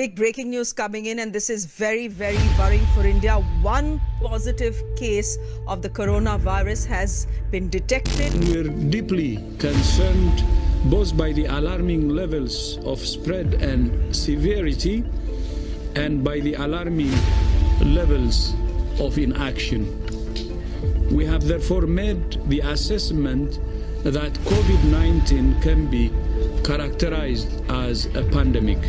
big breaking news coming in, and this is very, very worrying for India. One positive case of the coronavirus has been detected. We're deeply concerned both by the alarming levels of spread and severity and by the alarming levels of inaction. We have therefore made the assessment that COVID-19 can be characterized as a pandemic.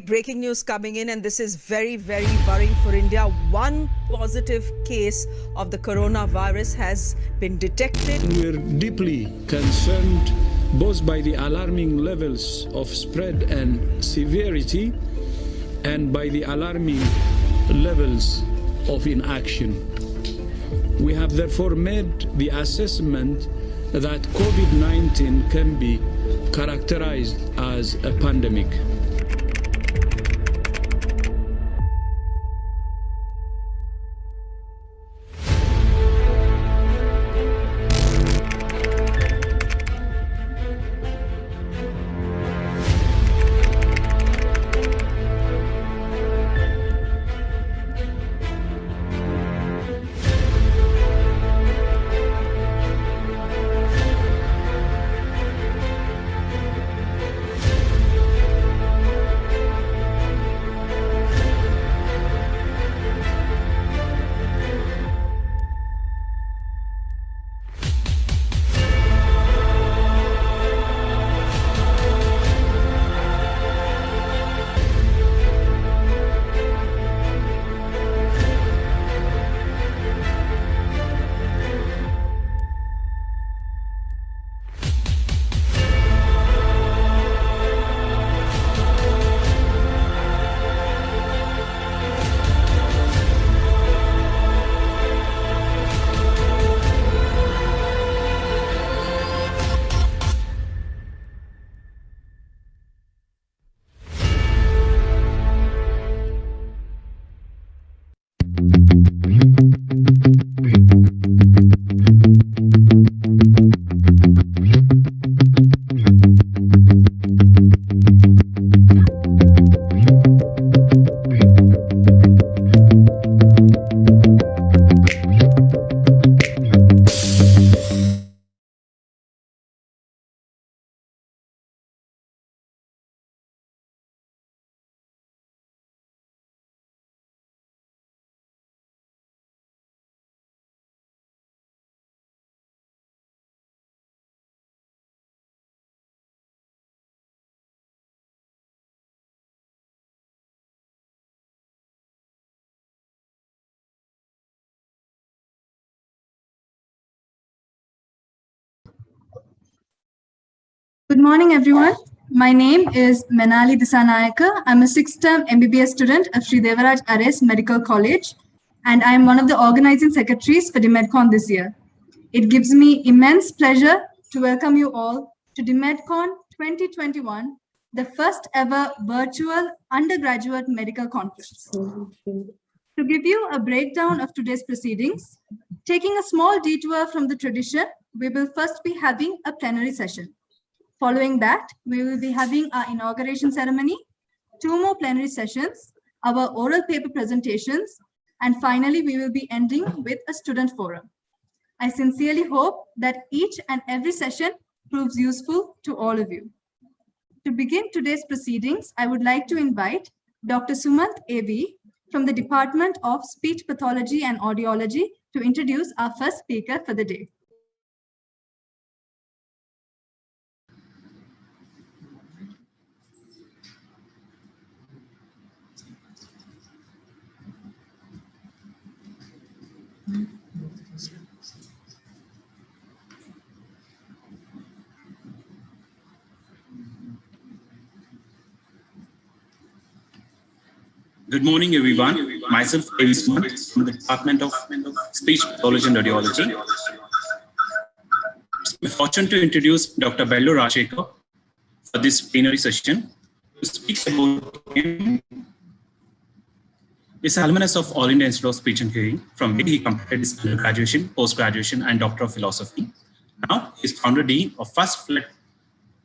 big breaking news coming in, and this is very, very worrying for India. One positive case of the coronavirus has been detected. We're deeply concerned both by the alarming levels of spread and severity and by the alarming levels of inaction. We have therefore made the assessment that COVID-19 can be characterized as a pandemic. Good morning, everyone. My name is Menali Disanayaka. I'm a sixth-term MBBS student of Sri Devaraj RS Medical College, and I am one of the organizing secretaries for DeMedCon this year. It gives me immense pleasure to welcome you all to DeMedCon 2021, the first ever virtual undergraduate medical conference. To give you a breakdown of today's proceedings, taking a small detour from the tradition, we will first be having a plenary session. Following that, we will be having our inauguration ceremony, 2 more plenary sessions, our oral paper presentations, and finally, we will be ending with a student forum. I sincerely hope that each and every session proves useful to all of you. To begin today's proceedings, I would like to invite Dr. Sumant A.V. from the Department of Speech Pathology and Audiology to introduce our first speaker for the day. Good morning, everyone. Myself, A.V. Sumant, from the Department of Speech Pathology and Audiology. It's my fortune to introduce Dr. Bello Rajshekar for this plenary session to speak about him. He's alumnus of All India Institute of Speech and Hearing, from where he completed his undergraduation, post-graduation, and Doctor of Philosophy. Now, he is founder dean of First Flood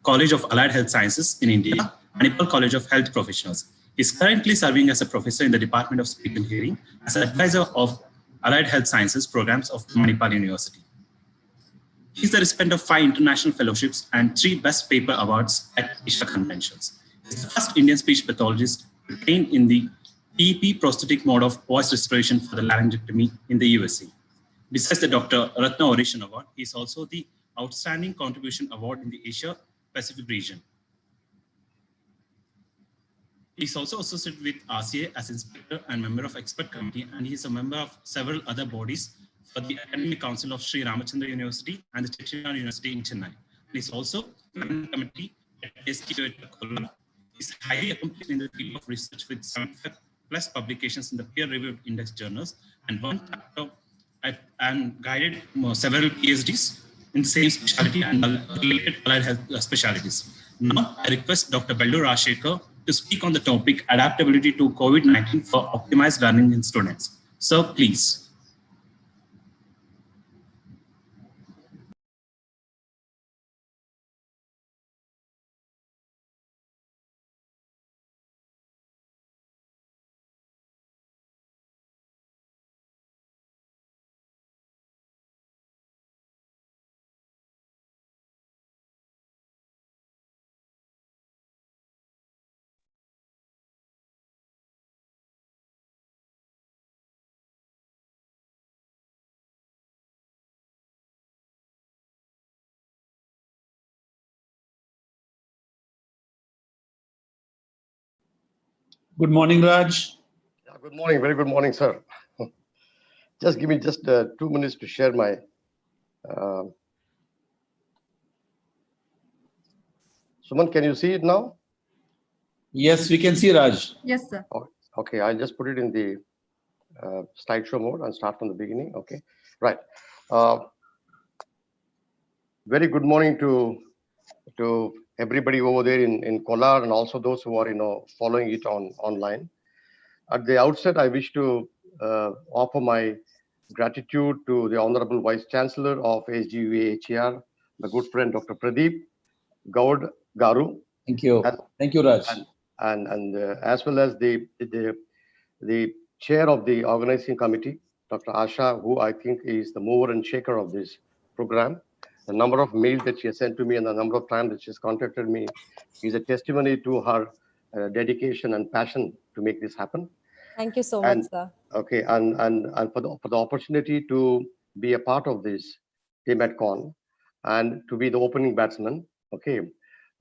College of Allied Health Sciences in India, Manipal College of Health Professionals. He is currently serving as a professor in the Department of Speech and Hearing as an advisor of Allied Health Sciences programs of Manipal University. He is the recipient of 5 international fellowships and 3 Best Paper Awards at Asia conventions. He is the first Indian speech pathologist trained in the PEP prosthetic mode of voice restoration for the laryngectomy in the USA. Besides the Dr. Ratna Oration Award, he is also the Outstanding Contribution Award in the Asia Pacific region. He's also associated with RCA as inspector and member of expert committee, and he's a member of several other bodies for the Academic Council of Sri Ramachandra University and the Chettinad University in Chennai. He's also member committee at SDUAHER. He's highly accomplished in the field of research with 75 plus publications in the peer-reviewed index journals and guided several PhDs in the same specialty and related allied health specialties. Now, I request Dr. Bellu Rajshekhar to speak on the topic adaptability to COVID-19 for optimized learning in students. So, please. Good morning, Raj. Yeah, good morning. Very good morning, sir. Just give me 2 minutes to share my. Suman, can you see it now? Yes, we can see Raj. Yes, sir. Oh, okay, I'll just put it in the slideshow mode and start from the beginning. Okay, right. Very good morning to everybody over there in Kolar and also those who are following it online. At the outset, I wish to offer my gratitude to the Honorable Vice Chancellor of SDUAHER, my good friend Dr. Pradeep Gaud Garu. Thank you. Thank you, Raj. And as well as the chair of the organizing committee, Dr. Asha, who I think is the mover and shaker of this program. The number of mails that she has sent to me and the number of times that she has contacted me is a testimony to her dedication and passion to make this happen. Thank you so much, sir. Okay, and for the opportunity to be a part of this DeMedCon and to be the opening batsman. Okay,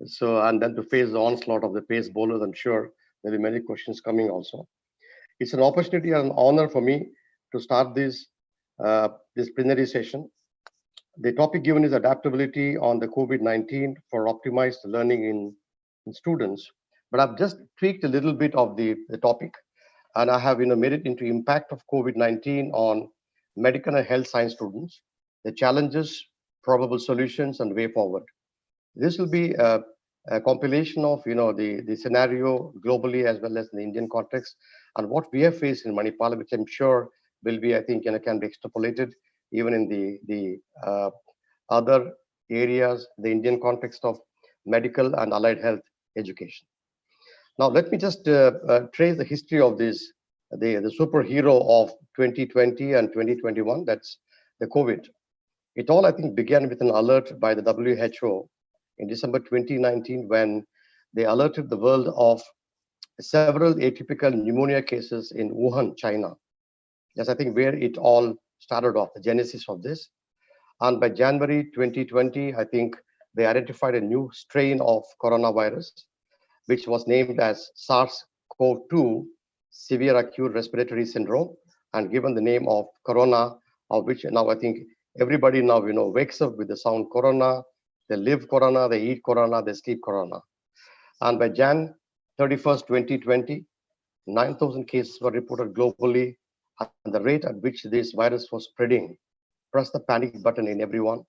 so and then to face the onslaught of the pace bowlers. I'm sure there'll be many questions coming also. It's an opportunity and an honor for me to start this plenary session. The topic given is adaptability on the COVID-19 for optimized learning in students. But I've just tweaked a little bit of the topic, and I have made it into impact of COVID-19 on medical and health science students, the challenges, probable solutions, and way forward. This will be a compilation of the scenario globally as well as in the Indian context, and what we have faced in Manipal, which I'm sure will be, I think, can be extrapolated even in the other areas, the Indian context of medical and allied health education. Now, let me just trace the history of this, the superhero of 2020 and 2021, that's the COVID. It all, I think, began with an alert by the WHO in December 2019 when they alerted the world of several atypical pneumonia cases in Wuhan, China. That's, I think, where it all started off, the genesis of this. And by January 2020, I think they identified a new strain of coronavirus, which was named as SARS-CoV-2, severe acute respiratory syndrome, and given the name of corona, of which now I think everybody now wakes up with the sound corona. They live corona, they eat corona, they sleep corona. And by Jan 31st, 2020, 9,000 cases were reported globally, and the rate at which this virus was spreading pressed the panic button in everyone,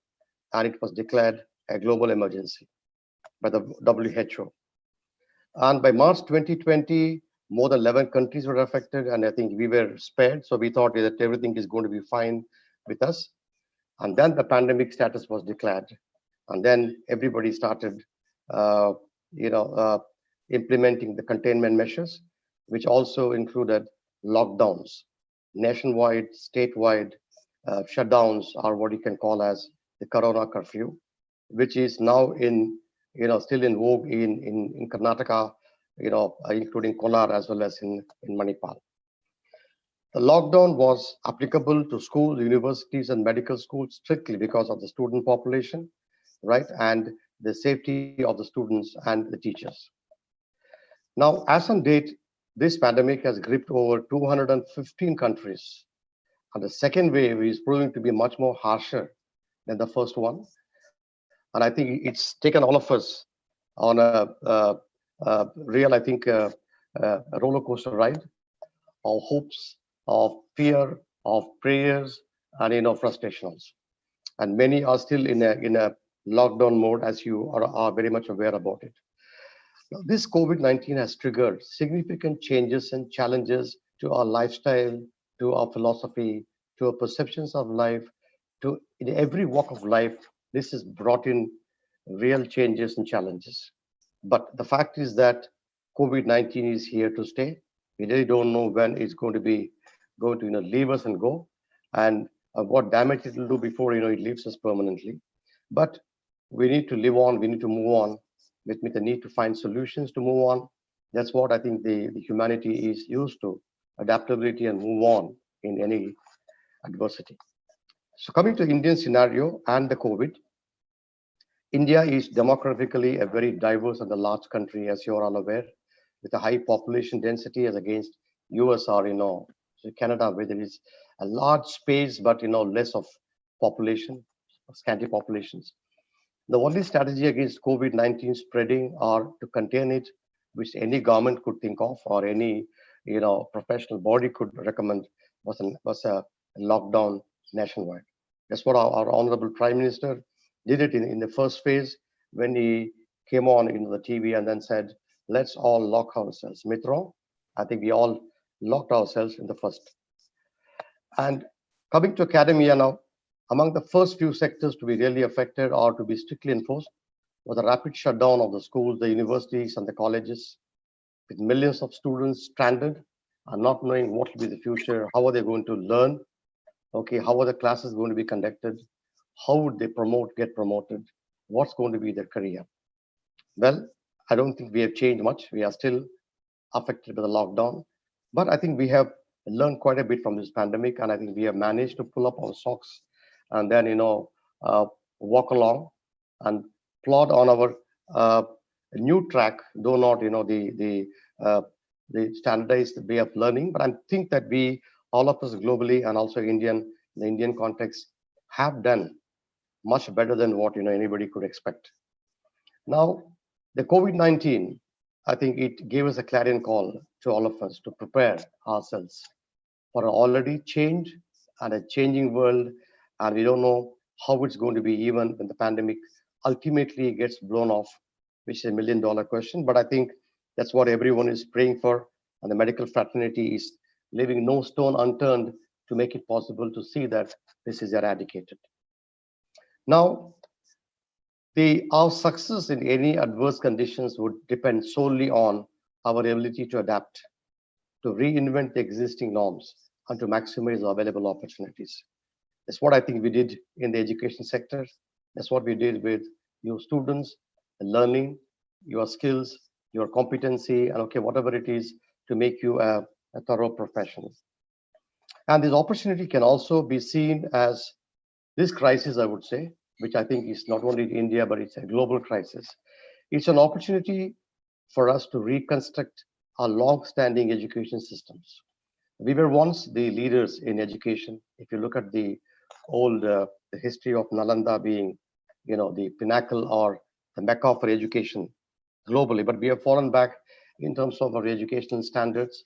and it was declared a global emergency by the WHO. And by March 2020, more than 11 countries were affected, and I think we were spared. So we thought that everything is going to be fine with us. And then the pandemic status was declared, and then everybody started, implementing the containment measures, which also included lockdowns, nationwide, statewide shutdowns, are what you can call as the Corona curfew, which is now still in vogue in Karnataka, including Kolar as well as in Manipal. The lockdown was applicable to schools, universities, and medical schools strictly because of the student population, right, and the safety of the students and the teachers. Now, as on date, this pandemic has gripped over 215 countries. And the second wave is proving to be much more harsher than the first one. And I think it's taken all of us on a real, I think, a roller coaster ride of hopes, of fear, of prayers, and frustrations. And many are still in a lockdown mode, as you are very much aware about it. Now, this COVID-19 has triggered significant changes and challenges to our lifestyle, to our philosophy, to our perceptions of life, to in every walk of life. This has brought in real changes and challenges. But the fact is that COVID-19 is here to stay. We really don't know when it's going to leave us and go, and what damage it will do before it leaves us permanently. But we need to live on. We need to move on with the need to find solutions to move on. That's what I think the humanity is used to, adaptability and move on in any adversity. So coming to Indian scenario and the COVID, India is demographically a very diverse and a large country, as you're all aware, with a high population density as against US or so Canada, where there is a large space but less of population, scanty populations. The only strategy against COVID-19 spreading or to contain it, which any government could think of or any professional body could recommend, was a lockdown nationwide. That's what our honorable Prime Minister did it in the first phase when he came on the TV and then said, let's all lock ourselves. Mitro, I think we all locked ourselves in the first. And coming to academia now, among the first few sectors to be really affected or to be strictly enforced was the rapid shutdown of the schools, the universities, and the colleges, with millions of students stranded and not knowing what will be the future, how are they going to learn, okay, how are the classes going to be conducted, how would they get promoted, what's going to be their career. Well, I don't think we have changed much. We are still affected by the lockdown, but I think we have learned quite a bit from this pandemic, and I think we have managed to pull up our socks and then walk along and plod on our new track, though not the standardized way of learning. But I think that we, all of us globally and also the Indian context, have done much better than what anybody could expect. Now, the COVID-19, I think it gave us a clarion call to all of us to prepare ourselves for an already changed and a changing world, and we don't know how it's going to be even when the pandemic ultimately gets blown off, which is $1 million question. But I think that's what everyone is praying for, and the medical fraternity is leaving no stone unturned to make it possible to see that this is eradicated. Now, our success in any adverse conditions would depend solely on our ability to adapt, to reinvent the existing norms, and to maximize the available opportunities. That's what I think we did in the education sector. That's what we did with your students, learning, your skills, your competency, and whatever it is to make you a thorough professional. And this opportunity can also be seen as this crisis, I would say, which I think is not only in India, but it's a global crisis. It's an opportunity for us to reconstruct our long-standing education systems. We were once the leaders in education. If you look at the old the history of Nalanda being, the pinnacle or the mecca for education globally, but we have fallen back in terms of our educational standards,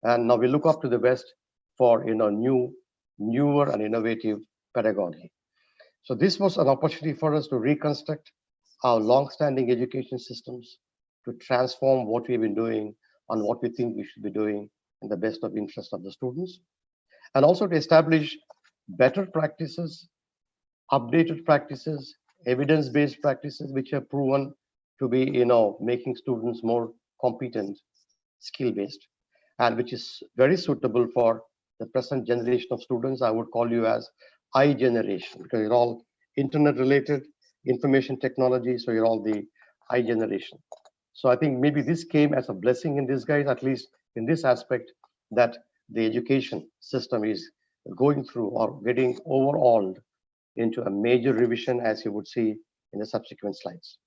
and now we look up to the West for newer and innovative pedagogy. So this was an opportunity for us to reconstruct our long-standing education systems, to transform what we've been doing and what we think we should be doing in the best of interest of the students, and also to establish better practices, updated practices, evidence-based practices, which have proven to be, making students more competent, skill-based, and which is very suitable for the present generation of students. I would call you as I generation, because you're all internet-related, information technology, so you're all the I generation. So I think maybe this came as a blessing in disguise, at least in this aspect, that the education system is going through or getting overhauled into a major revision, as you would see in the subsequent slides.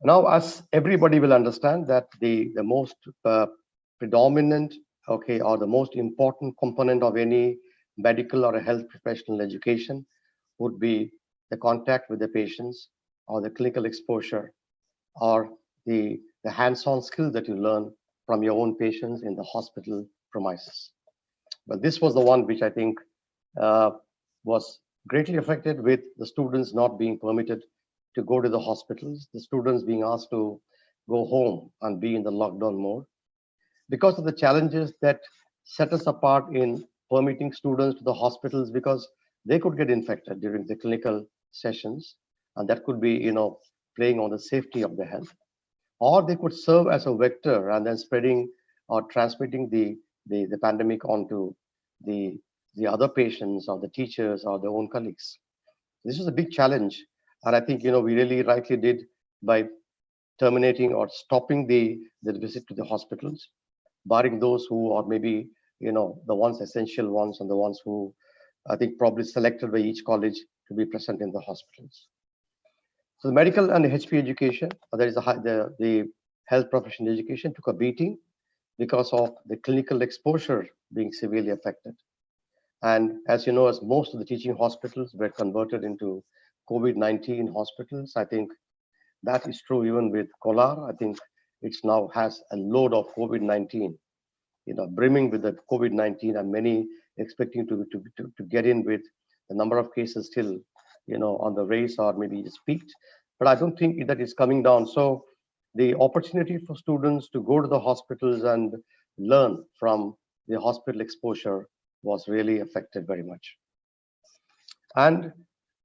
Now, as everybody will understand that the most predominant, okay, or the most important component of any medical or a health professional education would be the contact with the patients or the clinical exposure or the hands-on skill that you learn from your own patients in the hospital premises. But this was the one which I think was greatly affected, with the students not being permitted to go to the hospitals, the students being asked to go home and be in the lockdown mode. Because of the challenges that set us apart in permitting students to the hospitals, because they could get infected during the clinical sessions, and that could be, playing on the safety of the health, or they could serve as a vector and then spreading or transmitting the pandemic onto the other patients or the teachers or their own colleagues. This is a big challenge, and I think we really rightly did by terminating or stopping the visit to the hospitals, barring those who are maybe the ones essential ones and the ones who I think probably selected by each college to be present in the hospitals. So the medical and the HP education, there is the health profession education took a beating because of the clinical exposure being severely affected. And as you know, as most of the teaching hospitals were converted into COVID-19 hospitals, I think that is true even with Kolar. I think it now has a load of COVID-19, brimming with the COVID-19, and many expecting to get in, with the number of cases still, on the raise or maybe it's peaked. But I don't think that is coming down. So the opportunity for students to go to the hospitals and learn from the hospital exposure was really affected very much. And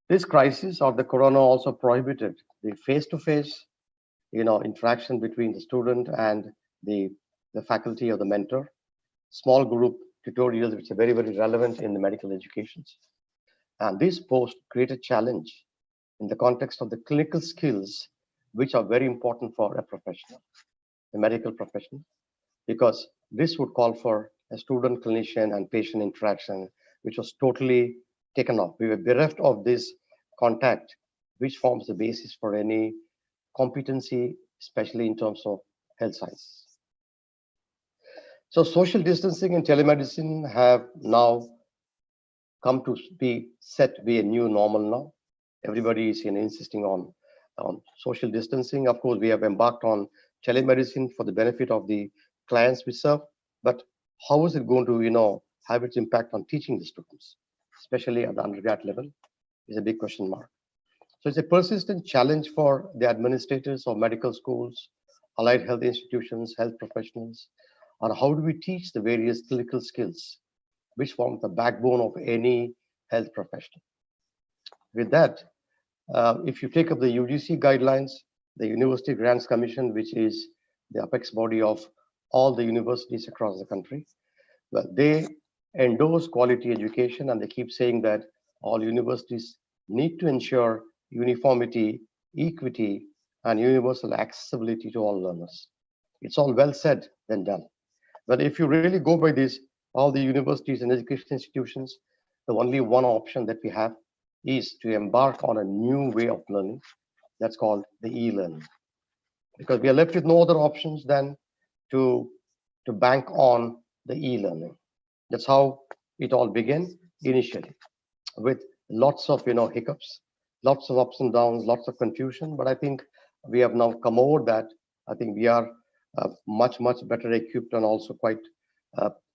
this crisis of the corona also prohibited the face-to-face, interaction between the student and the faculty or the mentor. Small group tutorials, which are very, very relevant in the medical educations. And this posed greater challenge in the context of the clinical skills, which are very important for a professional, a medical professional, because this would call for a student, clinician, and patient interaction, which was totally taken off. We were bereft of this contact, which forms the basis for any competency, especially in terms of health sciences. So social distancing and telemedicine have now come to be set to be a new normal now. Everybody is insisting on social distancing. Of course, we have embarked on telemedicine for the benefit of the clients we serve, but how is it going to have its impact on teaching the students, especially at the undergrad level, is a big question mark. So it's a persistent challenge for the administrators of medical schools, allied health institutions, health professionals, on how do we teach the various clinical skills which form the backbone of any health professional. With that, if you take up the UGC guidelines, the University Grants Commission, which is the apex body of all the universities across the country, well, they endorse quality education, and they keep saying that all universities need to ensure uniformity, equity, and universal accessibility to all learners. It's all well said than done. But if you really go by this, all the universities and education institutions, the only one option that we have is to embark on a new way of learning. That's called the e-learning, because we are left with no other options than to bank on the e-learning. That's how it all began initially, with lots of hiccups, lots of ups and downs, lots of confusion. But I think we have now come over that. I think we are much better equipped and also quite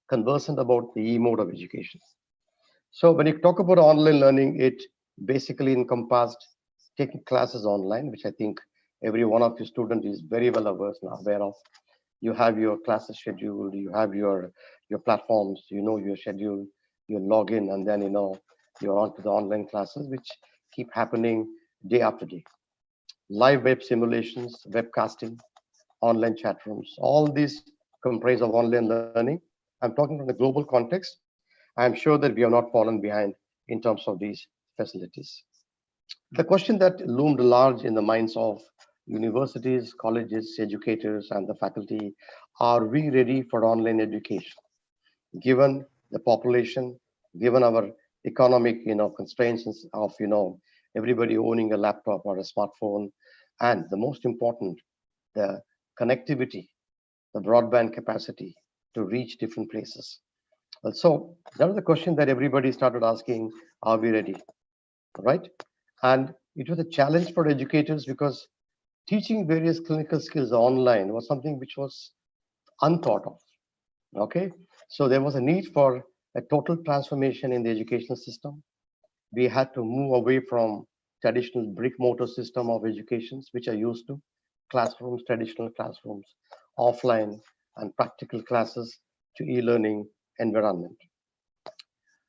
conversant about the e-mode of education. So when you talk about online learning, it basically encompassed taking classes online, which I think every one of your students is very well aware of. You have your classes scheduled, you have your platforms, your schedule, you log in, and then you're on to the online classes, which keep happening day after day. Live web simulations, webcasting, online chat rooms, all these comprise of online learning. I'm talking from the global context. I'm sure that we have not fallen behind in terms of these facilities. The question that loomed large in the minds of universities, colleges, educators, and the faculty: are we ready for online education? Given the population, given our economic constraints of everybody owning a laptop or a smartphone, and the most important, the connectivity, the broadband capacity to reach different places. So that was the question that everybody started asking, are we ready, right? And it was a challenge for educators because teaching various clinical skills online was something which was unthought of, okay? So there was a need for a total transformation in the educational system. We had to move away from traditional brick mortar system of educations, which are used to classrooms, traditional classrooms, offline and practical classes, to e-learning environment.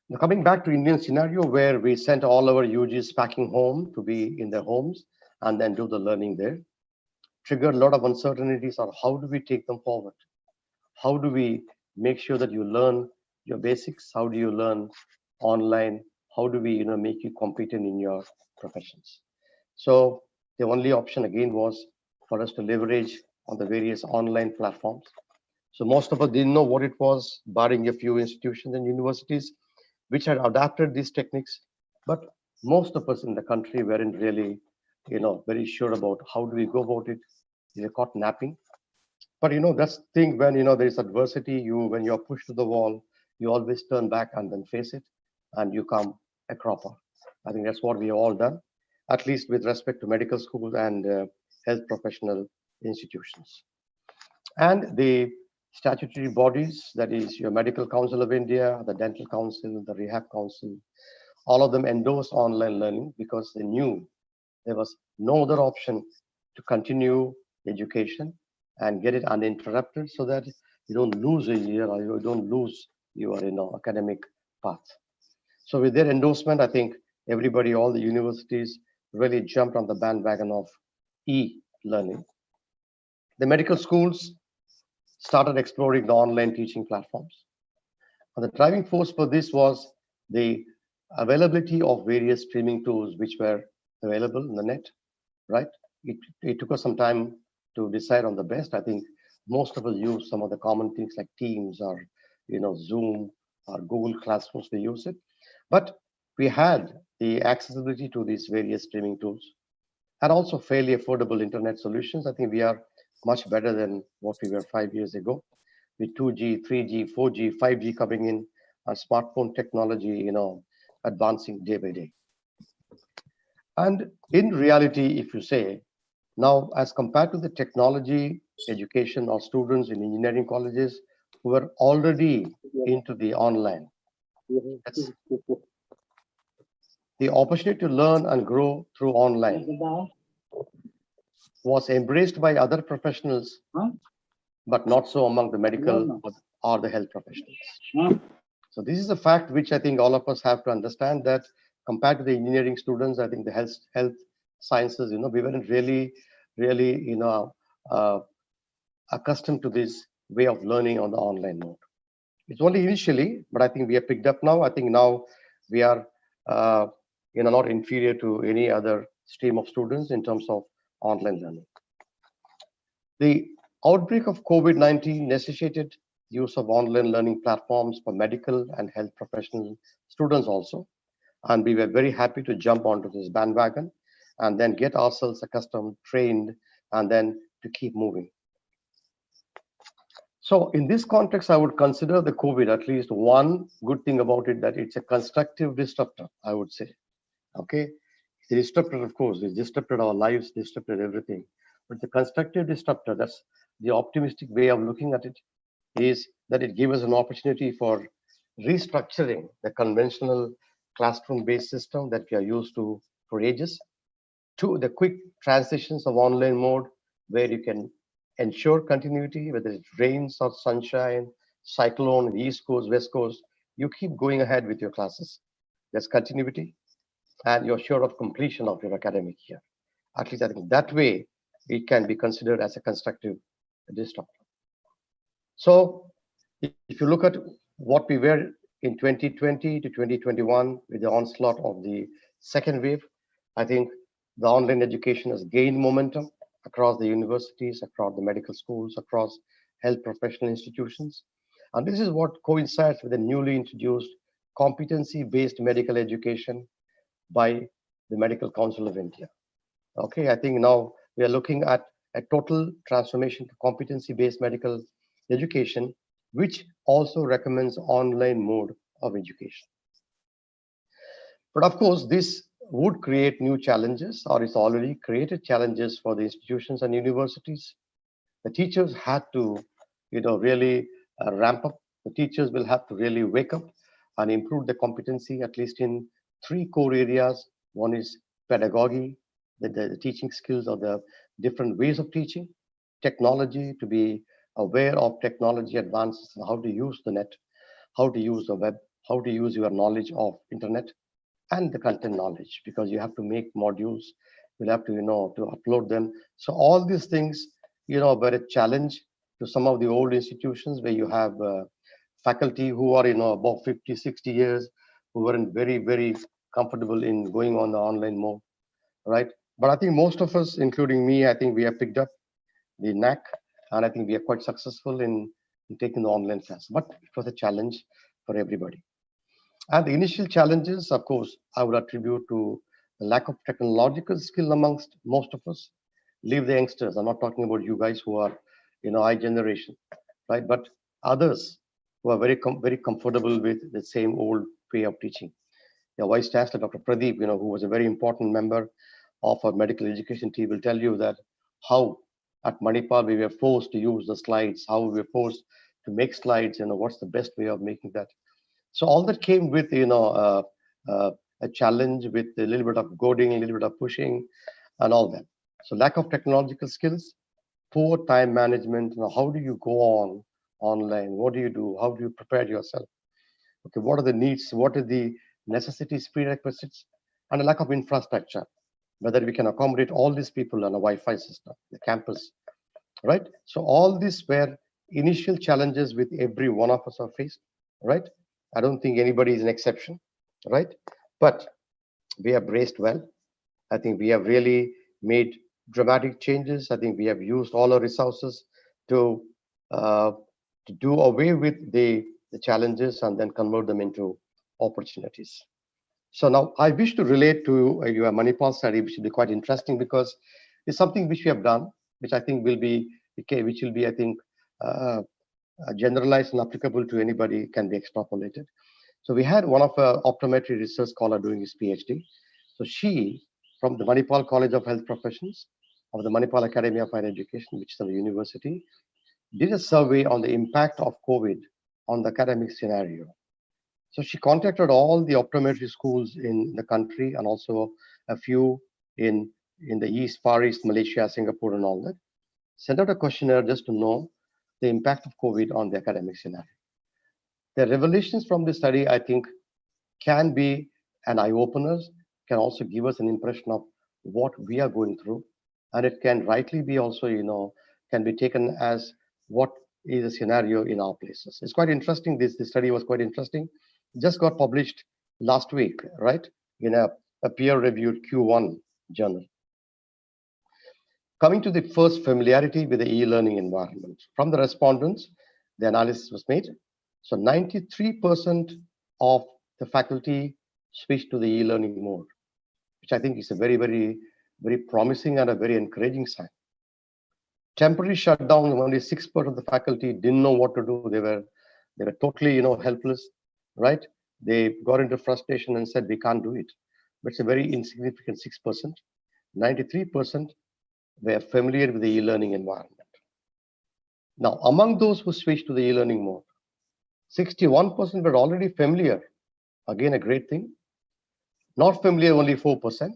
Now, coming back to Indian scenario where we sent all our UGs packing home to be in their homes and then do the learning there, triggered a lot of uncertainties on how do we take them forward? How do we make sure that you learn your basics? How do you learn online? How do we make you competent in your professions? So the only option again was for us to leverage on the various online platforms. So most of us didn't know what it was, barring a few institutions and universities which had adapted these techniques. But most of us in the country weren't really, very sure about how do we go about it. We were caught napping. But that's the thing when there is adversity, when you're pushed to the wall, you always turn back and then face it, and you come a cropper. I think that's what we have all done, at least with respect to medical schools and health professional institutions. And the statutory bodies, that is your Medical Council of India, the Dental Council, the Rehab Council, all of them endorsed online learning because they knew there was no other option to continue education and get it uninterrupted so that you don't lose a year or you don't lose your academic path. So with their endorsement, I think everybody, all the universities really jumped on the bandwagon of e-learning. The medical schools started exploring the online teaching platforms. And the driving force for this was the availability of various streaming tools which were available in the net, right? It took us some time to decide on the best. I think most of us use some of the common things like Teams or Zoom or Google Classrooms. We use it, but we had the accessibility to these various streaming tools and also fairly affordable internet solutions. I think we are much better than what we were 5 years ago, with 2G, 3G, 4G, 5G coming in, our smartphone technology, advancing day by day. And in reality, if you say, now as compared to the technology education or students in engineering colleges who were already into the online, the opportunity to learn and grow through online was embraced by other professionals, but not so among the medical or the health professionals. So this is a fact which I think all of us have to understand, that compared to the engineering students, I think the health sciences, we weren't really, accustomed to this way of learning on the online mode. It's only initially, but I think we are picked up now. I think now we are, not inferior to any other stream of students in terms of online learning. The outbreak of COVID-19 necessitated use of online learning platforms for medical and health professional students also. And we were very happy to jump onto this bandwagon and then get ourselves accustomed, trained, and then to keep moving. So in this context, I would consider the COVID, at least one good thing about it, that it's a constructive disruptor, I would say. Okay, the disruptor, of course, it disrupted our lives, disrupted everything. But the constructive disruptor, that's the optimistic way of looking at it, is that it gave us an opportunity for restructuring the conventional classroom-based system that we are used to for ages, to the quick transitions of online mode, where you can ensure continuity, whether it rains or sunshine, cyclone, East Coast, West Coast, you keep going ahead with your classes. There's continuity, and you're sure of completion of your academic year. At least I think that way, it can be considered as a constructive disruptor. So if you look at what we were in 2020 to 2021 with the onslaught of the second wave, I think the online education has gained momentum across the universities, across the medical schools, across health professional institutions. And this is what coincides with the newly introduced competency-based medical education by the Medical Council of India. Okay, I think now we are looking at a total transformation to competency-based medical education, which also recommends online mode of education. But of course, this would create new challenges, or it's already created challenges for the institutions and universities. The teachers had to, really ramp up. The teachers will have to really wake up and improve the competency, at least in 3 core areas. One is pedagogy, the teaching skills or the different ways of teaching, technology, to be aware of technology advances and how to use the net, how to use the web, how to use your knowledge of internet, and the content knowledge, because you have to make modules, you'll have to, to upload them. So all these things, were a challenge to some of the old institutions where you have faculty who are, about 50, 60 years, who weren't very, very comfortable in going on the online mode, right? But I think most of us, including me, I think we have picked up the knack, and I think we are quite successful in taking the online class. But it was a challenge for everybody. And the initial challenges, of course, I would attribute to the lack of technological skill amongst most of us. Leave the youngsters. I'm not talking about you guys who are, I generation, right? But others who are very comfortable with the same old way of teaching. The Vice Chancellor, Dr. Pradeep, who was a very important member of our medical education team, will tell you that how at Manipal we were forced to use the slides, how we were forced to make slides, what's the best way of making that. So all that came with, a challenge with a little bit of goading, a little bit of pushing, and all that. So lack of technological skills, poor time management. How do you go on online? What do you do? How do you prepare yourself? Okay, what are the needs? What are the necessities, prerequisites, and a lack of infrastructure, whether we can accommodate all these people on a Wi-Fi system, the campus, right? So all these were initial challenges with every one of us are faced, right? I don't think anybody is an exception, right? But we have braced well. I think we have really made dramatic changes. I think we have used all our resources to do away with the challenges and then convert them into opportunities. So now I wish to relate to your Manipal study, which will be quite interesting because it's something which we have done, which I think will be, I think, generalized and applicable to anybody, can be extrapolated. So we had one of our optometry research scholar doing his PhD. So she, from the Manipal College of Health Professions of the Manipal Academy of Higher Education, which is a university, did a survey on the impact of COVID on the academic scenario. So she contacted all the optometry schools in the country and also a few in the East, Far East, Malaysia, Singapore, and all that. Sent out a questionnaire just to know the impact of COVID on the academic scenario. The revelations from this study, I think, can be an eye-opener, can also give us an impression of what we are going through. And it can rightly be also, can be taken as what is a scenario in our places. It's quite interesting. This study was quite interesting. Just got published last week, right? In a peer-reviewed Q1 journal. Coming to the first, familiarity with the e-learning environment. From the respondents, the analysis was made. So 93% of the faculty switched to the e-learning mode, which I think is a very, very, very promising and a very encouraging sign. Temporary shutdown, only 6% of the faculty didn't know what to do. They were totally, helpless, right? They got into frustration and said, we can't do it. But it's a very insignificant 6%. 93% were familiar with the e-learning environment. Now, among those who switched to the e-learning mode, 61% were already familiar. Again, a great thing. Not familiar, only 4%.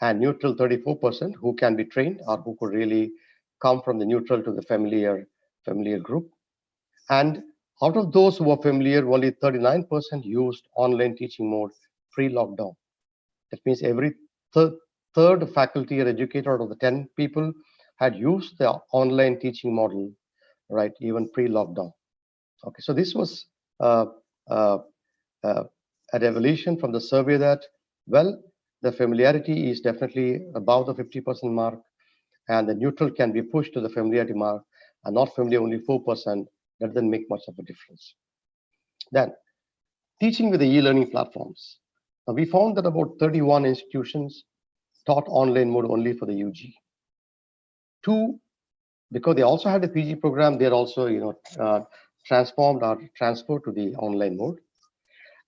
And neutral, 34%, who can be trained or who could really come from the neutral to the familiar group. And out of those who were familiar, only 39% used online teaching mode pre-lockdown. That means every third faculty or educator out of the 10 people had used the online teaching model, right, even pre-lockdown. Okay, so this was a revelation from the survey that, well, the familiarity is definitely above the 50% mark, and the neutral can be pushed to the familiarity mark, and not familiar only 4%. That doesn't make much of a difference. Then, teaching with the e-learning platforms. Now, we found that about 31 institutions taught online mode only for the UG. Two, because they also had a PG program, they're also, transformed or transferred to the online mode.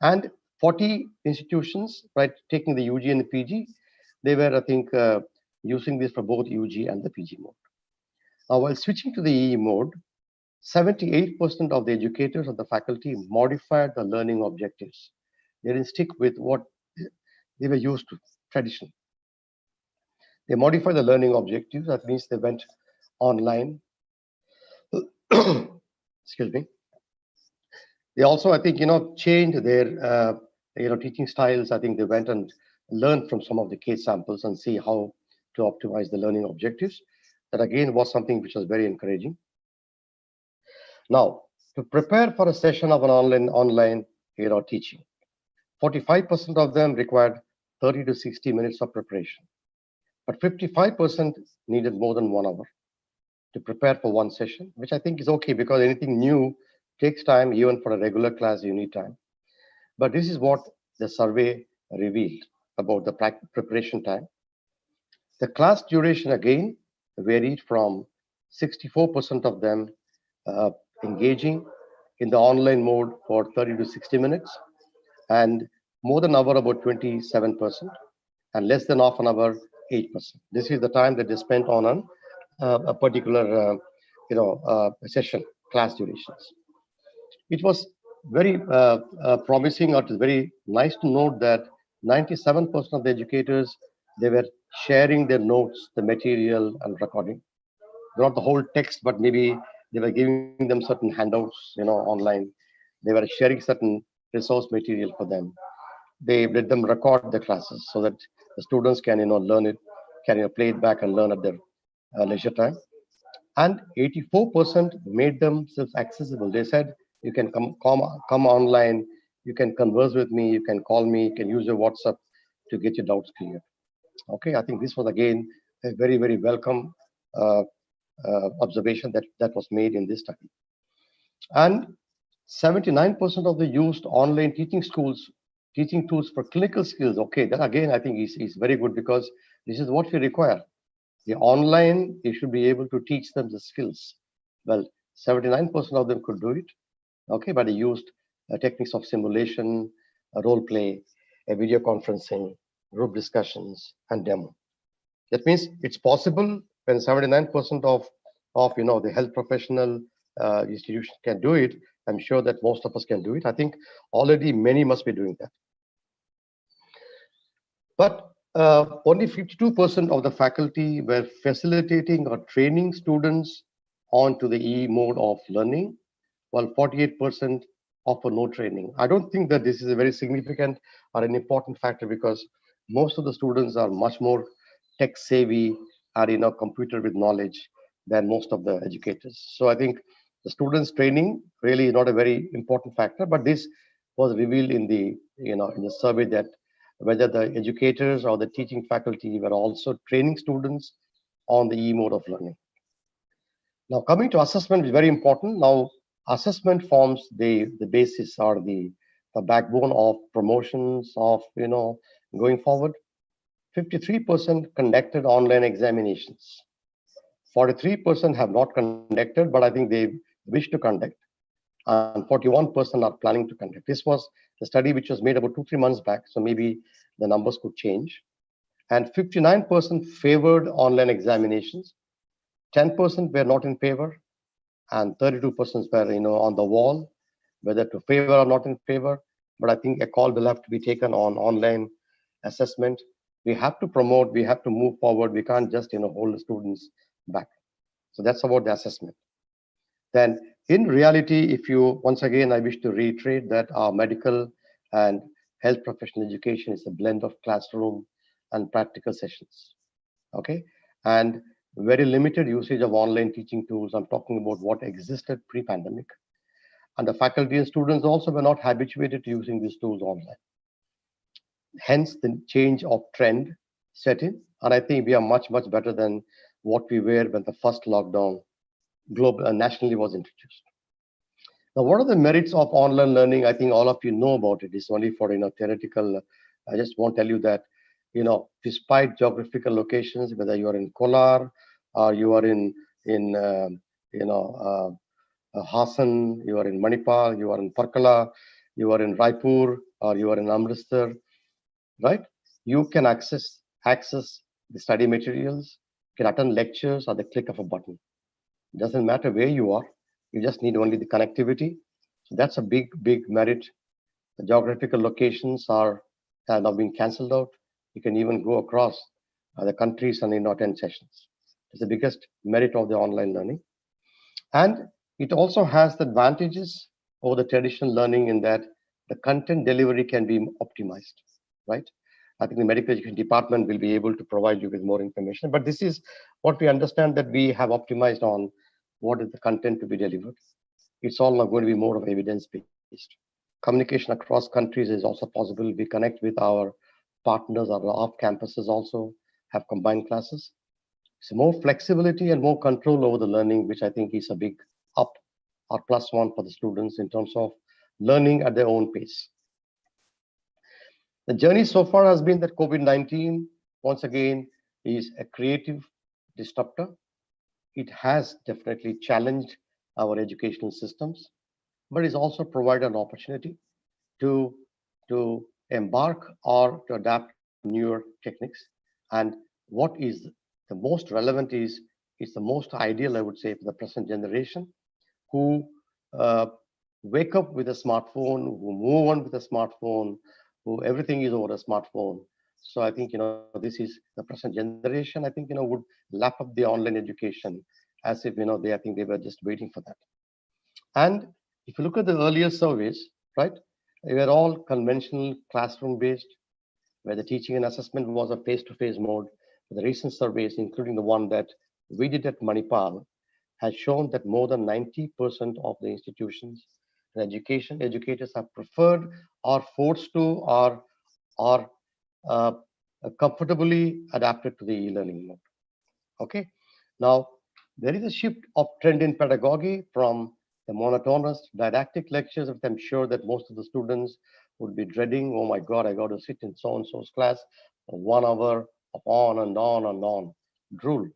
And 40 institutions, right, taking the UG and the PG, they were, I think, using this for both UG and the PG mode. Now, while switching to the EE mode, 78% of the educators of the faculty modified the learning objectives. They didn't stick with what they were used to traditionally. They modified the learning objectives. That means they went online. Excuse me. They also, I think, changed their, teaching styles. I think they went and learned from some of the case samples and see how to optimize the learning objectives. That again was something which was very encouraging. Now, to prepare for a session of an online teaching, 45% of them required 30 to 60 minutes of preparation, but 55% needed more than 1 hour to prepare for one session, which I think is okay because anything new takes time. Even for a regular class, you need time. But this is what the survey revealed about the preparation time. The class duration again varied from 64% of them engaging in the online mode for 30 to 60 minutes, and more than an hour about 27%, and less than half an hour 8%. This is the time that they spent on a particular session, class durations. It was very promising, or it is very nice to note that 97% of the educators, they were sharing their notes, the material and recording. Not the whole text, but maybe they were giving them certain handouts, online. They were sharing certain resource material for them. They let them record the classes so that the students can, learn it, can play it back and learn at their leisure time. And 84% made themselves accessible. They said, you can come online, you can converse with me, you can call me, you can use your WhatsApp to get your doubts cleared. Okay, I think this was again a very, very welcome observation that was made in this study. And 79% of the used online teaching tools for clinical skills. Okay, that again I think is very good, because this is what we require. The online, you should be able to teach them the skills. Well, 79% of them could do it. Okay, but they used techniques of simulation, role play, video conferencing, group discussions, and demo. That means it's possible when 79% of the health professional institution can do it. I'm sure that most of us can do it. I think already many must be doing that. But only 52% of the faculty were facilitating or training students onto the EE mode of learning, while 48% offer no training. I don't think that this is a very significant or an important factor, because most of the students are much more tech savvy and computer with knowledge than most of the educators. So I think the students training really is not a very important factor, but this was revealed in the in the survey, that whether the educators or the teaching faculty were also training students on the E mode of learning. Now, coming to assessment is very important. Now, assessment forms the basis or the backbone of promotions of going forward. 53% conducted online examinations. 43% have not conducted, but I think they wish to conduct. And 41% are planning to conduct. This was the study which was made about 2-3 months back, so maybe the numbers could change. And 59% favored online examinations. 10% were not in favor, and 32% were on the wall, whether to favor or not in favor. But I think a call will have to be taken on online assessment. We have to promote, we have to move forward. We can't just hold the students back. So that's about the assessment. Then in reality, if you, once again, I wish to reiterate that our medical and health professional education is a blend of classroom and practical sessions. Okay, and very limited usage of online teaching tools. I'm talking about what existed pre-pandemic. And the faculty and students also were not habituated to using these tools online. Hence, the change of trend set in. And I think we are much, much better than what we were when the first lockdown globally nationally was introduced. Now, what are the merits of online learning? I think all of you know about it. It's only for theoretical. I just want to tell you that despite geographical locations, whether you are in Kolar or you are in Hassan, you are in Manipal, you are in Parkala, you are in Raipur, or you are in Amritsar, right? You can access the study materials, can attend lectures at the click of a button. It doesn't matter where you are, you just need only the connectivity. So that's a big merit. The geographical locations are now being cancelled out. You can even go across the countries and attend sessions. It's the biggest merit of the online learning. And it also has the advantages over the traditional learning in that the content delivery can be optimized, right? I think the medical education department will be able to provide you with more information, but this is what we understand, that we have optimized on what is the content to be delivered. It's all now going to be more of evidence-based. Communication across countries is also possible. We connect with our partners, our off campuses also have combined classes. So more flexibility and more control over the learning, which I think is a big up or plus one for the students in terms of learning at their own pace. The journey so far has been that COVID-19, once again, is a creative disruptor. It has definitely challenged our educational systems, but it's also provided an opportunity to embark or to adapt newer techniques. And what is the most relevant is the most ideal, I would say, for the present generation, who wake up with a smartphone, who move on with a smartphone, who everything is over a smartphone. So I think this is the present generation. I think would lap up the online education as if I think they were just waiting for that. And if you look at the earlier surveys, right, they were all conventional classroom based, where the teaching and assessment was a face-to-face mode. The recent surveys, including the one that we did at Manipal, has shown that more than 90% of the institutions and educators have preferred or forced to or comfortably adapted to the e-learning mode. Okay, now there is a shift of trend in pedagogy from the monotonous didactic lectures, which I'm sure that most of the students would be dreading. Oh my God, I got to sit in so-and-so's class for 1 hour of on and on and on drool,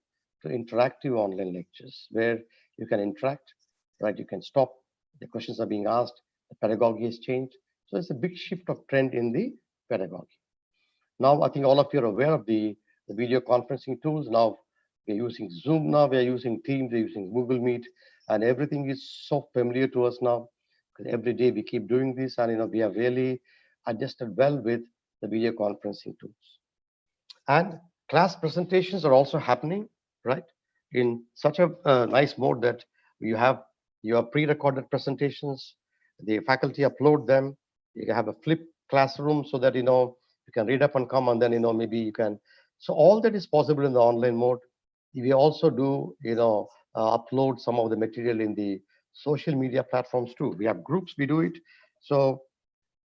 to interactive online lectures where you can interact, right? You can stop, the questions are being asked, the pedagogy has changed. So it's a big shift of trend in the pedagogy. Now, I think all of you are aware of the video conferencing tools. Now, we're using Zoom now, we're using Teams, we're using Google Meet, and everything is so familiar to us now. Because every day we keep doing this, and we have really adjusted well with the video conferencing tools. And class presentations are also happening, right, in such a nice mode that you have your pre-recorded presentations, the faculty upload them, you have a flip classroom so that you can read up and come, and then maybe you can. So all that is possible in the online mode. We also do upload some of the material in the social media platforms too. We have groups, we do it. So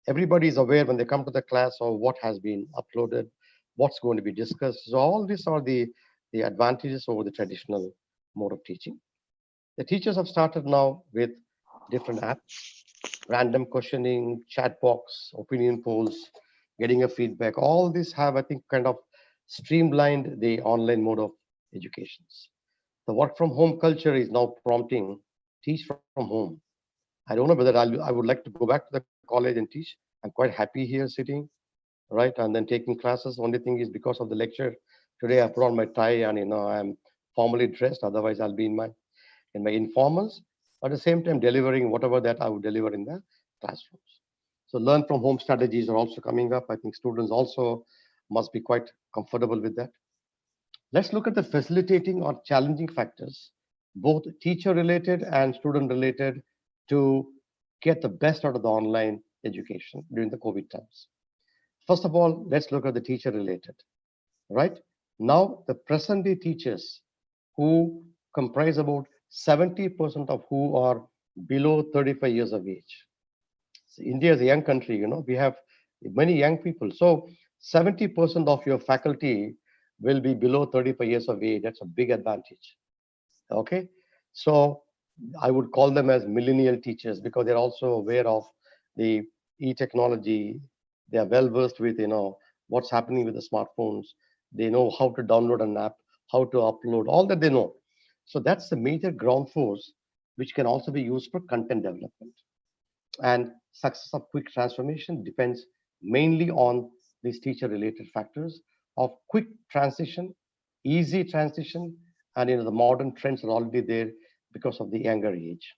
everybody is aware when they come to the class of what has been uploaded, what's going to be discussed. So all these are the advantages over the traditional mode of teaching. The teachers have started now with different apps, random questioning, chat box, opinion polls, getting a feedback. All these have, I think, kind of streamlined the online mode of educations. The work from home culture is now prompting teach from home. I don't know whether I would like to go back to the college and teach. I'm quite happy here sitting, right, and then taking classes. Only thing is because of the lecture today, I put on my tie and I'm formally dressed. Otherwise, I'll be in my informals. At the same time, delivering whatever that I would deliver in the classrooms. So learn from home strategies are also coming up. I think students also must be quite comfortable with that. Let's look at the facilitating or challenging factors, both teacher related and student related, to get the best out of the online education during the COVID times. First of all, let's look at the teacher related, right? Now, the present day teachers who comprise about 70% of who are below 35 years of age. So India is a young country, we have many young people. So 70% of your faculty will be below 35 years of age. That's a big advantage. Okay. So I would call them as millennial teachers because they're also aware of the e-technology. They are well versed with, what's happening with the smartphones. They know how to download an app, how to upload, all that they know. So that's the major ground force, which can also be used for content development. And success of quick transformation depends mainly on these teacher-related factors of quick transition, easy transition, and the modern trends are already there because of the younger age.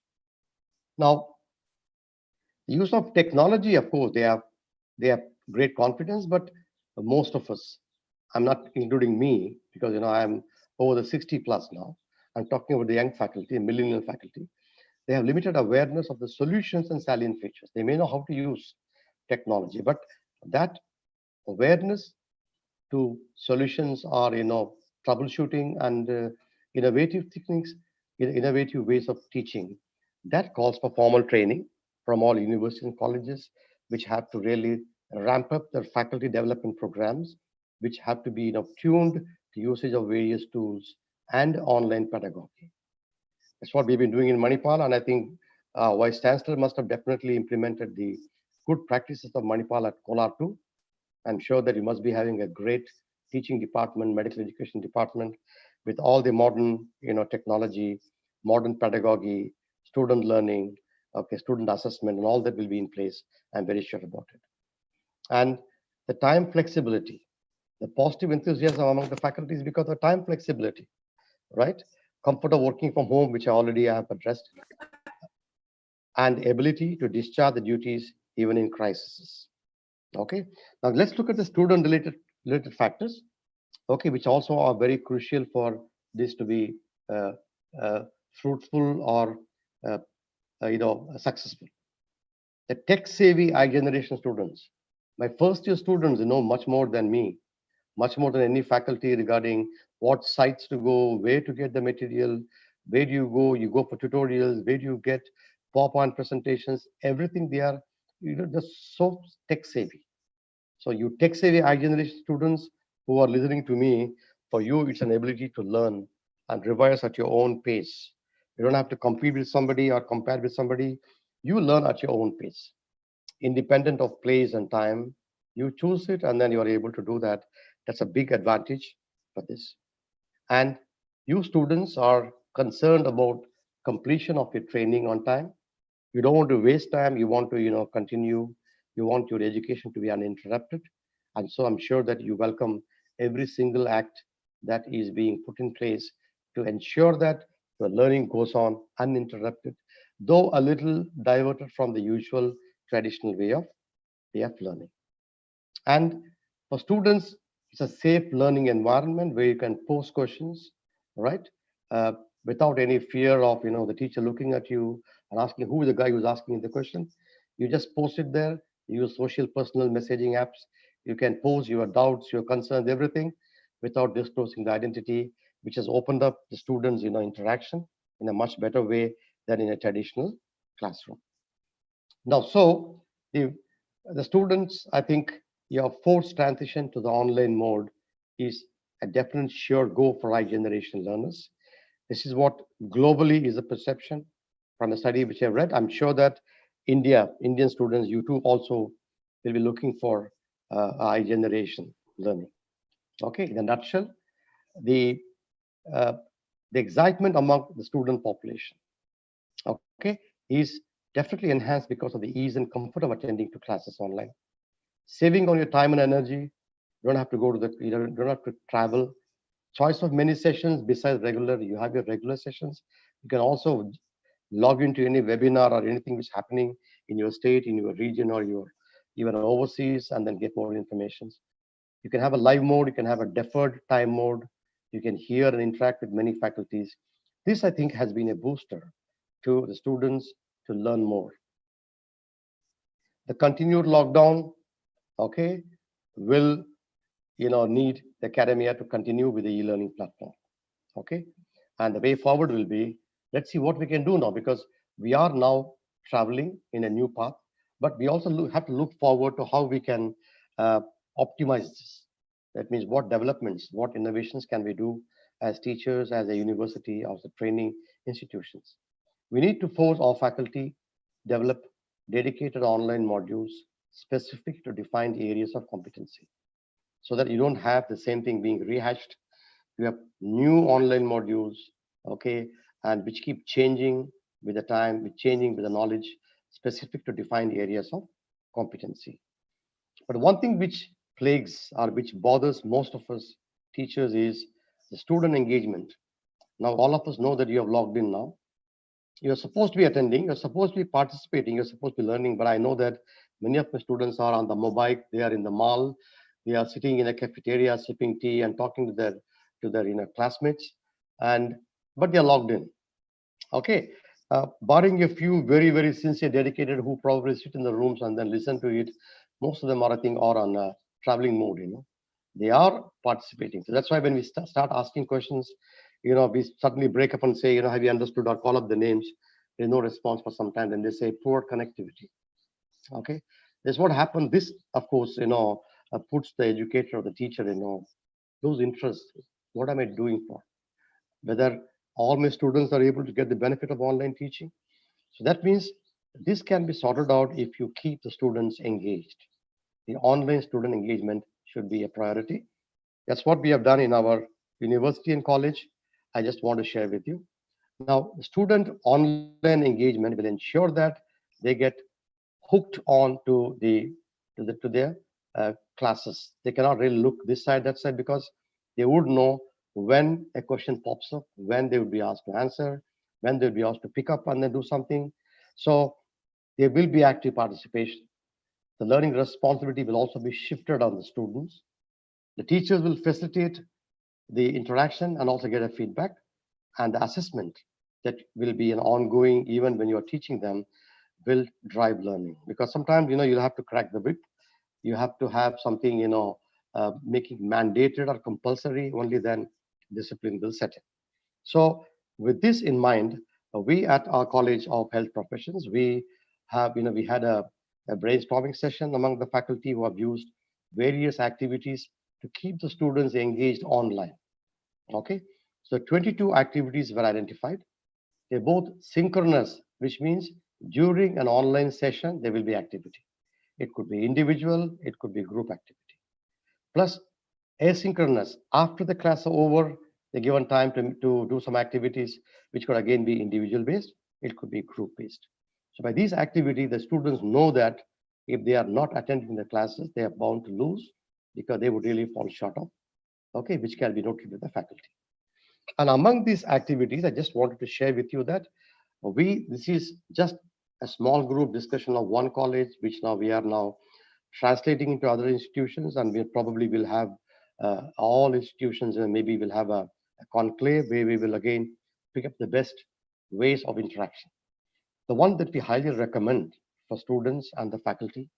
Now, the use of technology, of course, they have great confidence, but most of us, I'm not including me, because I'm over the 60 plus now. I'm talking about the young faculty, millennial faculty. They have limited awareness of the solutions and salient features. They may know how to use technology, but that awareness to solutions or troubleshooting and innovative techniques, innovative ways of teaching, that calls for formal training from all universities and colleges, which have to really ramp up their faculty development programs, which have to be tuned to usage of various tools and online pedagogy. That's what we've been doing in Manipal, and I think Vice Chancellor must have definitely implemented the good practices of Manipal at Kolar too. I'm sure that you must be having a great teaching department, medical education department, with all the modern, technology, modern pedagogy, student learning, okay, student assessment, and all that will be in place. I'm very sure about it. And the time flexibility, the positive enthusiasm among the faculty is because of time flexibility, right? Comfort of working from home, which I already have addressed, and ability to discharge the duties even in crises. Okay, now let's look at the student related factors, okay, which also are very crucial for this to be fruitful or successful. The tech savvy I-generation students, my first year students, know much more than me, much more than any faculty regarding what sites to go, where to get the material, where do you go for tutorials, where do you get PowerPoint presentations, everything. They are just so tech savvy. So you tech savvy I-generation students who are listening to me, for you it's an ability to learn and revise at your own pace. You don't have to compete with somebody or compare with somebody. You learn at your own pace, independent of place and time. You choose it and then you are able to do that. That's a big advantage for this. And you students are concerned about completion of your training on time. You don't want to waste time. You want to continue. You want your education to be uninterrupted. And so I'm sure that you welcome every single act that is being put in place to ensure that the learning goes on uninterrupted, though a little diverted from the usual traditional way of learning. And for students, it's a safe learning environment where you can pose questions, right? Without any fear of the teacher looking at you and asking who is the guy who's asking the question. You just post it there. Use social personal messaging apps. You can pose your doubts, your concerns, everything without disclosing the identity, which has opened up the students interaction in a much better way than in a traditional classroom. Now, so the students, I think your forced transition to the online mode is a definite sure go for I-generation learners. This is what globally is a perception from a study which I've read. I'm sure that Indian students, you too also will be looking for I-generation learning. Okay, in a nutshell, the excitement among the student population, okay, is definitely enhanced because of the ease and comfort of attending to classes online. Saving on your time and energy, you don't have to go to you don't have to travel. Choice of many sessions besides regular, you have your regular sessions. You can also log into any webinar or anything which is happening in your state, in your region, or your even overseas, and then get more information. You can have a live mode, you can have a deferred time mode, you can hear and interact with many faculties. This, I think, has been a booster to the students to learn more. The continued lockdown, okay, will need the academia to continue with the e-learning platform, okay? And the way forward will be, let's see what we can do now, because we are now traveling in a new path, but we also have to look forward to how we can optimize this. That means what developments, what innovations can we do as teachers, as a university, as a training institutions. We need to force our faculty develop dedicated online modules specific to defined areas of competency, so that you don't have the same thing being rehashed. You have new online modules, okay, and which keep changing with the time, with changing with the knowledge specific to defined areas of competency. But one thing which plagues or which bothers most of us teachers is the student engagement. Now, all of us know that you have logged in now. You're supposed to be attending, you're supposed to be participating, you're supposed to be learning, but I know that many of my students are on the mobile, they are in the mall, they are sitting in a cafeteria, sipping tea and talking to their classmates, and but they're logged in. Okay. Barring a few very sincere, dedicated who probably sit in the rooms and then listen to it, most of them are, I think, are on a traveling mode. They are participating. So that's why when we start asking questions, we suddenly break up and say, have you understood, or call up the names. There's no response for some time. Then they say poor connectivity. Okay. This what happened. This, of course, puts the educator or the teacher, those interests. What am I doing for? Whether all my students are able to get the benefit of online teaching. So that means this can be sorted out if you keep the students engaged. The online student engagement should be a priority. That's what we have done in our university and college. I just want to share with you. Now, the student online engagement will ensure that they get hooked on to their classes. They cannot really look this side, that side, because they would know when a question pops up, when they would be asked to answer, when they'll be asked to pick up and then do something. So there will be active participation. The learning responsibility will also be shifted on the students. The teachers will facilitate the interaction and also get a feedback, and the assessment that will be an ongoing, even when you're teaching them, will drive learning. Because sometimes, you'll have to crack the whip. You have to have something, making mandated or compulsory, only then discipline will set in. So with this in mind, we at our College of Health Professions, we had a brainstorming session among the faculty who have used various activities to keep the students engaged online. Okay, so 22 activities were identified. They're both synchronous, which means during an online session, there will be activity. It could be individual, it could be group activity. Plus asynchronous, after the class are over, they're given time to do some activities, which could again be individual based, it could be group based. So by these activities, the students know that if they are not attending the classes, they are bound to lose because they would really fall short of, okay, which can be noted with the faculty. And among these activities, I just wanted to share with you that this is just a small group discussion of one college, which now we are now translating into other institutions, and we probably will have all institutions, and maybe we'll have a conclave where we will again pick up the best ways of interaction. The one that we highly recommend for students and the faculty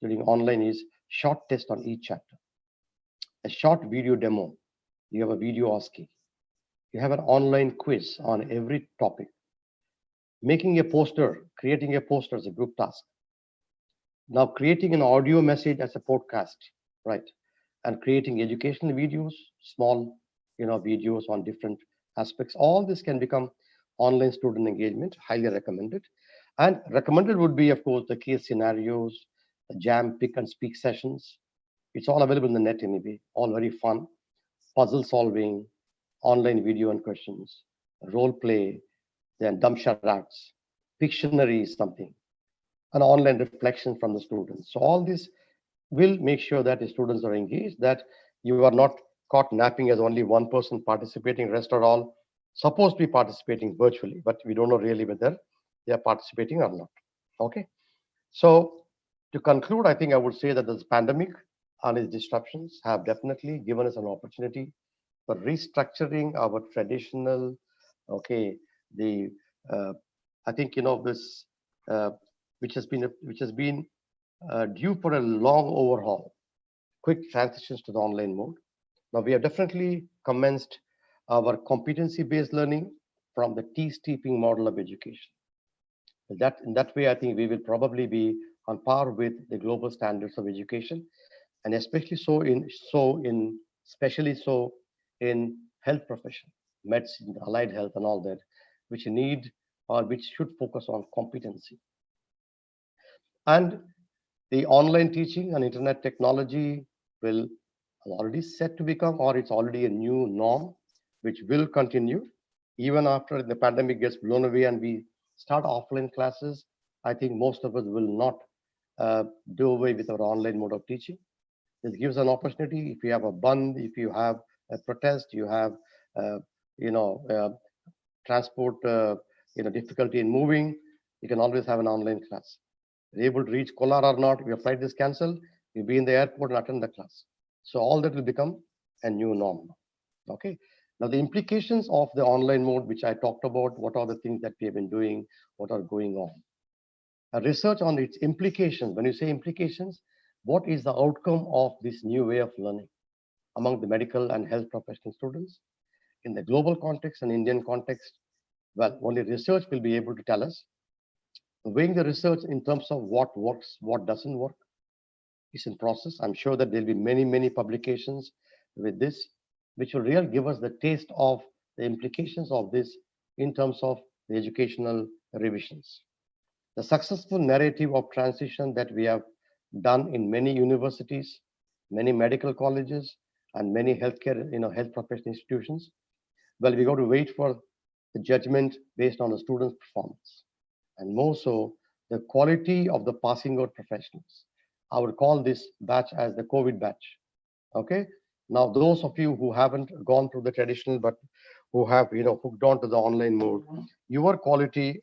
during online is short test on each chapter, a short video demo. You have a video OSCE. You have an online quiz on every topic. Making a poster, creating a poster as a group task. Now creating an audio message as a podcast, right? And creating educational videos, small, videos on different aspects. All this can become online student engagement, highly recommended. And recommended would be, of course, the case scenarios, the jam, pick and speak sessions. It's all available in the net anyway, all very fun. Puzzle solving, online video and questions, role play, then dumb charades, Pictionary is something, an online reflection from the students. So all this will make sure that the students are engaged, that you are not caught napping as only one person participating, rest are all supposed to be participating virtually, but we don't know really whether they are participating or not. Okay. So to conclude, I think I would say that this pandemic and its disruptions have definitely given us an opportunity for restructuring our traditional, okay, I think this which has been due for a long overhaul, quick transitions to the online mode. Now we have definitely commenced our competency-based learning from the T-steeping model of education. In that way, I think we will probably be on par with the global standards of education, and especially especially so in health profession, medicine, allied health, and all that, which need or which should focus on competency. And the online teaching and internet technology will already set to become, or it's already a new norm which will continue even after the pandemic gets blown away and we start offline classes. I think most of us will not do away with our online mode of teaching. This gives an opportunity. If you have a band, if you have a protest, you have, transport, difficulty in moving, you can always have an online class. You're able to reach Kolar or not, if your flight is cancelled, you'll be in the airport and attend the class. So all that will become a new norm. Okay. Now the implications of the online mode, which I talked about, what are the things that we have been doing, what are going on? A research on its implications. When you say implications, what is the outcome of this new way of learning among the medical and health professional students? In the global context and Indian context, well, only research will be able to tell us. Weighing the research in terms of what works, what doesn't work is in process. I'm sure that there'll be many, many publications with this, which will really give us the taste of the implications of this in terms of the educational revisions. The successful narrative of transition that we have done in many universities, many medical colleges, and many healthcare, health professional institutions. Well, we got to wait for the judgment based on the students' performance, and more so, the quality of the passing out professionals. I would call this batch as the COVID batch. Okay. Now, those of you who haven't gone through the traditional, but who have, hooked on to the online mode, your quality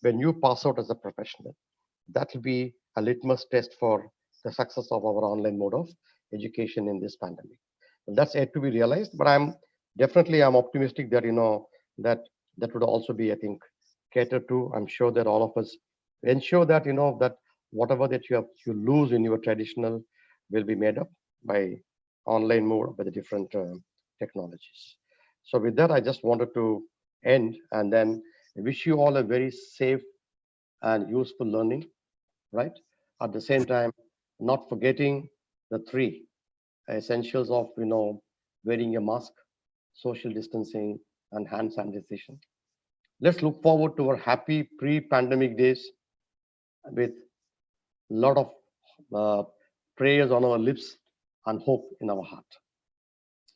when you pass out as a professional, that will be a litmus test for the success of our online mode of education in this pandemic. And that's yet to be realized, but I'm optimistic that, that would also be, I think, catered to. I'm sure that all of us ensure that, that whatever that you lose in your traditional will be made up by online mode, by the different technologies. So with that, I just wanted to end and then wish you all a very safe and useful learning, right? At the same time, not forgetting the three essentials of, wearing a mask, social distancing, and hand sanitization. Let's look forward to our happy pre-pandemic days with a lot of prayers on our lips and hope in our heart.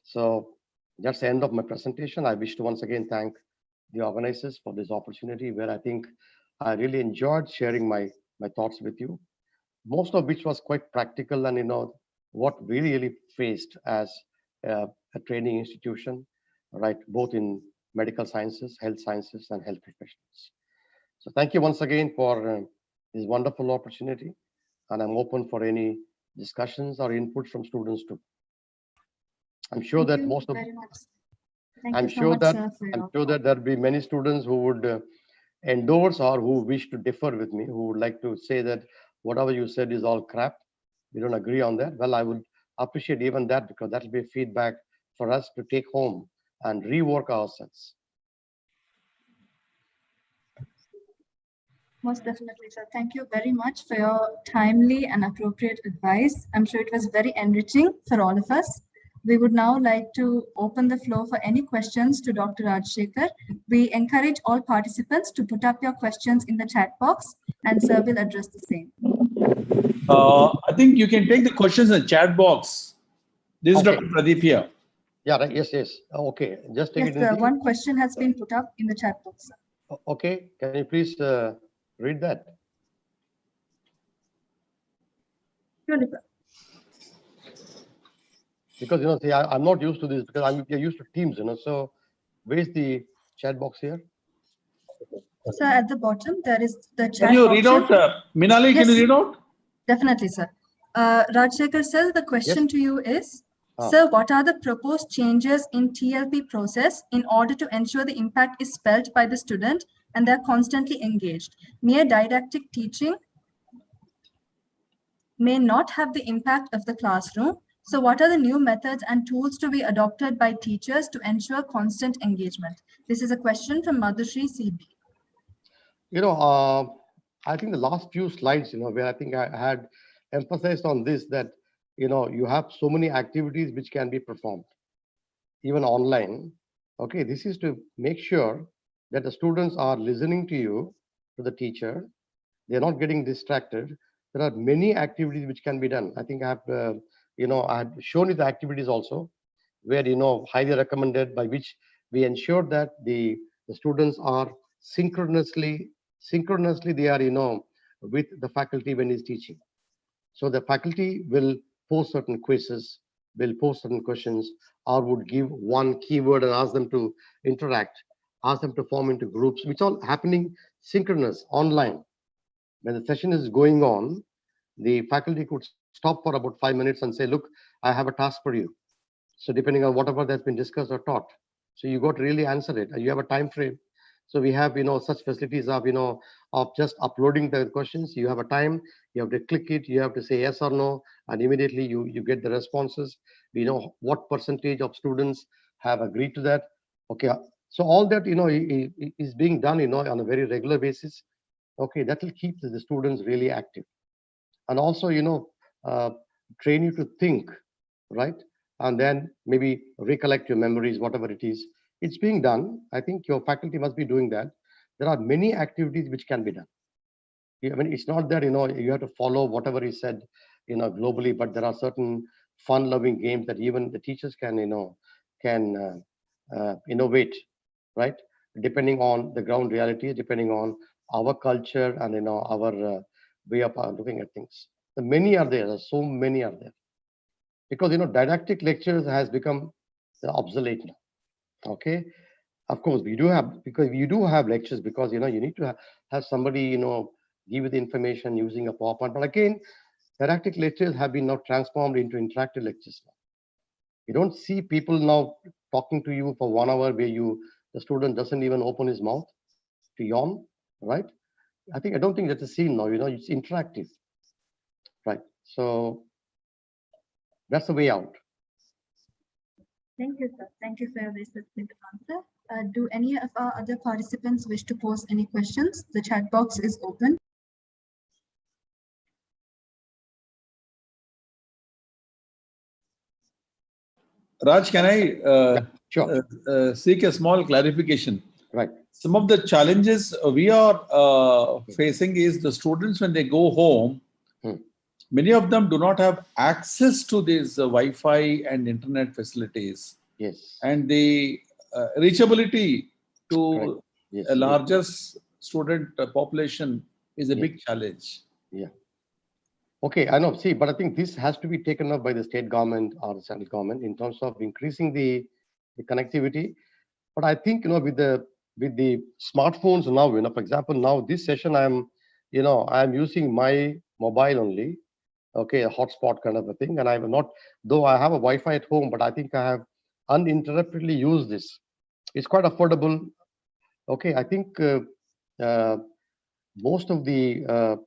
So that's the end of my presentation. I wish to once again thank the organizers for this opportunity, where I think I really enjoyed sharing my thoughts with you, most of which was quite practical and what we really faced as a training institution, right, both in medical sciences, health sciences, and health professionals. So thank you once again for this wonderful opportunity, and I'm open for any discussions or input from students too. I'm sure that most of I'm sure that there'll be many students who would endorse or who wish to differ with me, who would like to say that whatever you said is all crap. We don't agree on that. Well, I would appreciate even that, because that will be feedback for us to take home and rework ourselves. Most definitely, sir. Thank you very much for your timely and appropriate advice. I'm sure it was very enriching for all of us. We would now like to open the floor for any questions to Dr. Rajshekhar. We encourage all participants to put up your questions in the chat box, and sir will address the same. I think you can take the questions in the chat box. This is Dr. Pradeep here. Yeah, right. Yes. Okay, just take yes, it in. One question has been put up in the chat box, sir. Okay, can you please read that? Surely, sir. Because see, I'm not used to this, because I'm used to Teams, so where's the chat box here? Sir, at the bottom there is the chat. Can you read out, Minali? Yes. Can you read out? Definitely, sir. Rajshekhar sir, the question to you is, sir, what are the proposed changes in TLP process in order to ensure the impact is felt by the student and they're constantly engaged? Mere didactic teaching may not have the impact of the classroom. So what are the new methods and tools to be adopted by teachers to ensure constant engagement? This is a question from Madhushri CB. I think the last few slides, where I think I had emphasized on this, that, you have so many activities which can be performed, even online. Okay, this is to make sure that the students are listening to you, to the teacher. They're not getting distracted. There are many activities which can be done. I think I have, I had shown you the activities also. where, highly recommended, by which we ensure that the students are synchronously they are, with the faculty when he's teaching. So the faculty will post certain quizzes, will post certain questions, or would give one keyword and ask them to interact, ask them to form into groups, which all happening synchronous online. When the session is going on, the faculty could stop for about 5 minutes and say, look, I have a task for you. So depending on whatever that's been discussed or taught, so you got to really answer it. You have a time frame. So we have, such facilities of, of just uploading the questions. You have a time, you have to click it, you have to say yes or no, and immediately you get the responses. We know what percentage of students have agreed to that. Okay, so all that, is being done, on a very regular basis. Okay, that will keep the students really active, and also, train you to think, right? And then maybe recollect your memories, whatever it is. It's being done. I think your faculty must be doing that. There are many activities which can be done. I mean, it's not that, you have to follow whatever is said, globally, but there are certain fun-loving games that even the teachers can, innovate, right? Depending on the ground reality, depending on our culture and, our way of looking at things. So many are there. So many are there. Because, didactic lectures has become obsolete now. Okay. Of course, we do have, because you do have lectures, because, you need to have somebody, give you the information using a PowerPoint. But again, didactic lectures have been now transformed into interactive lectures. You don't see people now talking to you for 1 hour where the student doesn't even open his mouth to yawn, right? I don't think that's a scene now, it's interactive, right? So that's the way out. Thank you, sir. Thank you for your very specific answer. Do any of our other participants wish to pose any questions? The chat box is open. Raj, can I Sure. seek a small clarification? Right. Some of the challenges we are facing is the students, when they go home, many of them do not have access to these Wi-Fi and internet facilities. Yes. And the reachability to yes, a larger student population is a big challenge. Yeah. Okay, I know. See, but I think this has to be taken up by the state government or the central government in terms of increasing the connectivity. But I think, with the smartphones now, for example, now this session I'm using my mobile only. Okay, a hotspot kind of a thing, and I have not, though I have a Wi-Fi at home, but I think I have uninterruptedly used this. It's quite affordable. Okay, I think most of the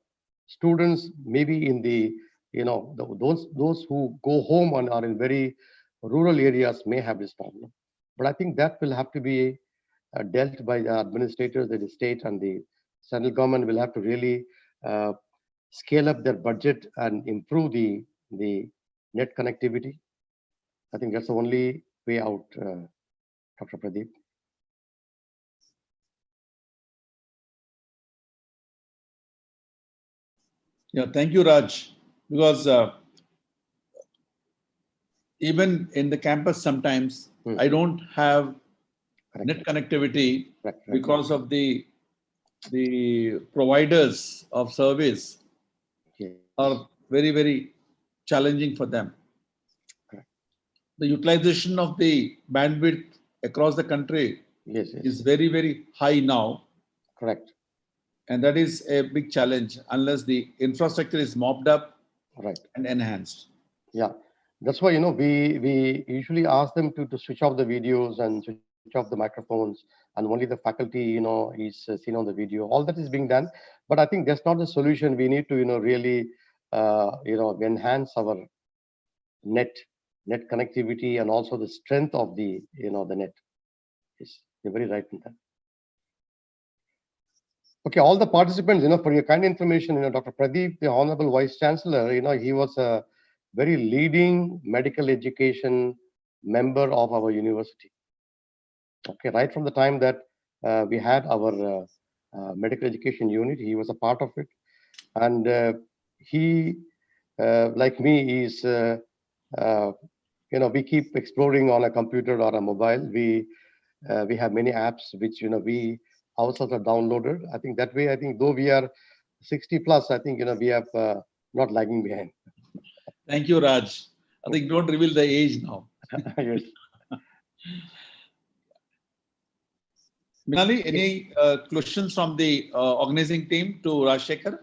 students, maybe in the those who go home and are in very rural areas, may have this problem. But I think that will have to be dealt by the administrators at the state, and the central government will have to really scale up their budget and improve the net connectivity. I think that's the only way out, Dr. Pradeep. Yeah, thank you, Raj. Because even in the campus, sometimes I don't have net connectivity because of the providers of service are very, very challenging for them. The utilization of the bandwidth across the country is very, very high now. Correct. And that is a big challenge unless the infrastructure is mopped up and enhanced. Yeah, that's why, we usually ask them to switch off the videos and switch off the microphones, and only the faculty, is seen on the video. All that is being done, but I think that's not the solution. We need to, really, enhance our net connectivity, and also the strength of the, the net. Yes, you're very right in that. Okay, all the participants, for your kind information, Dr. Pradeep, the Honorable Vice Chancellor, he was a very leading medical education member of our university. Okay, right from the time that we had our medical education unit, he was a part of it. And he, like me, is, we keep exploring on a computer or a mobile. We have many apps which we ourselves have downloaded. I think that way, I think though we are 60 plus, I think we have not lagging behind. Thank you, Raj. I think don't reveal the age now. Yes. Minali, any questions from the organizing team to Rajshekhar?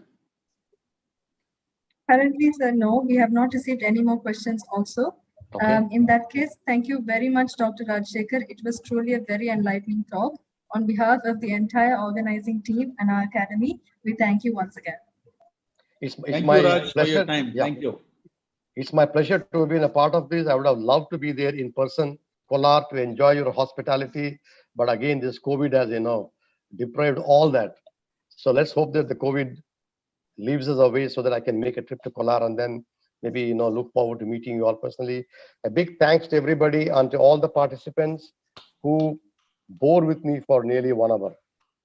Currently, sir, no, we have not received any more questions also. Okay. In that case, thank you very much, Dr. Rajshekhar. It was truly a very enlightening talk. On behalf of the entire organizing team and our academy, we thank you once again. Thank my you, Raj, pleasure. for your time. Yeah. Thank you. It's my pleasure to be a part of this. I would have loved to be there in person, Kolar, to enjoy your hospitality. But again, this COVID has, deprived all that. So let's hope that the COVID leaves us away so that I can make a trip to Kolar and then maybe, look forward to meeting you all personally. A big thanks to everybody and to all the participants who bore with me for nearly 1 hour.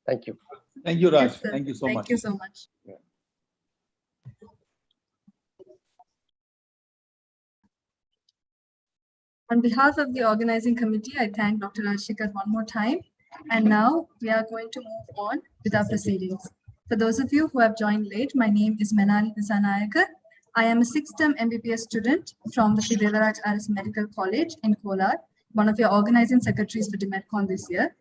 Thank you. Thank you, Raj. Yes, sir. Thank you so much. Thank you so much. Yeah. On behalf of the organizing committee, I thank Dr. Rajshekhar one more time. And now we are going to move on with our proceedings. For those of you who have joined late, my name is Menali Disanayakar. I am a 6th-term MBBS student from the Sri Devaraj RS Medical College in Kolar, one of your organizing secretaries for DeMedCon this year.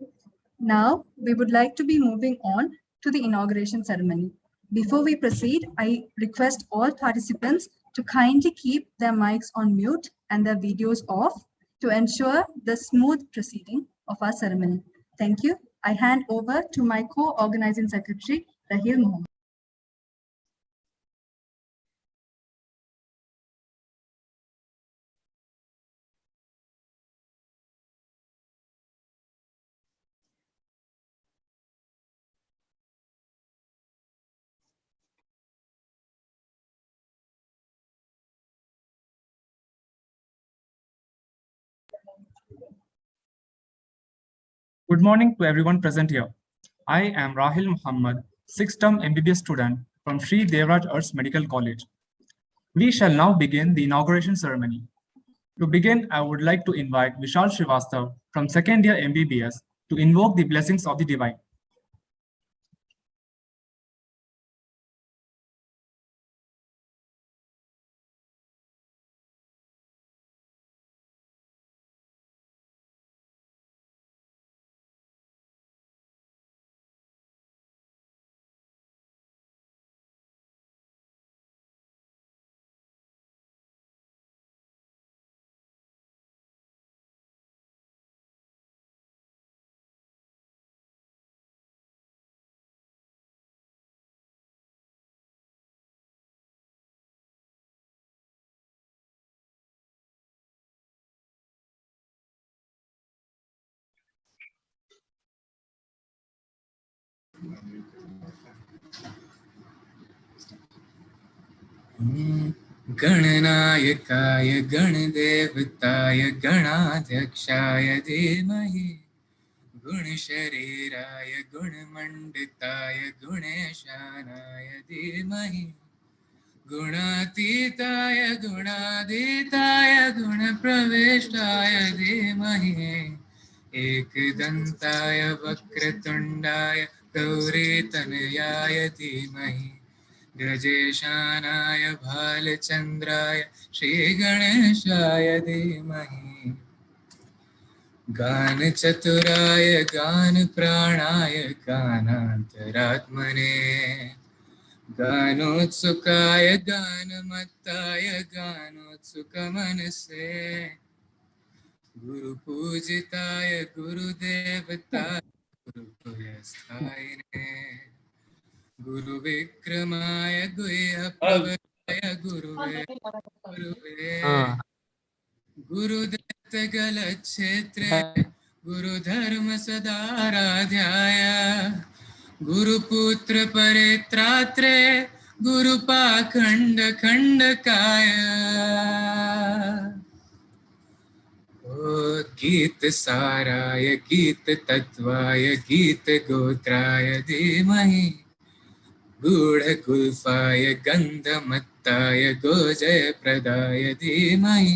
Now, we would like to be moving on to the inauguration ceremony. Before we proceed, I request all participants to kindly keep their mics on mute and their videos off to ensure the smooth proceeding of our ceremony. Thank you. I hand over to my co-organizing secretary, Rahil Mohammed. Good morning to everyone present here. I am Rahil Muhammad, 6th-term MBBS student from Sri Devaraj Arts Medical College. We shall now begin the inauguration ceremony. To begin, I would like to invite Vishal Srivastav from 2nd year MBBS to invoke the blessings of the divine. गणनायकाय गणदेवताय गणाध्यक्षाय धीमहि गुणशरीराय गुणमण्डिताय गुणेशानाय धीमहि गुणातीताय गुणाधीताय गुणप्रविष्टाय धीमहि एकदन्ताय वक्रतुण्डाय गौरीतनयाय धीमहि गजेशानाय भालचन्द्राय श्रीगणेशाय धीमहि गानचतुराय गानप्राणाय गानान्तरात्मने गानोत्सुकाय गानमत्ताय गानोत्सुकमनसे गुरुपूजिताय गुरुदेवताय गुरुकुलस्थायिने गुरुविक्रमाय गुह्यप्रवराय गुरुवे गुरुदत्तगलच्छेत्रे गुरुधर्मसदाराध्याय गुरुपुत्र परित्रात्रे गुरुपाखण्डखण्डकाय गीत साराय गीत तत्वाय गीत गोत्राय धीमहि गूढ़गुल्फाय गन्धमत्ताय गोजयप्रदाय धीमहि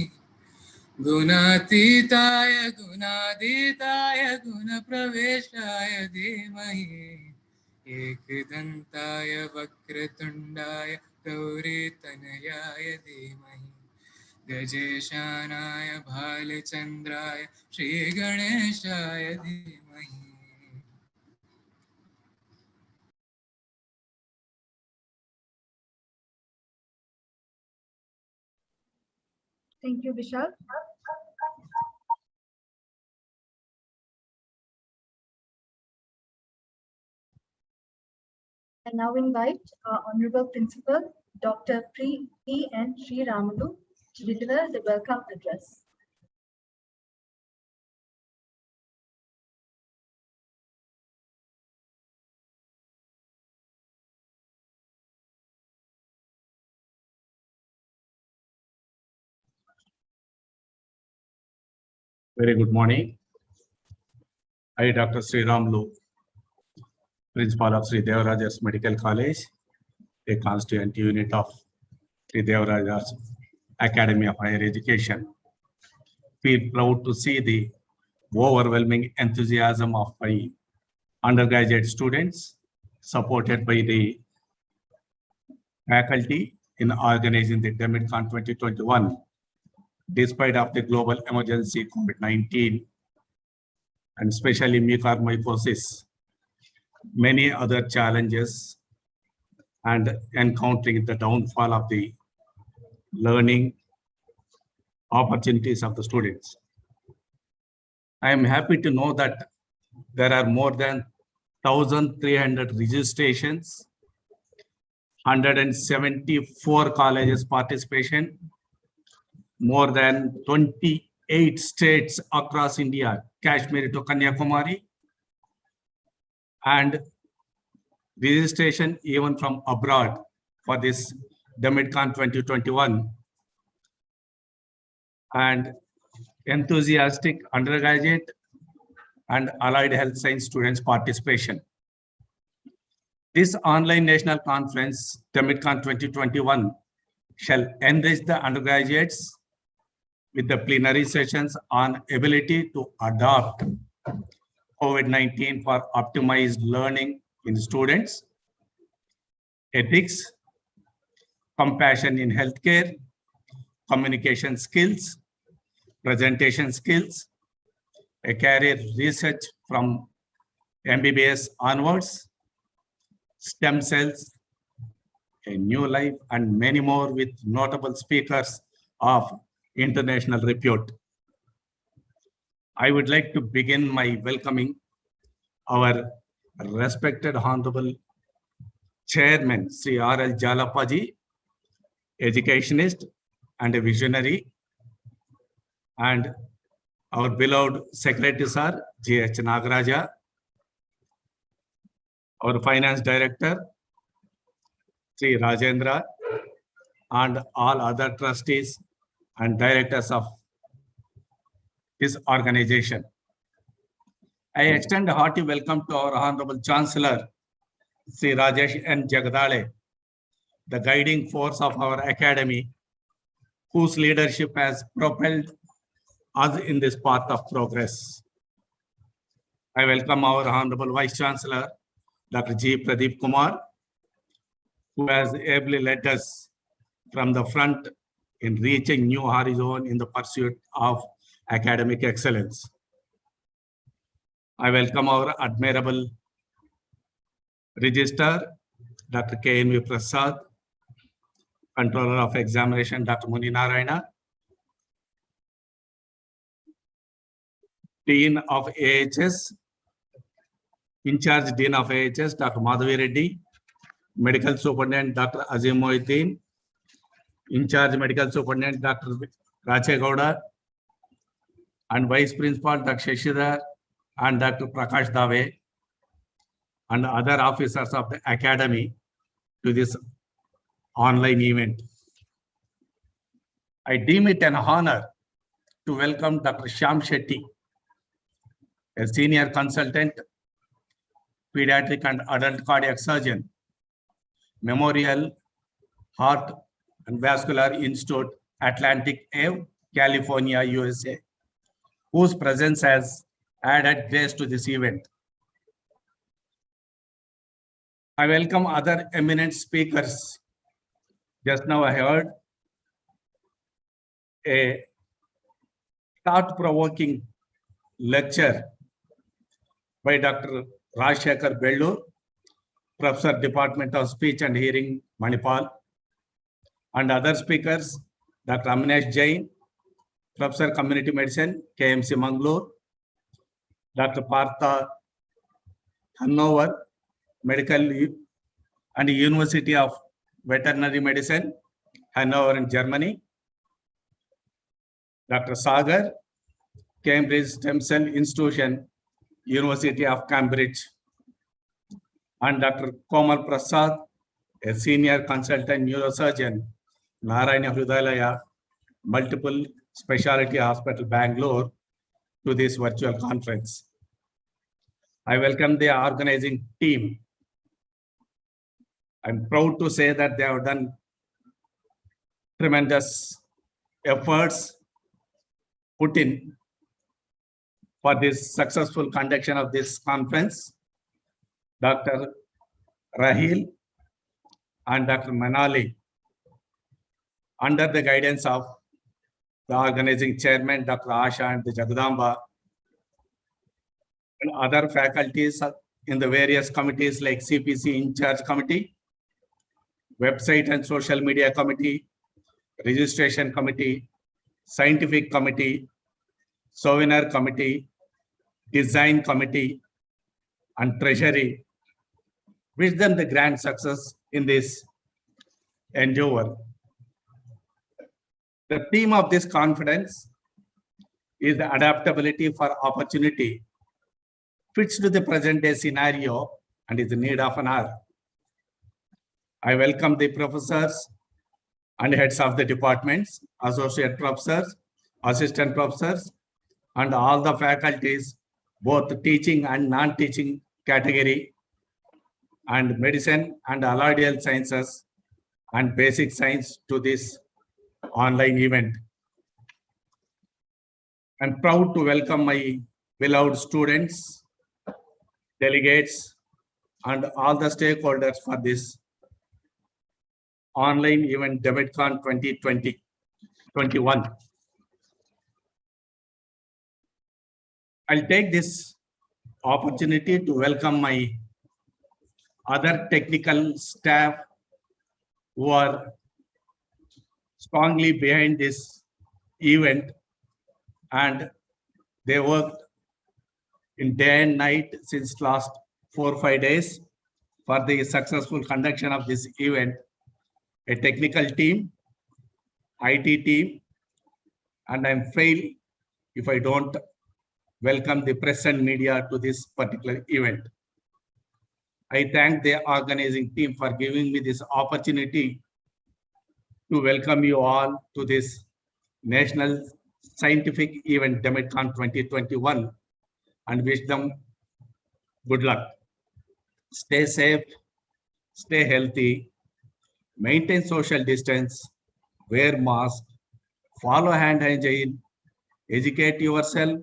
गुणातीताय गुणातीताय गुणप्रवेशाय धीमहि एकदन्ताय वक्रतुण्डाय गौरीतनयाय धीमहि गजेशानाय भालचन्द्राय श्रीगणेशाय धीमहि. Thank you, Vishal. I now invite our Honorable Principal, Dr. P.N. Sri Ramalu, to deliver the welcome address. Very good morning. I, Dr. Sri Ramalu, Principal of Sri Devaraj Medical College, a constituent unit of Sri Devaraj Academy of Higher Education. Feel proud to see the overwhelming enthusiasm of my undergraduate students, supported by the faculty in organizing the DeMedCon 2021, despite of the global emergency COVID-19 and especially mucormycosis, many other challenges, and encountering the downfall of the learning opportunities of the students. I am happy to know that there are more than 1,300 registrations, 174 colleges participation, more than 28 states across India, Kashmir to Kanyakumari, and registration even from abroad for this DeMedCon 2021, and enthusiastic undergraduate and allied health science students participation. This online national conference, DeMedCon 2021, shall enrich the undergraduates with the plenary sessions on ability to adopt COVID-19 for optimized learning in students, ethics, compassion in healthcare, communication skills, presentation skills, a career research from MBBS onwards, stem cells, a new life, and many more with notable speakers of international repute. I would like to begin my welcoming our respected Honorable Chairman, Sri R.L. Jalapaji, educationist and a visionary, and our beloved Secretary Sir, G.H. Nagaraja, our Finance Director, Sri Rajendra, and all other trustees and directors of this organization. I extend a hearty welcome to our Honorable Chancellor, Sri Rajesh N. Jagadale, the guiding force of our academy, whose leadership has propelled us in this path of progress. I welcome our Honorable Vice Chancellor, Dr. G. Pradeep Kumar, who has ably led us from the front in reaching new horizon in the pursuit of academic excellence. I welcome our admirable Registrar, Dr. K.N.V. Prasad, Controller of Examination, Dr. Muni Narayana, Dean of AHS, In-charge Dean of AHS, Dr. Madhavi Reddy, Medical Superintendent, Dr. Azim Mohiddin, In-charge Medical Superintendent, Dr. Rache Gowda, and Vice Principal, Dr. Shashidhar, and Dr. Prakash Dave, and other officers of the Academy to this online event. I deem it an honor to welcome Dr. Shyam Shetty, a senior consultant, pediatric and adult cardiac surgeon, Memorial Heart and Vascular Institute, Atlantic Ave, California, USA, whose presence has added grace to this event. I welcome other eminent speakers. Just now I heard a thought-provoking lecture by Dr. Rajshekhar Bellur, Professor, Department of Speech and Hearing, Manipal, and other speakers, Dr. Amnesh Jain, Professor, Community Medicine, KMC Mangalore, Dr. Partha Hannover, Medical and University of Veterinary Medicine, Hannover in Germany, Dr. Sagar, Cambridge Stem Cell Institution, University of Cambridge, and Dr. Komal Prasad, a senior consultant neurosurgeon, Narayana Hrudayalaya, Multiple Specialty Hospital, Bangalore, to this virtual conference. I welcome the organizing team. I'm proud to say that they have done tremendous efforts put in for this successful conduction of this conference. Dr. Rahil and Dr. Manali, under the guidance of the organizing chairman, Dr. Asha and the Jagdamba, and other faculties in the various committees like CPC in charge committee, website and social media committee, registration committee, scientific committee, souvenir committee, design committee, and treasury. Wish them the grand success in this endeavor. The theme of this conference is the adaptability for opportunity, fits to the present day scenario and is in need of an hour. I welcome the professors and heads of the departments, associate professors, assistant professors, and all the faculties, both teaching and non-teaching category, and medicine and allied health sciences and basic science to this online event. I'm proud to welcome my beloved students, delegates, and all the stakeholders for this online event, DeMedCon 2021. I'll take this opportunity to welcome my other technical staff who are strongly behind this event, and they worked in day and night since last 4 or 5 days for the successful conduction of this event. A technical team, IT team, and I'm fail if I don't welcome the press and media to this particular event. I thank the organizing team for giving me this opportunity to welcome you all to this National Scientific Event DeMedCon 2021 and wish them good luck. Stay safe, stay healthy, maintain social distance, wear mask, follow hand hygiene, educate yourself,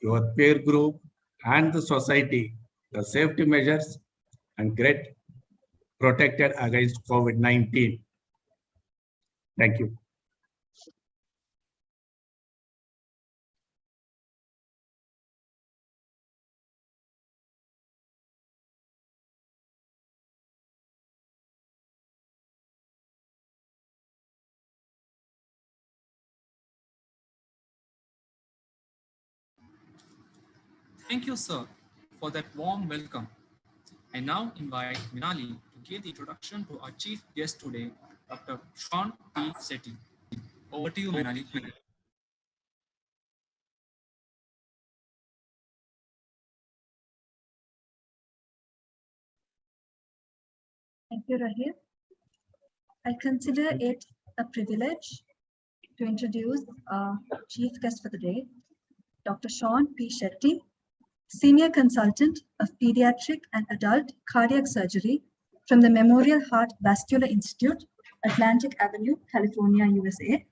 your peer group, and the society, the safety measures, and get protected against COVID-19. Thank you. Thank you, sir, for that warm welcome. I now invite Minali to give the introduction to our chief guest today, Dr. Sean P. Sethi. Over to you, Minali. Thank you, Rahil. I consider it a privilege to introduce our chief guest for the day, Dr. Sean P. Shetty, Senior Consultant of Pediatric and Adult Cardiac Surgery from the Memorial Heart Vascular Institute, Atlantic Avenue, California, USA.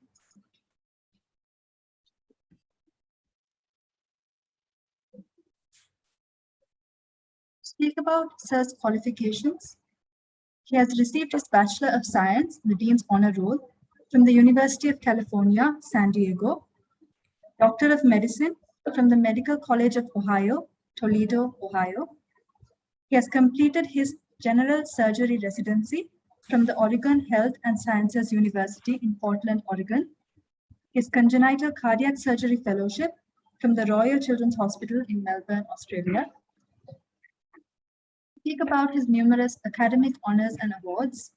Speak about Sir's qualifications. He has received his Bachelor of Science, the Dean's Honor Roll, from the University of California, San Diego, Doctor of Medicine from the Medical College of Ohio, Toledo, Ohio. He has completed his General Surgery Residency from the Oregon Health and Sciences University in Portland, Oregon. His Congenital Cardiac Surgery Fellowship from the Royal Children's Hospital in Melbourne, Australia. Speak about his numerous academic honors and awards.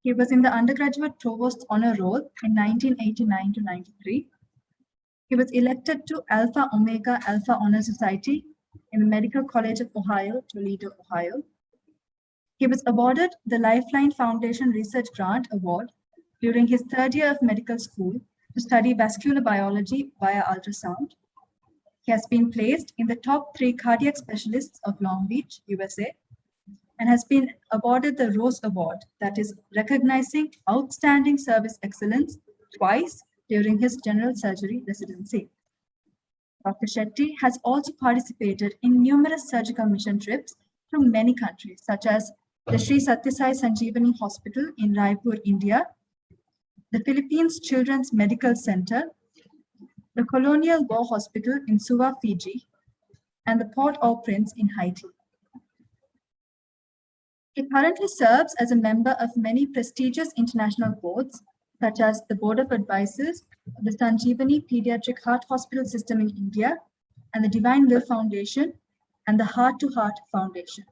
He was in the Undergraduate Provost's Honor Roll in 1989 to 93. He was elected to Alpha Omega Alpha Honor Society in the Medical College of Ohio, Toledo, Ohio. He was awarded the Lifeline Foundation Research Grant Award during his third year of medical school to study vascular biology via ultrasound. He has been placed in the top 3 cardiac specialists of Long Beach, USA, and has been awarded the Rose Award, that is recognizing outstanding service excellence, twice during his general surgery residency. Dr. Shetty has also participated in numerous surgical mission trips to many countries, such as the Sri Sathya Sai Sanjeevani Hospital in Raipur, India, the Philippines Children's Medical Center, the Colonial War Hospital in Suva, Fiji, and the Port-au-Prince in Haiti. He currently serves as a member of many prestigious international boards, such as the Board of Advisors of the Sanjeevani Pediatric Heart Hospital System in India, and the Divine Will Foundation, and the Heart to Heart Foundation.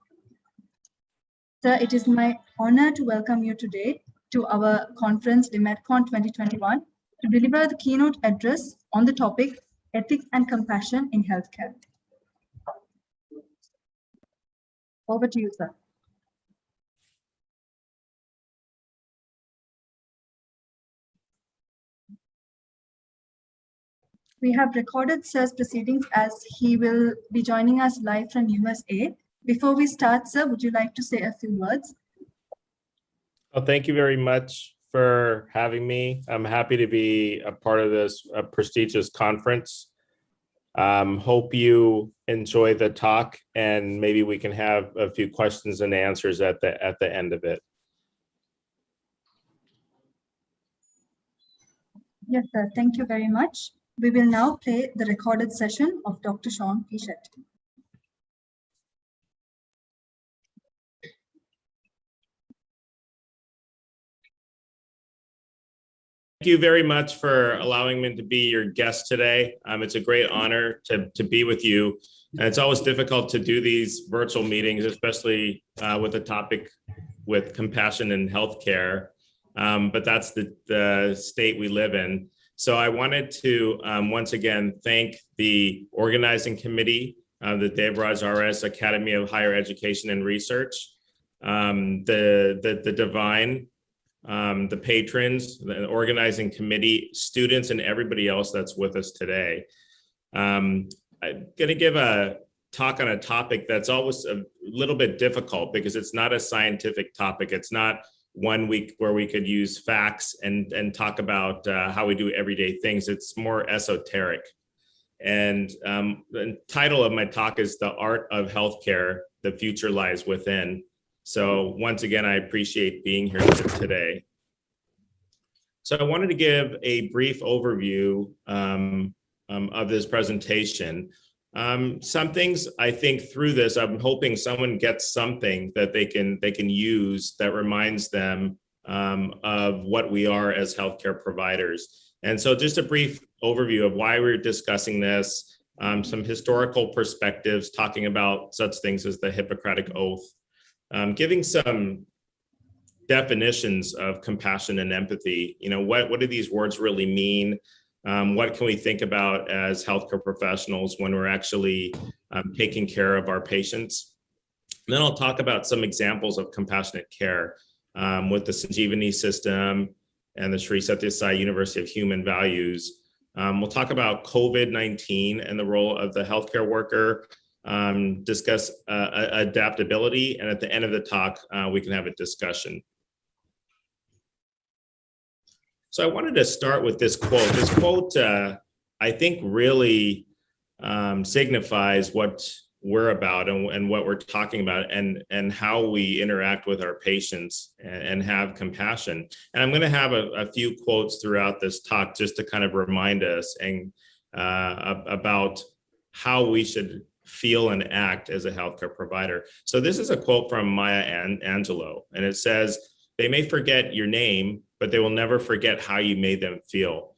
Sir, it is my honor to welcome you today to our conference, DeMedCon 2021, to deliver the keynote address on the topic, Ethics and Compassion in Healthcare. Over to you, sir. We have recorded Sir's proceedings as he will be joining us live from USA. Before we start, sir, would you like to say a few words? Well, thank you very much for having me. I'm happy to be a part of this prestigious conference. Hope you enjoy the talk, and maybe we can have a few questions and answers at the end of it. Yes, sir. Thank you very much. We will now play the recorded session of Dr. Sean P. Shetty. Thank you very much for allowing me to be your guest today. It's a great honor to be with you. And it's always difficult to do these virtual meetings, especially with a topic with compassion in healthcare. But that's the state we live in. So I wanted to once again thank the organizing committee, the Devaraj RS Academy of Higher Education and Research, the Divine, the patrons, the organizing committee, students, and everybody else that's with us today. I'm going to give a talk on a topic that's always a little bit difficult because it's not a scientific topic. It's not one week where we could use facts and talk about how we do everyday things. It's more esoteric. And the title of my talk is The Art of Healthcare, The Future Lies Within. So once again, I appreciate being here today. So I wanted to give a brief overview of this presentation. Some things I think through this, I'm hoping someone gets something that they can use that reminds them of what we are as healthcare providers. And so just a brief overview of why we're discussing this, some historical perspectives talking about such things as the Hippocratic Oath, giving some definitions of compassion and empathy. You know, what do these words really mean? What can we think about as healthcare professionals when we're actually taking care of our patients? And then I'll talk about some examples of compassionate care with the Sanjeevani system and the Sri Sathya Sai University of Human Values. We'll talk about COVID-19 and the role of the healthcare worker, discuss adaptability, and at the end of the talk, we can have a discussion. So I wanted to start with this quote. This quote, I think, really signifies what we're about and what we're talking about and how we interact with our patients and have compassion. And I'm going to have a few quotes throughout this talk just to kind of remind us and about how we should feel and act as a healthcare provider. So this is a quote from Maya Angelou, and it says, "They may forget your name, but they will never forget how you made them feel."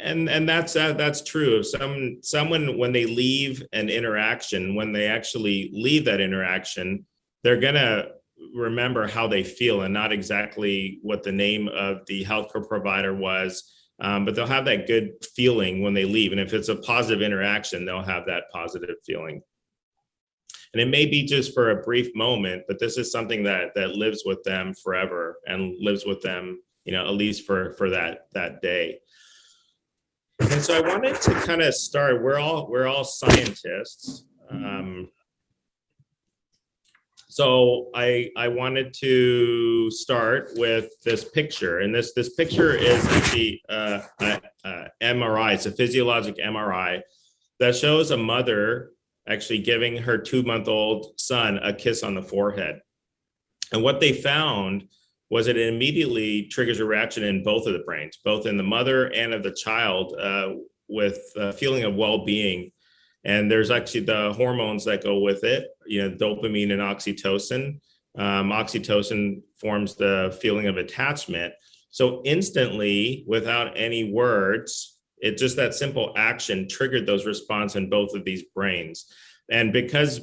And that's true. Someone, when they leave an interaction, when they actually leave that interaction, they're gonna remember how they feel and not exactly what the name of the healthcare provider was, but they'll have that good feeling when they leave. And if it's a positive interaction, they'll have that positive feeling. And it may be just for a brief moment, but this is something that lives with them forever and lives with them, at least for that day. And so I wanted to kind of start. We're all scientists, so I wanted to start with this picture, and this picture is actually MRI. It's a physiologic MRI that shows a mother actually giving her 2-month-old son a kiss on the forehead. And what they found was it immediately triggers a reaction in both of the brains, both in the mother and of the child, with a feeling of well-being. And there's actually the hormones that go with it, dopamine and oxytocin. Oxytocin forms the feeling of attachment. So instantly, without any words, it just that simple action triggered those responses in both of these brains. And because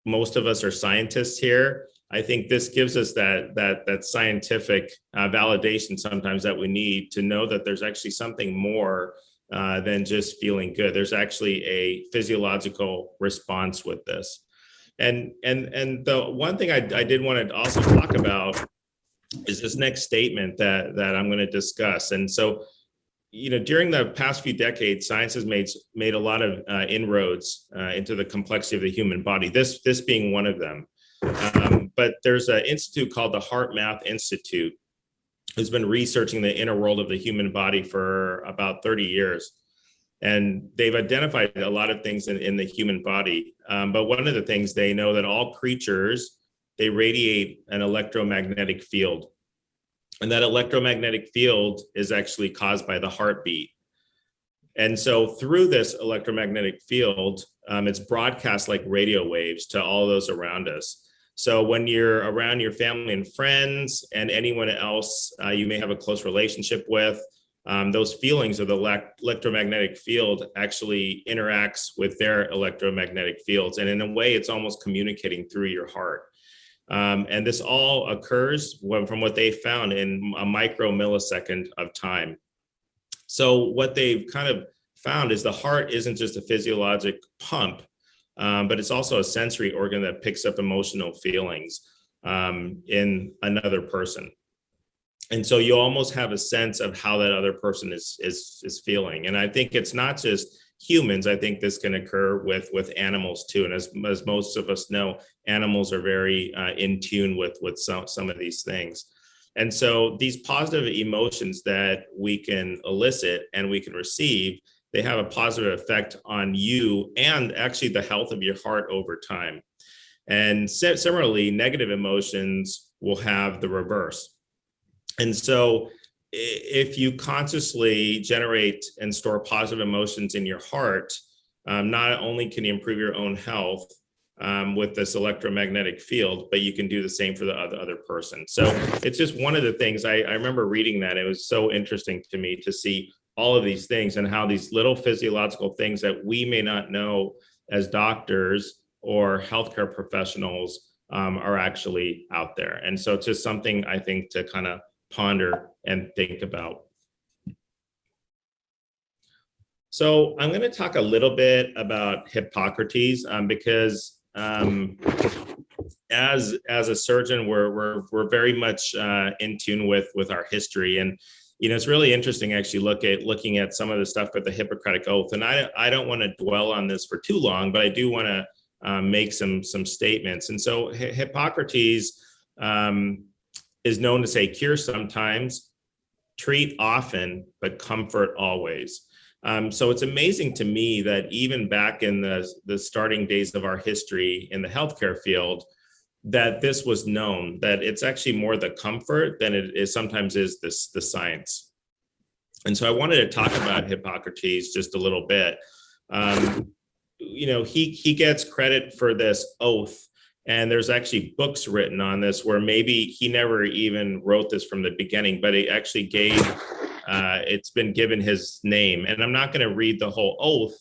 most of us are scientists here, I think this gives us that scientific validation sometimes that we need to know that there's actually something more than just feeling good. There's actually a physiological response with this. And the one thing I did want to also talk about is this next statement that I'm going to discuss. And so, during the past few decades, science has made a lot of inroads into the complexity of the human body, this being one of them. But there's an institute called the HeartMath Institute who's been researching the inner world of the human body for about 30 years. And they've identified a lot of things in the human body. But one of the things they know that all creatures, they radiate an electromagnetic field. And that electromagnetic field is actually caused by the heartbeat. And so through this electromagnetic field, it's broadcast like radio waves to all those around us. So when you're around your family and friends and anyone else you may have a close relationship with, those feelings of the electromagnetic field actually interacts with their electromagnetic fields. And in a way, it's almost communicating through your heart. And this all occurs from what they found in a micromillisecond of time. So what they've kind of found is the heart isn't just a physiologic pump, but it's also a sensory organ that picks up emotional feelings in another person. And so you almost have a sense of how that other person is feeling. And I think it's not just humans. I think this can occur with animals too. And as most of us know, animals are very in tune with some of these things. And so these positive emotions that we can elicit and we can receive, they have a positive effect on you and actually the health of your heart over time. And similarly, negative emotions will have the reverse. And so if you consciously generate and store positive emotions in your heart, not only can you improve your own health with this electromagnetic field, but you can do the same for the other person. So it's just one of the things I remember reading that. It was so interesting to me to see all of these things and how these little physiological things that we may not know as doctors or healthcare professionals are actually out there. And so it's just something I think to kind of ponder and think about. So I'm going to talk a little bit about Hippocrates because as a surgeon, we're very much in tune with our history. And it's really interesting actually looking at some of the stuff with the Hippocratic Oath. And I don't want to dwell on this for too long, but I do want to make some statements. And so Hippocrates is known to say, cure sometimes, treat often, but comfort always. So it's amazing to me that even back in the starting days of our history in the healthcare field, that this was known, that it's actually more the comfort than it is sometimes is the science. And so I wanted to talk about Hippocrates just a little bit. You know, he gets credit for this oath, and there's actually books written on this where maybe he never even wrote this from the beginning, but he actually gave, it's been given his name. And I'm not going to read the whole oath,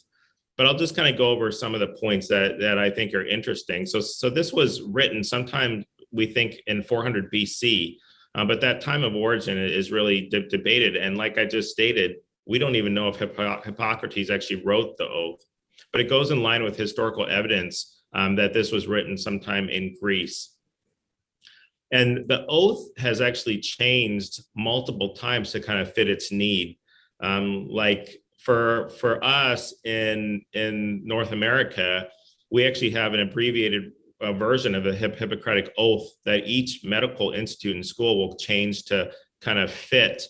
but I'll just kind of go over some of the points that I think are interesting. So this was written sometime, we think, in 400 BC, but that time of origin is really debated. And like I just stated, we don't even know if Hippocrates actually wrote the oath, but it goes in line with historical evidence that this was written sometime in Greece. And the oath has actually changed multiple times to kind of fit its need. Like for us in North America, we actually have an abbreviated version of the Hippocratic Oath that each medical institute and school will change to kind of fit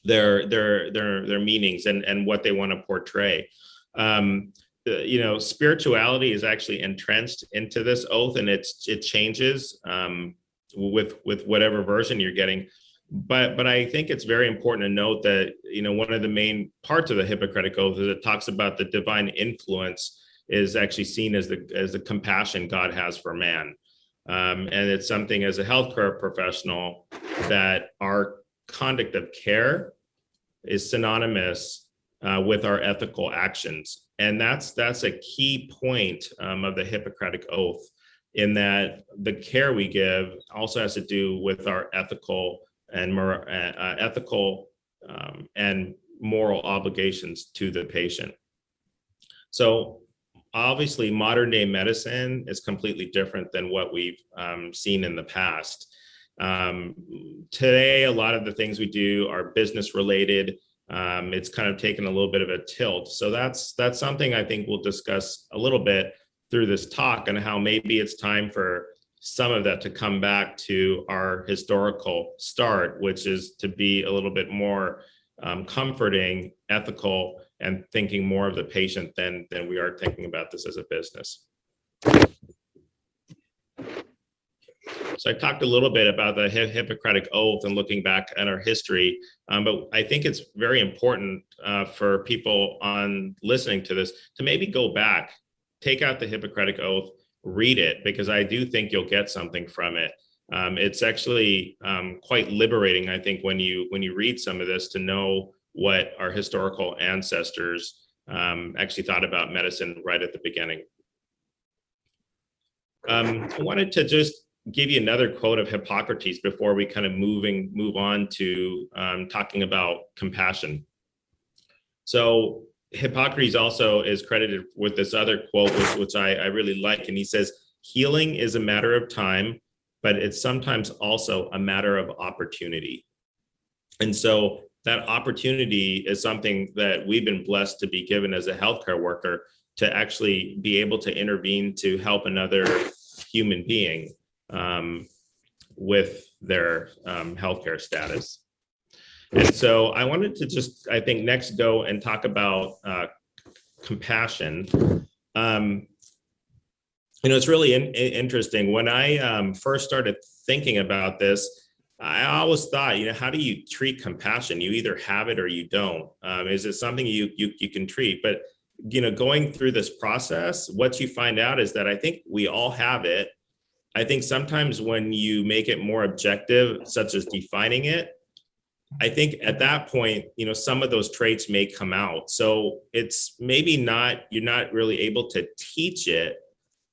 their meanings and what they want to portray. You know, spirituality is actually entrenched into this oath, and it changes with whatever version you're getting. But I think it's very important to note that, you know, one of the main parts of the Hippocratic Oath is it talks about the divine influence is actually seen as the compassion God has for man. And it's something as a healthcare professional that our conduct of care is synonymous with our ethical actions. And that's a key point of the Hippocratic Oath, in that the care we give also has to do with our ethical and moral obligations to the patient. So obviously modern day medicine is completely different than what we've seen in the past. Today, a lot of the things we do are business related. It's kind of taken a little bit of a tilt. So that's something I think we'll discuss a little bit through this talk, and how maybe it's time for some of that to come back to our historical start, which is to be a little bit more comforting, ethical, and thinking more of the patient than we are thinking about this as a business. So I talked a little bit about the Hippocratic Oath and looking back at our history, but I think it's very important for people on listening to this to maybe go back, take out the Hippocratic Oath, read it, because I do think you'll get something from it. It's actually quite liberating, I think, when you read some of this, to know what our historical ancestors actually thought about medicine right at the beginning. I wanted to just give you another quote of Hippocrates before we kind of move on to talking about compassion. So Hippocrates also is credited with this other quote, which I really like, and he says, "Healing is a matter of time, but it's sometimes also a matter of opportunity." And so that opportunity is something that we've been blessed to be given as a healthcare worker, to actually be able to intervene to help another human being with their healthcare status. And so I wanted to just, I think, next go and talk about compassion. You know, it's really interesting. When I first started thinking about this, I always thought, you know, how do you treat compassion? You either have it or you don't. Is it something you can treat? But, you know, going through this process, what you find out is that I think we all have it. I think sometimes when you make it more objective, such as defining it, I think at that point, you know, some of those traits may come out. So it's maybe not, you're not really able to teach it,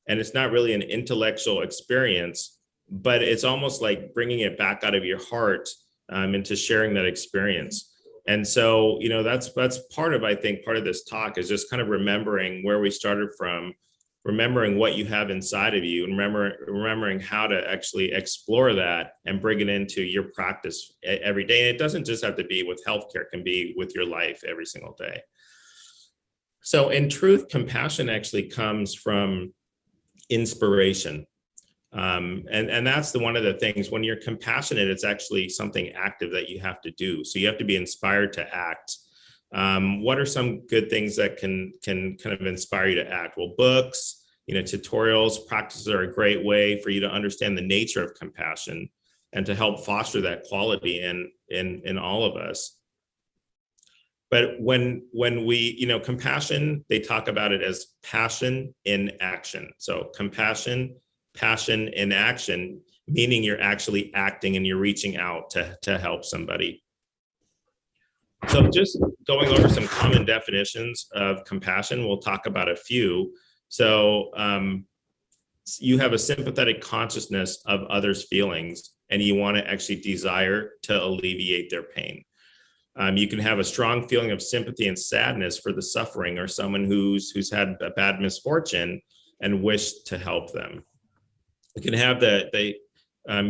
and it's not really an intellectual experience, but it's almost like bringing it back out of your heart into sharing that experience. And so, you know, that's part of, I think, part of this talk is just kind of remembering where we started from, remembering what you have inside of you, and remembering how to actually explore that and bring it into your practice every day. And it doesn't just have to be with healthcare, it can be with your life every single day. So in truth, compassion actually comes from inspiration. And that's one of the things, when you're compassionate, it's actually something active that you have to do. So you have to be inspired to act. What are some good things that can kind of inspire you to act? Well, books, tutorials, practices are a great way for you to understand the nature of compassion and to help foster that quality in all of us. But when we, compassion, they talk about it as passion in action. So compassion, passion in action, meaning you're actually acting and you're reaching out to help somebody. So just going over some common definitions of compassion, we'll talk about a few. So you have a sympathetic consciousness of others' feelings, and you want to actually desire to alleviate their pain. You can have a strong feeling of sympathy and sadness for the suffering or someone who's had a bad misfortune and wish to help them. You can have the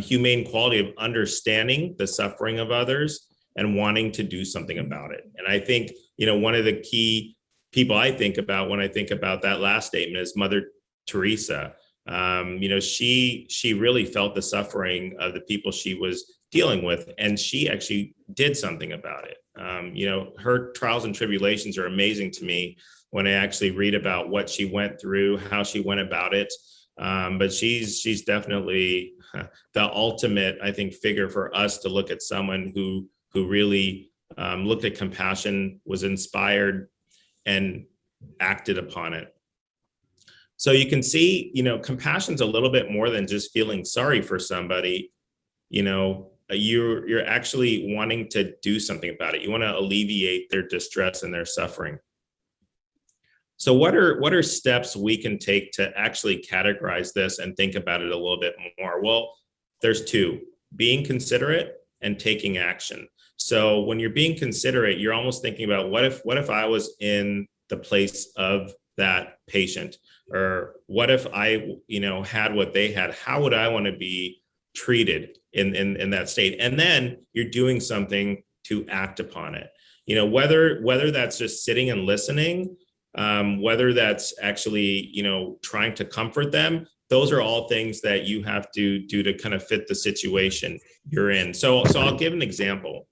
humane quality of understanding the suffering of others and wanting to do something about it. And I think, one of the key people I think about when I think about that last statement is Mother Teresa. She really felt the suffering of the people she was dealing with, and she actually did something about it. Her trials and tribulations are amazing to me when I actually read about what she went through, how she went about it. But she's definitely the ultimate, I think, figure for us to look at someone who really looked at compassion, was inspired, and acted upon it. So you can see, compassion's a little bit more than just feeling sorry for somebody. You're actually wanting to do something about it. You want to alleviate their distress and their suffering. So what are steps we can take to actually categorize this and think about it a little bit more? Well, there's two: being considerate and taking action. So when you're being considerate, you're almost thinking about what if I was in the place of that patient, or what if I, had what they had? How would I want to be treated in that state? And then you're doing something to act upon it. Whether that's just sitting and listening, whether that's actually, trying to comfort them, those are all things that you have to do to kind of fit the situation you're in. So I'll give an example.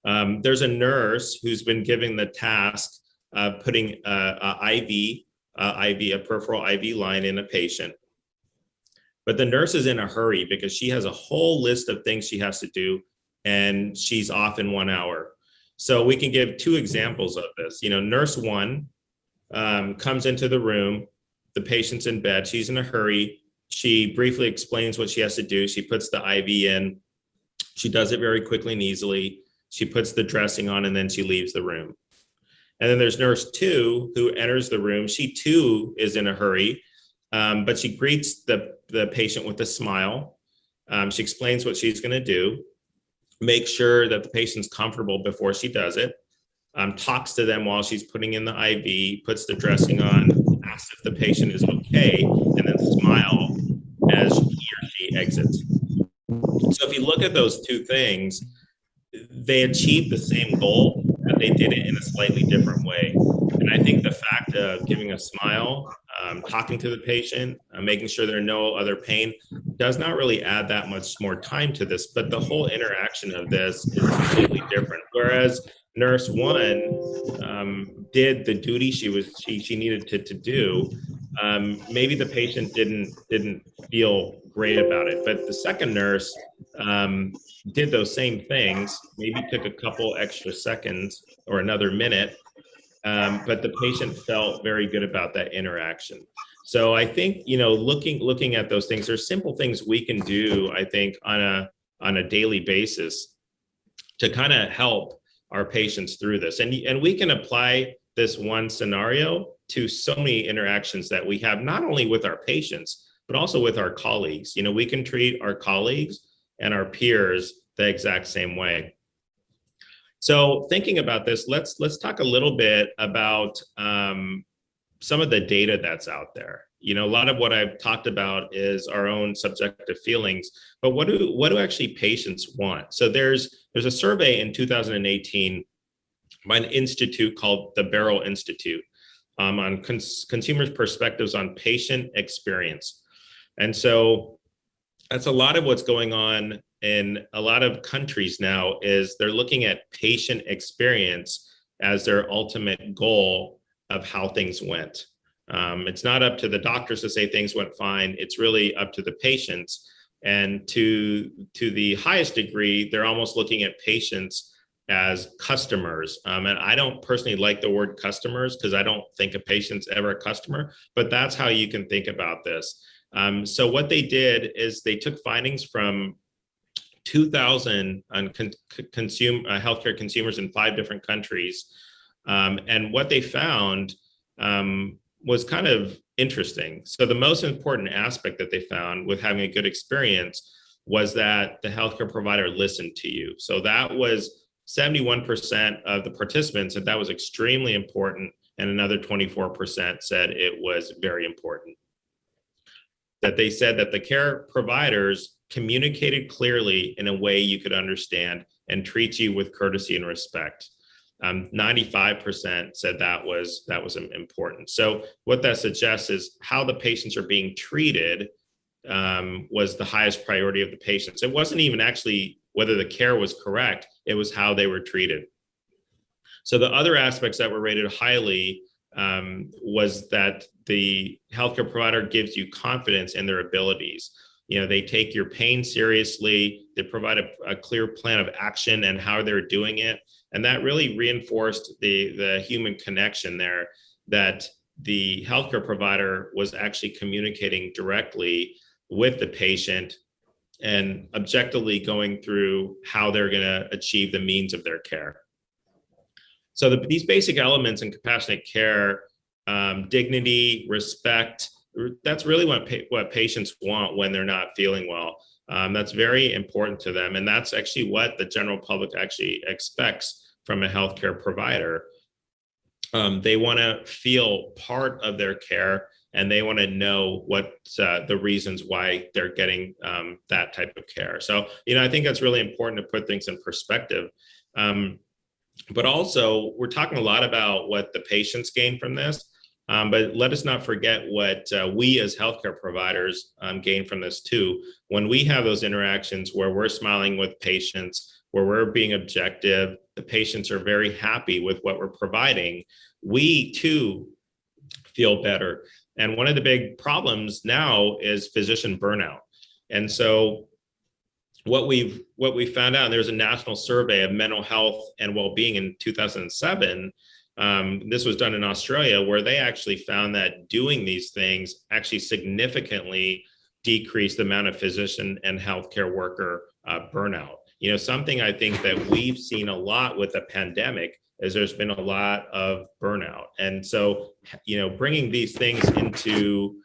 There's a nurse who's been given the task of putting a peripheral IV line in a patient. But the nurse is in a hurry because she has a whole list of things she has to do, and she's off in 1 hour. So we can give two examples of this. Nurse one comes into the room, the patient's in bed, she's in a hurry. She briefly explains what she has to do. She puts the IV in. She does it very quickly and easily. She puts the dressing on, and then she leaves the room. And then there's nurse two who enters the room. She too is in a hurry, but she greets the patient with a smile. She explains what she's going to do, make sure that the patient's comfortable before she does it, talks to them while she's putting in the IV, puts the dressing on, asks if the patient is okay, and then smile as he or she exits. So if you look at those two things, they achieve the same goal, but they did it in a slightly different way. And I think the fact of giving a smile, talking to the patient, making sure there are no other pain does not really add that much more time to this, but the whole interaction of this is completely different. Whereas nurse one did the duty she needed to do, maybe the patient didn't feel great about it, but the second nurse did those same things, maybe took a couple extra seconds or another minute, but the patient felt very good about that interaction. So I think, looking at those things, there's simple things we can do, I think, on a daily basis to kind of help our patients through this. And we can apply this one scenario to so many interactions that we have, not only with our patients, but also with our colleagues. We can treat our colleagues and our peers the exact same way. So thinking about this, let's talk a little bit about some of the data that's out there. A lot of what I've talked about is our own subjective feelings, but what do actually patients want? So there's a survey in 2018 by an institute called the Barrow Institute on consumers' perspectives on patient experience. And so that's a lot of what's going on in a lot of countries now, is they're looking at patient experience as their ultimate goal of how things went. It's not up to the doctors to say things went fine. It's really up to the patients. And to the highest degree, they're almost looking at patients as customers. And I don't personally like the word customers because I don't think a patient's ever a customer, but that's how you can think about this. So what they did is they took findings from 2,000 healthcare consumers in 5 different countries. And what they found was kind of interesting. So the most important aspect that they found with having a good experience was that the healthcare provider listened to you. So that was 71% of the participants said that was extremely important, and another 24% said it was very important. That they said that the care providers communicated clearly in a way you could understand and treat you with courtesy and respect. 95% said that was important. So what that suggests is how the patients are being treated was the highest priority of the patients. It wasn't even actually whether the care was correct, it was how they were treated. So the other aspects that were rated highly was that the healthcare provider gives you confidence in their abilities. You know, they take your pain seriously, they provide a clear plan of action and how they're doing it. And that really reinforced the human connection there, that the healthcare provider was actually communicating directly with the patient and objectively going through how they're going to achieve the means of their care. So these basic elements in compassionate care, dignity, respect, that's really what patients want when they're not feeling well. That's very important to them. And that's actually what the general public actually expects from a healthcare provider. They want to feel part of their care, and they want to know what the reasons why they're getting that type of care. So, you know, I think that's really important to put things in perspective. But also, we're talking a lot about what the patients gain from this, but let us not forget what we as healthcare providers gain from this too. When we have those interactions where we're smiling with patients, where we're being objective, the patients are very happy with what we're providing, we too feel better. And one of the big problems now is physician burnout. And so what we found out, and there's a national survey of mental health and well-being in 2007. This was done in Australia, where they actually found that doing these things actually significantly decreased the amount of physician and healthcare worker burnout. You know, something I think that we've seen a lot with the pandemic is there's been a lot of burnout. And so, you know, bringing these things into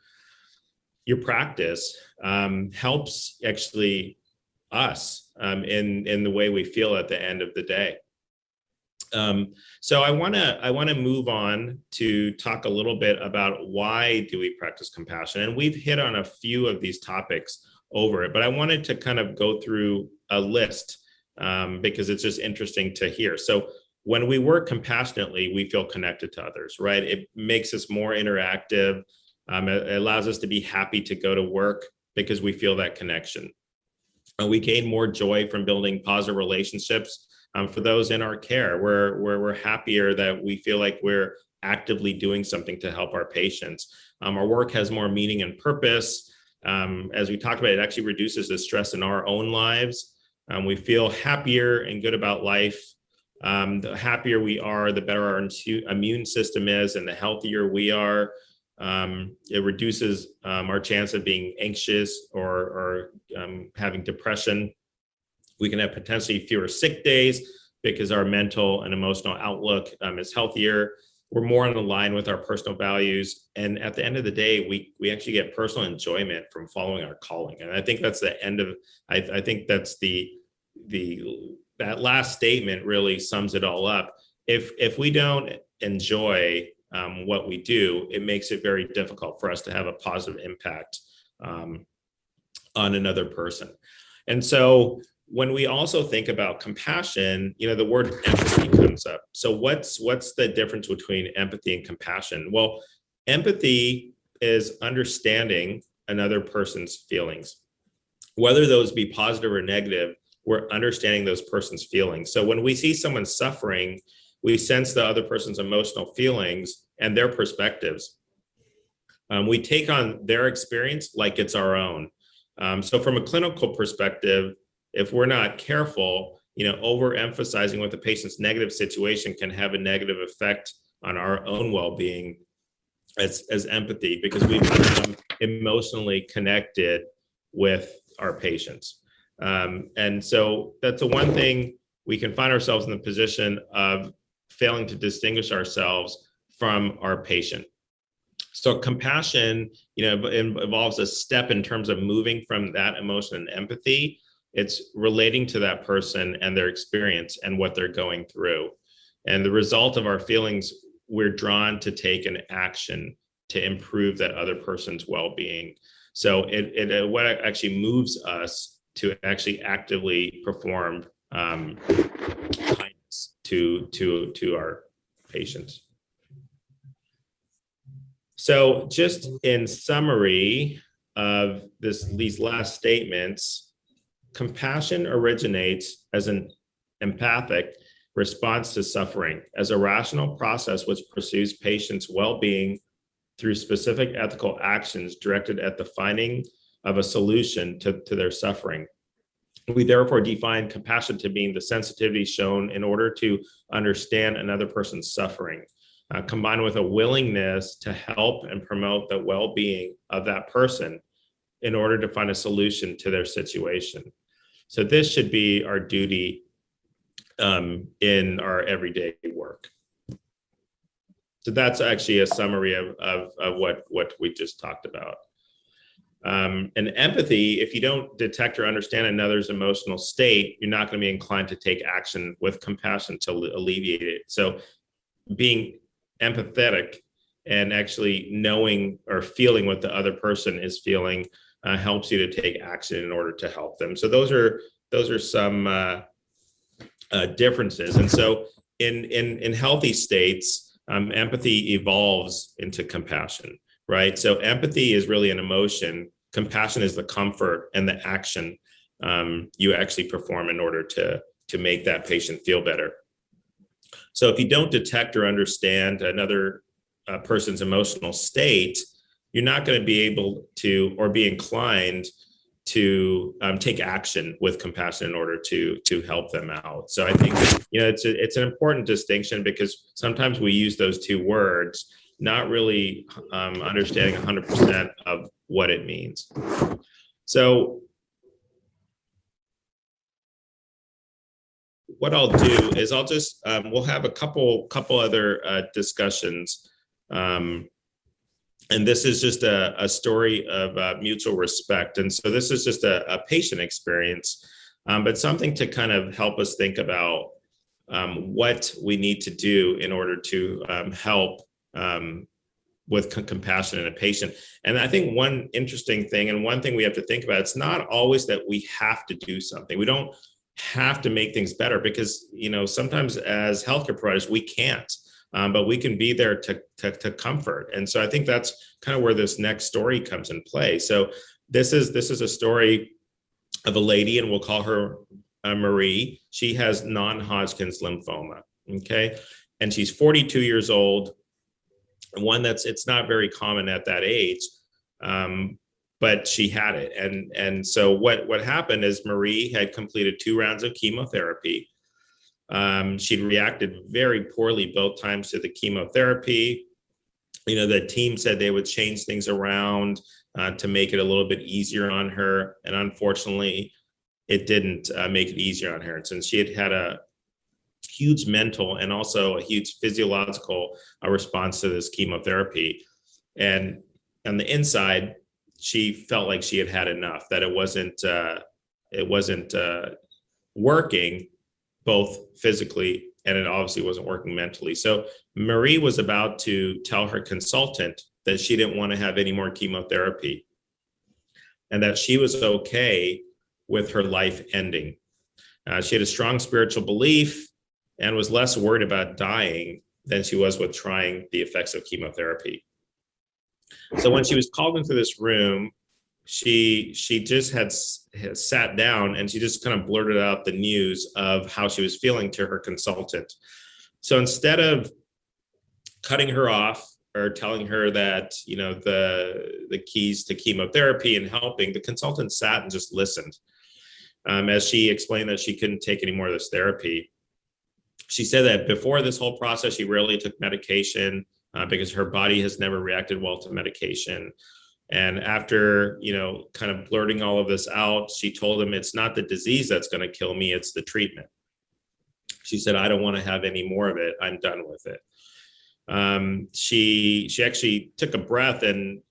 your practice helps actually us in the way we feel at the end of the day. So I want to move on to talk a little bit about why do we practice compassion, and we've hit on a few of these topics over it, but I wanted to kind of go through a list because it's just interesting to hear. So when we work compassionately, we feel connected to others, right? It makes us more interactive. It allows us to be happy to go to work because we feel that connection. We gain more joy from building positive relationships. For those in our care, where we're happier that we feel like we're actively doing something to help our patients. Our work has more meaning and purpose. As we talked about, it actually reduces the stress in our own lives. We feel happier and good about life. The happier we are, the better our immune system is, and the healthier we are. It reduces our chance of being anxious or having depression. We can have potentially fewer sick days because our mental and emotional outlook is healthier. We're more in line with our personal values. And at the end of the day, we actually get personal enjoyment from following our calling. And I think that's the end of, I think that's that last statement really sums it all up. If we don't enjoy what we do, it makes it very difficult for us to have a positive impact on another person. And so when we also think about compassion, you know, the word empathy comes up. So what's the difference between empathy and compassion? Well, empathy is understanding another person's feelings, whether those be positive or negative. We're understanding those person's feelings. So when we see someone suffering, we sense the other person's emotional feelings and their perspectives. We take on their experience like it's our own. So from a clinical perspective, if we're not careful, overemphasizing what the patient's negative situation can have a negative effect on our own well-being as empathy, because we become emotionally connected with our patients. And so that's the one thing we can find ourselves in the position of failing to distinguish ourselves from our patient. So compassion, involves a step in terms of moving from that emotion and empathy. It's relating to that person and their experience and what they're going through. And the result of our feelings, we're drawn to take an action to improve that other person's well-being. So what actually moves us to actually actively perform kindness to our patients. So just in summary of these last statements, compassion originates as an empathic response to suffering, as a rational process which pursues patients' well-being through specific ethical actions directed at the finding of a solution to their suffering. We therefore define compassion to mean the sensitivity shown in order to understand another person's suffering, combined with a willingness to help and promote the well-being of that person in order to find a solution to their situation. So this should be our duty in our everyday work. So that's actually a summary of what we just talked about. And empathy, if you don't detect or understand another's emotional state, you're not going to be inclined to take action with compassion to alleviate it. So being empathetic and actually knowing or feeling what the other person is feeling helps you to take action in order to help them. So those are some differences. And so in healthy states, empathy evolves into compassion, right? So empathy is really an emotion. Compassion is the comfort and the action you actually perform in order to make that patient feel better. So if you don't detect or understand another person's emotional state, you're not going to be able to or be inclined to take action with compassion in order to help them out. So I think it's an important distinction, because sometimes we use those two words, not really understanding 100% of what it means. So what I'll do is I'll just we'll have a couple other discussions. And this is just a story of mutual respect. And so this is just a patient experience, but something to kind of help us think about what we need to do in order to help with compassion in a patient. And I think one interesting thing, and one thing we have to think about, it's not always that we have to do something. We don't have to make things better, because sometimes as healthcare providers, we can't. But we can be there to comfort. And so I think that's kind of where this next story comes in play. So this is a story of a lady, and we'll call her Marie. She has non-Hodgkin's lymphoma, okay? And she's 42 years old, one it's not very common at that age, but she had it. And so what happened is Marie had completed 2 rounds of chemotherapy. She'd reacted very poorly both times to the chemotherapy. The team said they would change things around to make it a little bit easier on her. And unfortunately, it didn't make it easier on her. And since she had a huge mental and also a huge physiological response to this chemotherapy, and on the inside, she felt like she had enough, that it wasn't working, both physically, and it obviously wasn't working mentally. So Marie was about to tell her consultant that she didn't want to have any more chemotherapy and that she was okay with her life ending. She had a strong spiritual belief and was less worried about dying than she was with trying the effects of chemotherapy. So when she was called into this room, she just had sat down and she just kind of blurted out the news of how she was feeling to her consultant. So instead of cutting her off or telling her that, the keys to chemotherapy and helping, the consultant sat and just listened as she explained that she couldn't take any more of this therapy. She said that before this whole process, she rarely took medication because her body has never reacted well to medication. And after, kind of blurting all of this out, she told him, it's not the disease that's going to kill me, it's the treatment. She said, I don't want to have any more of it. I'm done with it. She actually took a breath and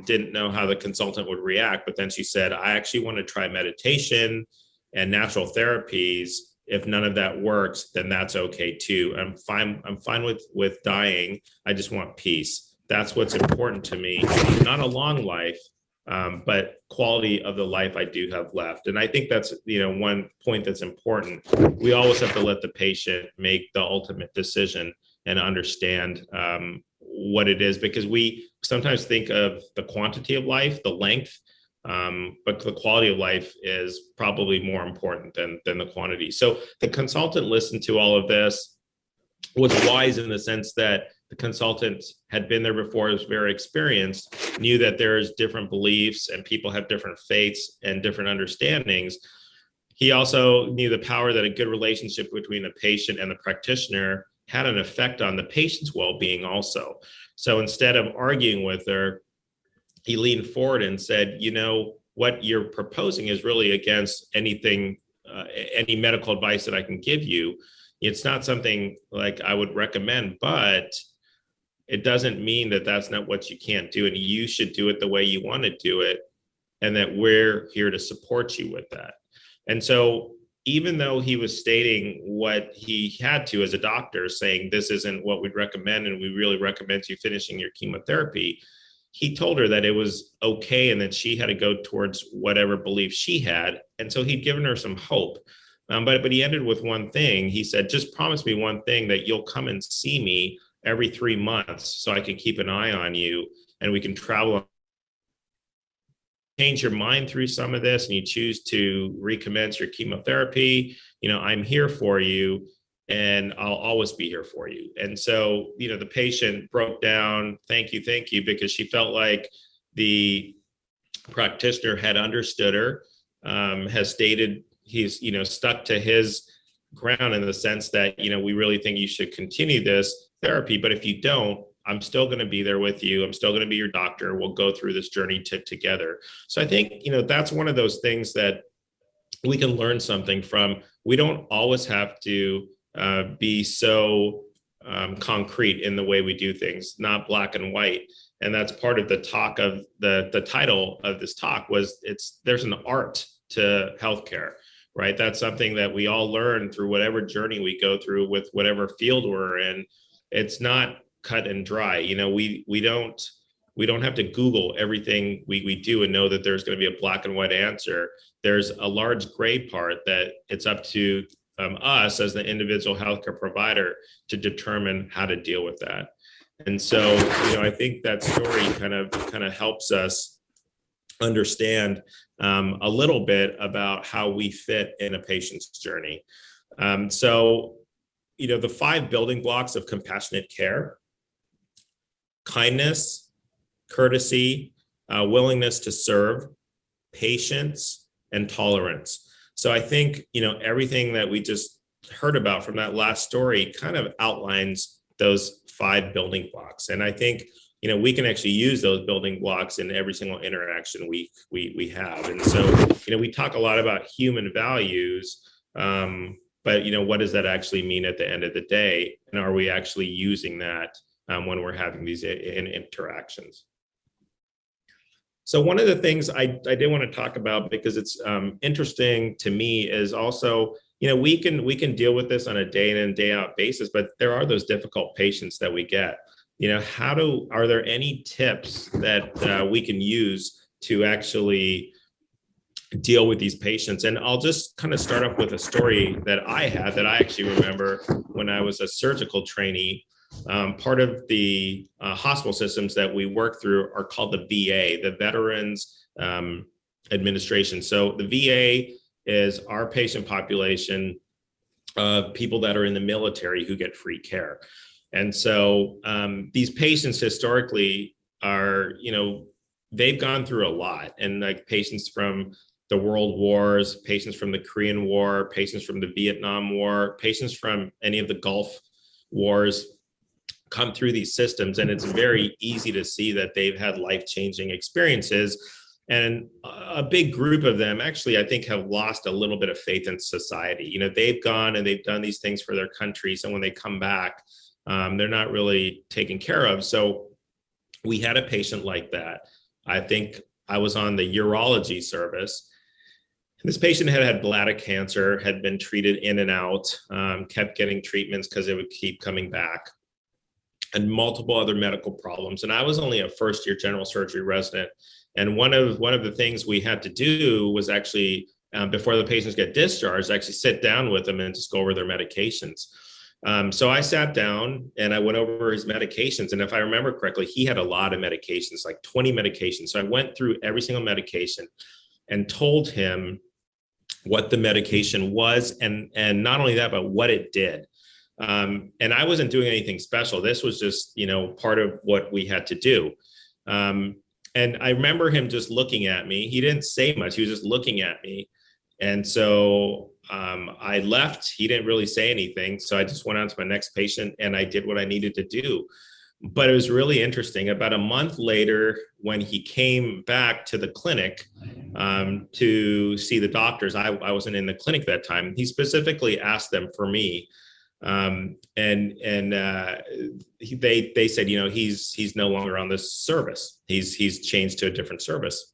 didn't know how the consultant would react. But then she said, I actually want to try meditation and natural therapies. If none of that works, then that's okay too. I'm fine with dying. I just want peace. That's what's important to me. Not a long life, but quality of the life I do have left. And I think that's, one point that's important. We always have to let the patient make the ultimate decision and understand what it is, because we sometimes think of the quantity of life, the length, but the quality of life is probably more important than the quantity. So the consultant listened to all of this, was wise in the sense that the consultant had been there before, was very experienced, knew that there's different beliefs and people have different faiths and different understandings. He also knew the power that a good relationship between the patient and the practitioner had an effect on the patient's well-being also. So instead of arguing with her, he leaned forward and said, what you're proposing is really against anything, any medical advice that I can give you. It's not something like I would recommend, but it doesn't mean that that's not what you can't do. And you should do it the way you want to do it. And that we're here to support you with that. And so even though he was stating what he had to as a doctor, saying this isn't what we'd recommend, and we really recommend you finishing your chemotherapy, he told her that it was okay and that she had to go towards whatever belief she had. And so he'd given her some hope. But he ended with one thing. He said, just promise me one thing, that you'll come and see me every 3 months so I can keep an eye on you and we can travel. Change your mind through some of this and you choose to recommence your chemotherapy, I'm here for you and I'll always be here for you. And so, the patient broke down, thank you, because she felt like the practitioner had understood her, has stated he's, stuck to his ground in the sense that, we really think you should continue this therapy, but if you don't, I'm still going to be there with you. I'm still going to be your doctor. We'll go through this journey together. So I think, that's one of those things that we can learn something from. We don't always have to be so concrete in the way we do things, not black and white. And that's part of the talk of the title of this talk was there's an art to healthcare, right? That's something that we all learn through whatever journey we go through with whatever field we're in. It's not cut and dry. We don't have to Google everything we do and know that there's going to be a black and white answer. There's a large gray part that it's up to us as the individual healthcare provider to determine how to deal with that. And so, I think that story kind of helps us understand a little bit about how we fit in a patient's journey. So, the 5 building blocks of compassionate care: kindness, courtesy, willingness to serve, patience, and tolerance. So I think, everything that we just heard about from that last story kind of outlines those 5 building blocks. And I think, we can actually use those building blocks in every single interaction we have. And so, we talk a lot about human values, but, what does that actually mean at the end of the day? And are we actually using that when we're having these interactions? So one of the things I did want to talk about, because it's interesting to me, is also, we can deal with this on a day in and day out basis, but there are those difficult patients that we get. Are there any tips that we can use to actually deal with these patients? And I'll just kind of start off with a story that I had that I actually remember when I was a surgical trainee. Part of the hospital systems that we work through are called the VA, the Veterans Administration. So the VA is our patient population of people that are in the military who get free care. And so these patients historically are, they've gone through a lot, and like patients from the world wars, patients from the Korean War, patients from the Vietnam War, patients from any of the Gulf wars come through these systems, and it's very easy to see that they've had life-changing experiences. And a big group of them actually, I think, have lost a little bit of faith in society. They've gone and they've done these things for their countries, and when they come back, they're not really taken care of. So we had a patient like that. I think I was on the urology service. This patient had bladder cancer, had been treated in and out, kept getting treatments because it would keep coming back, and multiple other medical problems. And I was only a first-year general surgery resident. And one of the things we had to do was actually, before the patients get discharged, actually sit down with them and just go over their medications. So I sat down and I went over his medications. And if I remember correctly, he had a lot of medications, like 20 medications. So I went through every single medication and told him what the medication was, and not only that, but what it did. And I wasn't doing anything special. This was just, part of what we had to do. And I remember him just looking at me. He didn't say much. He was just looking at me. And so I left. He didn't really say anything. So I just went on to my next patient and I did what I needed to do. But it was really interesting. About a month later, when he came back to the clinic to see the doctors, I wasn't in the clinic that time. He specifically asked them for me. They said, he's no longer on this service. He's changed to a different service.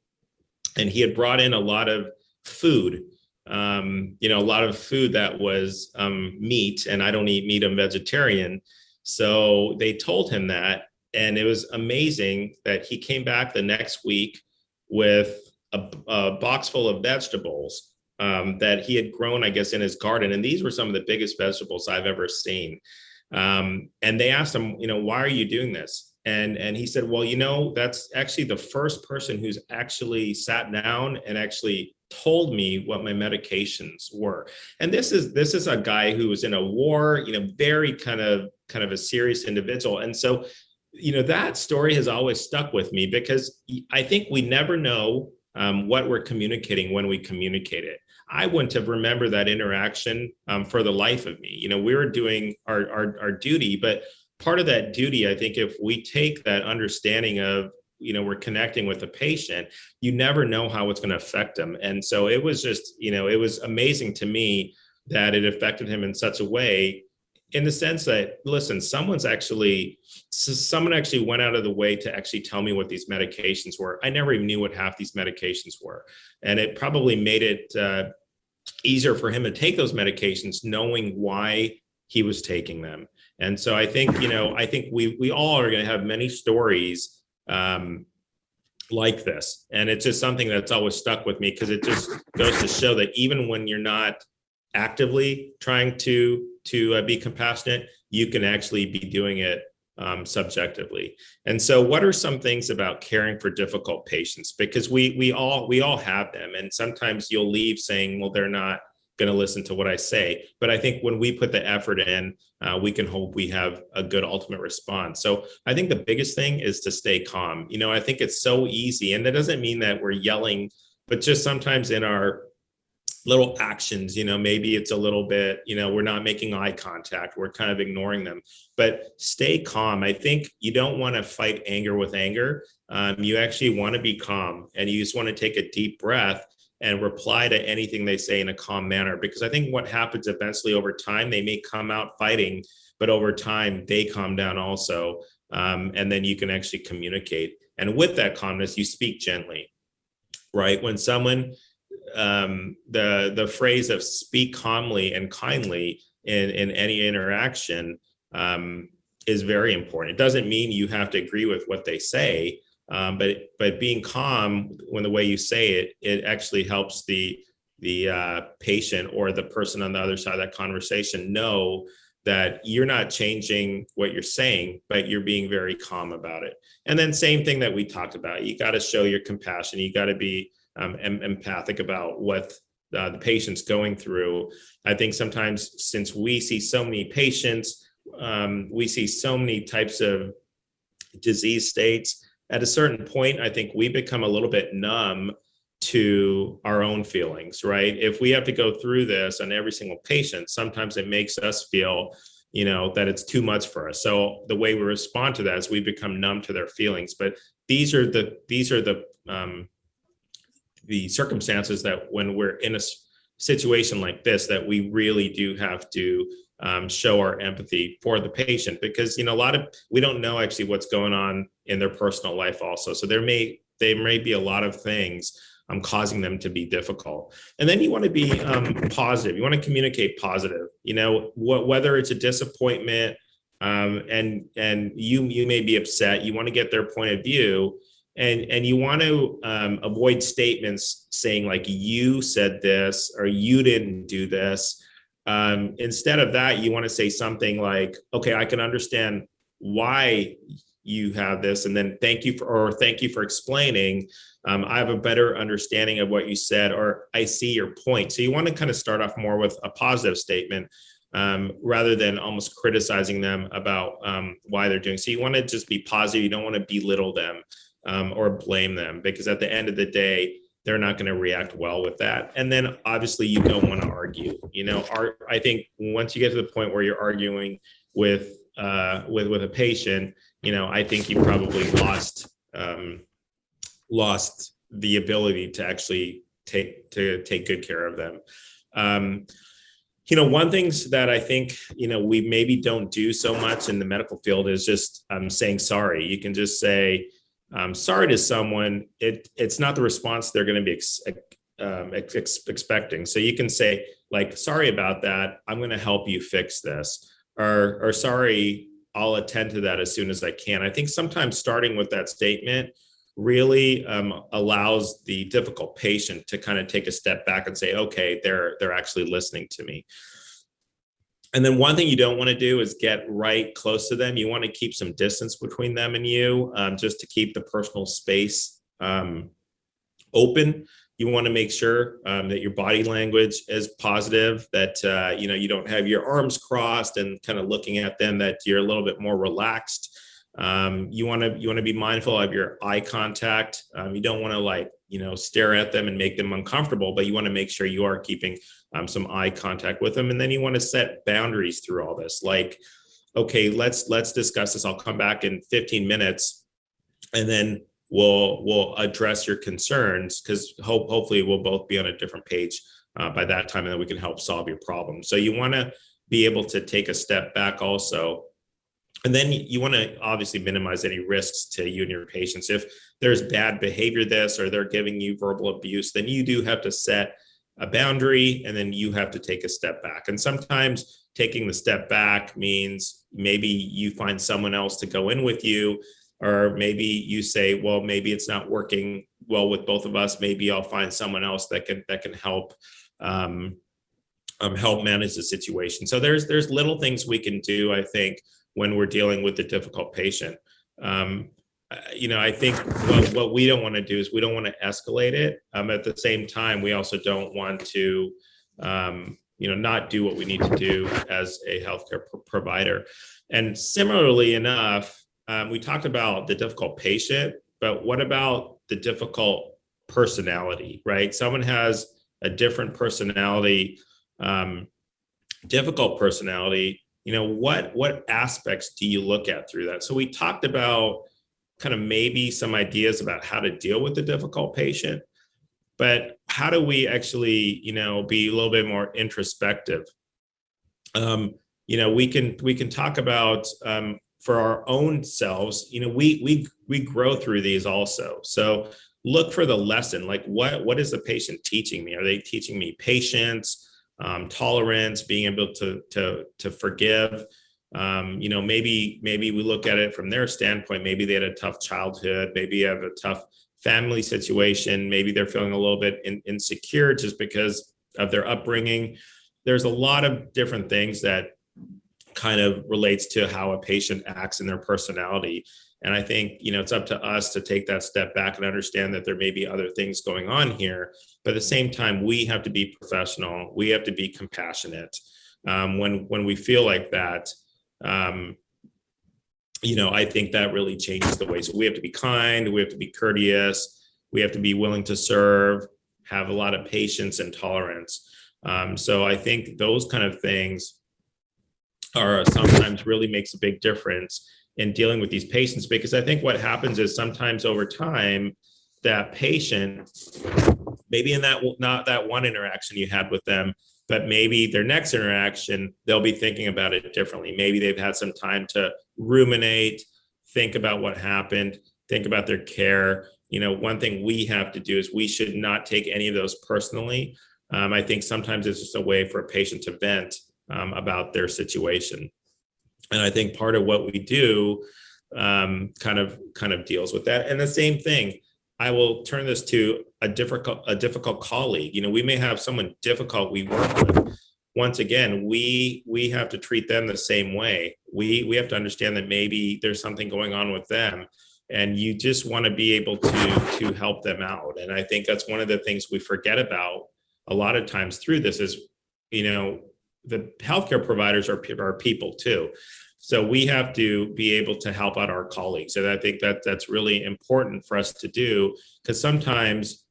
And he had brought in a lot of food, a lot of food that was meat, and I don't eat meat, I'm vegetarian. So they told him that, and it was amazing that he came back the next week with a box full of vegetables that he had grown, I guess, in his garden. And these were some of the biggest vegetables I've ever seen. And they asked him, why are you doing this? And he said, well, that's actually the first person who's actually sat down and actually told me what my medications were. And this is a guy who was in a war, very kind of a serious individual. And so, that story has always stuck with me, because I think we never know what we're communicating when we communicate it. I wouldn't have remembered that interaction for the life of me. We were doing our duty, but part of that duty, I think, if we take that understanding of, we're connecting with the patient, you never know how it's going to affect them. And so it was just, it was amazing to me that it affected him in such a way, in the sense that, listen, someone actually went out of the way to actually tell me what these medications were. I never even knew what half these medications were. And it probably made it easier for him to take those medications, knowing why he was taking them. And so I think, we all are going to have many stories like this. And it's just something that's always stuck with me, because it just goes to show that even when you're not actively trying to be compassionate, you can actually be doing it subjectively. And so what are some things about caring for difficult patients? Because we all have them. And sometimes you'll leave saying, well, they're not going to listen to what I say. But I think when we put the effort in, we can hope we have a good ultimate response. So I think the biggest thing is to stay calm. I think it's so easy, and that doesn't mean that we're yelling, but just sometimes in our little actions, maybe it's a little bit, we're not making eye contact, we're kind of ignoring them, but stay calm. I think you don't want to fight anger with anger. You actually want to be calm, and you just want to take a deep breath and reply to anything they say in a calm manner. Because I think what happens eventually over time, they may come out fighting, but over time they calm down also. And then you can actually communicate. And with that calmness, you speak gently, right? When someone, the phrase of speak calmly and kindly in any interaction is very important. It doesn't mean you have to agree with what they say, but being calm when the way you say it, it actually helps the patient or the person on the other side of that conversation know that you're not changing what you're saying, but you're being very calm about it. And then same thing that we talked about, you got to show your compassion. You got to be empathic about what the patient's going through. I think sometimes since we see so many patients, we see so many types of disease states, at a certain point, I think we become a little bit numb to our own feelings, right? If we have to go through this on every single patient, sometimes it makes us feel, that it's too much for us. So the way we respond to that is we become numb to their feelings. But these are the circumstances that when we're in a situation like this, that we really do have to show our empathy for the patient, because we don't know actually what's going on in their personal life also. So there may be a lot of things causing them to be difficult. And then you want to be positive. You want to communicate positive. Whether it's a disappointment and you may be upset, you want to get their point of view. And you want to avoid statements saying like, you said this or you didn't do this. Instead of that, you want to say something like, okay, I can understand why you have this, and then thank you for explaining. I have a better understanding of what you said, or I see your point. So you want to kind of start off more with a positive statement rather than almost criticizing them about why they're doing. So you want to just be positive. You don't want to belittle them or blame them, because at the end of the day, they're not going to react well with that. And then obviously you don't want to argue. I think once you get to the point where you're arguing with a patient, I think you probably lost the ability to actually take good care of them. One things that I think, we maybe don't do so much in the medical field is just saying sorry. You can just say, sorry to someone. It's not the response they're going to be expecting. So you can say like, sorry about that. I'm going to help you fix this, or sorry, I'll attend to that as soon as I can. I think sometimes starting with that statement really allows the difficult patient to kind of take a step back and say, okay, they're actually listening to me. And then one thing you don't want to do is get right close to them. You want to keep some distance between them and you, just to keep the personal space open. You want to make sure that your body language is positive, that you don't have your arms crossed and kind of looking at them, that you're a little bit more relaxed. You want to be mindful of your eye contact. You don't want to stare at them and make them uncomfortable, but you want to make sure you are keeping some eye contact with them. And then you want to set boundaries through all this. Like, okay, let's discuss this. I'll come back in 15 minutes and then we'll address your concerns, because hopefully we'll both be on a different page by that time, and then we can help solve your problem. So you want to be able to take a step back also. And then you want to obviously minimize any risks to you and your patients. If there's bad behavior or they're giving you verbal abuse, then you do have to set a boundary, and then you have to take a step back. And sometimes taking the step back means maybe you find someone else to go in with you, or maybe you say, well, maybe it's not working well with both of us. Maybe I'll find someone else that can help help manage the situation. So there's little things we can do, I think, when we're dealing with a difficult patient. I think what we don't want to do is we don't want to escalate it. At the same time, we also don't want to, not do what we need to do as a healthcare provider. And similarly enough, we talked about the difficult patient, but what about the difficult personality, right? Someone has a different personality, difficult personality. What aspects do you look at through that? So we talked about kind of maybe some ideas about how to deal with the difficult patient, but how do we actually, be a little bit more introspective? We can talk about for our own selves, we grow through these also. So look for the lesson, like what is the patient teaching me? Are they teaching me patience, tolerance, being able to forgive? Maybe we look at it from their standpoint. Maybe they had a tough childhood. Maybe you have a tough family situation. Maybe they're feeling a little bit insecure just because of their upbringing. There's a lot of different things that kind of relates to how a patient acts in their personality. And I think, it's up to us to take that step back and understand that there may be other things going on here. But at the same time, we have to be professional. We have to be compassionate. When we feel like that, I think that really changes the way. So we have to be kind, we have to be courteous, we have to be willing to serve, have a lot of patience and tolerance. So I think those kind of things are sometimes really makes a big difference in dealing with these patients, because I think what happens is sometimes over time, that patient, maybe in not that one interaction you had with them, but maybe their next interaction, they'll be thinking about it differently. Maybe they've had some time to ruminate, think about what happened, think about their care. One thing we have to do is we should not take any of those personally. I think sometimes it's just a way for a patient to vent about their situation. And I think part of what we do kind of deals with that. And the same thing, I will turn this to a difficult colleague. We may have someone difficult we work with. Once again, we have to treat them the same way. We have to understand that maybe there's something going on with them, and you just want to be able to help them out. And I think that's one of the things we forget about a lot of times through this is, the healthcare providers are people too. So we have to be able to help out our colleagues. And I think that's really important for us to do, because sometimes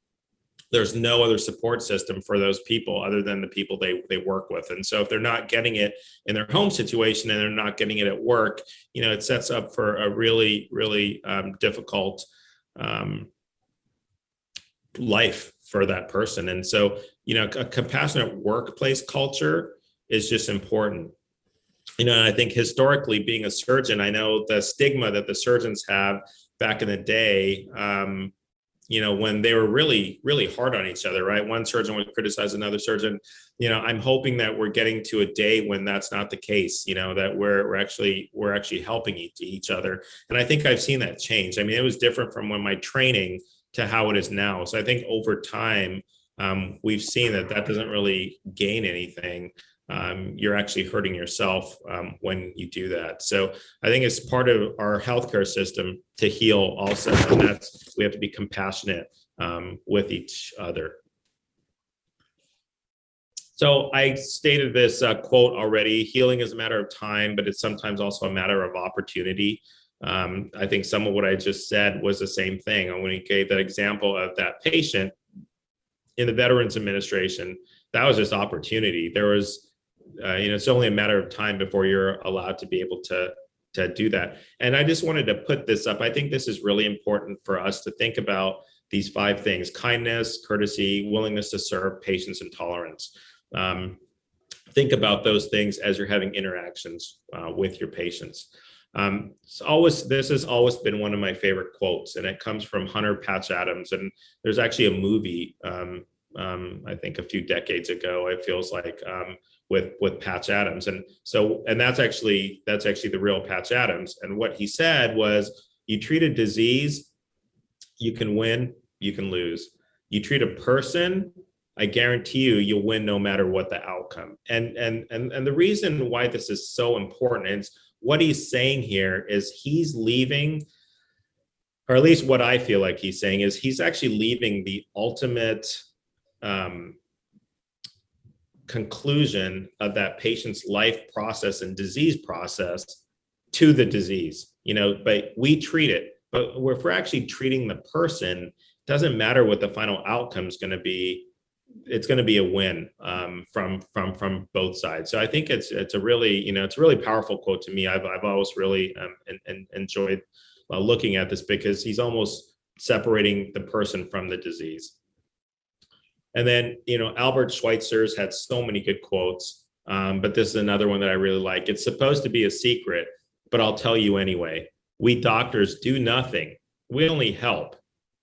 there's no other support system for those people other than the people they work with. And so if they're not getting it in their home situation and they're not getting it at work, it sets up for a really, really difficult life for that person. And so, a compassionate workplace culture is just important. And I think historically, being a surgeon, I know the stigma that the surgeons have back in the day, when they were really, really hard on each other, right? One surgeon would criticize another surgeon. I'm hoping that we're getting to a day when that's not the case, that we're actually helping each other. And I think I've seen that change. I mean, it was different from when my training to how it is now. So I think over time, we've seen that doesn't really gain anything. You're actually hurting yourself when you do that. So I think it's part of our healthcare system to heal also, and we have to be compassionate with each other. So I stated this quote already: healing is a matter of time, but it's sometimes also a matter of opportunity. I think some of what I just said was the same thing. And when he gave that example of that patient in the Veterans Administration, that was just opportunity. There was, it's only a matter of time before you're allowed to be able to do that. And I just wanted to put this up. I think this is really important for us to think about these 5 things: kindness, courtesy, willingness to serve, patience, and tolerance. Think about those things as you're having interactions with your patients. This has always been one of my favorite quotes, and it comes from Hunter Patch Adams. And there's actually a movie, I think a few decades ago, it feels like, with Patch Adams. And that's actually the real Patch Adams. And what he said was, you treat a disease, you can win, you can lose. You treat a person, I guarantee you'll win no matter what the outcome. And the reason why this is so important is what he's saying here is he's leaving, or at least what I feel like he's saying is he's actually leaving the ultimate conclusion of that patient's life process and disease process to the disease, but we treat it. But if we're actually treating the person, doesn't matter what the final outcome is going to be. It's going to be a win from both sides. So I think it's a really, it's a really powerful quote to me. I've always really enjoyed looking at this, because he's almost separating the person from the disease. And then, Albert Schweitzer's had so many good quotes, but this is another one that I really like. It's supposed to be a secret, but I'll tell you anyway. We doctors do nothing. We only help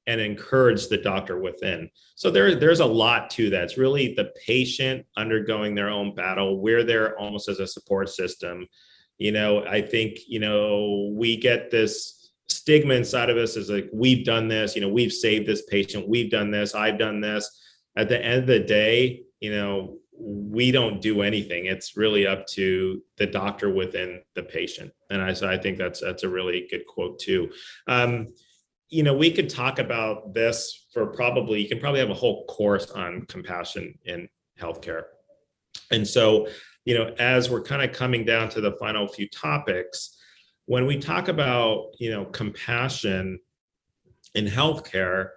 and encourage the doctor within. So there's a lot to that. It's really the patient undergoing their own battle. We're there almost as a support system. I think, we get this stigma inside of us as like, we've done this, we've saved this patient, we've done this, I've done this. At the end of the day, we don't do anything. It's really up to the doctor within the patient. And I think that's a really good quote too. We could talk about this for you can probably have a whole course on compassion in healthcare. And so, as we're kind of coming down to the final few topics, when we talk about, compassion in healthcare,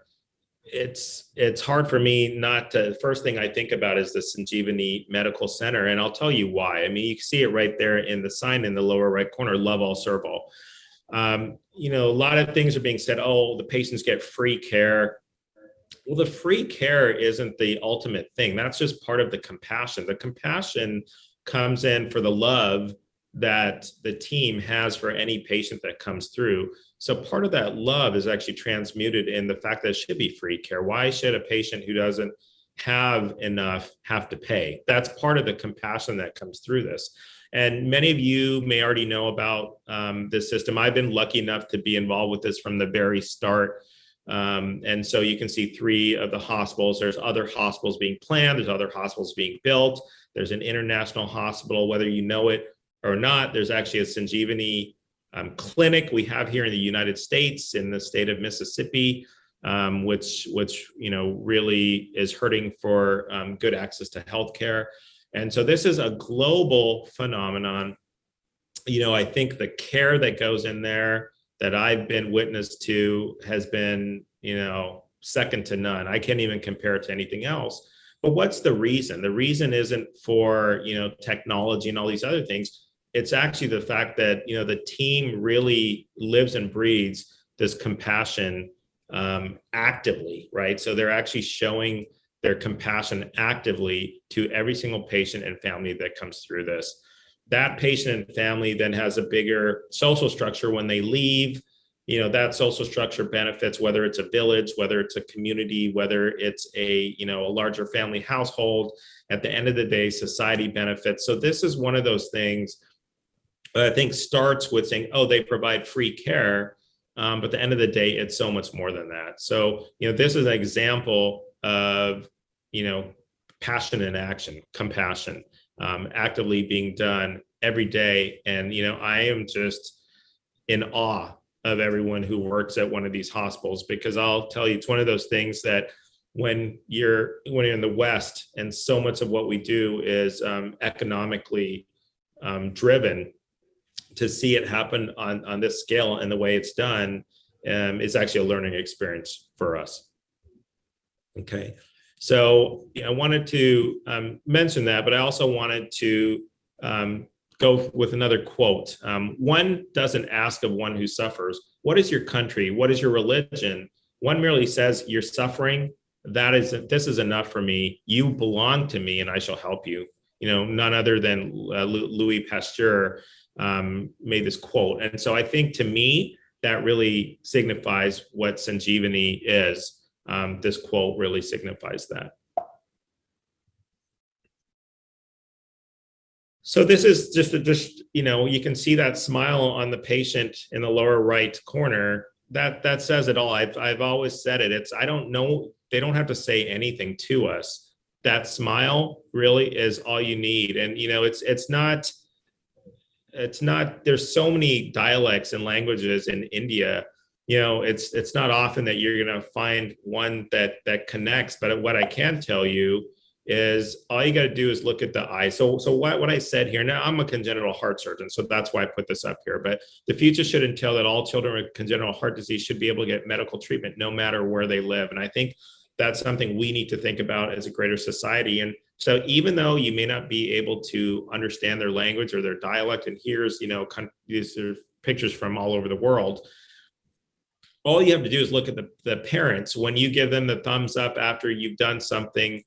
it's hard for me not to, first thing I think about is the Sanjeevani Medical Center. And I'll tell you why. I mean, you can see it right there in the sign in the lower right corner, love all, serve all. A lot of things are being said, oh, the patients get free care. Well, the free care isn't the ultimate thing. That's just part of the compassion. The compassion comes in for the love that the team has for any patient that comes through. So part of that love is actually transmuted in the fact that it should be free care. Why should a patient who doesn't have enough have to pay? That's part of the compassion that comes through this. And many of you may already know about this system. I've been lucky enough to be involved with this from the very start. And so you can see 3 of the hospitals. There's other hospitals being planned. There's other hospitals being built. There's an international hospital, whether you know it or not. There's actually a Sanjeevani clinic we have here in the United States, in the state of Mississippi, which really is hurting for good access to healthcare. And so this is a global phenomenon. I think the care that goes in there that I've been witness to has been, second to none. I can't even compare it to anything else. But what's the reason? The reason isn't for, technology and all these other things. It's actually the fact that, the team really lives and breathes this compassion actively, right? So they're actually showing their compassion actively to every single patient and family that comes through this. That patient and family then has a bigger social structure when they leave. That social structure benefits, whether it's a village, whether it's a community, whether it's a larger family household. At the end of the day, society benefits. So this is one of those things that I think starts with saying, oh, they provide free care. But at the end of the day, it's so much more than that. So, this is an example of, passion in action, compassion, actively being done every day. And, I am just in awe of everyone who works at one of these hospitals, because I'll tell you, it's one of those things that when you're in the West, and so much of what we do is economically driven, to see it happen on this scale and the way it's done is actually a learning experience for us. Okay, so I wanted to mention that, but I also wanted to go with another quote. One doesn't ask of one who suffers, what is your country? What is your religion? One merely says, you're suffering. This is enough for me. You belong to me and I shall help you. None other than Louis Pasteur made this quote. And so I think, to me, that really signifies what Sanjeevani is. This quote really signifies that. So this is just you can see that smile on the patient in the lower right corner. That says it all. I've always said it. I don't know. They don't have to say anything to us. That smile really is all you need. And it's not. There's so many dialects and languages in India. It's not often that you're going to find one that connects. But what I can tell you is all you got to do is look at the eye. So what I said here, now I'm a congenital heart surgeon, so that's why I put this up here. But the future should entail that all children with congenital heart disease should be able to get medical treatment no matter where they live. And I think that's something we need to think about as a greater society. And so even though you may not be able to understand their language or their dialect, and here's, these are pictures from all over the world, all you have to do is look at the parents. When you give them the thumbs up after you've done something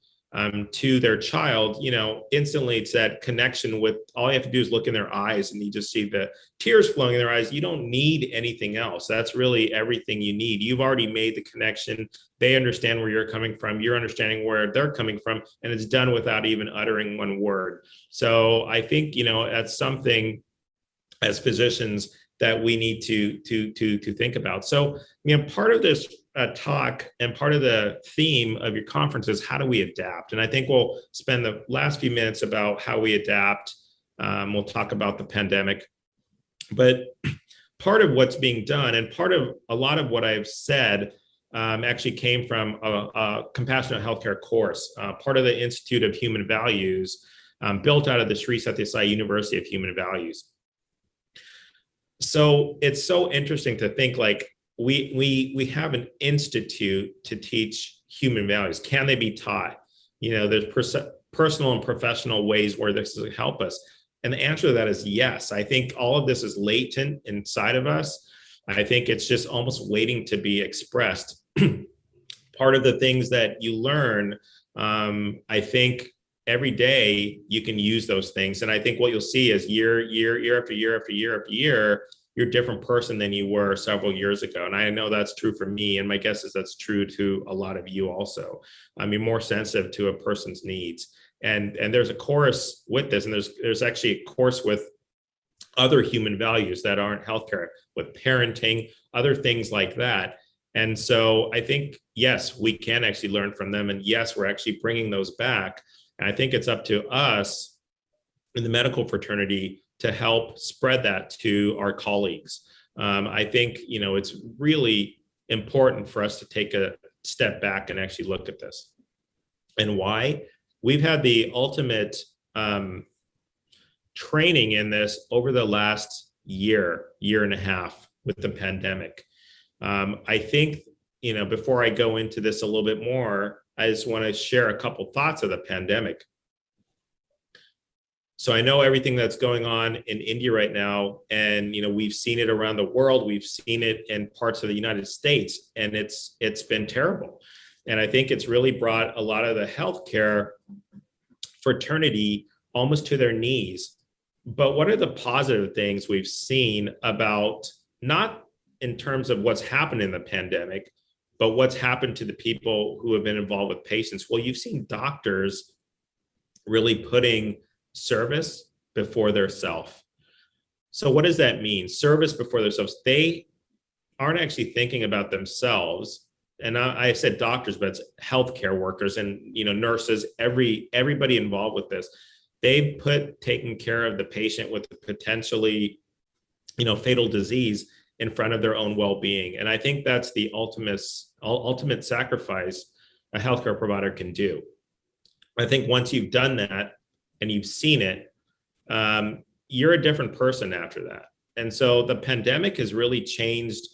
to their child, instantly it's that connection with, all you have to do is look in their eyes and you just see the tears flowing in their eyes. You don't need anything else. That's really everything you need. You've already made the connection. They understand where you're coming from. You're understanding where they're coming from, and it's done without even uttering one word. So I think, that's something as physicians that we need to think about. So, part of this talk and part of the theme of your conference is how do we adapt? And I think we'll spend the last few minutes about how we adapt. We'll talk about the pandemic, but part of what's being done and part of a lot of what I've said actually came from a compassionate healthcare course, part of the Institute of Human Values, built out of the Sri Sathya Sai University of Human Values. So it's so interesting to think like we have an institute to teach human values. Can they be taught? You know, there's personal and professional ways where this will help us. And the answer to that is yes. I think all of this is latent inside of us. I think it's just almost waiting to be expressed. Part of the things that you learn, I think every day you can use those things. And I think what you'll see is year after year after year after year, you're a different person than you were several years ago. And I know that's true for me. And my guess is that's true to a lot of you also. I mean, more sensitive to a person's needs. And there's a course with this, and there's actually a course with other human values that aren't healthcare, with parenting, other things like that. And so I think, yes, we can actually learn from them. And yes, we're actually bringing those back. And I think it's up to us in the medical fraternity to help spread that to our colleagues. I think, you know, it's really important for us to take a step back and actually look at this. And why? We've had the ultimate training in this over the last year and a half with the pandemic. I think, you know, before I go into this a little bit more, I just want to share a couple thoughts of the pandemic. So I know everything that's going on in India right now, and, you know, we've seen it around the world. We've seen it in parts of the United States, and it's been terrible. And I think it's really brought a lot of the healthcare fraternity almost to their knees. But what are the positive things we've seen about, not in terms of what's happened in the pandemic, but what's happened to the people who have been involved with patients? Well, you've seen doctors really putting service before their self. So what does that mean? Service before themselves. They aren't actually thinking about themselves. And I said doctors, but it's healthcare workers and, you know, nurses, everybody involved with this. They put taking care of the patient with potentially, you know, fatal disease in front of their own well-being. And I think that's the ultimate sacrifice a healthcare provider can do. I think once you've done that and you've seen it, you're a different person after that. And so the pandemic has really changed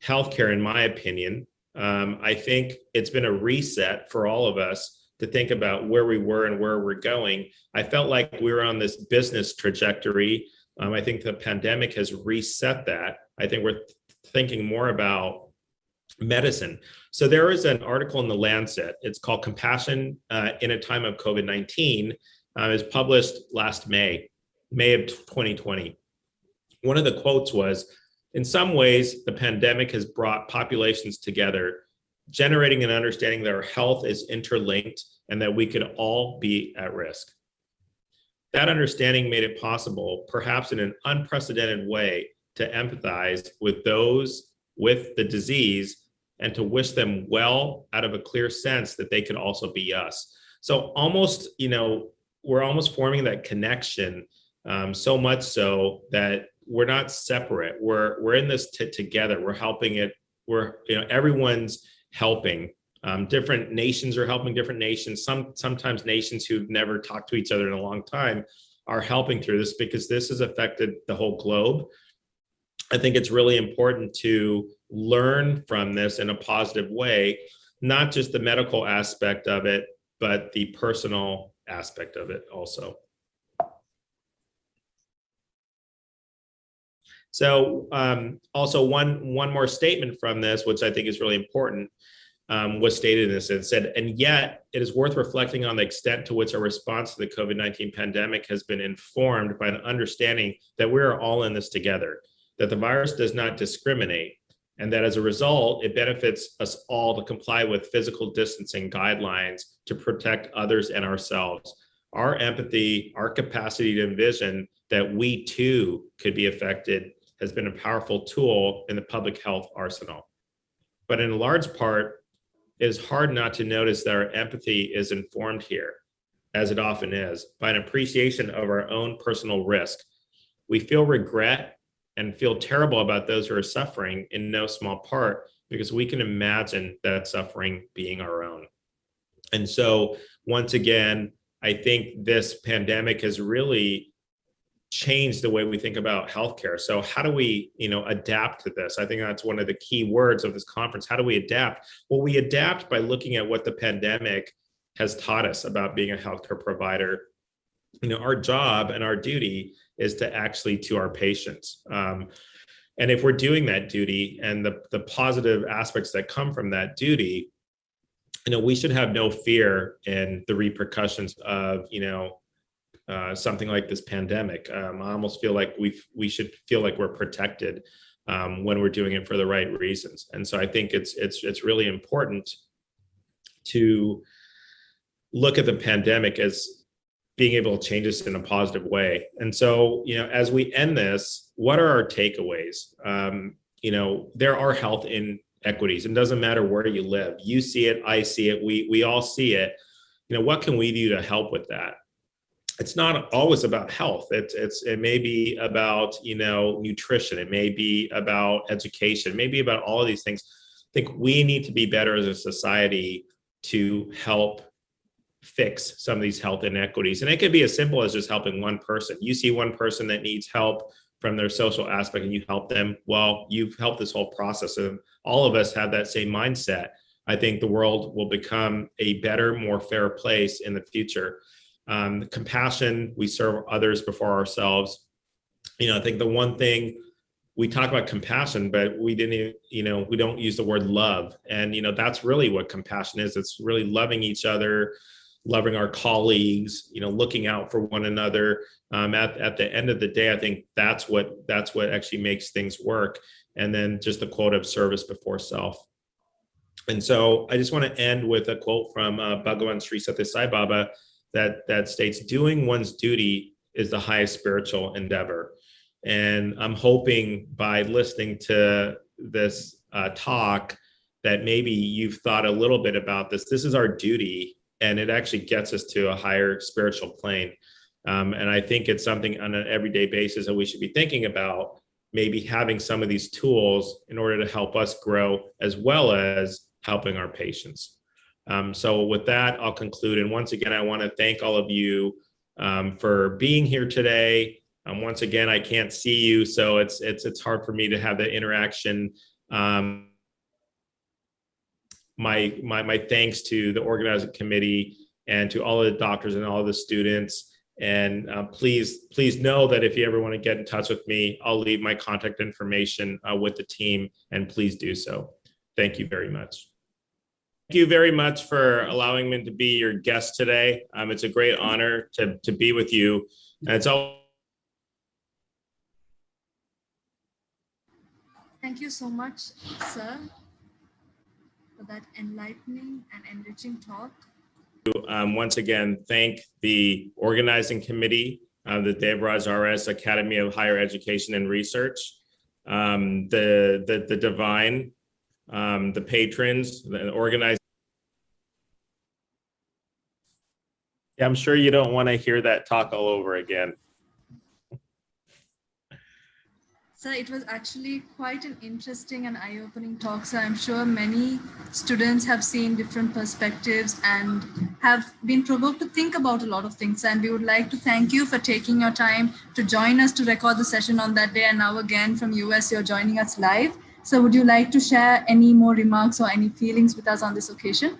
healthcare, in my opinion. I think it's been a reset for all of us to think about where we were and where we're going. I felt like we were on this business trajectory. I think the pandemic has reset that. I think we're thinking more about medicine. So there is an article in the Lancet. It's called Compassion in a Time of COVID-19. It was published last May of 2020. One of the quotes was, "In some ways, the pandemic has brought populations together, generating an understanding that our health is interlinked and that we could all be at risk. That understanding made it possible, perhaps in an unprecedented way, to empathize with those with the disease and to wish them well out of a clear sense that they could also be us." So almost, you know, we're almost forming that connection, so much so that we're not separate. We're in this together. We're helping it. Everyone's helping. Different nations are helping different nations. Sometimes nations who've never talked to each other in a long time are helping through this because this has affected the whole globe. I think it's really important to learn from this in a positive way, not just the medical aspect of it, but the personal aspect of it also. So also one more statement from this, which I think is really important, was stated in this. It said, "And yet it is worth reflecting on the extent to which our response to the COVID-19 pandemic has been informed by an understanding that we are all in this together, that the virus does not discriminate, and that as a result, it benefits us all to comply with physical distancing guidelines to protect others and ourselves. Our empathy, our capacity to envision that we too could be affected has been a powerful tool in the public health arsenal. but in large part, it is hard not to notice that our empathy is informed here, as it often is, by an appreciation of our own personal risk. We feel regret and feel terrible about those who are suffering in no small part because we can imagine that suffering being our own. And so once again, I think this pandemic has really changed the way we think about healthcare. So how do we, adapt to this? I think that's one of the key words of this conference. How do we adapt? Well, we adapt by looking at what the pandemic has taught us about being a healthcare provider. Our job and our duty is to actually to our patients. And if we're doing that duty and the positive aspects that come from that duty, we should have no fear in the repercussions of, something like this pandemic. I almost feel like we should feel like we're protected when we're doing it for the right reasons. And so I think it's really important to look at the pandemic as being able to change us in a positive way. And so, as we end this, what are our takeaways? There are health inequities. It doesn't matter where you live. You see it, I see it, we all see it. What can we do to help with that? It's not always about health. It may be about, nutrition. It may be about education, maybe about all of these things. I think we need to be better as a society to help fix some of these health inequities. And it could be as simple as just helping one person. You see one person that needs help from their social aspect and you help them. Well, you've helped this whole process. And all of us have that same mindset. I think the world will become a better, more fair place in the future. Compassion, we serve others before ourselves. I think the one thing we talk about compassion, but we didn't, we don't use the word love. And, that's really what compassion is. It's really loving each other, loving our colleagues, looking out for one another. At the end of the day, I think that's what actually makes things work. And then just the quote of service before self. And so I just want to end with a quote from Bhagavan Sri Satya Sai Baba that states, doing one's duty is the highest spiritual endeavor. And I'm hoping by listening to this talk that maybe you've thought a little bit about this. This is our duty, and it actually gets us to a higher spiritual plane. And I think it's something on an everyday basis that we should be thinking about, maybe having some of these tools in order to help us grow as well as helping our patients. So with that, I'll conclude. And once again, I want to thank all of you for being here today. Once again, I can't see you, so it's hard for me to have the interaction. My thanks to the organizing committee and to all of the doctors and all of the students. And please know that if you ever want to get in touch with me, I'll leave my contact information with the team, and please do so. Thank you very much. Thank you very much for allowing me to be your guest today. It's a great honor to be with you. And it's all. Thank you so much, sir, for that enlightening and enriching talk. Once again, thank the organizing committee, the Devaraj RS Academy of Higher Education and Research, the Divine, the patrons, the organizing. Yeah, I'm sure you don't want to hear that talk all over again. Sir, it was actually quite an interesting and eye-opening talk. So I'm sure many students have seen different perspectives and have been provoked to think about a lot of things. And we would like to thank you for taking your time to join us to record the session on that day. And now again from US, you're joining us live. So would you like to share any more remarks or any feelings with us on this occasion?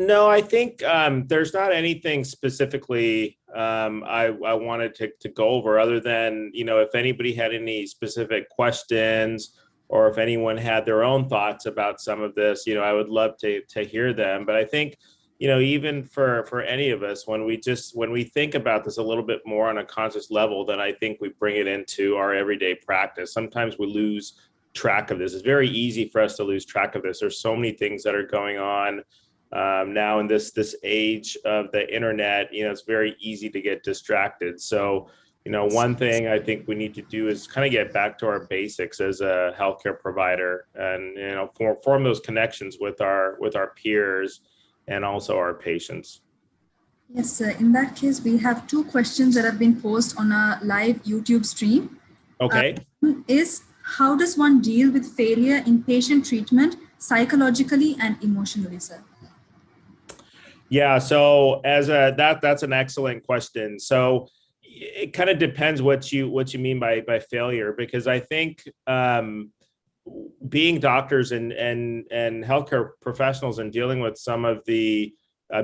No, I think there's not anything specifically I wanted to go over, other than, if anybody had any specific questions or if anyone had their own thoughts about some of this, I would love to hear them. But I think, even for any of us, when we think about this a little bit more on a conscious level, then I think we bring it into our everyday practice. Sometimes we lose track of this. It's very easy for us to lose track of this. There's so many things that are going on now in this age of the internet. It's very easy to get distracted. So One thing I think we need to do is kind of get back to our basics as a healthcare provider, and form those connections with our peers and also our patients. Yes, sir. In that case, we have two questions that have been posted on our live YouTube stream. Okay. Is how does one deal with failure in patient treatment psychologically and emotionally, sir? Yeah, so that's an excellent question. So it kind of depends what you mean by failure, because I think being doctors and healthcare professionals and dealing with some of the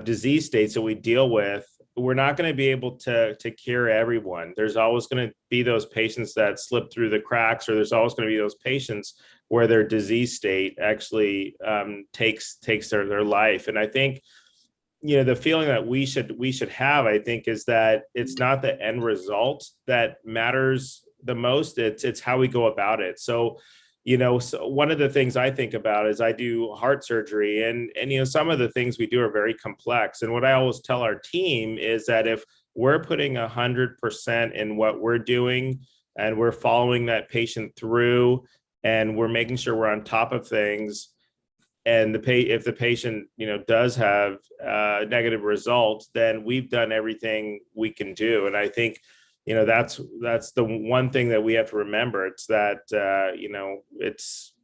disease states that we deal with, we're not going to be able to cure everyone. There's always going to be those patients that slip through the cracks, or there's always going to be those patients where their disease state actually takes their life. And I think the feeling that we should have, I think, is that it's not the end result that matters the most. It's how we go about it. So, so one of the things I think about is I do heart surgery, and some of the things we do are very complex. And what I always tell our team is that if we're putting 100% in what we're doing, and we're following that patient through, and we're making sure we're on top of things, and if the patient does have negative results, then we've done everything we can do. And I think that's the one thing that we have to remember. It's that it's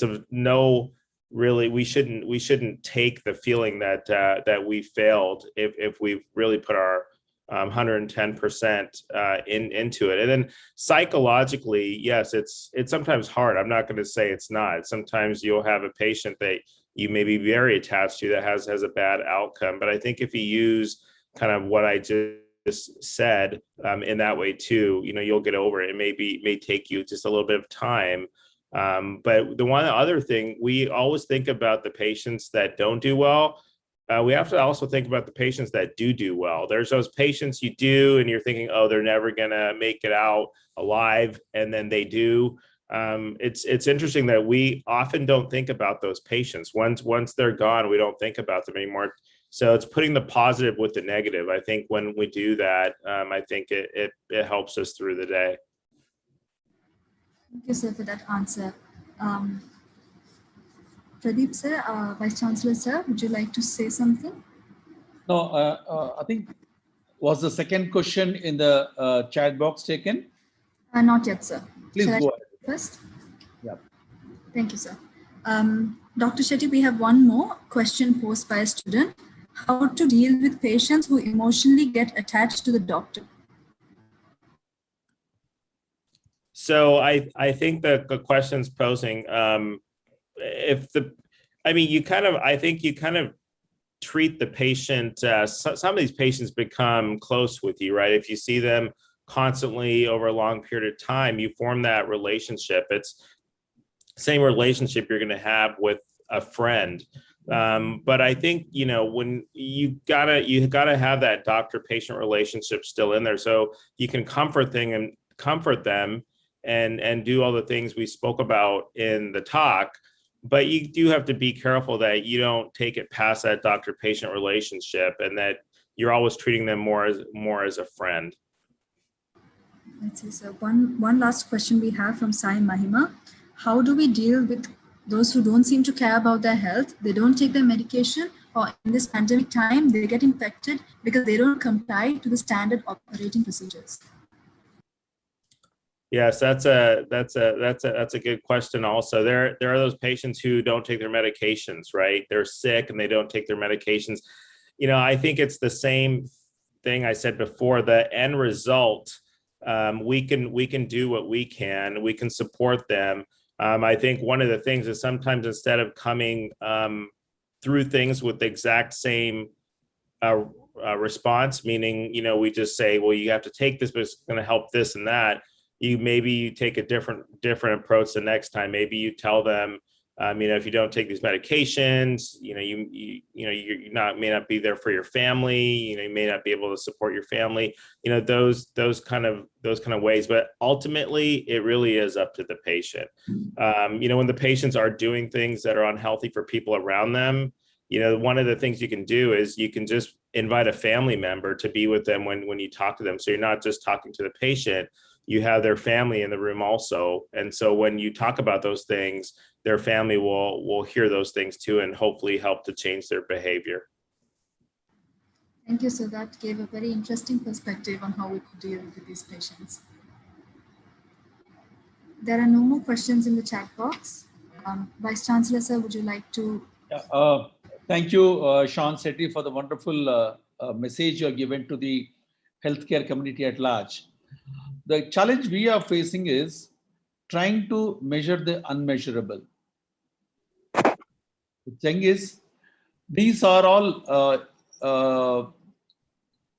of no, really, we shouldn't take the feeling that we failed if we've really put our 110% into it. And then psychologically, yes, it's sometimes hard. I'm not going to say it's not. Sometimes you'll have a patient that you may be very attached to that has a bad outcome. But I think if you use kind of what I just said in that way too, you'll get over it. It may take you just a little bit of time. But the one other thing, we always think about the patients that don't do well. We have to also think about the patients that do well. There's those patients you do, and you're thinking, oh, they're never gonna make it out alive, and then they do. It's interesting that we often don't think about those patients. Once they're gone, we don't think about them anymore. So it's putting the positive with the negative. I think when we do that, I think it helps us through the day. Thank you, sir, for that answer. Pradeep, sir, Vice Chancellor, sir, would you like to say something? No, I think, was the second question in the chat box taken? Not yet, sir. Please Shall go I ahead. First? Yeah. Thank you, sir. Dr. Shetty, we have one more question posed by a student. How to deal with patients who emotionally get attached to the doctor? So I think that the question's posing, I think you kind of treat the patient, some of these patients become close with you, right? If you see them constantly over a long period of time, you form that relationship. It's same relationship you're going to have with a friend. But I think, when you gotta have that doctor-patient relationship still in there, so you can comfort them and do all the things we spoke about in the talk. But you do have to be careful that you don't take it past that doctor-patient relationship, and that you're always treating them more as a friend. Let's see, so one last question we have from Sai Mahima. How do we deal with those who don't seem to care about their health? They don't take their medication, or in this pandemic time, they get infected because they don't comply to the standard operating procedures. Yes, that's a good question. Also, there are those patients who don't take their medications, right? They're sick and they don't take their medications. I think it's the same thing I said before. The end result, we can do what we can. We can support them. I think one of the things is sometimes instead of coming through things with the exact same response, meaning we just say, well, you have to take this, but it's going to help this and that. You take a different approach the next time. Maybe you tell them, if you don't take these medications, you may not be there for your family. You may not be able to support your family. Those kind of ways. But ultimately, it really is up to the patient. When the patients are doing things that are unhealthy for people around them, one of the things you can do is you can just invite a family member to be with them when you talk to them. So you're not just talking to the patient, you have their family in the room also. And so when you talk about those things, their family will hear those things too, and hopefully help to change their behavior. Thank you. So that gave a very interesting perspective on how we could deal with these patients. There are no more questions in the chat box. Vice Chancellor, sir, would you like to? Thank you, Sean Sethi, for the wonderful message you have given to the healthcare community at large. The challenge we are facing is trying to measure the unmeasurable. The thing is, these are all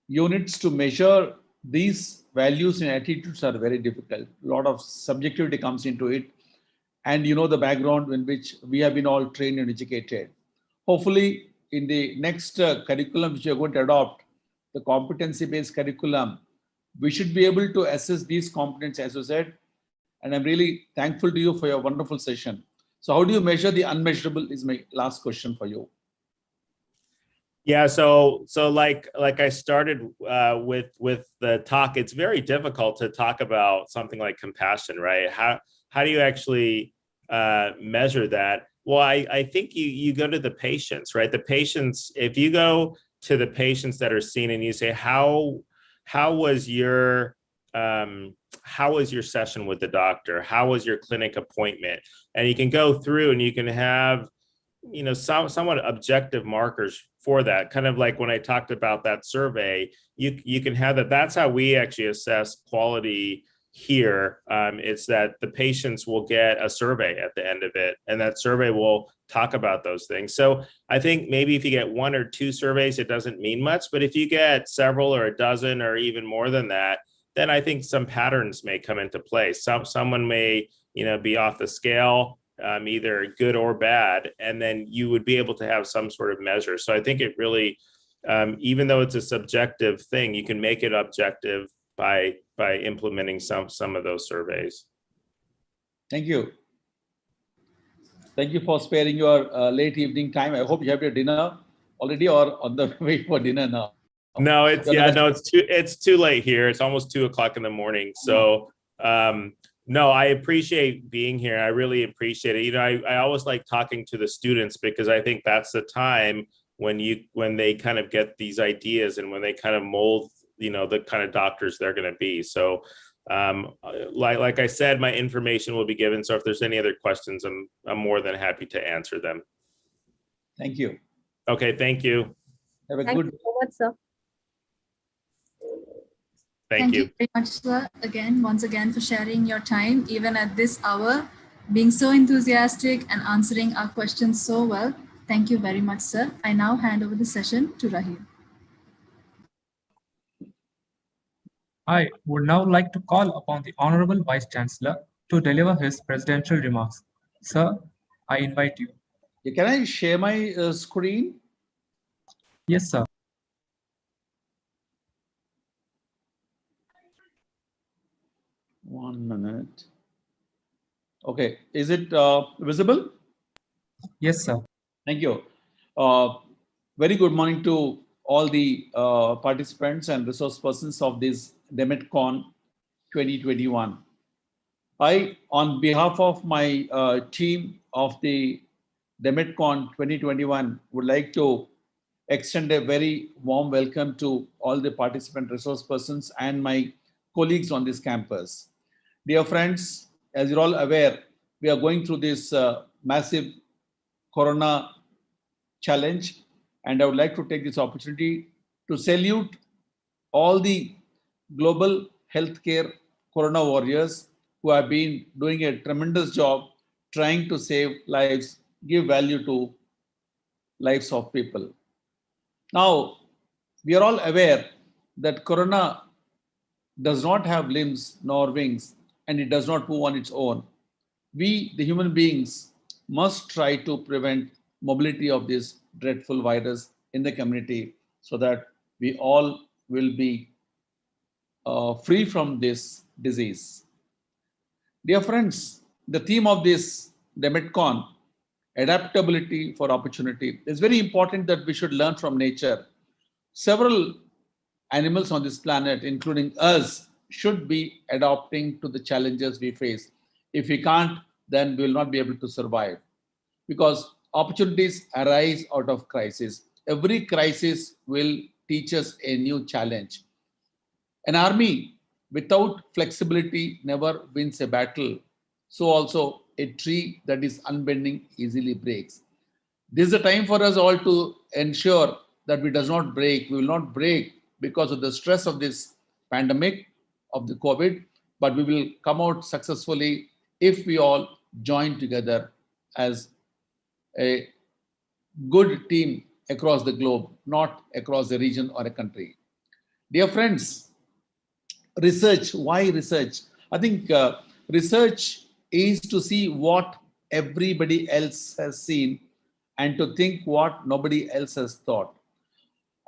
units to measure these values and attitudes are very difficult. A lot of subjectivity comes into it. And you know the background in which we have been all trained and educated. Hopefully, in the next curriculum which we are going to adopt, the competency-based curriculum, we should be able to assess these competencies, as you said. And I'm really thankful to you for your wonderful session. So how do you measure the unmeasurable is my last question for you. Yeah, so like I started with the talk, it's very difficult to talk about something like compassion, right? How do you actually measure that? Well, I think you go to the patients, right? The patients, if you go to the patients that are seen and you say, how was your session with the doctor? How was your clinic appointment? And you can go through and you can have, you know, somewhat objective markers for that. Kind of like when I talked about that survey, you can have that. That's how we actually assess quality here. It's that the patients will get a survey at the end of it, and that survey will talk about those things. So I think maybe if you get 1 or 2 surveys, it doesn't mean much, but if you get several or a dozen or even more than that, then I think some patterns may come into play. Someone may, you know, be off the scale, either good or bad, and then you would be able to have some sort of measure. So I think it really, even though it's a subjective thing, you can make it objective by implementing some of those surveys. Thank you. Thank you for sparing your late evening time. I hope you have your dinner already or on the way for dinner now. No, it's too late here. It's almost 2 o'clock in the morning. So no, I appreciate being here. I really appreciate it. You know, I always like talking to the students because I think that's the time when they kind of get these ideas and when they kind of mold, you know, the kind of doctors they're going to be. So like I said, my information will be given. So if there's any other questions, I'm more than happy to answer them. Thank you. Okay, thank you. Have a Thank good. you so much, sir. Thank you very much, sir. Once again, for sharing your time, even at this hour, being so enthusiastic and answering our questions so well. Thank you very much, sir. I now hand over the session to Rahil. I would now like to call upon the Honorable Vice Chancellor to deliver his presidential remarks. Sir, I invite you. Can I share my screen? Yes, sir. One minute. Okay, is it visible? Yes, sir. Thank you. Very good morning to all the participants and resource persons of this DeMedCon 2021. I, on behalf of my team of the DeMedCon 2021, would like to extend a very warm welcome to all the participant resource persons and my colleagues on this campus. Dear friends, as you're all aware, we are going through this massive corona challenge, and I would like to take this opportunity to salute all the global healthcare corona warriors who have been doing a tremendous job trying to save lives, give value to lives of people. Now, we are all aware that corona does not have limbs nor wings, and it does not move on its own. We, the human beings, must try to prevent mobility of this dreadful virus in the community so that we all will be free from this disease. Dear friends, the theme of this DeMedCon, adaptability for opportunity, is very important that we should learn from nature several animals on this planet, including us, should be adapting to the challenges we face. If we can't, then we will not be able to survive, because opportunities arise out of crisis. Every crisis will teach us a new challenge. An army without flexibility never wins a battle. So also a tree that is unbending easily breaks. This is a time for us all to ensure that we does not break. We will not break because of the stress of this pandemic of the COVID, but we will come out successfully if we all join together as a good team across the globe, not across a region or a country. Dear friends, research. Why research? I think research is to see what everybody else has seen and to think what nobody else has thought.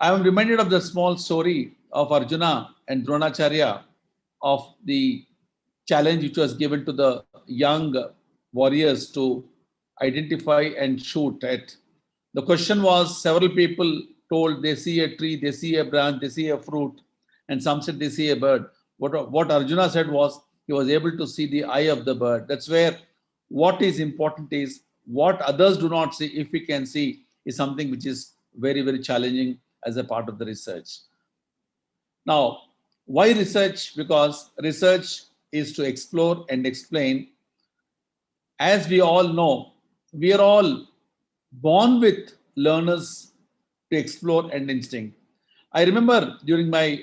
I am reminded of the small story of Arjuna and Dronacharya, of the challenge which was given to the young warriors to identify and shoot at. The question was, several people told they see a tree, they see a branch, they see a fruit, and some said they see a bird. What Arjuna said was he was able to see the eye of the bird. That's where what is important is what others do not see, if we can see, is something which is very, very challenging as a part of the research. Now, why research? Because research is to explore and explain. As we all know, we are all born with learners to explore and instinct. I remember during my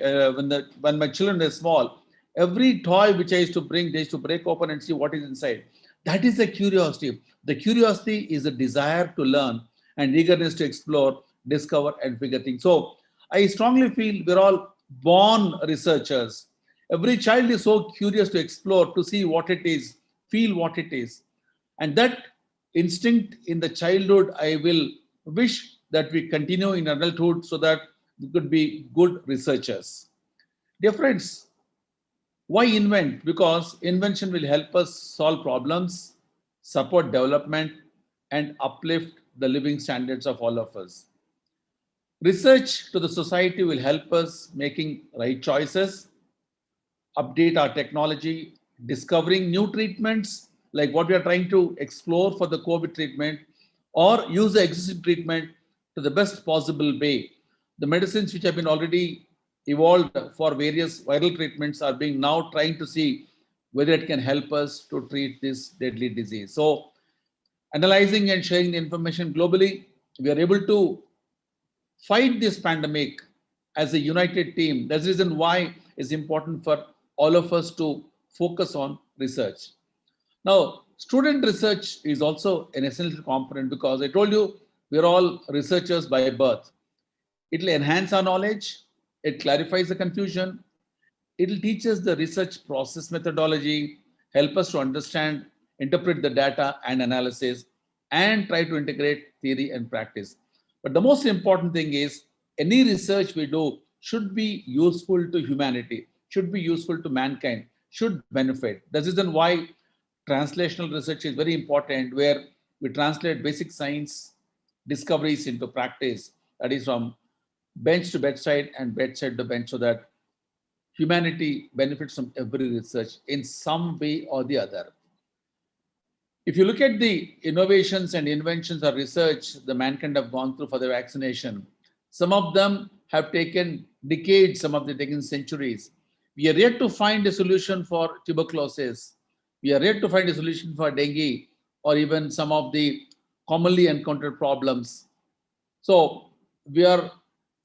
when my children were small, every toy which I used to bring, they used to break open and see what is inside. That is the curiosity. The curiosity is a desire to learn and eagerness to explore, discover, and figure things. So I strongly feel we're all born researchers. Every child is so curious to explore, to see what it is, feel what it is. And that instinct in the childhood, I will wish that we continue in adulthood so that we could be good researchers. Dear friends, why invent? Because invention will help us solve problems, support development, and uplift the living standards of all of us. Research to the society will help us making right choices, update our technology, discovering new treatments like what we are trying to explore for the COVID treatment, or use the existing treatment to the best possible way. The medicines which have been already evolved for various viral treatments are being now trying to see whether it can help us to treat this deadly disease. So, analyzing and sharing the information globally, we are able to fight this pandemic as a united team. That's the reason why it's important for all of us to focus on research. Now, student research is also an essential component because I told you we're all researchers by birth. It will enhance our knowledge, it clarifies the confusion, it will teach us the research process methodology, help us to understand, interpret the data and analysis, and try to integrate theory and practice. But the most important thing is any research we do should be useful to humanity, should be useful to mankind, should benefit. That's the reason why translational research is very important, where we translate basic science discoveries into practice, that is from bench to bedside and bedside to bench, so that humanity benefits from every research in some way or the other. If you look at the innovations and inventions or research the mankind have gone through for the vaccination, some of them have taken decades, some of them taken centuries. We are yet to find a solution for tuberculosis. We are yet to find a solution for dengue or even some of the commonly encountered problems. So we are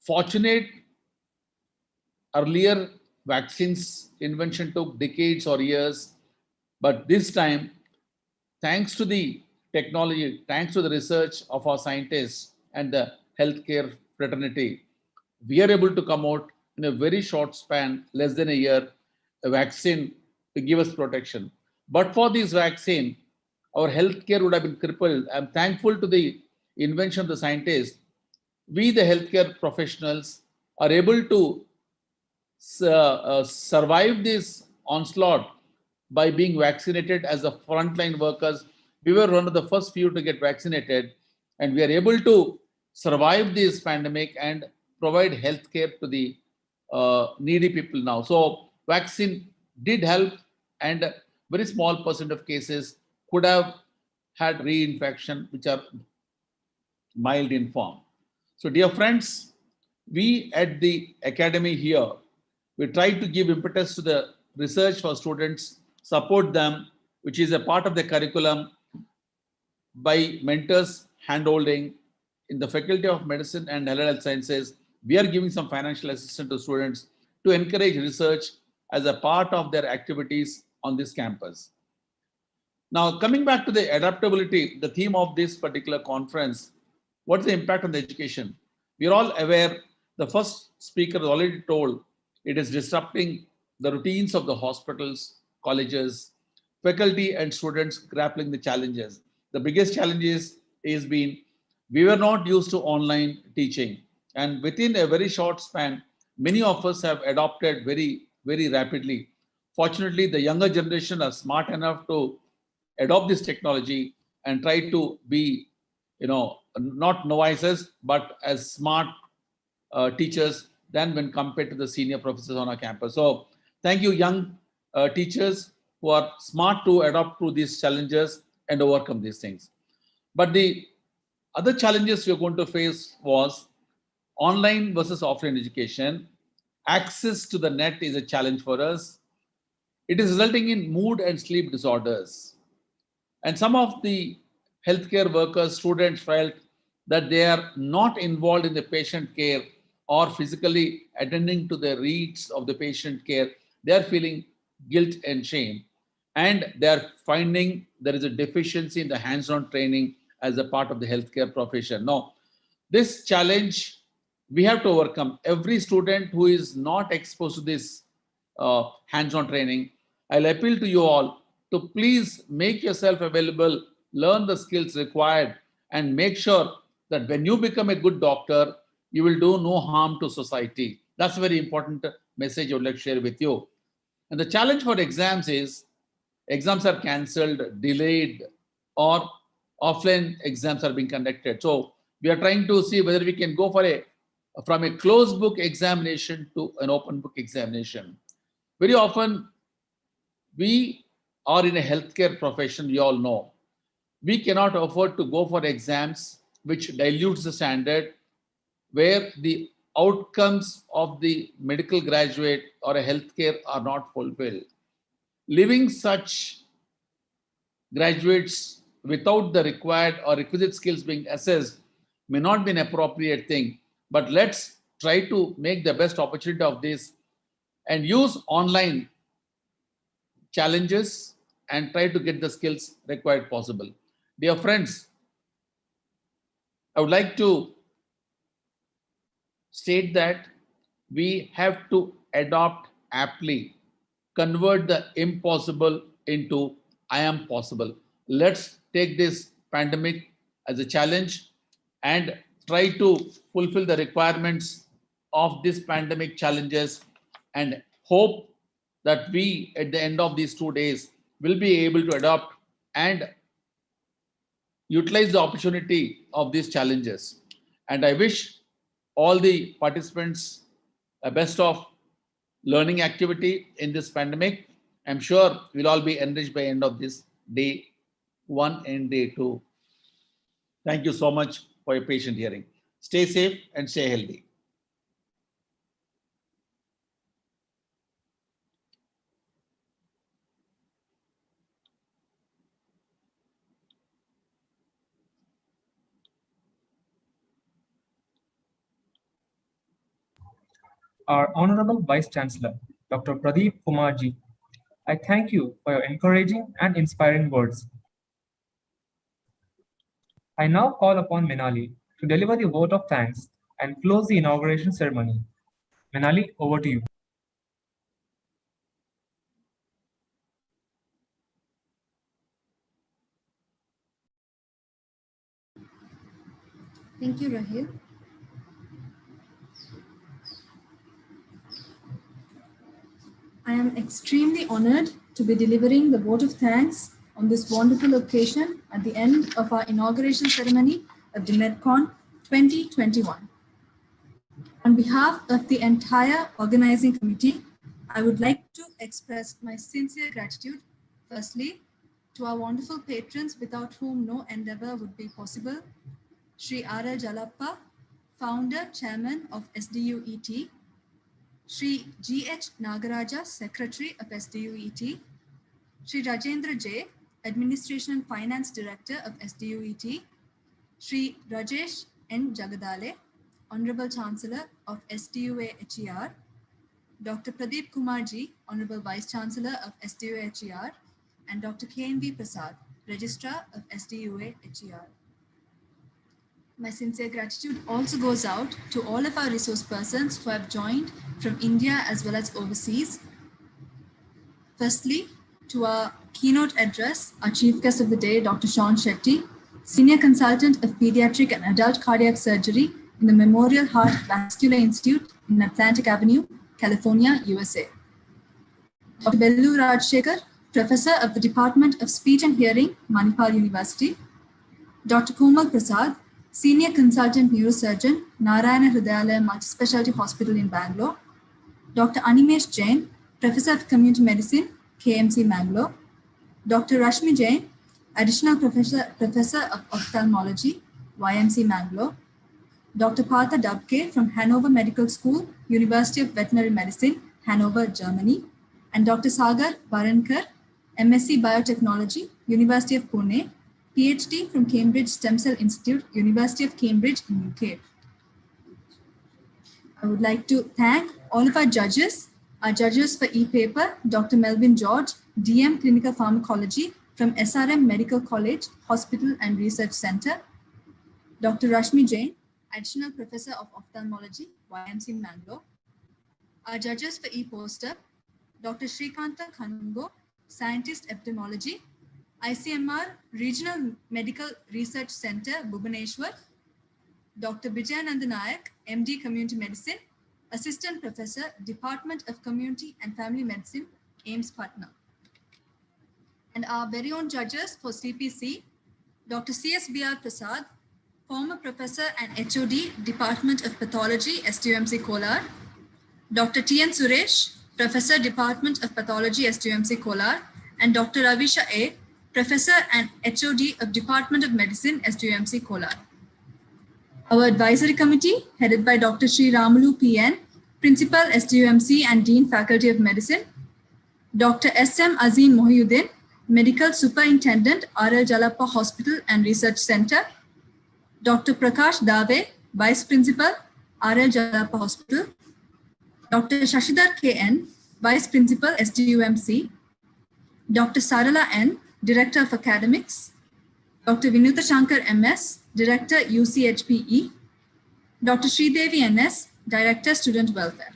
fortunate. Earlier vaccines invention took decades or years, but this time, thanks to the technology, thanks to the research of our scientists and the healthcare fraternity, we are able to come out in a very short span, less than a year, a vaccine to give us protection. But for this vaccine, our healthcare would have been crippled. I'm thankful to the invention of the scientists. We, the healthcare professionals, are able to survive this onslaught by being vaccinated as the frontline workers. We were one of the first few to get vaccinated, and we are able to survive this pandemic and provide healthcare to the needy people now. So vaccine did help, and a very small percent of cases could have had reinfection, which are mild in form. So dear friends, we at the academy here, we try to give impetus to the research for students, support them, which is a part of the curriculum, by mentors handholding. In the Faculty of Medicine and Allied Health Sciences, we are giving some financial assistance to students to encourage research as a part of their activities on this campus. Now, coming back to the adaptability, the theme of this particular conference, what's the impact on the education? We are all aware, the first speaker has already told, it is disrupting the routines of the hospitals, colleges, faculty and students grappling the challenges. The biggest challenges is been, we were not used to online teaching. And within a very short span, many of us have adopted very, very rapidly. Fortunately, the younger generation are smart enough to adopt this technology and try to be, not novices, but as smart teachers than when compared to the senior professors on our campus. So thank you, young teachers who are smart to adapt to these challenges and overcome these things. But the other challenges we are going to face was online versus offline education. Access to the net is a challenge for us. It is resulting in mood and sleep disorders. And some of the healthcare workers, students felt that they are not involved in the patient care or physically attending to the needs of the patient care. They are feeling guilt and shame. And they are finding there is a deficiency in the hands-on training as a part of the healthcare profession. Now, this challenge we have to overcome. Every student who is not exposed to this hands-on training, I'll appeal to you all to please make yourself available, learn the skills required, and make sure that when you become a good doctor, you will do no harm to society. That's a very important message I would like to share with you. And the challenge for exams is, exams are cancelled, delayed, or offline exams are being conducted. So we are trying to see whether we can go from a closed book examination to an open book examination. Very often, we are in a healthcare profession, we all know. We cannot afford to go for exams which dilutes the standard, where the outcomes of the medical graduate or a healthcare are not fulfilled. Leaving such graduates without the required or requisite skills being assessed may not be an appropriate thing, but let's try to make the best opportunity of this and use online challenges and try to get the skills required possible. Dear friends, I would like to state that we have to adopt aptly, convert the impossible into I am possible. Let's take this pandemic as a challenge and try to fulfill the requirements of this pandemic challenges, and hope that we at the end of these 2 days will be able to adopt and utilize the opportunity of these challenges. And I wish all the participants a best of learning activity in this pandemic. I'm sure we'll all be enriched by the end of this day 1 and day 2. Thank you so much for your patient hearing. Stay safe and stay healthy. Our Honorable Vice Chancellor, Dr. Pradeep Kumarji, I thank you for your encouraging and inspiring words. I now call upon Minali to deliver the vote of thanks and close the inauguration ceremony. Minali, over to you. Thank you, Rahil. I am extremely honored to be delivering the vote of thanks on this wonderful occasion at the end of our inauguration ceremony of DeMedCon 2021. On behalf of the entire organizing committee, I would like to express my sincere gratitude, firstly, to our wonderful patrons without whom no endeavor would be possible, Sri R.L. Jalappa, founder, chairman of SDUET, Sri G.H. Nagaraja, secretary of SDUET, Sri Rajendra J., administration and finance director of SDUET, Sri Rajesh N. Jagadale, honorable chancellor of SDUAHER, Dr. Pradeep Kumarji, honorable vice chancellor of SDUAHER, and Dr. KNV Prasad, registrar of SDUAHER. My sincere gratitude also goes out to all of our resource persons who have joined from India as well as overseas. Firstly, to our keynote address, our chief guest of the day, Dr. Sean Shetty, senior consultant of pediatric and adult cardiac surgery in the Memorial Heart Vascular Institute in Atlantic Avenue, California, USA. Dr. Bellu Rajshekhar, professor of the Department of Speech and Hearing, Manipal University. Dr. Komal Prasad, senior consultant neurosurgeon, Narayana Hrudayalaya Multispecialty Hospital in Bangalore. Dr. Animesh Jain, professor of community medicine, KMC Bangalore. Dr. Rashmi Jain, additional professor of ophthalmology, YMC Bangalore. Dr. Partha Dabke from Hanover Medical School, University of Veterinary Medicine, Hanover, Germany. And Dr. Sagar Barankar, MSc Biotechnology, University of Pune, PhD from Cambridge Stem Cell Institute, University of Cambridge in UK. I would like to thank all of our judges for e-paper, Dr. Melvin George, DM Clinical Pharmacology from SRM Medical College, Hospital and Research Center, Dr. Rashmi Jain, additional professor of ophthalmology, YMC Bangalore. Our judges for e-poster, Dr. Shrikanta Khanungo, scientist epidemiology, ICMR Regional Medical Research Center, Bhubaneswar, Dr. Bijayananda Nayak, MD Community Medicine, Assistant Professor, Department of Community and Family Medicine, AIMS Patna. And our very own judges for CPC, Dr. C.S.B.R. Prasad, former Professor and HOD, Department of Pathology, SDUMC Kolar, Dr. T.N. Suresh, Professor, Department of Pathology, SDUMC Kolar, and Dr. Ravisha A., Professor and HOD of Department of Medicine, SDUMC Kolar. Our advisory committee, headed by Dr. Sri Ramulu PN, Principal, SDUMC and Dean Faculty of Medicine, Dr. S.M. Azim Mohiuddin, Medical Superintendent, R.L. Jalappa Hospital and Research Center, Dr. Prakash Dave, Vice Principal, R.L. Jalappa Hospital, Dr. Shashidhar K.N., Vice Principal, SDUMC, Dr. Sarala N., Director of Academics, Dr. Vinuta Shankar MS, Director, UCHPE, Dr. Sridevi NS, Director, Student Welfare.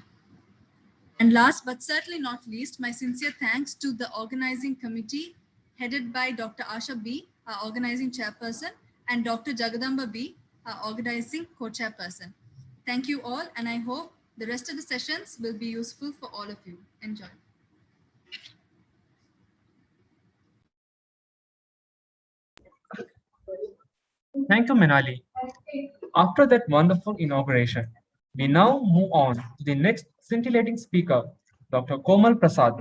And last but certainly not least, my sincere thanks to the organizing committee headed by Dr. Asha B., our organizing chairperson, and Dr. Jagadamba B., our organizing co-chairperson. Thank you all, and I hope the rest of the sessions will be useful for all of you. Enjoy. Thank you, Menali. After that wonderful inauguration, we now move on to the next scintillating speaker, Dr. Komal Prasad,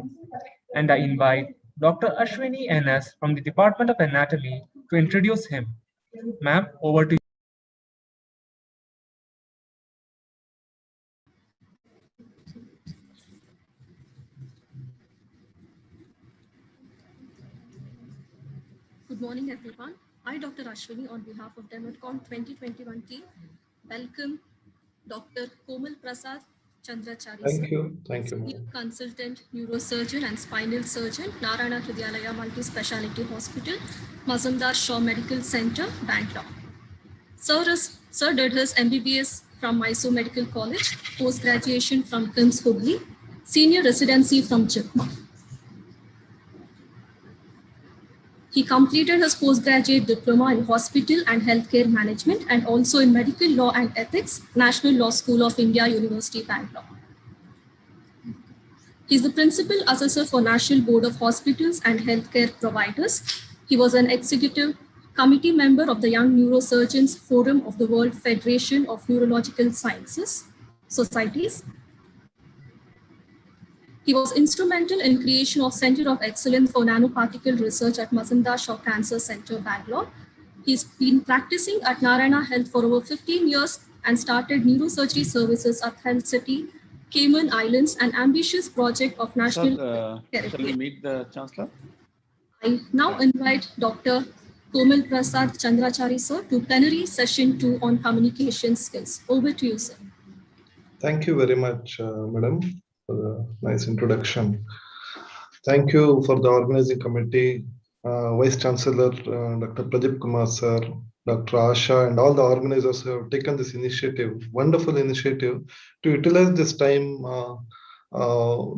and I invite Dr. Ashwini NS from the Department of Anatomy to introduce him. Ma'am, over to you. Good morning, everyone. I, Dr. Ashwini, on behalf of DeMedCon 2021 team, welcome Dr. Komal Prasad Chandrachari. Thank you. Thank you. Senior Consultant Neurosurgeon and Spinal Surgeon, Narayana Hrudayalaya Multi-Speciality Hospital, Mazumdar Shaw Medical Center, Bangalore. Sir did his MBBS from Mysore Medical College, post-graduation from KIMS Hubli, senior residency from JIPMA. He completed his postgraduate diploma in hospital and healthcare management and also in medical law and ethics, National Law School of India, University, Bangalore. He is the principal assessor for National Board of Hospitals and Healthcare Providers. He was an executive committee member of the Young Neurosurgeons Forum of the World Federation of Neurological Sciences. societies. He was instrumental in creation of Center of Excellence for Nanoparticle Research at Mazumdar Shaw Cancer Center, Bangalore. He's been practicing at Narayana Health for over 15 years and started neurosurgery services at Health City, Cayman Islands, an ambitious project of national Shall we meet the Chancellor? I now invite Dr. Komal Prasad Chandrachari, sir, to plenary session 2 on communication skills. Over to you, sir. Thank you very much, Madam, for the nice introduction. Thank you for the organizing committee, Vice Chancellor, Dr. Pradeep Kumar, sir, Dr. Asha, and all the organizers who have taken this initiative, wonderful initiative, to utilize this time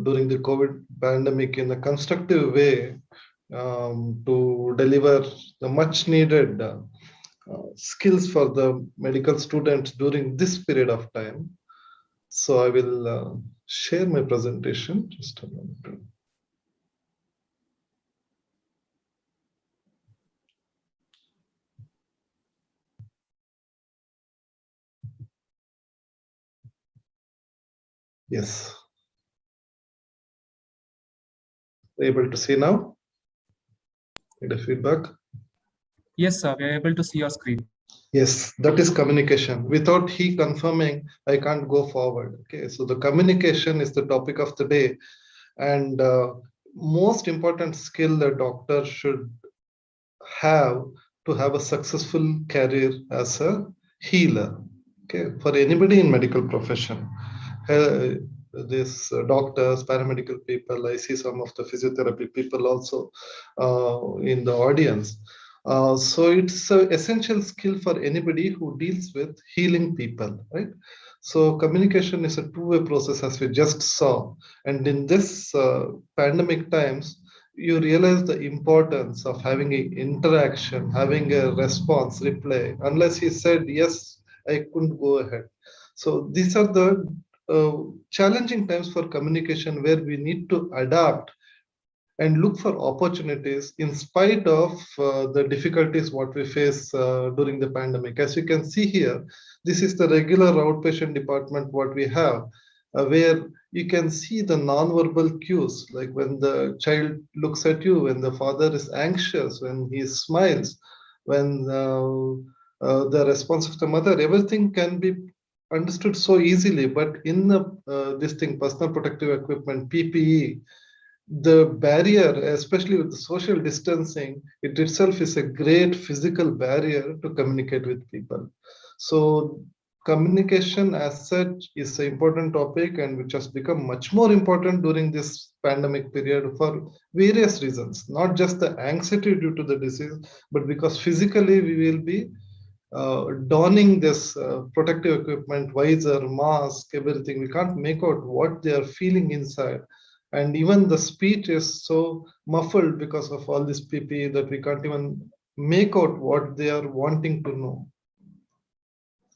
during the COVID pandemic in a constructive way to deliver the much needed skills for the medical students during this period of time. So I will share my presentation. Just a moment. Yes. Able to see now? Need a feedback? Yes, sir. We are able to see your screen. Yes, that is communication. Without he confirming, I can't go forward. Okay, so the communication is the topic of the day, and most important skill a doctor should have to have a successful career as a healer. Okay, for anybody in medical profession, this doctors, paramedical people, I see some of the physiotherapy people also in the audience. So it's an essential skill for anybody who deals with healing people, right? So communication is a two-way process, as we just saw. And in this pandemic times, you realize the importance of having an interaction, having a response, reply. Unless he said, yes, I couldn't go ahead. So these are the challenging times for communication, where we need to adapt and look for opportunities in spite of the difficulties what we face during the pandemic. As you can see here, this is the regular outpatient department what we have, where you can see the non-verbal cues, like when the child looks at you, when the father is anxious, when he smiles, when the response of the mother, everything can be understood so easily. But in the this thing, personal protective equipment, PPE, the barrier, especially with the social distancing, it itself is a great physical barrier to communicate with people. So communication as such is an important topic, and which has become much more important during this pandemic period for various reasons, not just the anxiety due to the disease, but because physically we will be donning this protective equipment, visor, mask, everything. We can't make out what they are feeling inside. And even the speech is so muffled because of all this PPE that we can't even make out what they are wanting to know.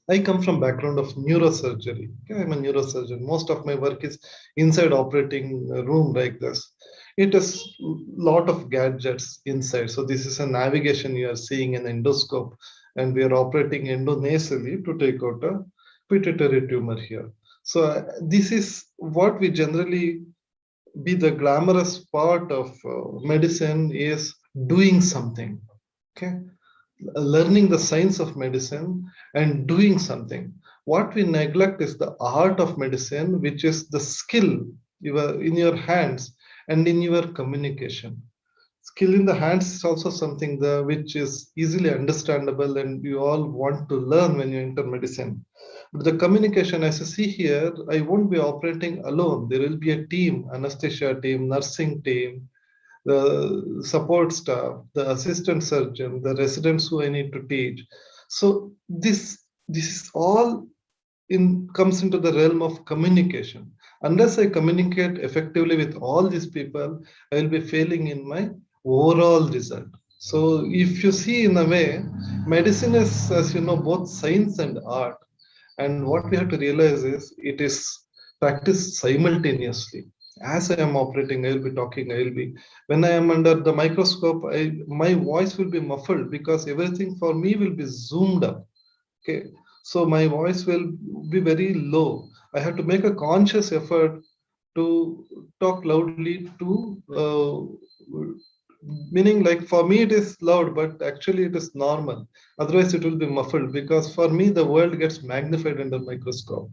I come from background of neurosurgery. Okay, I'm a neurosurgeon. Most of my work is inside operating room like this. It is a lot of gadgets inside. So this is a navigation you are seeing an endoscope, and we are operating endonasally to take out a pituitary tumor here. So this is what we generally be the glamorous part of medicine, is doing something. Okay, learning the science of medicine and doing something. What we neglect is the art of medicine, which is the skill in your hands and in your communication. Skill in the hands is also something which is easily understandable, and you all want to learn when you enter medicine. But the communication, as you see here, I won't be operating alone. There will be a team, anesthesia team, nursing team, the support staff, the assistant surgeon, the residents who I need to teach. So this is all comes into the realm of communication. Unless I communicate effectively with all these people, I will be failing in my overall result. So if you see, in a way, medicine is, as you know, both science and art. And what we have to realize is it is practiced simultaneously. As I am operating, I will be talking, when I am under the microscope, my voice will be muffled because everything for me will be zoomed up. Okay, so my voice will be very low. I have to make a conscious effort to talk loudly to meaning like for me it is loud, but actually it is normal. Otherwise it will be muffled, because for me the world gets magnified under microscope.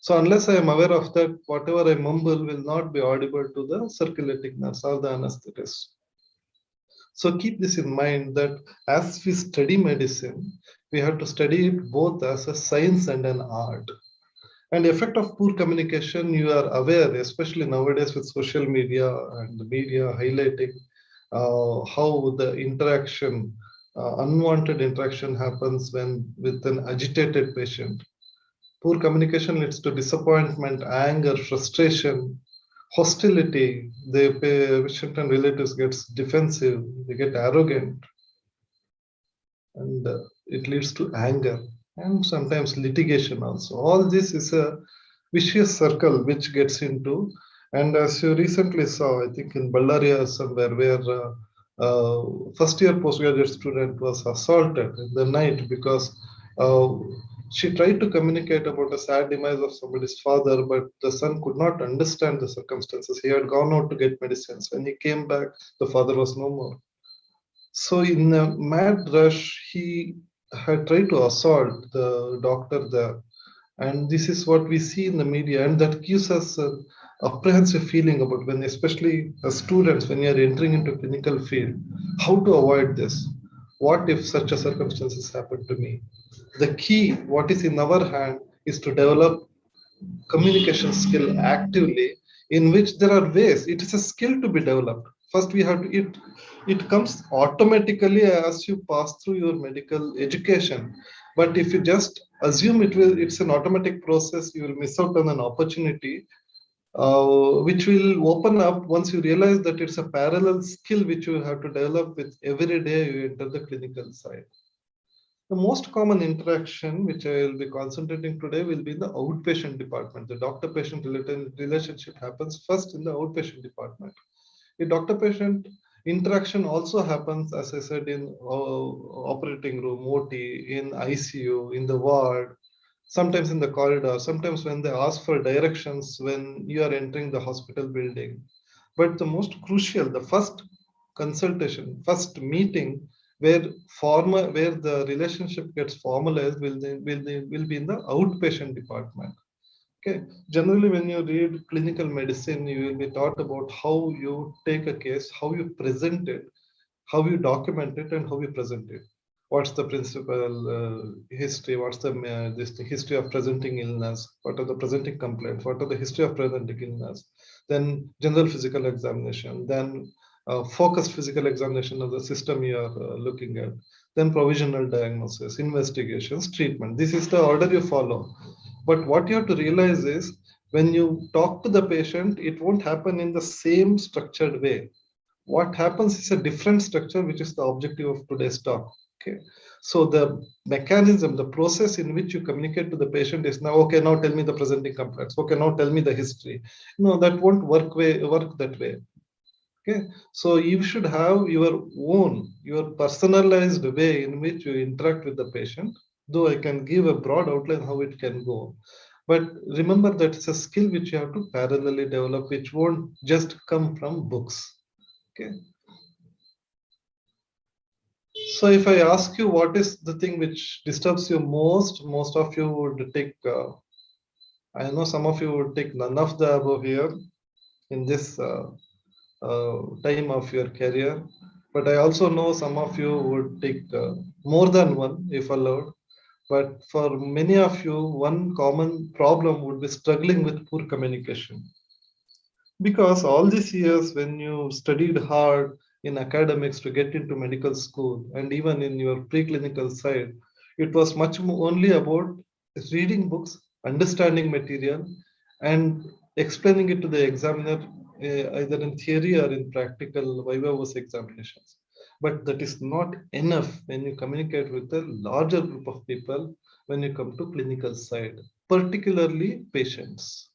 So unless I am aware of that, whatever I mumble will not be audible to the circulating nurse or the anesthetist. So keep this in mind, that as we study medicine, we have to study it both as a science and an art. And the effect of poor communication, you are aware, especially nowadays with social media and the media highlighting how the interaction, unwanted interaction happens when with an agitated patient. Poor communication leads to disappointment, anger, frustration, hostility. The patient and relatives gets defensive, they get arrogant, and it leads to anger and sometimes litigation also. All this is a vicious circle which gets into, and as you recently saw, I think in Ballari or somewhere, where first year postgraduate student was assaulted in the night because she tried to communicate about a sad demise of somebody's father, but the son could not understand the circumstances. He had gone out to get medicines. When he came back, the father was no more. So in a mad rush, he had tried to assault the doctor there. And this is what we see in the media, and that gives us an apprehensive feeling about when, especially as students, when you are entering into clinical field, how to avoid this. What if such a circumstances happen to me? The key, what is in our hand, is to develop communication skill actively, in which there are ways. It is a skill to be developed. First, we have to, it comes automatically as you pass through your medical education. But if you just assume it's an automatic process, you will miss out on an opportunity which will open up once you realize that it's a parallel skill which you have to develop with every day you enter the clinical side. The most common interaction which I will be concentrating today will be in the outpatient department. The doctor-patient relationship happens first in the outpatient department. The doctor-patient interaction also happens, as I said, in operating room, OT, in ICU, in the ward, sometimes in the corridor, sometimes when they ask for directions when you are entering the hospital building. But the most crucial, the first consultation, first meeting where the relationship gets formalized will be in the outpatient department. Okay. Generally, when you read clinical medicine, you will be taught about how you take a case, how you present it, how you document it, and how you present it. What's the principal history? What's the history of presenting illness? What are the presenting complaints? What are the history of presenting illness? Then general physical examination. Then focused physical examination of the system you are looking at. Then provisional diagnosis, investigations, treatment. This is the order you follow. But what you have to realize is when you talk to the patient, it won't happen in the same structured way. What happens is a different structure, which is the objective of today's talk. Okay. So the mechanism, the process in which you communicate to the patient is now, okay, now tell me the presenting complaints. Okay, now tell me the history. No, that won't work that way. Okay. So you should have your own, your personalized way in which you interact with the patient. Though I can give a broad outline how it can go. But remember that it's a skill which you have to parallelly develop, which won't just come from books. Okay. So if I ask you what is the thing which disturbs you most of you would take, I know some of you would take none of the above here in this time of your career, but I also know some of you would take more than one if allowed. But for many of you, one common problem would be struggling with poor communication. Because all these years when you studied hard in academics to get into medical school, and even in your preclinical side, it was much more only about reading books, understanding material, and explaining it to the examiner either in theory or in practical viva voce examinations. But that is not enough when you communicate with a larger group of people when you come to clinical side, particularly patients.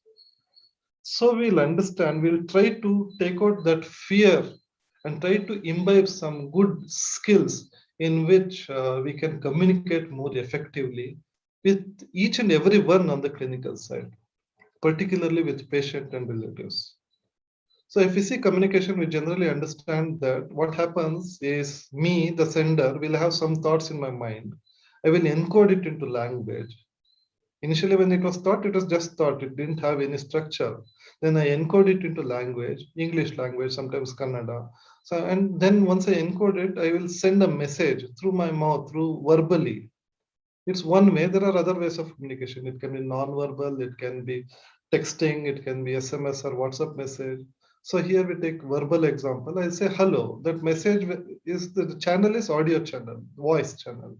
So we'll understand, we'll try to take out that fear and try to imbibe some good skills in which we can communicate more effectively with each and every one on the clinical side. particularly with patient and relatives. So if we see communication, we generally understand that what happens is me, the sender, will have some thoughts in my mind. I will encode it into language. Initially, when it was thought, it was just thought. It didn't have any structure. Then I encode it into language, English language, sometimes Kannada. So, and then once I encode it, I will send a message through my mouth, through verbally. It's one way. There are other ways of communication. It can be non-verbal, it can be texting, it can be SMS or WhatsApp message. So here we take verbal example. I say hello. That message is the channel is audio channel, voice channel.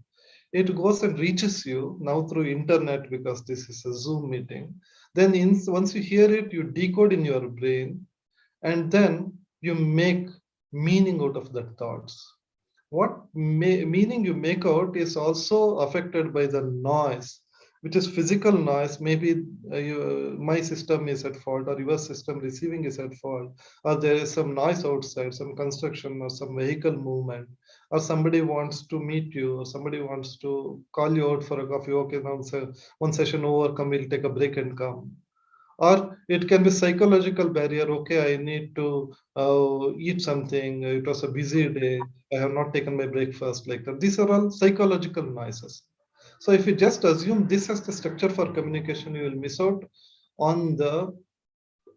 It goes and reaches you now through internet because this is a Zoom meeting. Then once you hear it, you decode in your brain, and then you make meaning out of the thoughts. What meaning you make out is also affected by the noise, which is physical noise. Maybe my system is at fault, or your system receiving is at fault, or there is some noise outside, some construction or some vehicle movement, or somebody wants to meet you, or somebody wants to call you out for a coffee. Okay, now one session over, come, we'll take a break and come. Or it can be psychological barrier. Okay, I need to eat something. It was a busy day. I have not taken my breakfast, like that. These are all psychological noises. So if you just assume this as the structure for communication, you will miss out on the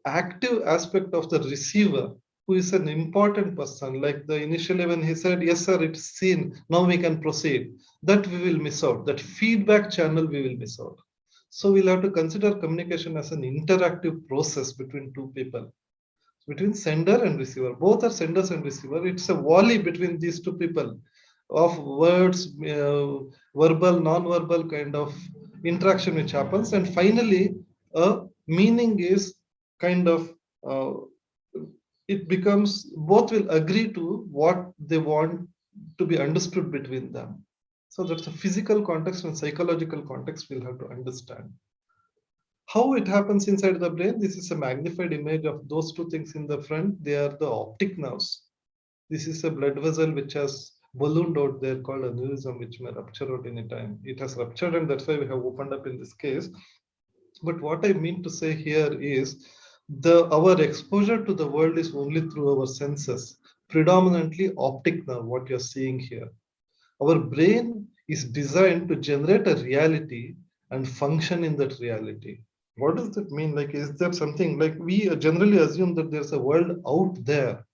active aspect of the receiver, who is an important person. Like the initially when he said, yes, sir, it's seen, now we can proceed. That we will miss out. That feedback channel we will miss out. So we'll have to consider communication as an interactive process between two people, between sender and receiver. Both are senders and receiver. It's a volley between these two people of words, verbal, non-verbal kind of interaction which happens. And finally, a meaning is kind of, it becomes, both will agree to what they want to be understood between them. So that's a physical context and psychological context we'll have to understand. How it happens inside the brain, this is a magnified image of those two things in the front. They are the optic nerves. This is a blood vessel which has ballooned out there called aneurysm, which may rupture out any time. It has ruptured, and that's why we have opened up in this case. But what I mean to say here is our exposure to the world is only through our senses, predominantly optic nerve, what you're seeing here. Our brain is designed to generate a reality and function in that reality. What does that mean? Like, is there something, like we generally assume that there's a world out there,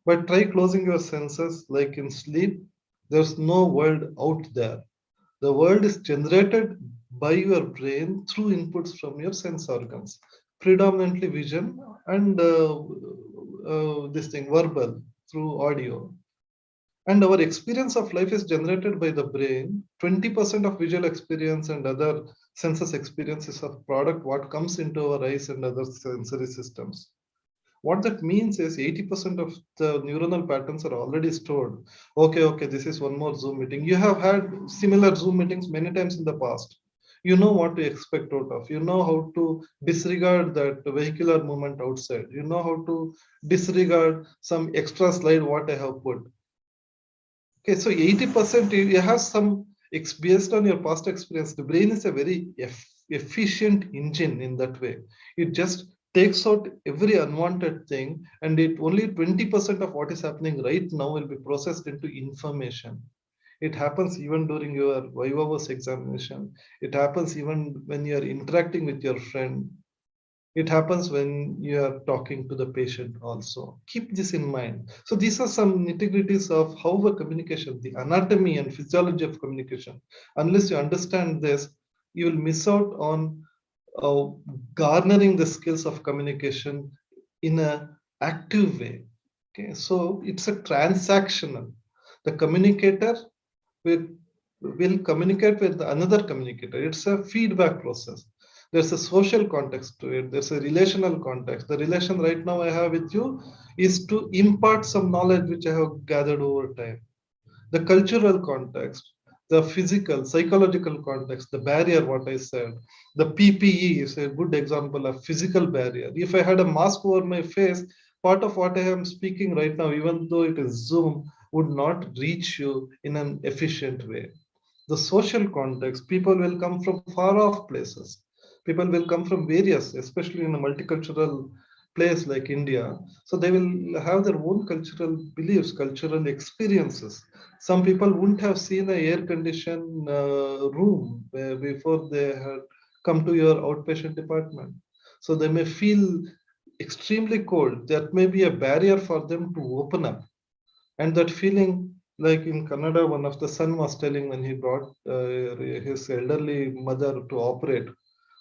but try closing your senses like in sleep. There's no world out there. The world is generated by your brain through inputs from your sense organs, predominantly vision and this thing, verbal, through audio. And our experience of life is generated by the brain. 20% of visual experience and other senses experiences of product what comes into our eyes and other sensory systems. What that means is 80% of the neuronal patterns are already stored. Okay, this is one more Zoom meeting. You have had similar Zoom meetings many times in the past. You know what to expect out of. You know how to disregard that vehicular movement outside. You know how to disregard some extra slide what I have put. Okay, so 80% you have some, based on your past experience. The brain is a very efficient engine in that way. It just takes out every unwanted thing, and it only 20% of what is happening right now will be processed into information. It happens even during your viva voce examination. It happens even when you are interacting with your friend. It happens when you are talking to the patient also. Keep this in mind. So these are some nitty-gritties of how the communication, the anatomy and physiology of communication. Unless you understand this, you will miss out on garnering the skills of communication in an active way. Okay, so it's a transactional. The communicator will communicate with another communicator. It's a feedback process. There's a social context to it. There's a relational context. The relation right now I have with you is to impart some knowledge which I have gathered over time. The cultural context, the physical, psychological context, the barrier, what I said. The PPE is a good example of physical barrier. If I had a mask over my face, part of what I am speaking right now, even though it is Zoom, would not reach you in an efficient way. The social context, people will come from far off places. People will come from various, especially in a multicultural place like India. So they will have their own cultural beliefs, cultural experiences. Some people wouldn't have seen an air-conditioned room before they had come to your outpatient department. So they may feel extremely cold. That may be a barrier for them to open up. And that feeling, like in Canada, one of the son was telling when he brought his elderly mother to operate,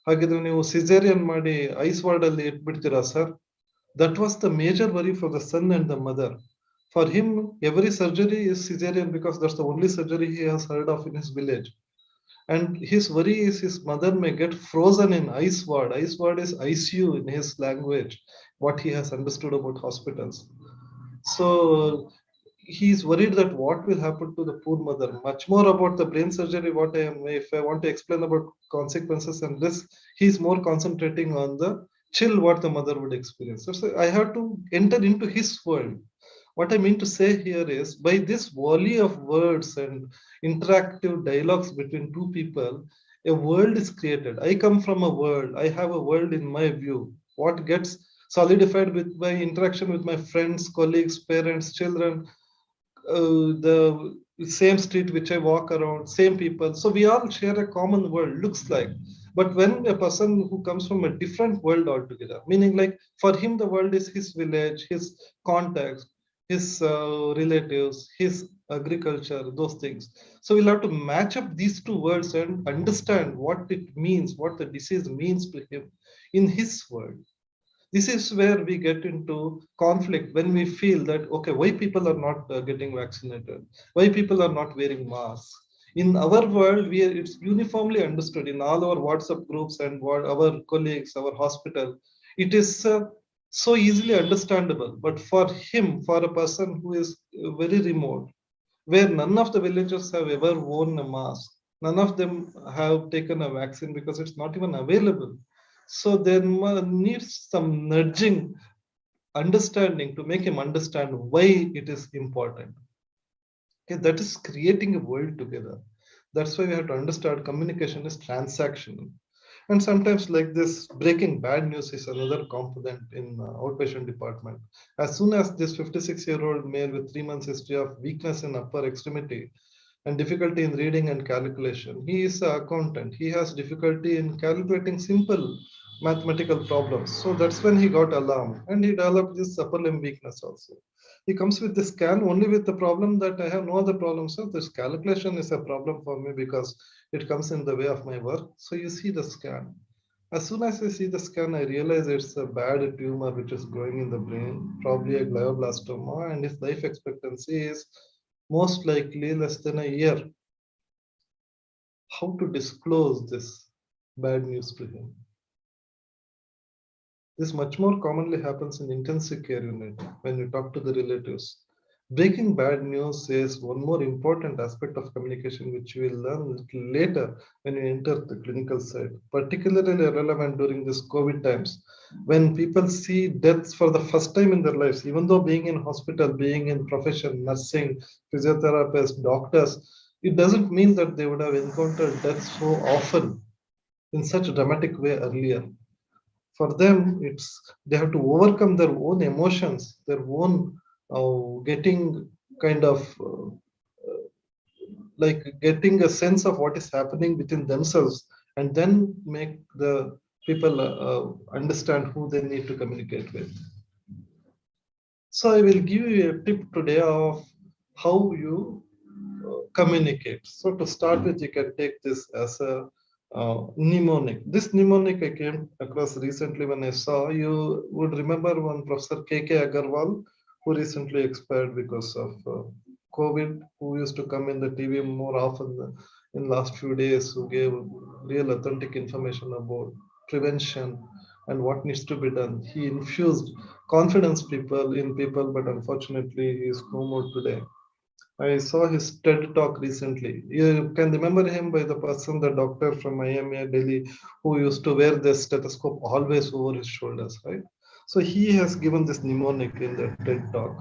ಹಾಗಿದ್ರೆ ನೀವು caesarean ಮಾಡಿ ice ward ಅಲ್ಲಿ ಇಟ್ಬಿಡ್ತೀರಾ sir? That was the major worry for the son and the mother. For him, every surgery is cesarean because that's the only surgery he has heard of in his village. And his worry is his mother may get frozen in ice ward. Ice ward is ICU in his language, what he has understood about hospitals. So he's worried that what will happen to the poor mother. Much more about the brain surgery, what I am, if I want to explain about consequences and this, he's more concentrating on the chill what the mother would experience. So I have to enter into his world. What I mean to say here is, by this volley of words and interactive dialogues between two people, a world is created. I come from a world. I have a world in my view. What gets solidified with my interaction with my friends, colleagues, parents, children, the same street which I walk around, same people. So we all share a common world, looks like. But when a person who comes from a different world altogether, meaning like for him, the world is his village, his context, his relatives, his agriculture, those things. So we'll have to match up these two worlds and understand what it means, what the disease means to him in his world. This is where we get into conflict when we feel that, okay, why people are not getting vaccinated? Why people are not wearing masks? In our world, it's uniformly understood in all our WhatsApp groups and our colleagues, our hospital. It is so easily understandable. But for him, for a person who is very remote, where none of the villagers have ever worn a mask, none of them have taken a vaccine because it's not even available. So there needs some nudging, understanding to make him understand why it is important. Okay, that is creating a world together. That's why we have to understand communication is transactional. And sometimes like this, breaking bad news is another component in outpatient department. As soon as this 56-year-old male with 3 months history of weakness in upper extremity and difficulty in reading and calculation, he is an accountant. He has difficulty in calculating simple mathematical problems. So that's when he got alarmed and he developed this upper limb weakness also. He comes with the scan only with the problem that I have no other problem. So this calculation is a problem for me because it comes in the way of my work. So you see the scan. As soon as I see the scan, I realize it's a bad tumor which is growing in the brain, probably a glioblastoma, and his life expectancy is most likely less than a year. How to disclose this bad news to him? This much more commonly happens in intensive care unit when you talk to the relatives. Breaking bad news is one more important aspect of communication, which you will learn a little later when you enter the clinical side, particularly relevant during this COVID times, when people see deaths for the first time in their lives, even though being in hospital, being in profession, nursing, physiotherapists, doctors, it doesn't mean that they would have encountered death so often in such a dramatic way earlier. For them, it's they have to overcome their own emotions, their own getting kind of like getting a sense of what is happening within themselves, and then make the people understand who they need to communicate with. So I will give you a tip today of how you communicate. So to start with, you can take this as a mnemonic. This mnemonic I came across recently when I saw, you would remember one Professor K.K. Agarwal, who recently expired because of COVID, who used to come in the TV more often in last few days, who gave real authentic information about prevention and what needs to be done. He infused confidence in people, but unfortunately he is no more today. I saw his TED talk recently. You can remember him by the person, the doctor from IMA Delhi, who used to wear the stethoscope always over his shoulders, right? So he has given this mnemonic in the TED talk.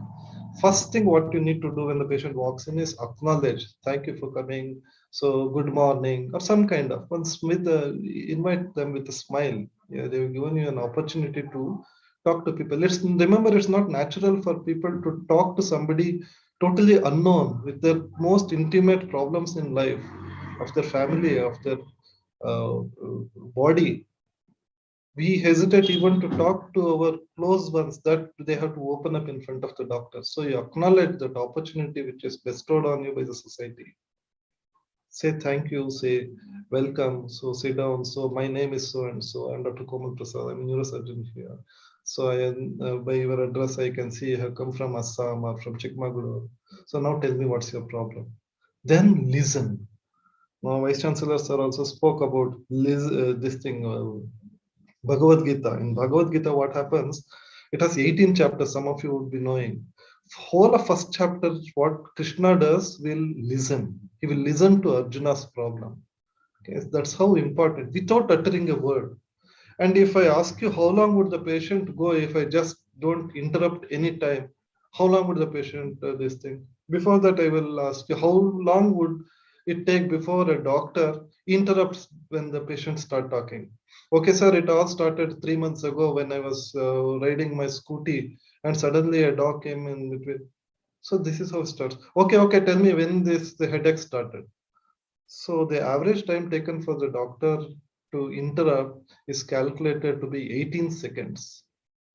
First thing what you need to do when the patient walks in is acknowledge, thank you for coming, so good morning, or some kind of, once with invite them with a smile. Yeah, they've given you an opportunity to talk to people. Let's remember, it's not natural for people to talk to somebody totally unknown with their most intimate problems in life, of their family, of their body. We hesitate even to talk to our close ones, that they have to open up in front of the doctor. So you acknowledge that opportunity which is bestowed on you by the society. Say thank you, say welcome, so sit down. So my name is so and so, I'm Dr. Komal Prasad, I'm a neurosurgeon here. So I am, by your address, I can see you have come from Assam or from Chikmagalur. So now tell me what's your problem. Then listen. Now Vice Chancellor sir also spoke about this thing, Bhagavad Gita. In Bhagavad Gita, what happens? It has 18 chapters. Some of you would be knowing. Whole of first chapter, what Krishna does, will listen. He will listen to Arjuna's problem. Okay, that's how important, without uttering a word. And if I ask you how long would the patient go if I just don't interrupt any time, how long would the patient this thing? Before that, I will ask you, how long would it take before a doctor interrupts when the patient start talking? Okay, sir, it all started 3 months ago when I was riding my scooty and suddenly a dog came in between. So this is how it starts. Okay, tell me when the headache started. So the average time taken for the doctor to interrupt is calculated to be 18 seconds.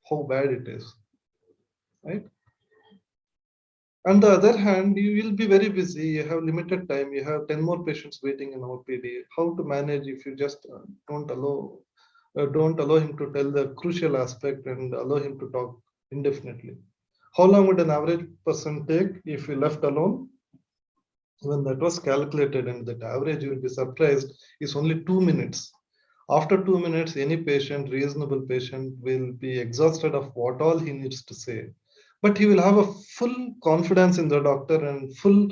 How bad it is, right? On the other hand, you will be very busy, you have limited time, you have 10 more patients waiting in OPD. How to manage if you just don't allow him to tell the crucial aspect and allow him to talk indefinitely? How long would an average person take if you left alone? When that was calculated, and that average, you will be surprised, is only 2 minutes. After 2 minutes, any patient, reasonable patient, will be exhausted of what all he needs to say. But he will have a full confidence in the doctor and full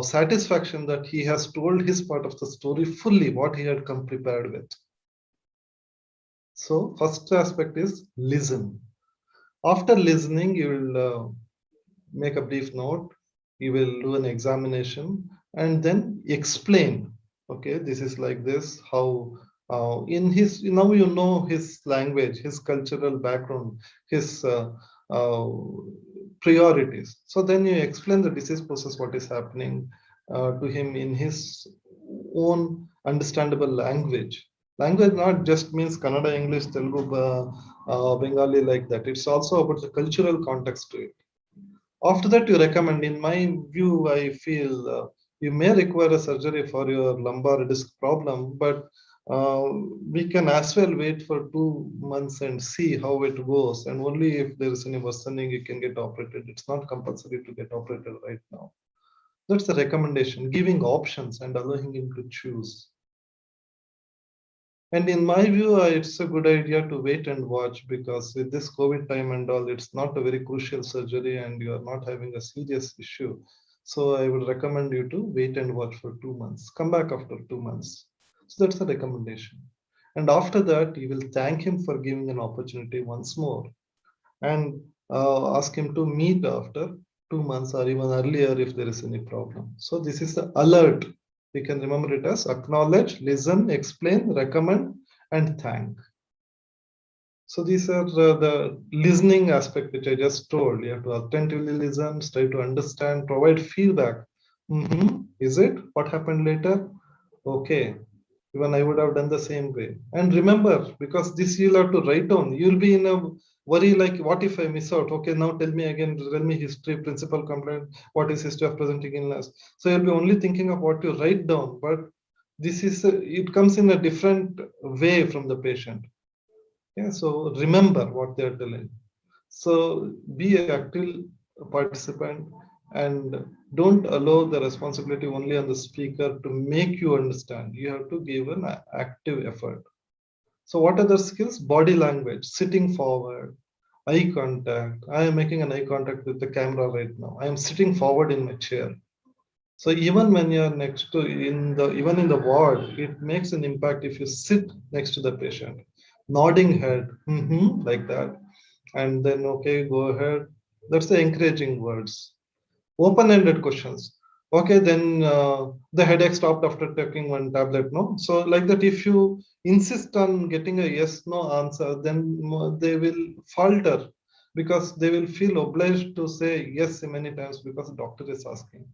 satisfaction that he has told his part of the story fully, what he had come prepared with. So first aspect is listen. After listening, you will make a brief note, you will do an examination and then explain. Okay, this is like this, how in his, now you know his language, his cultural background, his priorities. So then you explain the disease process, what is happening to him in his own understandable language. Language not just means Kannada, English, Telugu, Bengali, like that. It's also about the cultural context to it. After that, you recommend, in my view, I feel you may require a surgery for your lumbar disc problem, but we can as well wait for 2 months and see how it goes. And only if there is any worsening, you can get operated. It's not compulsory to get operated right now. That's the recommendation, giving options and allowing him to choose. And in my view, it's a good idea to wait and watch, because with this COVID time and all, it's not a very crucial surgery and you are not having a serious issue. So I would recommend you to wait and watch for 2 months. Come back after 2 months. So that's the recommendation. And after that, you will thank him for giving an opportunity once more and ask him to meet after 2 months or even earlier if there is any problem. So this is the alert. You can remember it as acknowledge, listen, explain, recommend, and thank. So these are the listening aspect which I just told. You have to attentively listen, try to understand, provide feedback. Is it? What happened later? Okay. Even I would have done the same way. And remember, because this you'll have to write down. You'll be in a worry like, what if I miss out? Okay, now tell me again, tell me history, principal complaint, what is history of presenting illness. So you'll be only thinking of what you write down, but this is, it comes in a different way from the patient. Yeah, so remember what they're telling. So be an active participant and don't allow the responsibility only on the speaker to make you understand. You have to give an active effort. So what are the skills? Body language, sitting forward, eye contact. I am making an eye contact with the camera right now. I am sitting forward in my chair. So even when you are next to, even in the ward, it makes an impact if you sit next to the patient. Nodding head, like that. And then, okay, go ahead. That's the encouraging words. Open-ended questions. Okay, then the headache stopped after taking one tablet, no? So like that, if you insist on getting a yes, no answer, then they will falter because they will feel obliged to say yes many times because the doctor is asking.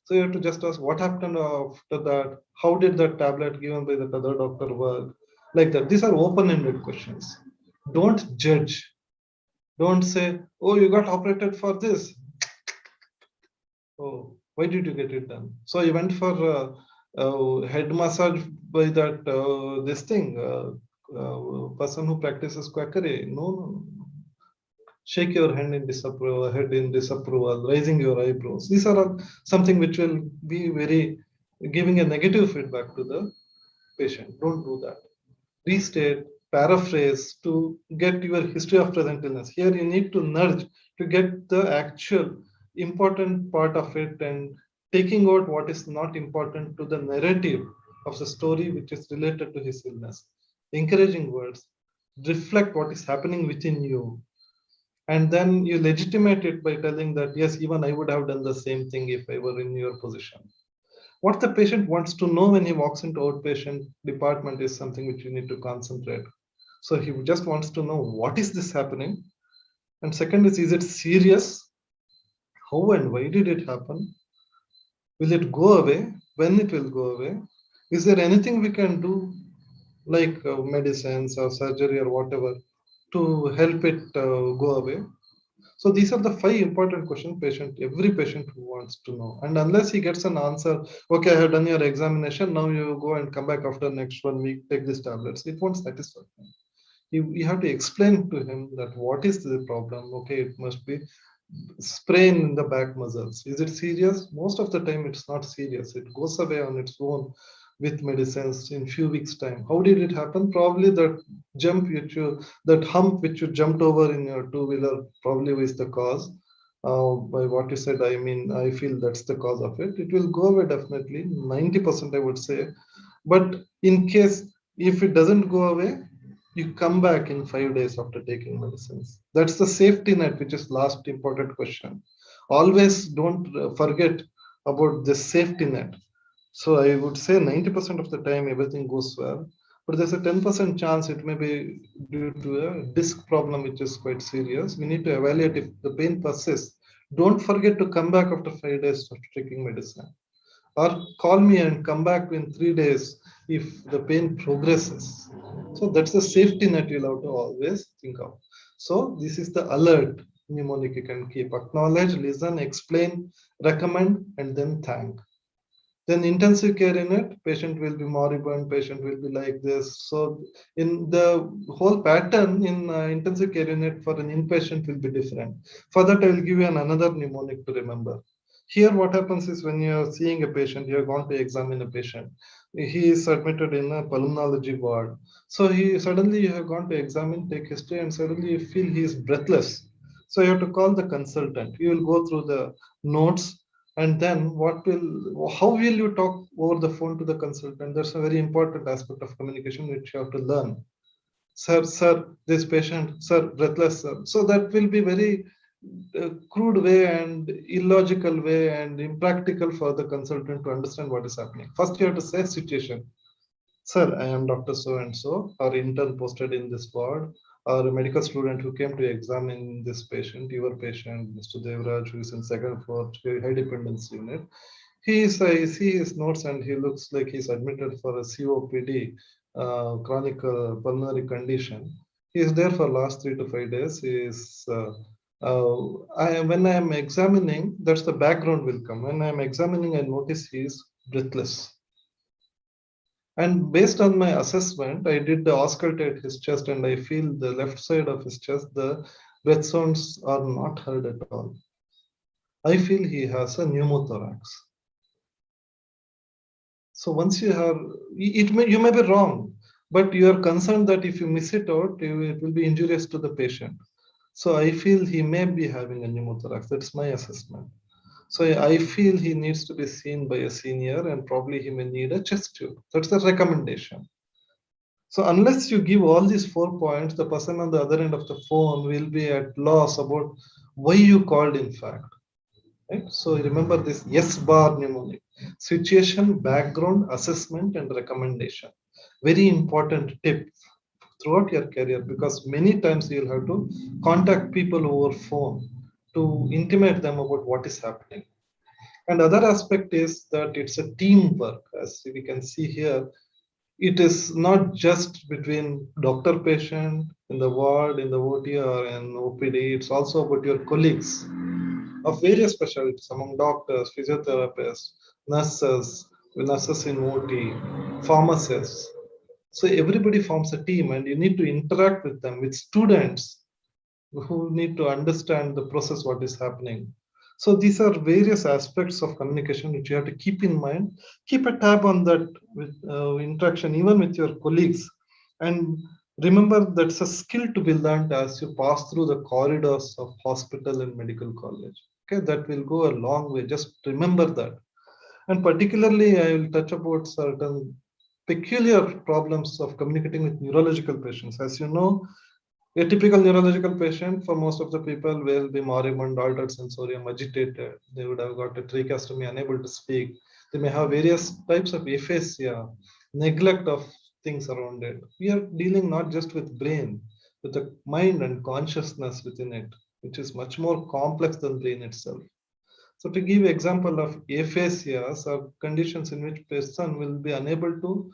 So you have to just ask what happened after that, how did that tablet given by that other doctor work? Like that. These are open-ended questions. Don't judge. Don't say, oh, you got operated for this. Oh, why did you get it done? So you went for head massage by that this thing person who practices quackery. No, no, no. Shake your hand in disapproval, head in disapproval, raising your eyebrows. These are all something which will be very giving a negative feedback to the patient. Don't do that. Restate, paraphrase to get your history of present illness. Here you need to nudge to get the actual important part of it and taking out what is not important to the narrative of the story which is related to his illness. Encouraging words, reflect what is happening within you. And then you legitimate it by telling that, yes, even I would have done the same thing if I were in your position. What the patient wants to know when he walks into outpatient department is something which you need to concentrate. So he just wants to know what is this happening? And second is it serious? How and why did it happen? Will it go away? When it will go away? Is there anything we can do like medicines or surgery or whatever to help it go away? So these are the 5 important questions every patient who wants to know. And unless he gets an answer, okay, I have done your examination, now you go and come back after next 1 week, take these tablets, it won't satisfy him. You have to explain to him that what is the problem. Okay, it must be sprain in the back muscles. Is it serious? Most of the time it's not serious. It goes away on its own with medicines in few weeks time. How did it happen? Probably that that hump which you jumped over in your two-wheeler probably is the cause. By what you said, I mean, I feel that's the cause of it. It will go away definitely, 90% I would say. But in case if it doesn't go away, you come back in 5 days after taking medicines. That's the safety net, which is last important question. Always don't forget about the safety net. So I would say 90% of the time everything goes well, but there's a 10% chance it may be due to a disc problem, which is quite serious. We need to evaluate if the pain persists. Don't forget to come back after 5 days after taking medicine. Or call me and come back in 3 days if the pain progresses. So that's the safety net you'll have to always think of. So this is the alert mnemonic you can keep. Acknowledge, listen, explain, recommend, and then thank. Then intensive care unit, patient will be moribund, patient will be like this. So in the whole pattern in intensive care unit for an inpatient will be different. For that, I will give you another mnemonic to remember. Here, what happens is when you're seeing a patient, you're going to examine a patient. He is admitted in a pulmonology ward. So suddenly you have gone to examine, take history, and suddenly you feel he is breathless. So you have to call the consultant. You will go through the notes, and then how will you talk over the phone to the consultant? That's a very important aspect of communication which you have to learn. Sir, this patient, sir, breathless, sir. So that will be very crude way and illogical way and impractical for the consultant to understand what is happening. First, you have to say situation. Sir, I am Dr. So-and-so, or intern posted in this ward, or a medical student who came to examine this patient, your patient, Mr. Devaraj, who is in second floor high dependence unit. I see his notes and he looks like he's admitted for a COPD, chronic pulmonary condition. He is there for last 3 to 5 days. He is when I am examining, that's the background will come. When I am examining, I notice he is breathless. And based on my assessment, I did the auscultate his chest and I feel the left side of his chest, the breath sounds are not heard at all. I feel he has a pneumothorax. So once you have, you may be wrong, but you are concerned that if you miss it out, it will be injurious to the patient. So I feel he may be having a pneumothorax. That's my assessment. So I feel he needs to be seen by a senior and probably he may need a chest tube. That's the recommendation. So unless you give all these 4 points, the person on the other end of the phone will be at loss about why you called in fact. Right? So remember this yes bar mnemonic: situation, background, assessment, and recommendation. Very important tip throughout your career, because many times you'll have to contact people over phone to intimate them about what is happening. And other aspect is that it's a teamwork, as we can see here. It is not just between doctor patient in the ward, in the OT or in OPD. It's also about your colleagues of various specialties among doctors, physiotherapists, nurses, nurses in OT, pharmacists. So everybody forms a team, and you need to interact with them, with students who need to understand the process, what is happening. So these are various aspects of communication which you have to keep in mind. Keep a tab on that with interaction, even with your colleagues. And remember, that's a skill to be learned as you pass through the corridors of hospital and medical college. Okay, that will go a long way. Just remember that. And particularly, I will touch about certain peculiar problems of communicating with neurological patients. As you know, a typical neurological patient for most of the people will be moribund, altered sensorium, agitated. They would have got a tracheostomy, unable to speak. They may have various types of aphasia, neglect of things around it. We are dealing not just with brain, with the mind and consciousness within it, which is much more complex than brain itself. So to give example of aphasias or conditions in which person will be unable to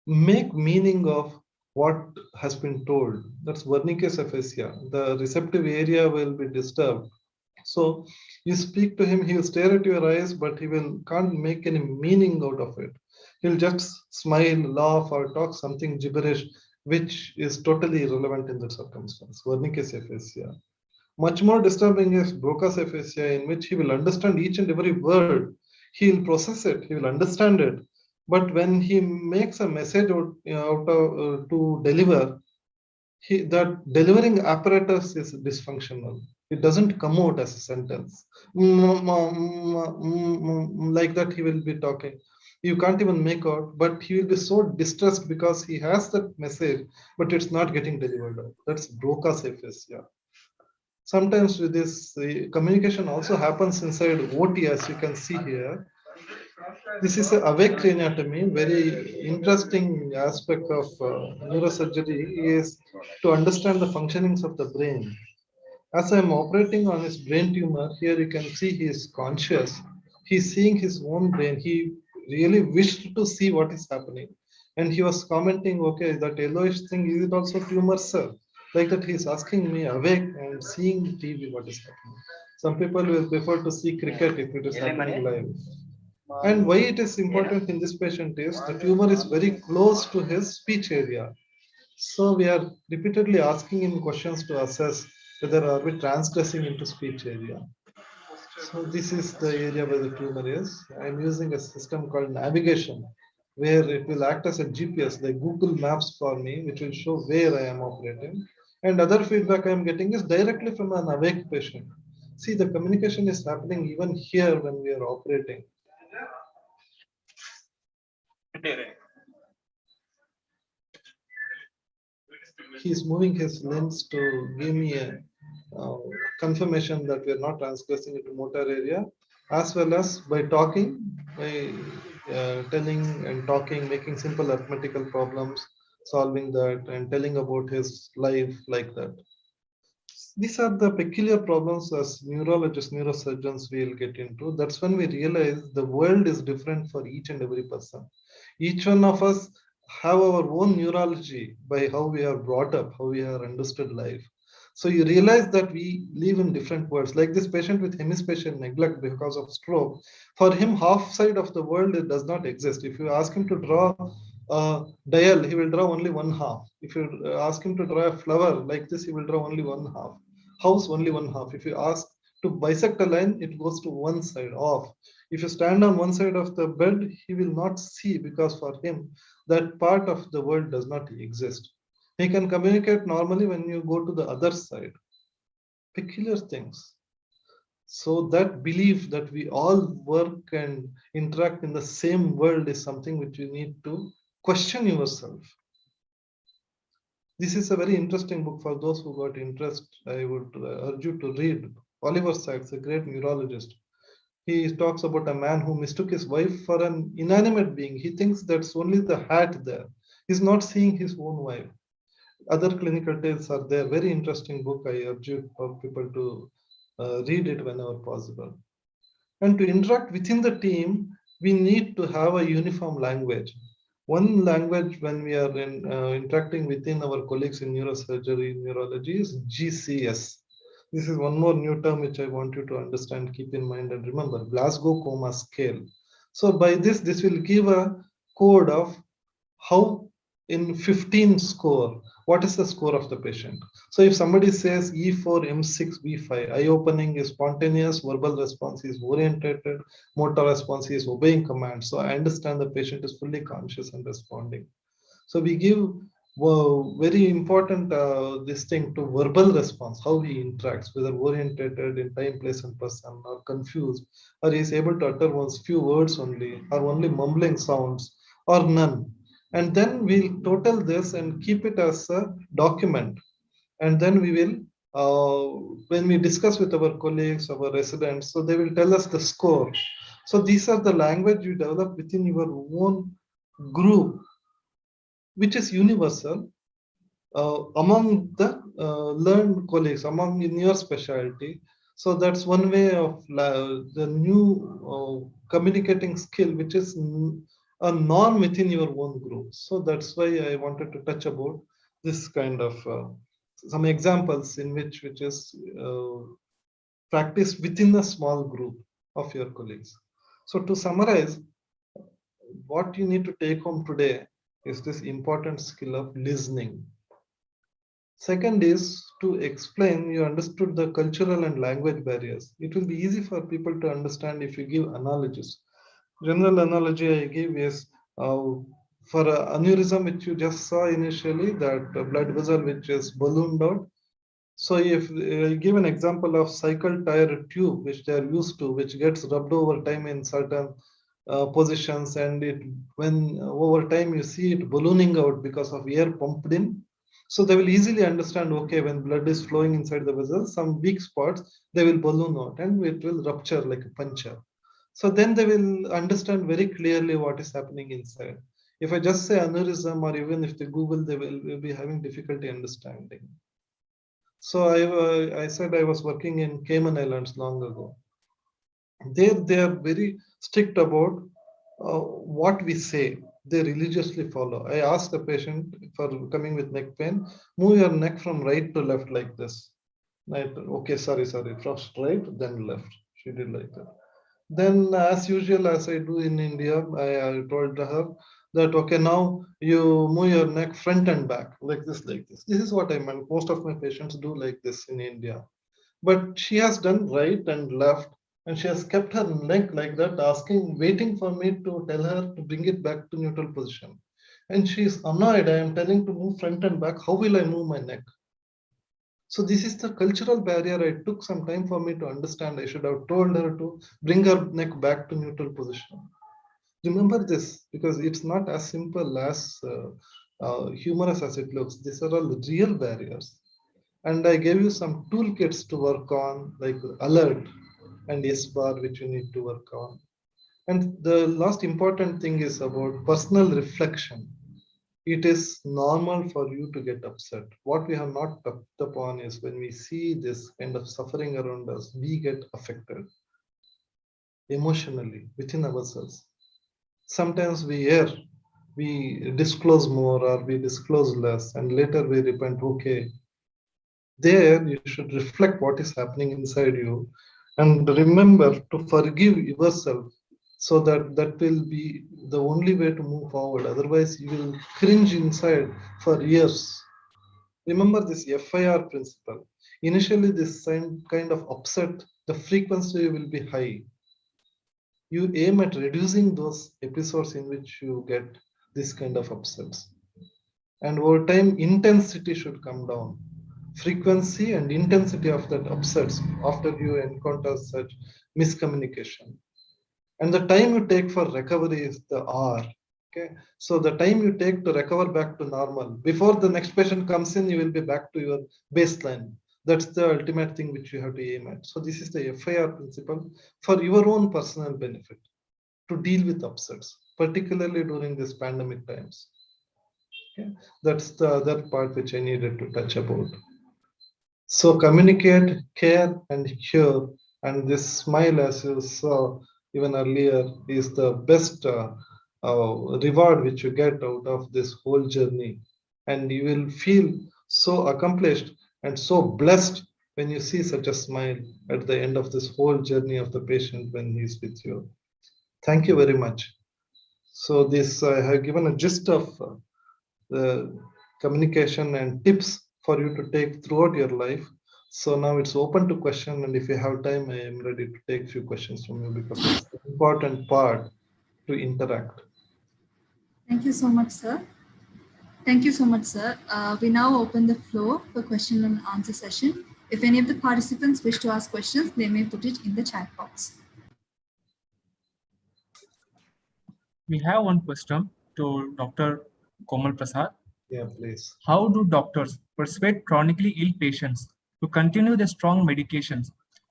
make meaning of what has been told. That's Wernicke's aphasia. The receptive area will be disturbed. So you speak to him, he will stare at your eyes, but he can't make any meaning out of it. He'll just smile, laugh, or talk something gibberish, which is totally irrelevant in that circumstance. Wernicke's aphasia. Much more disturbing is Broca's aphasia, in which he will understand each and every word. He will process it, he will understand it. But when he makes a message to deliver, that delivering apparatus is dysfunctional. It doesn't come out as a sentence. Like that he will be talking. You can't even make out, but he will be so distressed because he has that message, but it's not getting delivered out. That's Broca's aphasia. Sometimes with this, communication also happens inside OT, as you can see here. This is an awake craniotomy. Very interesting aspect of neurosurgery is to understand the functionings of the brain. As I'm operating on his brain tumor, here you can see he is conscious. He's seeing his own brain. He really wished to see what is happening. And he was commenting, okay, that yellowish thing, is it also tumor, sir? Like that, he's asking me awake and seeing TV, what is happening. Some people will prefer to see cricket if it is happening live. And why it is important in this patient is the tumor is very close to his speech area. So we are repeatedly asking him questions to assess whether are we transgressing into speech area. So this is the area where the tumor is. I'm using a system called navigation, where it will act as a GPS, like Google Maps for me, which will show where I am operating. And other feedback I'm getting is directly from an awake patient. See, the communication is happening even here when we are operating. He's moving his limbs to give me a confirmation that we are not transgressing into motor area, as well as by talking, by telling and talking, making simple arithmetical problems, solving that, and telling about his life like that. These are the peculiar problems as neurologists, neurosurgeons we'll get into. That's when we realize the world is different for each and every person. Each one of us have our own neurology by how we are brought up, how we are understood life. So you realize that we live in different worlds. Like this patient with hemispatial neglect because of stroke, for him, half side of the world does not exist. If you ask him to draw a dial, he will draw only one half. If you ask him to draw a flower like this, he will draw only one half. House, only one half. If you ask to bisect a line, it goes to one side off. If you stand on one side of the bed, he will not see, because for him, that part of the world does not exist. He can communicate normally when you go to the other side. Peculiar things. So that belief that we all work and interact in the same world is something which you need to question yourself. This is a very interesting book for those who got interest. I would urge you to read Oliver Sacks, a great neurologist. He talks about a man who mistook his wife for an inanimate being. He thinks that's only the hat there. He's not seeing his own wife. Other clinical tales are there. Very interesting book. I urge you for people to read it whenever possible. And to interact within the team, we need to have a uniform language. One language when we are interacting within our colleagues in neurosurgery, neurology is GCS. This is one more new term which I want you to understand, keep in mind and remember, Glasgow Coma Scale. So by this will give a code of how in 15 score, what is the score of the patient? So if somebody says E4, M6, V5, eye opening is spontaneous, verbal response is orientated, motor response is obeying commands. So I understand the patient is fully conscious and responding. So we give very important this thing to verbal response, how he interacts, whether orientated in time, place, and person, or confused, or he is able to utter once few words only, or only mumbling sounds, or none. And then we'll total this and keep it as a document. And then we will, when we discuss with our colleagues, our residents, so they will tell us the score. So these are the language you develop within your own group, which is universal among the learned colleagues, among in your specialty. So that's one way of the new communicating skill, which is a norm within your own group. So that's why I wanted to touch about this kind of some examples in which is practiced within a small group of your colleagues. So to summarize, what you need to take home today is this important skill of listening. Second is to explain, you understood the cultural and language barriers. It will be easy for people to understand if you give analogies. General analogy I give is for an aneurysm which you just saw initially, that blood vessel which is ballooned out. So if I give an example of cycle tire tube which they are used to, which gets rubbed over time in certain positions, and when over time you see it ballooning out because of air pumped in. So they will easily understand, okay, when blood is flowing inside the vessel, some weak spots, they will balloon out and it will rupture like a puncture. So then they will understand very clearly what is happening inside. If I just say aneurysm, or even if they Google, they will be having difficulty understanding. So I said I was working in Cayman Islands long ago. They are very strict about what we say. They religiously follow. I asked the patient for coming with neck pain, move your neck from right to left like this. Right? Okay, sorry. First right, then left. She did like that. Then as usual, as I do in India, I told her that, okay, now you move your neck front and back, like this, like this. This is what I meant. Most of my patients do like this in India. But she has done right and left, and she has kept her neck like that, waiting for me to tell her to bring it back to neutral position. And she is annoyed. I am telling to move front and back. How will I move my neck? So this is the cultural barrier. It took some time for me to understand. I should have told her to bring her neck back to neutral position. Remember this, because it's not as simple as humorous as it looks. These are all real barriers. And I gave you some toolkits to work on, like alert and S-bar, which you need to work on. And the last important thing is about personal reflection. It is normal for you to get upset. What we have not touched upon is when we see this kind of suffering around us, we get affected emotionally within ourselves. Sometimes we err, we disclose more or we disclose less, and later we repent. Okay, there you should reflect what is happening inside you and remember to forgive yourself, so that will be the only way to move forward. Otherwise you will cringe inside for years. Remember this FIR principle. Initially this kind of upset, the frequency will be high. You aim at reducing those episodes in which you get this kind of upsets, and over time intensity should come down. Frequency and intensity of that upsets after you encounter such miscommunication. And the time you take for recovery is the R. Okay, so the time you take to recover back to normal, before the next patient comes in, you will be back to your baseline. That's the ultimate thing which you have to aim at. So this is the FIR principle for your own personal benefit, to deal with upsets, particularly during these pandemic times. Okay? That's the other part which I needed to touch about. So communicate, care, and cure. And this smile, as you saw even earlier, is the best reward which you get out of this whole journey. And you will feel so accomplished and so blessed when you see such a smile at the end of this whole journey of the patient when he's with you. Thank you very much. So this I have given a gist of the communication and tips for you to take throughout your life. So now it's open to question, and if you have time, I am ready to take few questions from you because it's an important part to interact. Thank you so much, sir. Thank you so much, sir. We now open the floor for question and answer session. If any of the participants wish to ask questions, they may put it in the chat box. We have one question to Dr. Komal Prasad. Yeah, please. How do doctors persuade chronically ill patients to continue their strong medications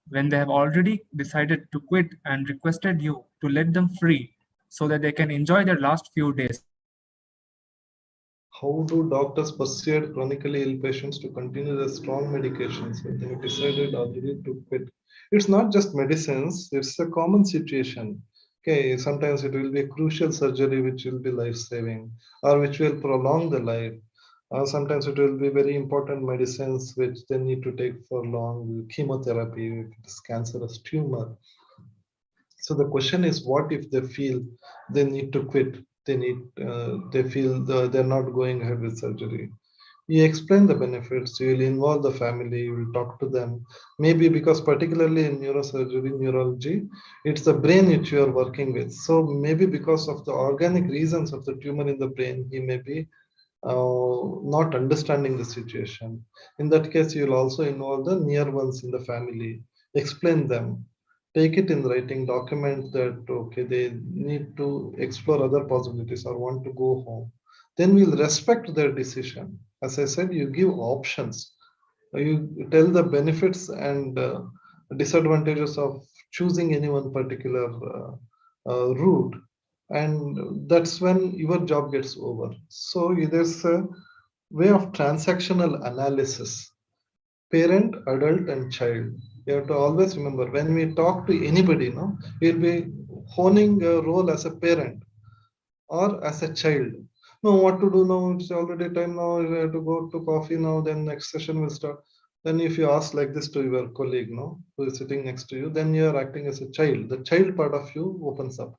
when they have already decided to quit and requested you to let them free so that they can enjoy their last few days? How do doctors persuade chronically ill patients to continue their strong medications when they have decided already to quit? It's not just medicines, it's a common situation. Okay, sometimes it will be a crucial surgery which will be life-saving or which will prolong the life. Sometimes it will be very important medicines which they need to take for long, chemotherapy if it is cancerous tumor. So the question is, what if they feel they need to quit? They feel they're not going ahead with surgery. You explain the benefits, you will involve the family, you will talk to them. Maybe because particularly in neurosurgery, neurology, it's the brain which you are working with. So maybe because of the organic reasons of the tumor in the brain, he may be not understanding the situation. In that case, you will also involve the near ones in the family, explain them, take it in writing, document that, okay, they need to explore other possibilities or want to go home. Then we'll respect their decision. As I said, you give options. You tell the benefits and disadvantages of choosing any one particular route. And that's when your job gets over. So there's a way of transactional analysis. Parent, adult, and child. You have to always remember when we talk to anybody, we'll be honing a role as a parent or as a child. No, what to do now? It's already time now. You have to go to coffee now. Then next session will start. Then if you ask like this to your colleague, who is sitting next to you, then you are acting as a child. The child part of you opens up.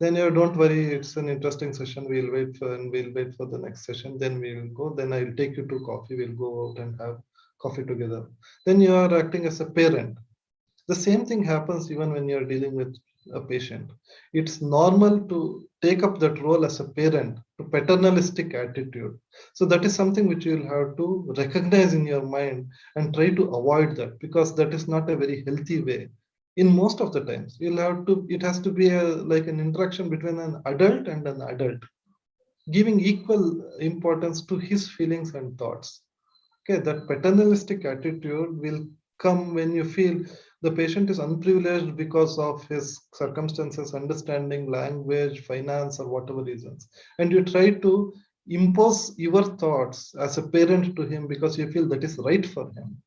Then you don't worry. It's an interesting session. We'll wait for the next session. Then we will go. Then I'll take you to coffee. We'll go out and have coffee together. Then you are acting as a parent. The same thing happens even when you're dealing with a patient. It's normal to take up that role as a parent, to paternalistic attitude. So that is something which you'll have to recognize in your mind and try to avoid that, because that is not a very healthy way. In most of the times, it has to be like an interaction between an adult and an adult, giving equal importance to his feelings and thoughts. Okay, that paternalistic attitude will come when you feel the patient is unprivileged because of his circumstances, understanding, language, finance, or whatever reasons. And you try to impose your thoughts as a parent to him because you feel that is right for him.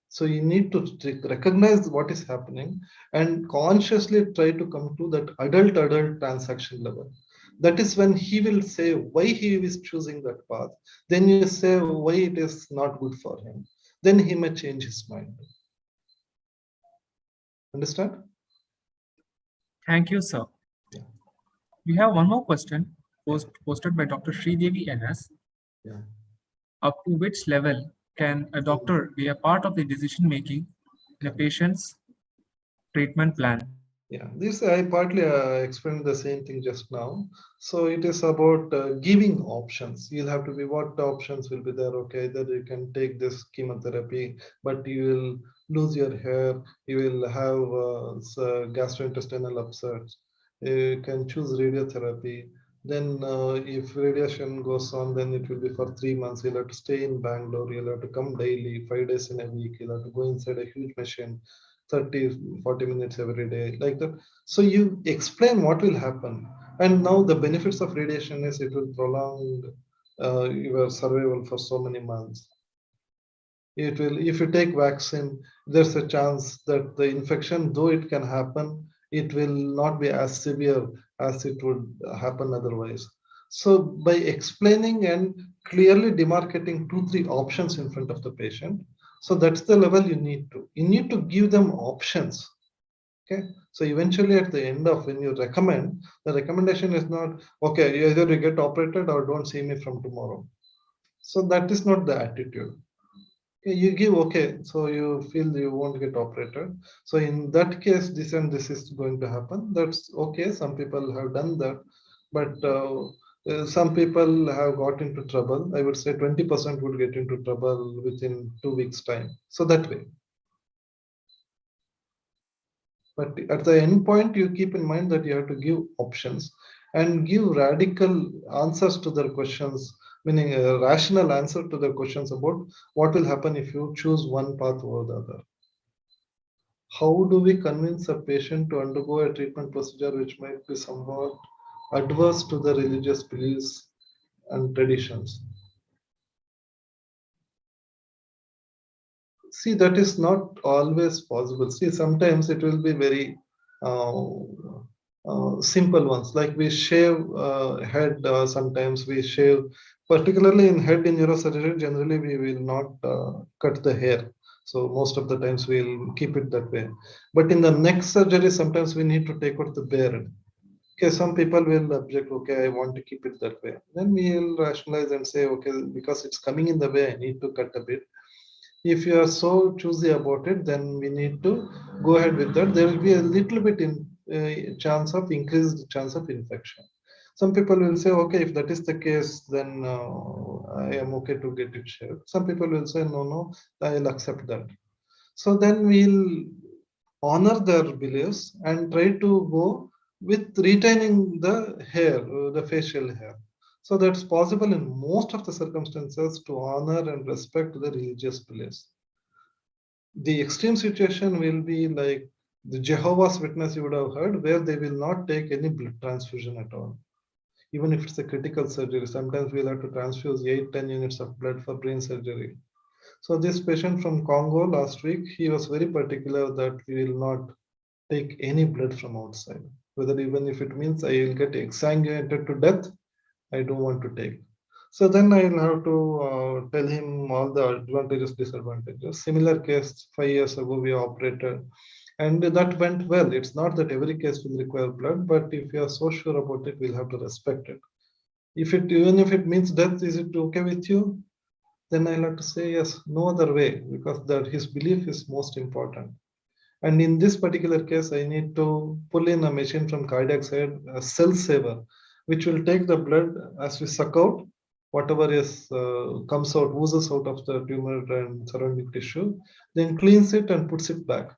So you need to recognize what is happening and consciously try to come to that adult transaction level. That is when he will say why he is choosing that path. Then you say why it is not good for him. Then he may change his mind. Understand? Thank you, sir. Yeah. We have one more question posted by Dr. Sridevi NS. Yeah. Up to which level can a doctor be a part of the decision making in a patient's treatment plan? Yeah, this I partly explained the same thing just now. So it is about giving options. You'll have to be what options will be there. Okay, that you can take this chemotherapy, but you will lose your hair. You will have gastrointestinal upsets. You can choose radiotherapy. Then if radiation goes on, then it will be for 3 months. You'll have to stay in Bangalore. You'll have to come daily, 5 days in a week. You'll have to go inside a huge machine, 30, 40 minutes every day, like that. So you explain what will happen. And now the benefits of radiation is it will prolong your survival for so many months. It will, if you take vaccine, there's a chance that the infection, though it can happen, it will not be as severe as it would happen otherwise. So by explaining and clearly demarcating 2-3 options in front of the patient, so that's the level you need to give them options. Okay, so eventually at the end of when you recommend, the recommendation is not, okay, either you get operated or don't see me from tomorrow. So that is not the attitude. You give, okay, so you feel you won't get operated. So in that case, this and this is going to happen. That's okay. Some people have done that, but some people have got into trouble. I would say 20% would get into trouble within 2 weeks' time. So that way. But at the end point, you keep in mind that you have to give options and give radical answers to their questions, meaning a rational answer to their questions about what will happen if you choose one path over the other. How do we convince a patient to undergo a treatment procedure which might be somewhat adverse to the religious beliefs and traditions? See, that is not always possible. See, sometimes it will be very simple ones, like we shave head. Sometimes we shave, particularly in head in neurosurgery, generally we will not cut the hair. So most of the times we'll keep it that way. But in the neck surgery, sometimes we need to take out the beard. Okay, some people will object, okay, I want to keep it that way. Then we'll rationalize and say, okay, because it's coming in the way, I need to cut a bit. If you are so choosy about it, then we need to go ahead with that. There will be a little bit in chance of increased chance of infection. Some people will say, okay, if that is the case, then I am okay to get it shaved. Some people will say, no, I'll accept that. So then we'll honor their beliefs and try to go with retaining the hair, the facial hair. So that's possible in most of the circumstances to honor and respect the religious beliefs. The extreme situation will be like the Jehovah's Witness you would have heard, where they will not take any blood transfusion at all. Even if it's a critical surgery, sometimes we'll have to transfuse 8-10 units of blood for brain surgery. So this patient from Congo last week, he was very particular that we will not take any blood from outside, whether even if it means I will get exsanguinated to death, I don't want to take. So then I'll have to tell him all the advantages, disadvantages. Similar case 5 years ago, we operated and that went well. It's not that every case will require blood, but if you are so sure about it, we'll have to respect it. Even if it means death, is it okay with you? Then I'll have to say yes, no other way, because that his belief is most important. And in this particular case, I need to pull in a machine from cardiac side, a cell saver, which will take the blood as we suck out, whatever is comes out, oozes out of the tumor and surrounding tissue, then cleans it and puts it back.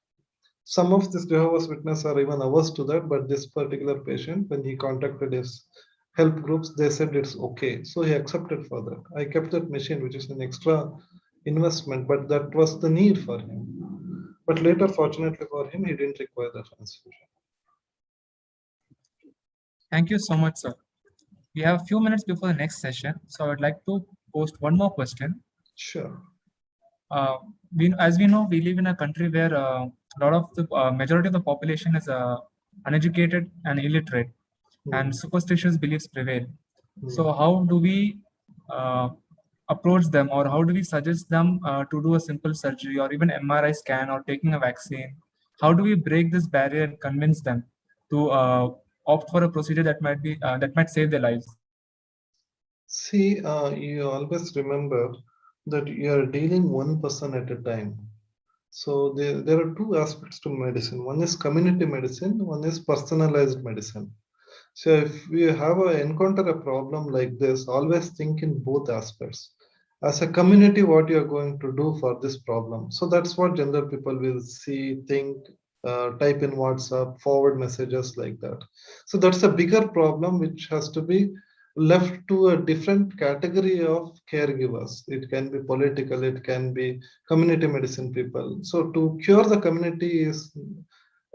Some of these Jehovah's Witnesses are even averse to that, but this particular patient, when he contacted his help groups, they said it's okay. So he accepted for that. I kept that machine, which is an extra investment, but that was the need for him. But later, fortunately for him, he didn't require the transfusion. Thank you so much, sir. We have a few minutes before the next session, so I'd like to post one more question. Sure. As we know, we live in a country where a lot of the majority of the population is uneducated and illiterate, and superstitious beliefs prevail. So how do we approach them, or how do we suggest them to do a simple surgery or even MRI scan or taking a vaccine? How do we break this barrier and convince them to opt for a procedure that might save their lives? See, you always remember that you are dealing one person at a time. So there are two aspects to medicine. One is community medicine, one is personalized medicine. So if we encounter a problem like this, always think in both aspects. As a community, what you are going to do for this problem. So that's what general people will see, think, type in WhatsApp, forward messages like that. So that's a bigger problem which has to be left to a different category of caregivers. It can be political, it can be community medicine people. So to cure the community is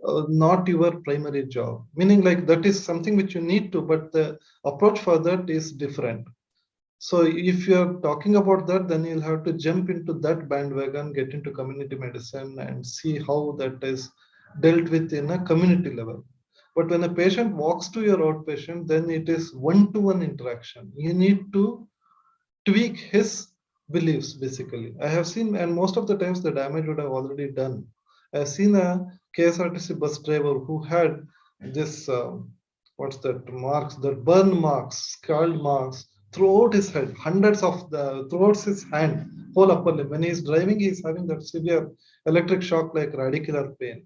not your primary job, meaning like that is something which you need to, but the approach for that is different. So if you're talking about that, then you'll have to jump into that bandwagon, get into community medicine and see how that is dealt with in a community level. But when a patient walks to your outpatient, then it is one-to-one interaction. You need to tweak his beliefs, basically. I have seen, and most of the times the damage would have already done. I've seen a KSRTC bus driver who had this, what's that, marks, that burn marks, scald marks throughout his head, hundreds of the, throughout his hand, whole upper limb. When he's driving, he's having that severe electric shock like radicular pain.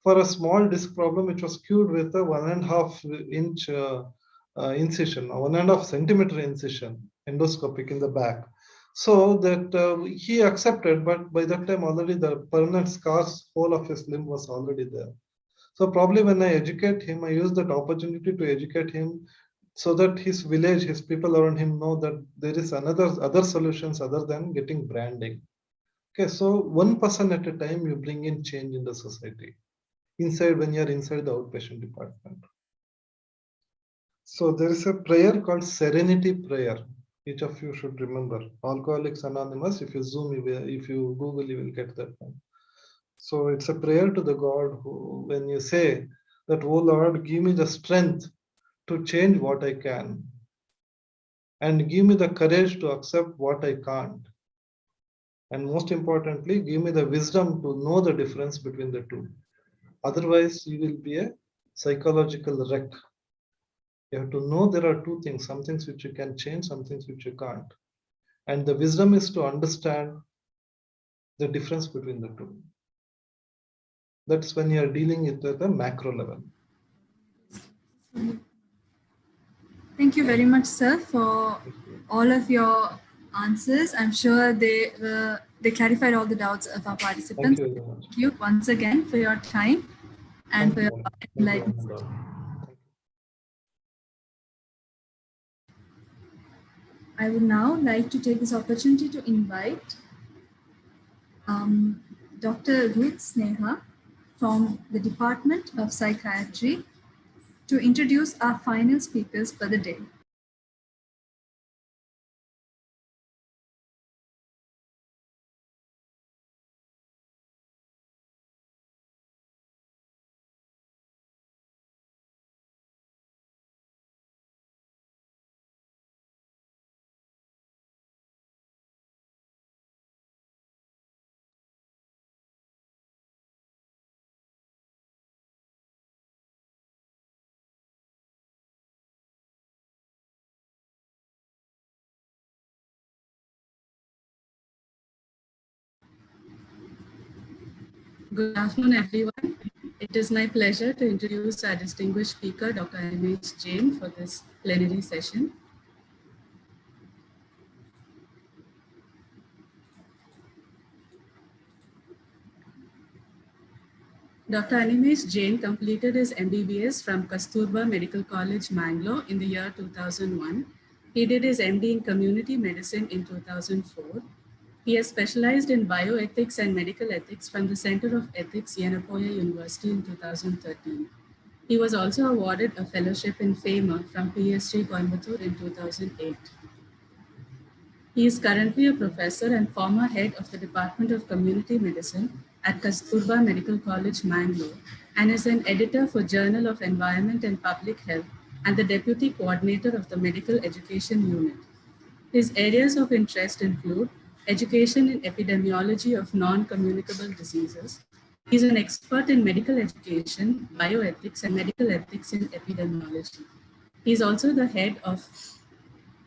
For a small disc problem, which was cured with a 1.5 inch incision, a 1.5 centimeter incision, endoscopic in the back. So that he accepted, but by that time already the permanent scars, whole of his limb was already there. So probably when I educate him, I use that opportunity to educate him so that his village, his people around him know that there is other solutions other than getting branding. Okay, so one person at a time you bring in change in the society. Inside, when you're inside the outpatient department. So there is a prayer called Serenity Prayer. Each of you should remember. Alcoholics Anonymous. If you Zoom, if you Google, you will get that one. So it's a prayer to the God who, when you say that, oh Lord, give me the strength to change what I can, and give me the courage to accept what I can't. And most importantly, give me the wisdom to know the difference between the two. Otherwise, you will be a psychological wreck. You have to know there are two things, some things which you can change, some things which you can't. And the wisdom is to understand the difference between the two. That's when you are dealing it at a macro level. Thank you very much, sir, for all of your answers. I'm sure they clarified all the doubts of our participants. Thank you once again for your time and for your enlightenment. I would now like to take this opportunity to invite Dr. Ruth Sneha from the Department of Psychiatry to introduce our final speakers for the day. Good afternoon, everyone. It is my pleasure to introduce our distinguished speaker, Dr. Animesh Jain, for this plenary session. Dr. Animesh Jain completed his MBBS from Kasturba Medical College, Mangalore in the year 2001. He did his MD in Community Medicine in 2004. He has specialized in bioethics and medical ethics from the Center of Ethics, Yenapoya University in 2013. He was also awarded a fellowship in FAMA from PSG Coimbatore in 2008. He is currently a professor and former head of the Department of Community Medicine at Kasturba Medical College, Mangalore, and is an editor for Journal of Environment and Public Health and the Deputy Coordinator of the Medical Education Unit. His areas of interest include education in epidemiology of non-communicable diseases. He is an expert in medical education, bioethics, and medical ethics in epidemiology. He is also the head of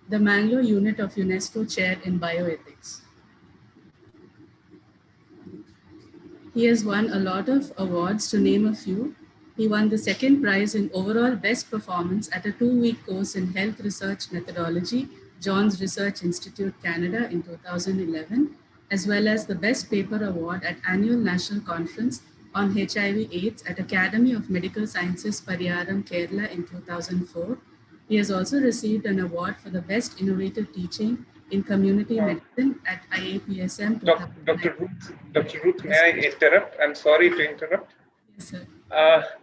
the Mangalore unit of UNESCO Chair in Bioethics. He has won a lot of awards, to name a few. He won the second prize in overall best performance at a 2-week course in health research methodology, John's Research Institute, Canada in 2011, as well as the best paper award at annual national conference on HIV/AIDS at Academy of Medical Sciences, Pariyaram, Kerala in 2004. He has also received an award for the Best Innovative Teaching in Community Medicine at IAPSM. Dr. Ruth, may I interrupt? I'm sorry to interrupt. Yes, sir.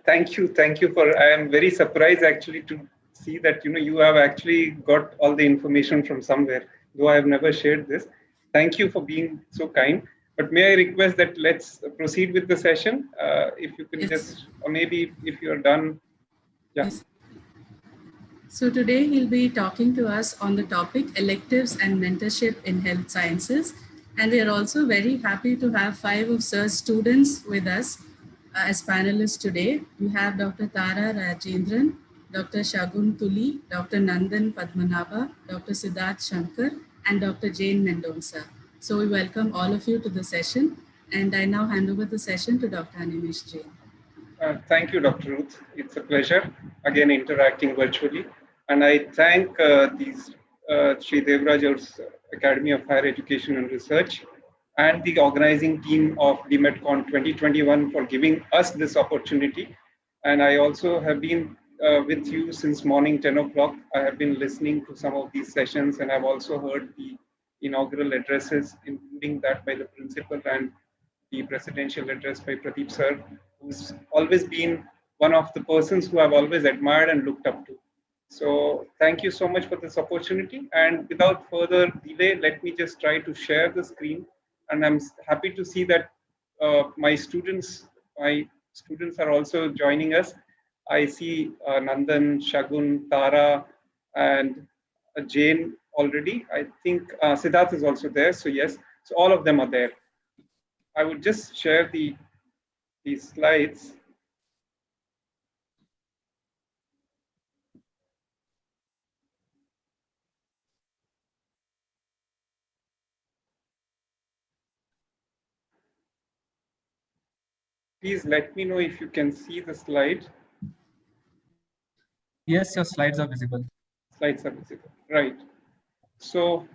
Thank you for, I am very surprised actually to see that, you have actually got all the information from somewhere, though I have never shared this. Thank you for being so kind. But may I request that let's proceed with the session? If you can just, or maybe if you're done. Yeah. Yes. So today he'll be talking to us on the topic electives and mentorship in health sciences. And we are also very happy to have 5 of Sir's students with us as panelists today. We have Dr. Tara Rajendran, Dr. Shagun Tuli, Dr. Nandan Padmanabha, Dr. Siddharth Shankar, and Dr. Jane Mendonca. So we welcome all of you to the session. And I now hand over the session to Dr. Animesh Jain. Thank you, Dr. Ruth. It's a pleasure, again, interacting virtually. And I thank these Sri Devaraj Academy of Higher Education and Research and the organizing team of DeMedCon 2021 for giving us this opportunity. And I also have been with you since morning 10 o'clock. I have been listening to some of these sessions, and I've also heard the inaugural addresses, including that by the principal and the presidential address by Pradeep sir, who's always been one of the persons who I've always admired and looked up to. So thank you so much for this opportunity. And without further delay, let me just try to share the screen. And I'm happy to see that my students are also joining us. I see Nandan, Shagun, Tara, and Jane already. I think Siddharth is also there. So yes, so all of them are there. I would just share these slides. Please let me know if you can see the slide. Yes, your slides are visible. Slides are visible, right. So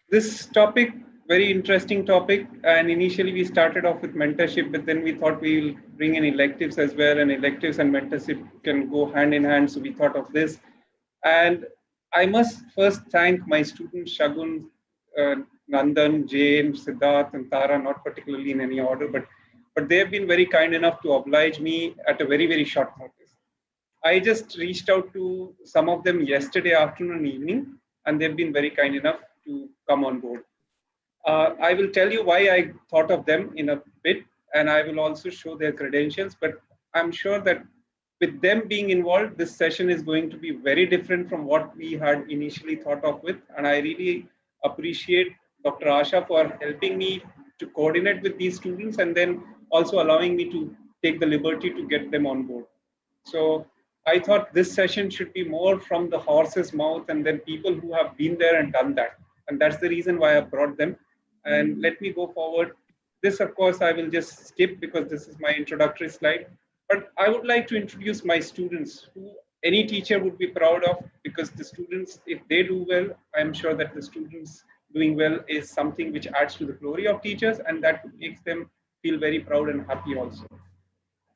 this topic, very interesting topic. And initially we started off with mentorship, but then we thought we'll bring in electives as well, and electives and mentorship can go hand in hand. So we thought of this. And I must first thank my students, Shagun, Nandan, Jane, Siddharth, and Tara, not particularly in any order, but they've been very kind enough to oblige me at a very, very short notice. I just reached out to some of them yesterday afternoon and evening, and they've been very kind enough to come on board. I will tell you why I thought of them in a bit, and I will also show their credentials, but I'm sure that with them being involved, this session is going to be very different from what we had initially thought of with. And I really appreciate Dr. Asha for helping me to coordinate with these students and then also allowing me to take the liberty to get them on board. So I thought this session should be more from the horse's mouth and then people who have been there and done that. And that's the reason why I brought them. And let me go forward. This, of course, I will just skip because this is my introductory slide. But I would like to introduce my students, who any teacher would be proud of, because the students, if they do well, I'm sure that the students doing well is something which adds to the glory of teachers, and that makes them feel very proud and happy also.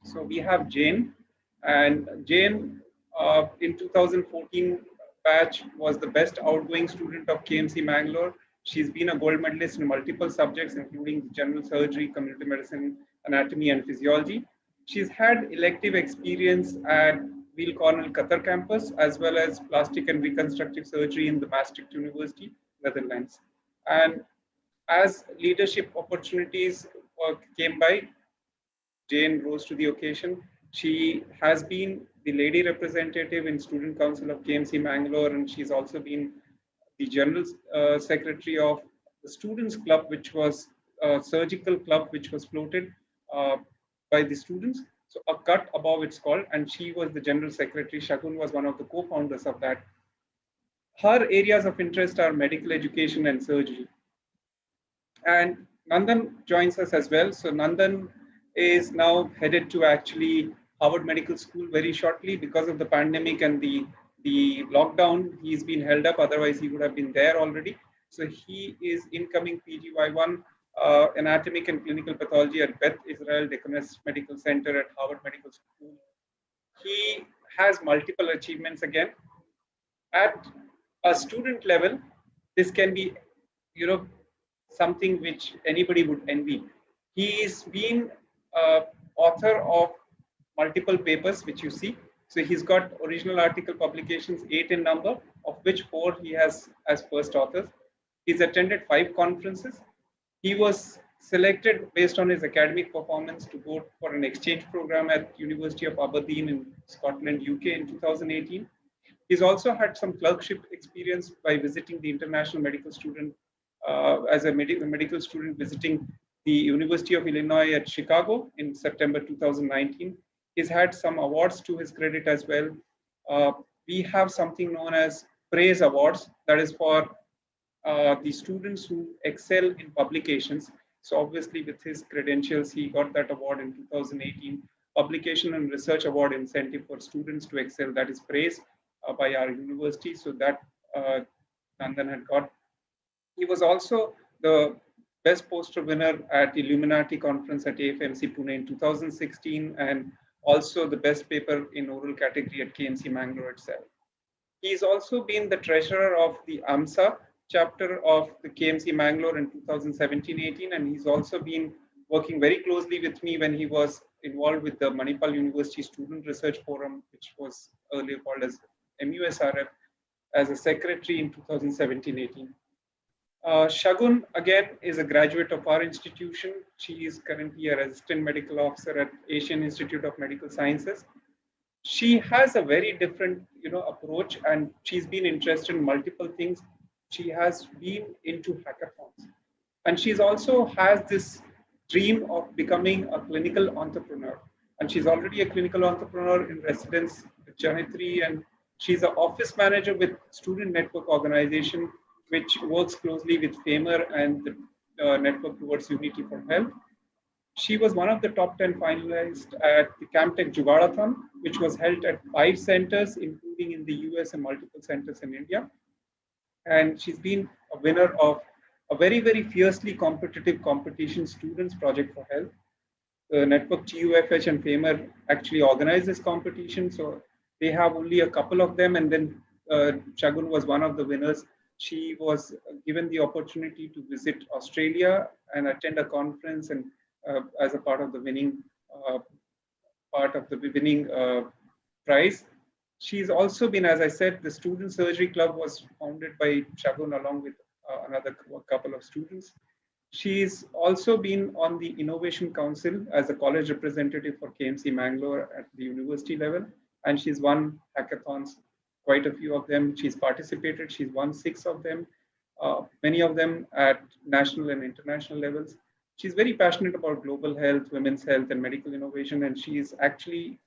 So we have Jane, and Jane in 2014 batch was the best outgoing student of KMC Mangalore. She's been a gold medalist in multiple subjects, including general surgery, community medicine, anatomy, and physiology. She's had elective experience at Weill Cornell Qatar campus, as well as plastic and reconstructive surgery in the Maastricht University, Netherlands. And as leadership opportunities came by, Jane rose to the occasion. She has been the lady representative in Student Council of KMC Mangalore, and she's also been the general secretary of the Students Club, which was a surgical club which was floated by the students. So A Cut Above it's called, and she was the general secretary. Shagun was one of the co-founders of that. Her areas of interest are medical education and surgery. And Nandan joins us as well. So Nandan is now headed to actually Harvard Medical School very shortly because of the pandemic and the lockdown. He's been held up, otherwise he would have been there already. So he is incoming PGY1 anatomic and clinical pathology at Beth Israel Deaconess Medical Center at Harvard Medical School. He has multiple achievements again. At a student level, this can be, something which anybody would envy. He's been author of multiple papers, which you see. So he's got original article publications, 8 in number, of which 4 he has as first authors. He's attended 5 conferences. He was selected based on his academic performance to go for an exchange program at University of Aberdeen in Scotland, UK in 2018. He's also had some clerkship experience by visiting the international medical student, as a medical student visiting the University of Illinois at Chicago in September 2019. He's had some awards to his credit as well. We have something known as Praise Awards, that is for the students who excel in publications. So obviously with his credentials, he got that award in 2018, Publication and Research Award Incentive for Students to Excel, that is praise by our university. So that Nandan had got. He was also the best poster winner at Illuminati conference at AFMC Pune in 2016, and also the best paper in oral category at KMC Mangalore itself. He's also been the treasurer of the AMSA chapter of the KMC Mangalore in 2017-18, and he's also been working very closely with me when he was involved with the Manipal University Student Research Forum, which was earlier called as MUSRF, as a secretary in 2017-18. Shagun, again, is a graduate of our institution. She is currently a resident medical officer at Asian Institute of Medical Sciences. She has a very different, approach, and she's been interested in multiple things. She has been into hackathons, and she's also has this dream of becoming a clinical entrepreneur. And she's already a clinical entrepreneur in residence with Janitri, and she's an office manager with Student Network Organization, which works closely with FAMER and the Network Towards Unity for Health. She was one of the top 10 finalists at the CampTech Jugadathon, which was held at 5 centers, including in the US and multiple centers in India. And she's been a winner of a very, very fiercely competitive competition, Students Project for Health. The network TUFH and FAMER actually organized this competition. So they have only a couple of them. And then Shagun was one of the winners. She was given the opportunity to visit Australia and attend a conference, and as a part of the winning prize. She's also been, as I said, the Student Surgery Club was founded by Shagun along with another couple of students. She's also been on the Innovation Council as a college representative for KMC Mangalore at the university level, and she's won hackathons, quite a few of them. She's participated, she's won 6 of them, many of them at national and international levels. She's very passionate about global health, women's health, and medical innovation, and she's actually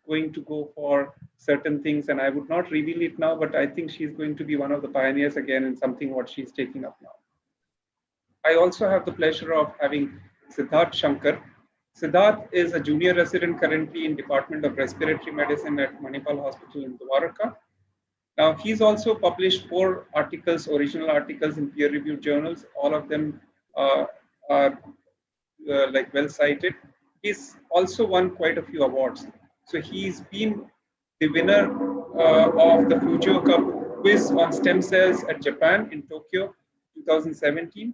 going to go for certain things, and I would not reveal it now, but I think she's going to be one of the pioneers again in something what she's taking up now. I also have the pleasure of having Siddharth Shankar. Siddharth is a junior resident currently in Department of Respiratory Medicine at Manipal Hospital in Dwarka. Now, he's also published 4 articles, original articles in peer-reviewed journals. All of them are well cited. He's also won quite a few awards. So he's been the winner of the Fujio Cup quiz on stem cells at Japan in Tokyo 2017.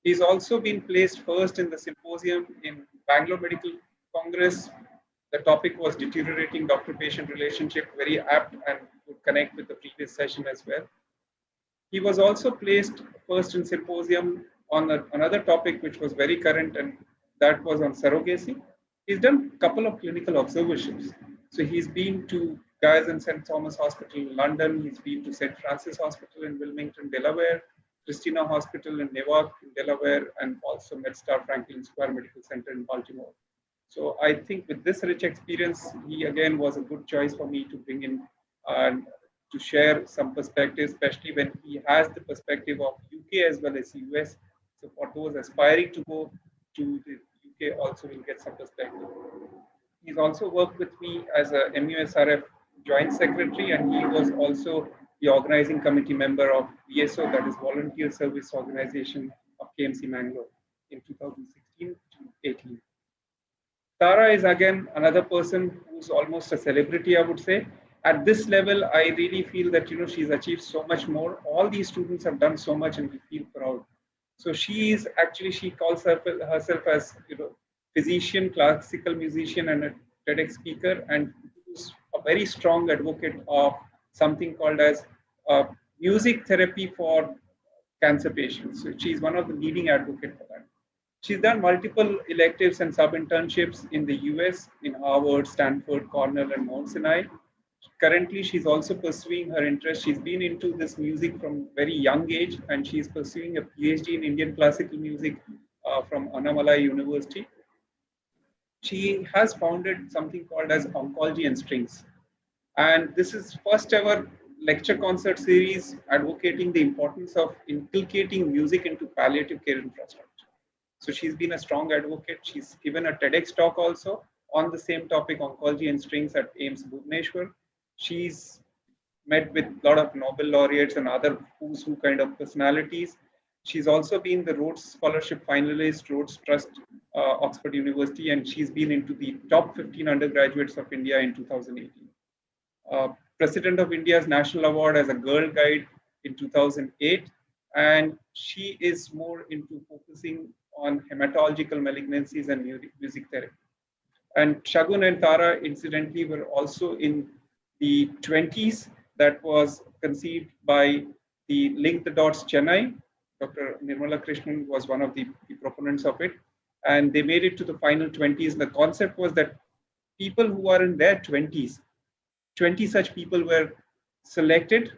He's also been placed first in the symposium in Bangalore Medical Congress. The topic was deteriorating doctor-patient relationship, very apt and would connect with the previous session as well. He was also placed first in symposium on another topic which was very current, and that was on surrogacy. He's done a couple of clinical observerships. So he's been to Guy's and St. Thomas Hospital in London. He's been to St. Francis Hospital in Wilmington, Delaware, Christina Hospital in Newark, in Delaware, and also MedStar Franklin Square Medical Center in Baltimore. So I think with this rich experience, he again was a good choice for me to bring in and to share some perspectives, especially when he has the perspective of UK as well as US. So for those aspiring to go to the UK also will get some perspective. He's also worked with me as a MUSRF Joint Secretary, and he was also the organizing committee member of VSO, that is Volunteer Service Organization of KMC Mangalore. in 2016 to 18. Tara is again another person who's almost a celebrity, I would say. At this level, I really feel that she's achieved so much more. All these students have done so much, and we feel proud. So she is actually, she calls herself as physician, classical musician, and a TEDx speaker, and who's a very strong advocate of something called as music therapy for cancer patients. So she's one of the leading advocates for that. She's done multiple electives and sub-internships in the US, in Harvard, Stanford, Cornell, and Mount Sinai. Currently, she's also pursuing her interest. She's been into this music from very young age, and she's pursuing a PhD in Indian classical music from Annamalai University. She has founded something called as Oncology and Strings. And this is first ever lecture concert series advocating the importance of inculcating music into palliative care infrastructure. So she's been a strong advocate. She's given a TEDx talk also on the same topic, oncology and strings, at AIIMS Bhubaneswar. She's met with a lot of Nobel laureates and other who's who kind of personalities. She's also been the Rhodes Scholarship finalist, Rhodes Trust, Oxford University, and she's been into the top 15 undergraduates of India in 2018. President of India's National Award as a Girl Guide in 2008. And she is more into focusing on hematological malignancies and music therapy. And Shagun and Tara, incidentally, were also in the 20s that was conceived by the Link the Dots Chennai. Dr. Nirmala Krishnan was one of the proponents of it. And they made it to the final 20s. The concept was that people who are in their 20s, 20 such people were selected.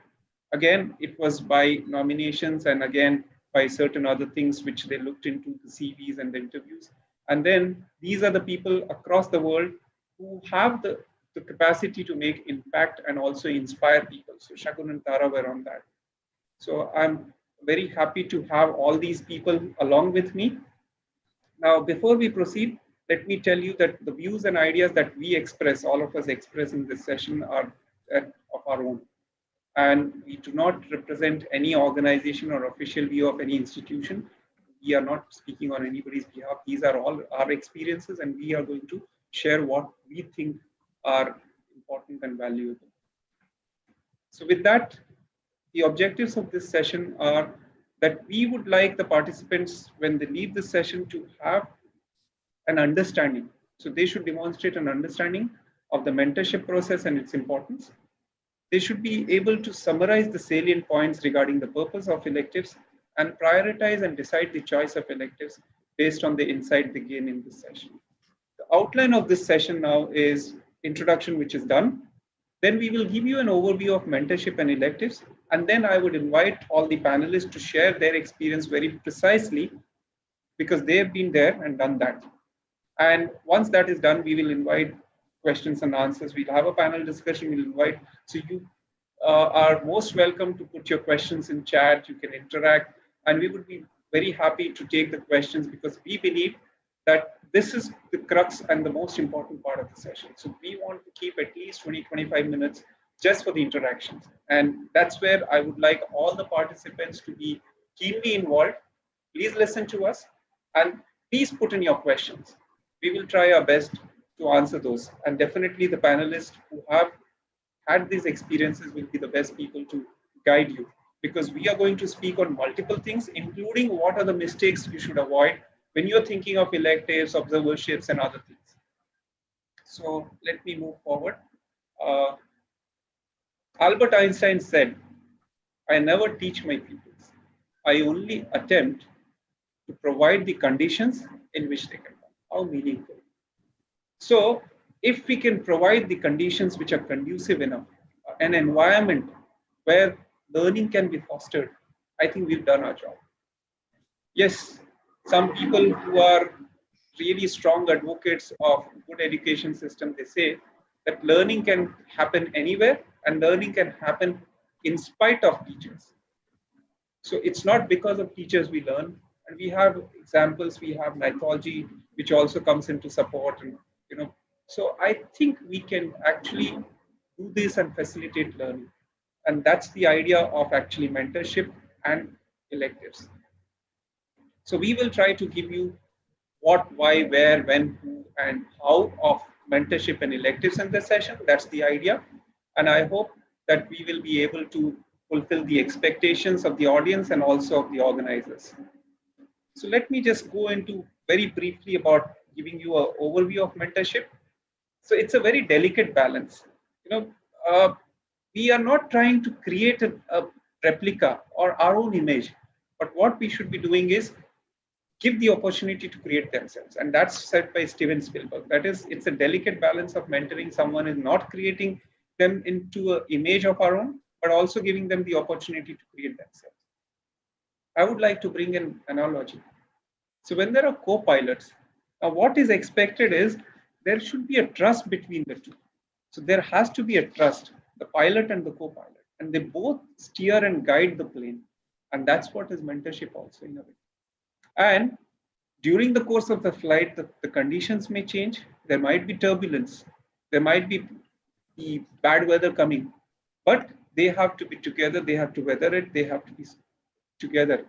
Again, it was by nominations and again by certain other things which they looked into, the CVs and the interviews. And then these are the people across the world who have the capacity to make impact and also inspire people. So Shagun and Tara were on that. So I'm very happy to have all these people along with me. Now, before we proceed, let me tell you that the views and ideas that we express, all of us express in this session, are of our own. And we do not represent any organization or official view of any institution. We are not speaking on anybody's behalf. These are all our experiences, and we are going to share what we think are important and valuable. So with that, the objectives of this session are that we would like the participants, when they leave this session, to have an understanding. So they should demonstrate an understanding of the mentorship process and its importance. They should be able to summarize the salient points regarding the purpose of electives and prioritize and decide the choice of electives based on the insight they gain in this session. The outline of this session now is introduction, which is done. Then we will give you an overview of mentorship and electives. And then I would invite all the panelists to share their experience very precisely, because they have been there and done that. And once that is done, we will invite questions and answers. We'll have a panel discussion. We'll invite. So you are most welcome to put your questions in chat. You can interact. And we would be very happy to take the questions, because we believe that this is the crux and the most important part of the session. So we want to keep at least 20-25 minutes just for the interactions. And that's where I would like all the participants to be keenly involved. Please listen to us and please put in your questions. We will try our best to answer those. And definitely the panelists who have had these experiences will be the best people to guide you, because we are going to speak on multiple things, including what are the mistakes you should avoid when you're thinking of electives, observerships, and other things. So let me move forward. Albert Einstein said, "I never teach my pupils. I only attempt to provide the conditions in which they can learn." How meaningful. So if we can provide the conditions which are conducive enough, an environment where learning can be fostered, I think we've done our job. Yes, some people who are really strong advocates of good education system, they say that learning can happen anywhere and learning can happen in spite of teachers. So it's not because of teachers we learn. And we have examples, we have mythology, which also comes into support. And, so I think we can actually do this and facilitate learning. And that's the idea of actually mentorship and electives. So we will try to give you what, why, where, when, who, and how of mentorship and electives in this session. That's the idea. And I hope that we will be able to fulfill the expectations of the audience and also of the organizers. So let me just go into very briefly about giving you an overview of mentorship. So it's a very delicate balance. We are not trying to create a replica or our own image, but what we should be doing is give the opportunity to create themselves. And that's said by Steven Spielberg. That is, it's a delicate balance of mentoring someone is not creating them into an image of our own, but also giving them the opportunity to create themselves. I would like to bring an analogy. So when there are co-pilots, what is expected is there should be a trust between the two. So there has to be a trust, the pilot and the co-pilot, and they both steer and guide the plane. And that's what is mentorship also in a way. And during the course of the flight, the conditions may change. There might be turbulence. There might be the bad weather coming, but they have to be together. They have to weather it. They have to be together.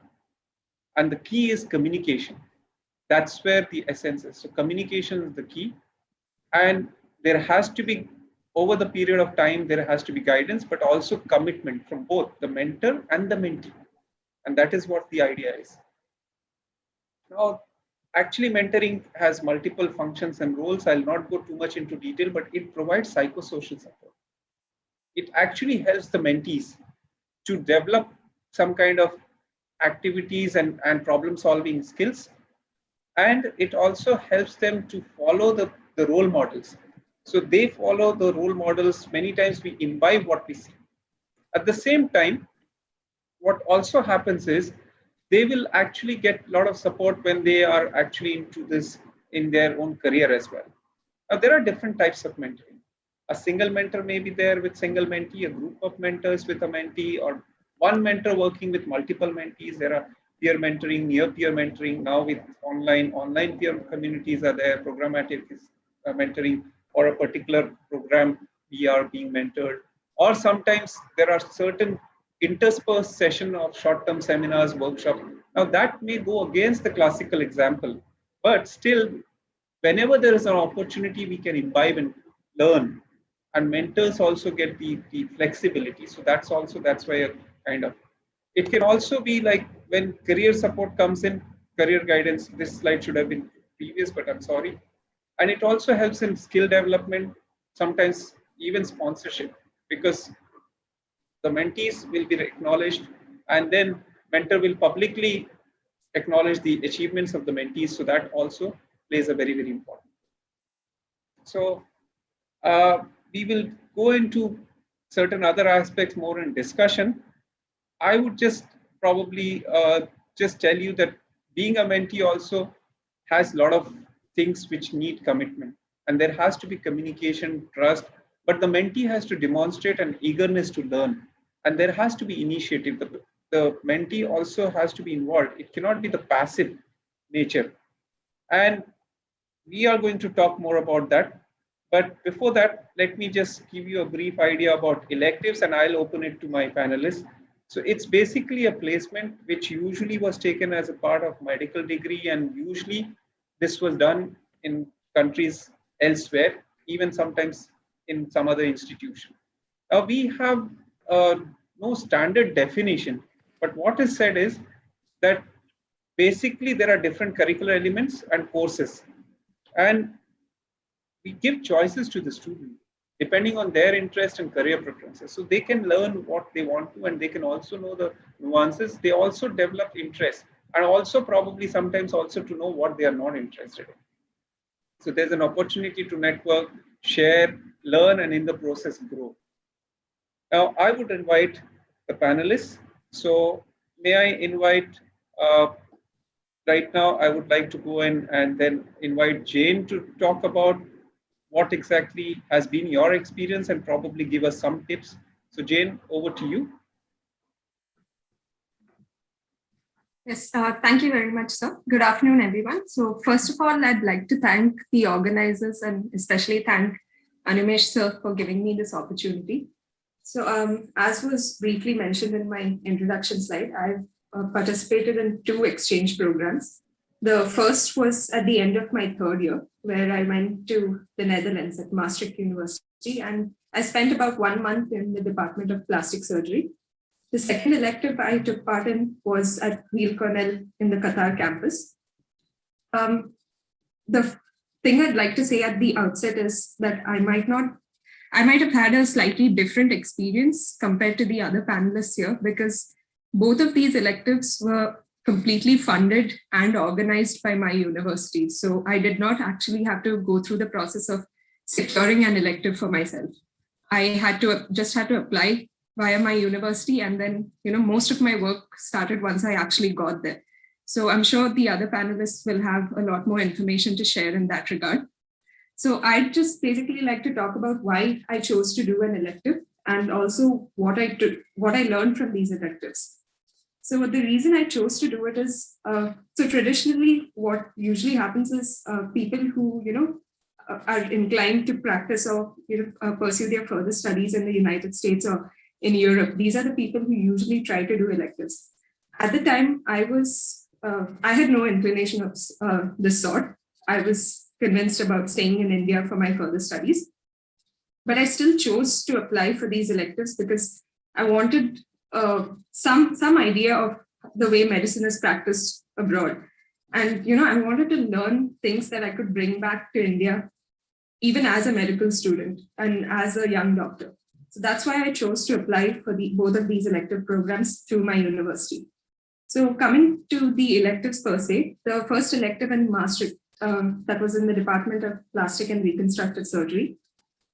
And the key is communication. That's where the essence is. So communication is the key. And there has to be, over the period of time, there has to be guidance, but also commitment from both the mentor and the mentee. And that is what the idea is. Now, actually, mentoring has multiple functions and roles. I'll not go too much into detail, but it provides psychosocial support. It actually helps the mentees to develop some kind of activities and problem-solving skills. And it also helps them to follow the role models. So they follow the role models. Many times we imbibe what we see. At the same time, what also happens is they will actually get a lot of support when they are actually into this in their own career as well. Now, there are different types of mentoring. A single mentor may be there with single mentee, a group of mentors with a mentee, or one mentor working with multiple mentees. There are peer mentoring, near peer mentoring. Now with online peer communities are there. Programmatic is mentoring, or a particular program we are being mentored. Or sometimes there are certain interspersed session of short-term seminars, workshops. Now that may go against the classical example, but still, whenever there is an opportunity, we can imbibe and learn. And mentors also get the flexibility. So that's why a kind of, it can also be like when career support comes in, career guidance. This slide should have been previous, but I'm sorry. And it also helps in skill development, sometimes even sponsorship, because the mentees will be acknowledged, and then mentor will publicly acknowledge the achievements of the mentees. So that also plays a very, very important. So we will go into certain other aspects more in discussion. I would just probably just tell you that being a mentee also has a lot of things which need commitment, and there has to be communication, trust, but the mentee has to demonstrate an eagerness to learn, and there has to be initiative. The mentee also has to be involved. It cannot be the passive nature. And we are going to talk more about that. But before that, let me just give you a brief idea about electives, and I'll open it to my panelists. So it's basically a placement which usually was taken as a part of medical degree, and usually this was done in countries elsewhere, even sometimes in some other institution. Now we have no standard definition, but what is said is that basically there are different curricular elements and courses, and we give choices to the student depending on their interest and career preferences. So they can learn what they want to, and they can also know the nuances. They also develop interest, and also probably sometimes also to know what they are not interested in. So there's an opportunity to network, share, learn, and in the process grow. Now I would invite the panelists. So may I invite, right now I would like to go in and then invite Jane to talk about what exactly has been your experience and probably give us some tips. So Jane, over to you. Yes, thank you very much, sir. Good afternoon, everyone. So first of all, I'd like to thank the organizers and especially thank Animesh sir for giving me this opportunity. So as was briefly mentioned in my introduction slide, I've participated in 2 exchange programs. The first was at the end of my 3rd year, where I went to the Netherlands at Maastricht University, and I spent about 1 month in the Department of Plastic Surgery. The second elective I took part in was at Weill Cornell in the Qatar campus. The thing I'd like to say at the outset is that I might have had a slightly different experience compared to the other panelists here, because both of these electives were completely funded and organized by my university. So I did not actually have to go through the process of securing an elective for myself. I just had to apply via my university, and then most of my work started once I actually got there. So I'm sure the other panelists will have a lot more information to share in that regard. So I'd just basically like to talk about why I chose to do an elective, and also what I learned from these electives. So the reason I chose to do it is, so traditionally what usually happens is people who are inclined to practice or pursue their further studies in the United States or in Europe, these are the people who usually try to do electives. At the time, I had no inclination of this sort. I was convinced about staying in India for my further studies, but I still chose to apply for these electives because I wanted some idea of the way medicine is practiced abroad. And, I wanted to learn things that I could bring back to India, even as a medical student and as a young doctor. So that's why I chose to apply for both of these elective programs through my university. So coming to the electives per se, the first elective in Maastricht, that was in the Department of Plastic and Reconstructive Surgery.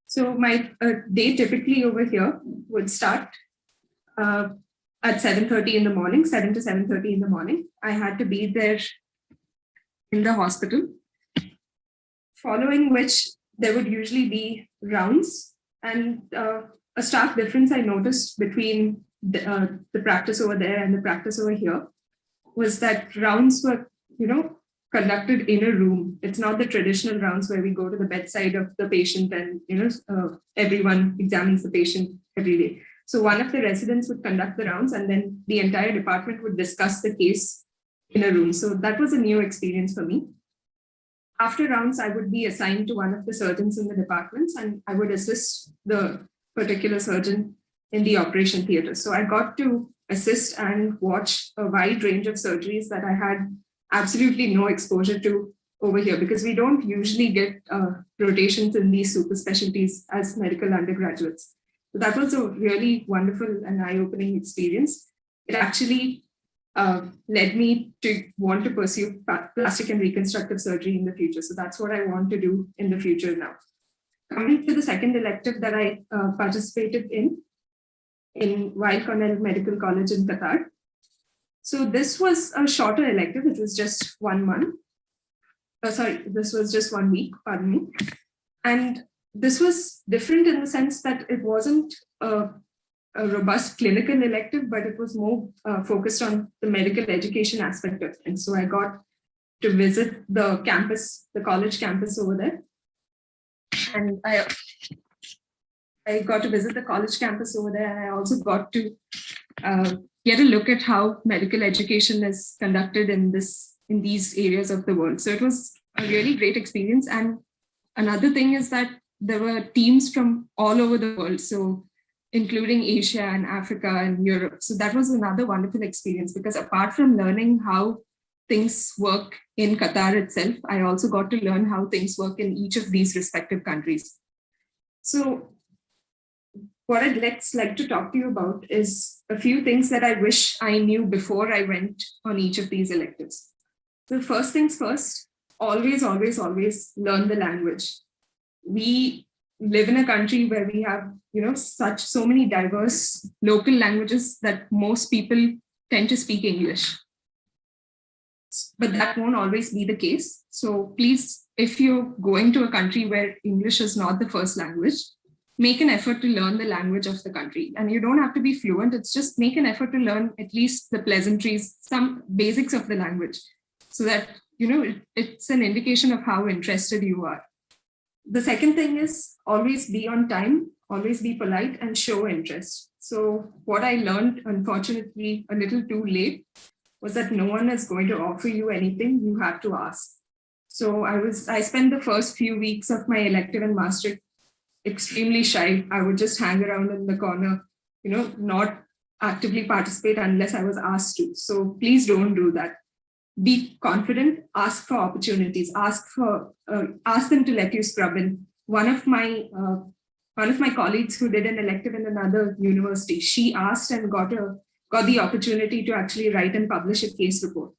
So my day typically over here would start at 7:30 in the morning, 7 to 7:30 in the morning. I had to be there in the hospital, following which there would usually be rounds. And a stark difference I noticed between the practice over there and the practice over here was that rounds were, conducted in a room. It's not the traditional rounds where we go to the bedside of the patient and, everyone examines the patient every day. So one of the residents would conduct the rounds, and then the entire department would discuss the case in a room. So that was a new experience for me. After rounds, I would be assigned to one of the surgeons in the departments, and I would assist the particular surgeon in the operation theater. So I got to assist and watch a wide range of surgeries that I had absolutely no exposure to over here, because we don't usually get rotations in these super specialties as medical undergraduates. So that was a really wonderful and eye-opening experience. It actually led me to want to pursue plastic and reconstructive surgery in the future. So that's what I want to do in the future now. Coming to the second elective that I participated in Weill Cornell Medical College in Qatar. So this was a shorter elective. It was just 1 month. This was just 1 week, pardon me. And this was different in the sense that it wasn't a robust clinical elective, but it was more focused on the medical education aspect of things. So I got to visit the campus, the college campus over there. And I got to visit the college campus over there. And I also got to get a look at how medical education is conducted in these areas of the world. So it was a really great experience. And another thing is that there were teams from all over the world, so including Asia and Africa and Europe. So that was another wonderful experience, because apart from learning how things work in Qatar itself, I also got to learn how things work in each of these respective countries. So what I'd like to talk to you about is a few things that I wish I knew before I went on each of these electives. So first things first, always, always, always learn the language. We live in a country where we have, so many diverse local languages that most people tend to speak English. But that won't always be the case. So please, if you're going to a country where English is not the first language, make an effort to learn the language of the country. And you don't have to be fluent. It's just make an effort to learn at least the pleasantries, some basics of the language, so that, it's an indication of how interested you are. The second thing is always be on time, always be polite and show interest. So what I learned, unfortunately, a little too late, was that no one is going to offer you anything. You have to ask. So I spent the first few weeks of my elective and master extremely shy. I would just hang around in the corner, not actively participate unless I was asked to. So please don't do that. Be confident, ask for opportunities, ask them to let you scrub in. One of my colleagues who did an elective in another university, she asked and got the opportunity to actually write and publish a case report.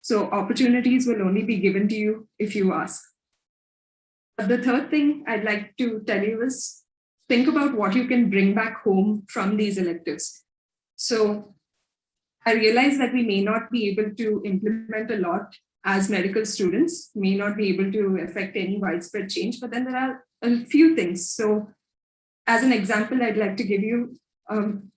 So opportunities will only be given to you if you ask. The third thing I'd like to tell you is think about what you can bring back home from these electives. So I realize that we may not be able to implement a lot as medical students, may not be able to affect any widespread change, but then there are a few things. So as an example, I'd like to give you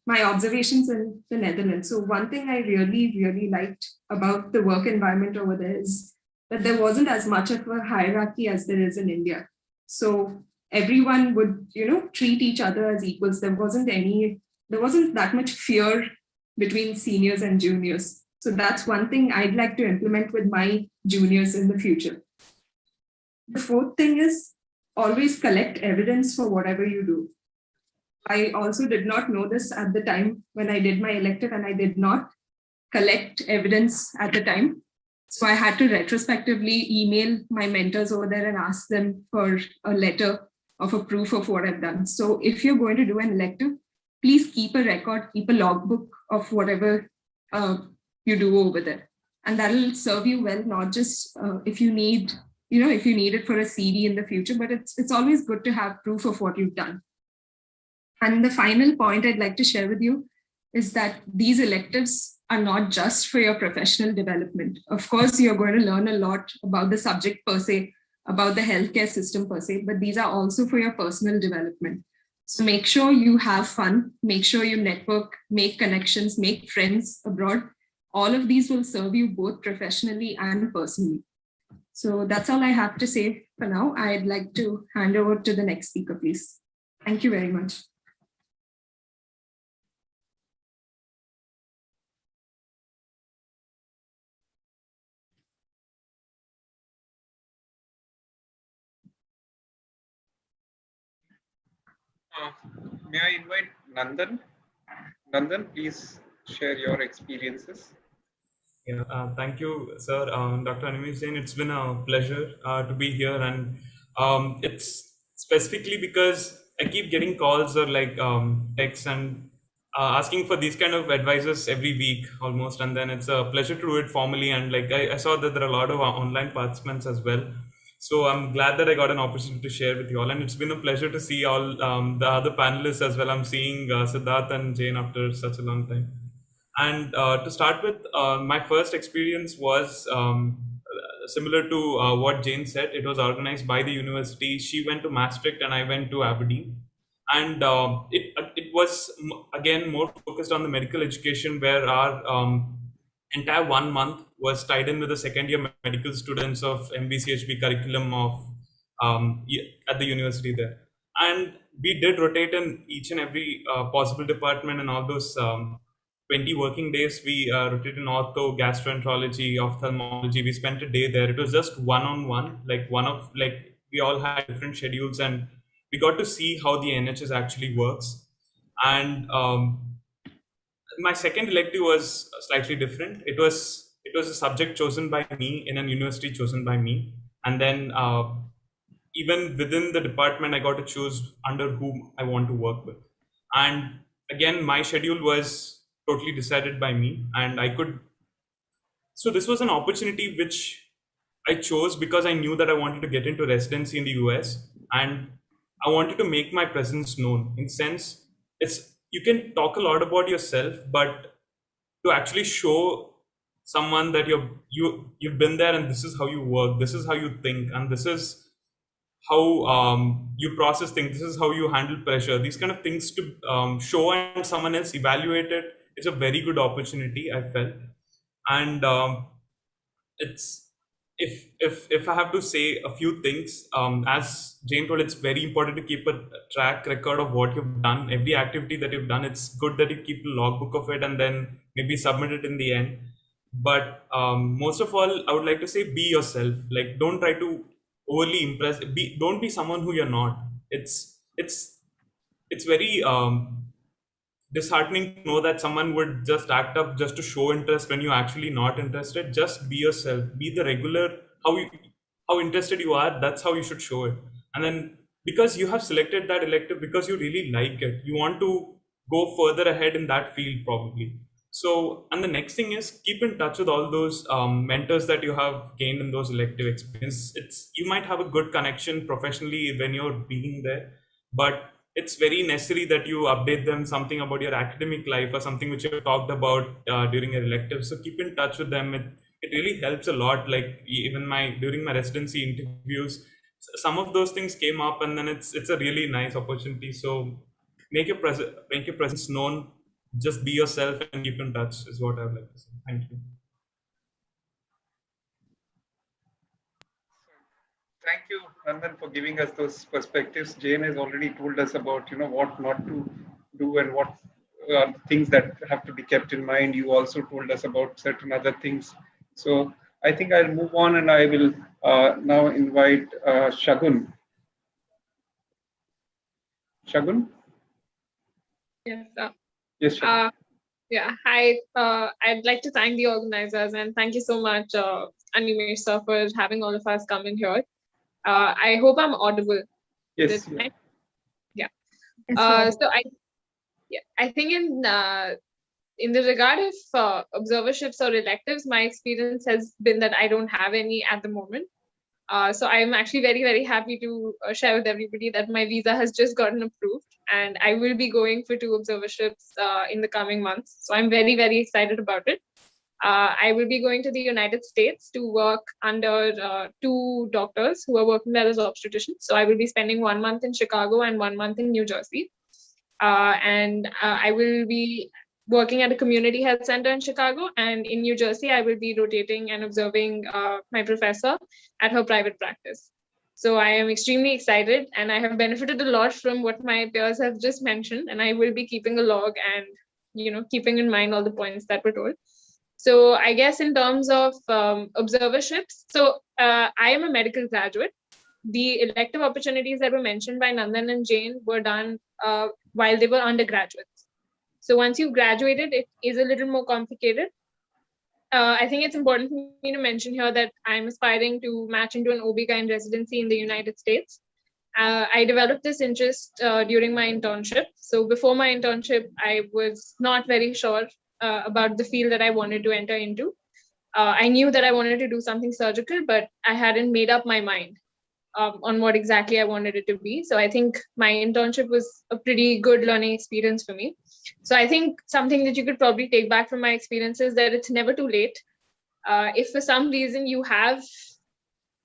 my observations in the Netherlands. So one thing I really, really liked about the work environment over there is that there wasn't as much of a hierarchy as there is in India. So everyone would, treat each other as equals. There wasn't that much fear between seniors and juniors. So that's one thing I'd like to implement with my juniors in the future. The fourth thing is always collect evidence for whatever you do. I also did not know this at the time when I did my elective, and I did not collect evidence at the time. So I had to retrospectively email my mentors over there and ask them for a letter of a proof of what I've done. So if you're going to do an elective, please keep a record, keep a logbook of whatever you do over there. And that'll serve you well, not just if you need it for a CV in the future, but it's always good to have proof of what you've done. And the final point I'd like to share with you is that these electives are not just for your professional development. Of course, you're going to learn a lot about the subject per se, about the healthcare system per se, but these are also for your personal development. So make sure you have fun, make sure you network, make connections, make friends abroad. All of these will serve you both professionally and personally. So that's all I have to say for now. I'd like to hand over to the next speaker, please. Thank you very much. May I invite Nandan? Nandan, please share your experiences. Yeah, thank you, sir. Dr. Animesh Jain, it's been a pleasure to be here, and it's specifically because I keep getting calls or texts and asking for these kind of advices every week almost, and then it's a pleasure to do it formally. And I saw that there are a lot of online participants as well. So I'm glad that I got an opportunity to share with you all, and it's been a pleasure to see all the other panelists as well. I'm seeing Siddharth and Jane after such a long time. And to start with, my first experience was similar to what Jane said. It was organized by the university. She went to Maastricht and I went to Aberdeen. And it was, again, more focused on the medical education, where our entire 1 month was tied in with the second year medical students of MBCHB curriculum of at the university there. And we did rotate in each and every possible department, and all those 20 working days, we rotated in ortho, gastroenterology, ophthalmology. We spent a day there. It was just one-on-one, we all had different schedules, and we got to see how the NHS actually works. And my second elective was slightly different. It was a subject chosen by me in a university chosen by me. And then even within the department, I got to choose under whom I want to work with. And again, my schedule was totally decided by me, and so this was an opportunity which I chose because I knew that I wanted to get into residency in the US, and I wanted to make my presence known. In sense, you can talk a lot about yourself, but to actually show someone that you've been there, and this is how you work, this is how you think, and this is how you process things, this is how you handle pressure, these kind of things to show and someone else evaluate it. It's a very good opportunity, I felt. And if I have to say a few things, as Jane told, it's very important to keep a track record of what you've done, every activity that you've done. It's good that you keep a logbook of it and then maybe submit it in the end. But most of all, I would like to say, be yourself. Like, don't try to overly impress. Don't be someone who you're not. It's very disheartening to know that someone would just act up just to show interest when you're actually not interested. Just be yourself. Be the regular how interested you are. That's how you should show it. And then because you have selected that elective because you really like it, you want to go further ahead in that field probably. So, and the next thing is keep in touch with all those mentors that you have gained in those elective experiences. You might have a good connection professionally when you're being there, but it's very necessary that you update them something about your academic life or something which you talked about during your elective. So keep in touch with them. It really helps a lot. Like even during my residency interviews, some of those things came up, and then it's a really nice opportunity. So make your presence known. Just be yourself and keep in touch is what I would like to say. Thank you. Thank you, Nandan, for giving us those perspectives. Jane has already told us about what not to do and what things that have to be kept in mind. You also told us about certain other things. So I think I'll move on, and I will now invite Shagun. Shagun? Yes. Yes, Shagun. Yeah. Hi. I'd like to thank the organizers and thank you so much, Animesh sir, for having all of us come in here. I hope I'm audible. Yes. Yeah. So I think in the regard of observerships or electives, my experience has been that I don't have any at the moment. So I'm actually very, very happy to share with everybody that my visa has just gotten approved and I will be going for 2 observerships in the coming months. So I'm very, very excited about it. I will be going to the United States to work under 2 doctors who are working there as obstetricians. So I will be spending 1 month in Chicago and 1 month in New Jersey. I will be working at a community health center in Chicago, and in New Jersey, I will be rotating and observing my professor at her private practice. So I am extremely excited, and I have benefited a lot from what my peers have just mentioned, and I will be keeping a log and keeping in mind all the points that were told. So I guess in terms of observerships, so I am a medical graduate. The elective opportunities that were mentioned by Nandan and Jane were done while they were undergraduates. So once you've graduated, it is a little more complicated. I think it's important for me to mention here that I'm aspiring to match into an OB-GYN residency in the United States. I developed this interest during my internship. So before my internship, I was not very sure about the field that I wanted to enter into. I knew that I wanted to do something surgical, but I hadn't made up my mind on what exactly I wanted it to be. So I think my internship was a pretty good learning experience for me. So I think something that you could probably take back from my experience is that it's never too late. If for some reason you have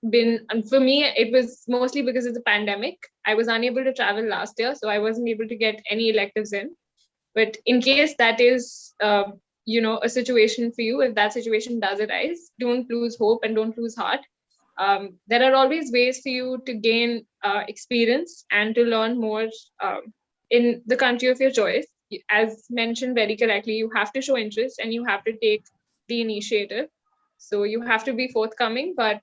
been, and for me, it was mostly because of the pandemic. I was unable to travel last year, so I wasn't able to get any electives in. But in case that is, a situation for you, if that situation does arise, don't lose hope and don't lose heart. There are always ways for you to gain experience and to learn more in the country of your choice. As mentioned very correctly, you have to show interest and you have to take the initiative. So you have to be forthcoming, but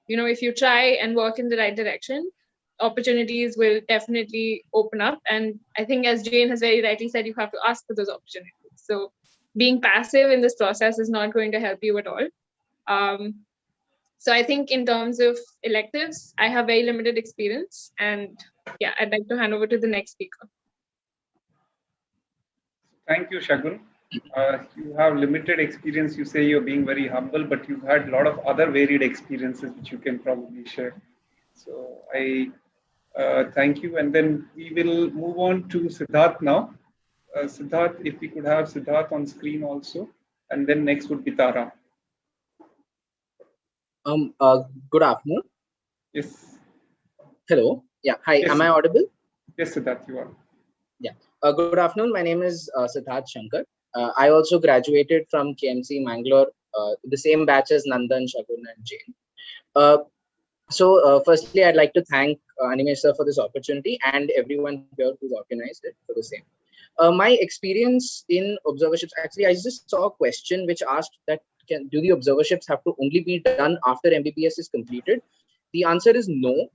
if you try and work in the right direction, opportunities will definitely open up. And I think, as Jane has very rightly said, you have to ask for those opportunities. So being passive in this process is not going to help you at all. So I think in terms of electives, I have very limited experience, and yeah, I'd like to hand over to the next speaker. Thank you, Shagun. You have limited experience. You say you're being very humble, but you've had a lot of other varied experiences which you can probably share. So I thank you. And then we will move on to Siddharth now. Siddharth, if we could have Siddharth on screen also. And then next would be Tara. Good afternoon. Yes. Hello. Yeah. Hi. Yes, Am I audible? Yes, Siddharth, you are. Yeah. Good afternoon. My name is Siddharth Shankar. I also graduated from KMC Mangalore the same batch as Nandan, Shagun, and Jane. Firstly, I'd like to thank Animesh sir for this opportunity and everyone here who's organized it for the same. My experience in observerships, actually, I just saw a question which asked that do the observerships have to only be done after MBBS is completed? The answer is no.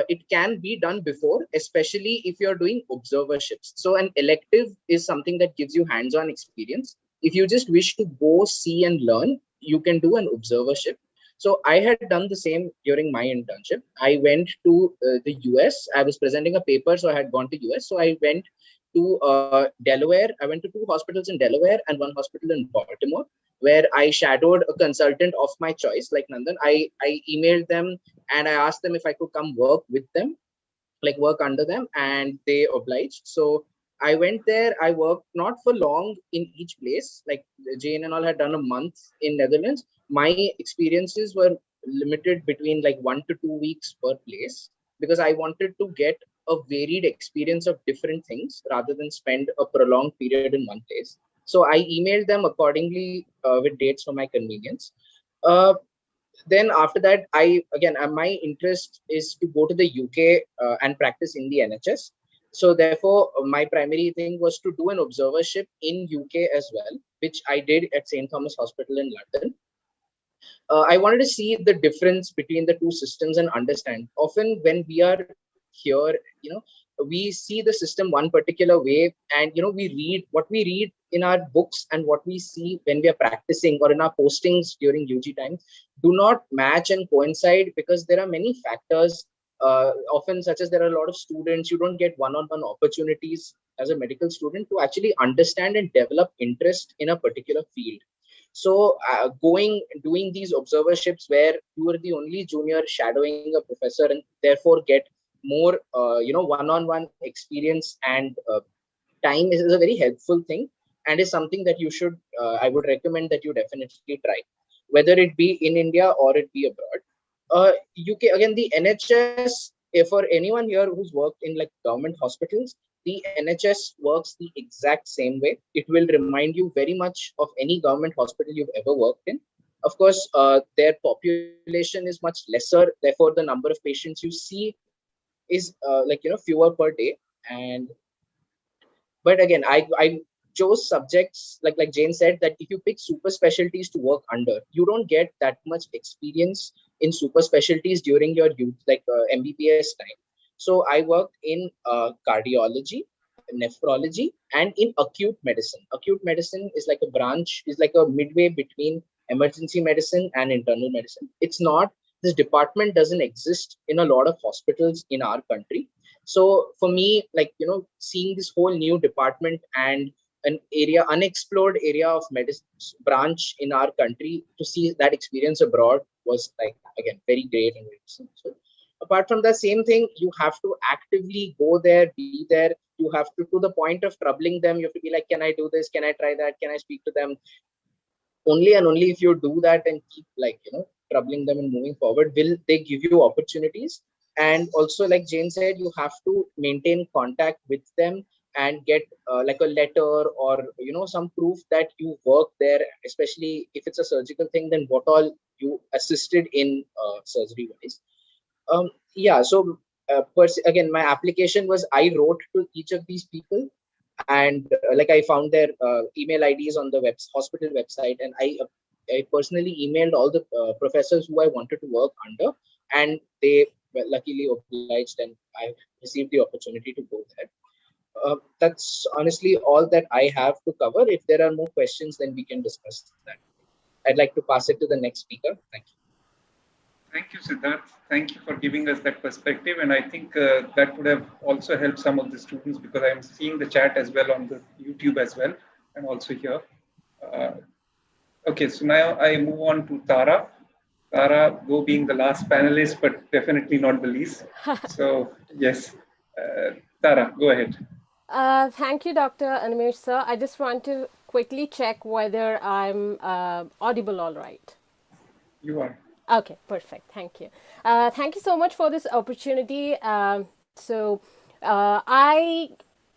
It can be done before, especially if you're doing observerships. So an elective is something that gives you hands-on experience. If you just wish to go see and learn, you can do an observership. So I had done the same during my internship. I went to the US. I was presenting a paper, so I had gone to US. So I went to Delaware. I went to 2 hospitals in Delaware and 1 hospital in Baltimore, where I shadowed a consultant of my choice, like Nandan. I emailed them and I asked them if I could come work with them, like work under them, and they obliged. So I went there. I worked not for long in each place. Like Jane and all had done a month in Netherlands. My experiences were limited between like 1 to 2 weeks per place, because I wanted to get a varied experience of different things rather than spend a prolonged period in one place. So I emailed them accordingly with dates for my convenience. Then after that, my interest is to go to the UK and practice in the NHS. So therefore, my primary thing was to do an observership in UK as well, which I did at St. Thomas Hospital in London. I wanted to see the difference between the 2 systems and understand. Often when we are here, we see the system one particular way, and we read what we read in our books and what we see when we are practicing or in our postings during UG time do not match and coincide, because there are many factors, often such as there are a lot of students. You don't get one-on-one opportunities as a medical student to actually understand and develop interest in a particular field. So doing these observerships where you are the only junior shadowing a professor and therefore get more one-on-one experience and time is a very helpful thing, and is something that you should I would recommend that you definitely try, whether it be in India or it be abroad. UK, again, the NHS, for anyone here who's worked in like government hospitals, the NHS works the exact same way. It will remind you very much of any government hospital you've ever worked in. Of course, their population is much lesser, therefore the number of patients you see is fewer per day. But again, I chose subjects like Jane said, that if you pick super specialties to work under, you don't get that much experience in super specialties during your youth, MBBS time. So I worked in cardiology, nephrology, and in acute medicine. Acute medicine is like a branch, is like a midway between emergency medicine and internal medicine. This department doesn't exist in a lot of hospitals in our country. So for me, seeing this whole new department and an unexplored area of medicine branch in our country, to see that experience abroad was again very great and very so. Apart from the same thing, you have to actively go there, be there. You have to the point of troubling them. You have to be like, can I do this? Can I try that? Can I speak to them? Only and only if you do that and keep troubling them and moving forward, will they give you opportunities. And also, like Jane said, you have to maintain contact with them and get a letter or some proof that you work there, especially if it's a surgical thing, then what all you assisted in surgery wise. So again, my application was, I wrote to each of these people, and I found their email IDs on the hospital website, and I personally emailed all the professors who I wanted to work under, and they were luckily obliged, and I received the opportunity to go there. That's honestly all that I have to cover. If there are more questions, then we can discuss that. I'd like to pass it to the next speaker. Thank you. Thank you, Siddharth. Thank you for giving us that perspective. And I think that would have also helped some of the students, because I'm seeing the chat as well on the YouTube as well, and also here. Okay, so now I move on to Tara. Tara, go being the last panelist, but definitely not the least. So yes, Tara, go ahead. Thank you, Dr. Animesh sir. I just want to quickly check whether I'm audible all right. You are. Okay, perfect. Thank you. Thank you so much for this opportunity. I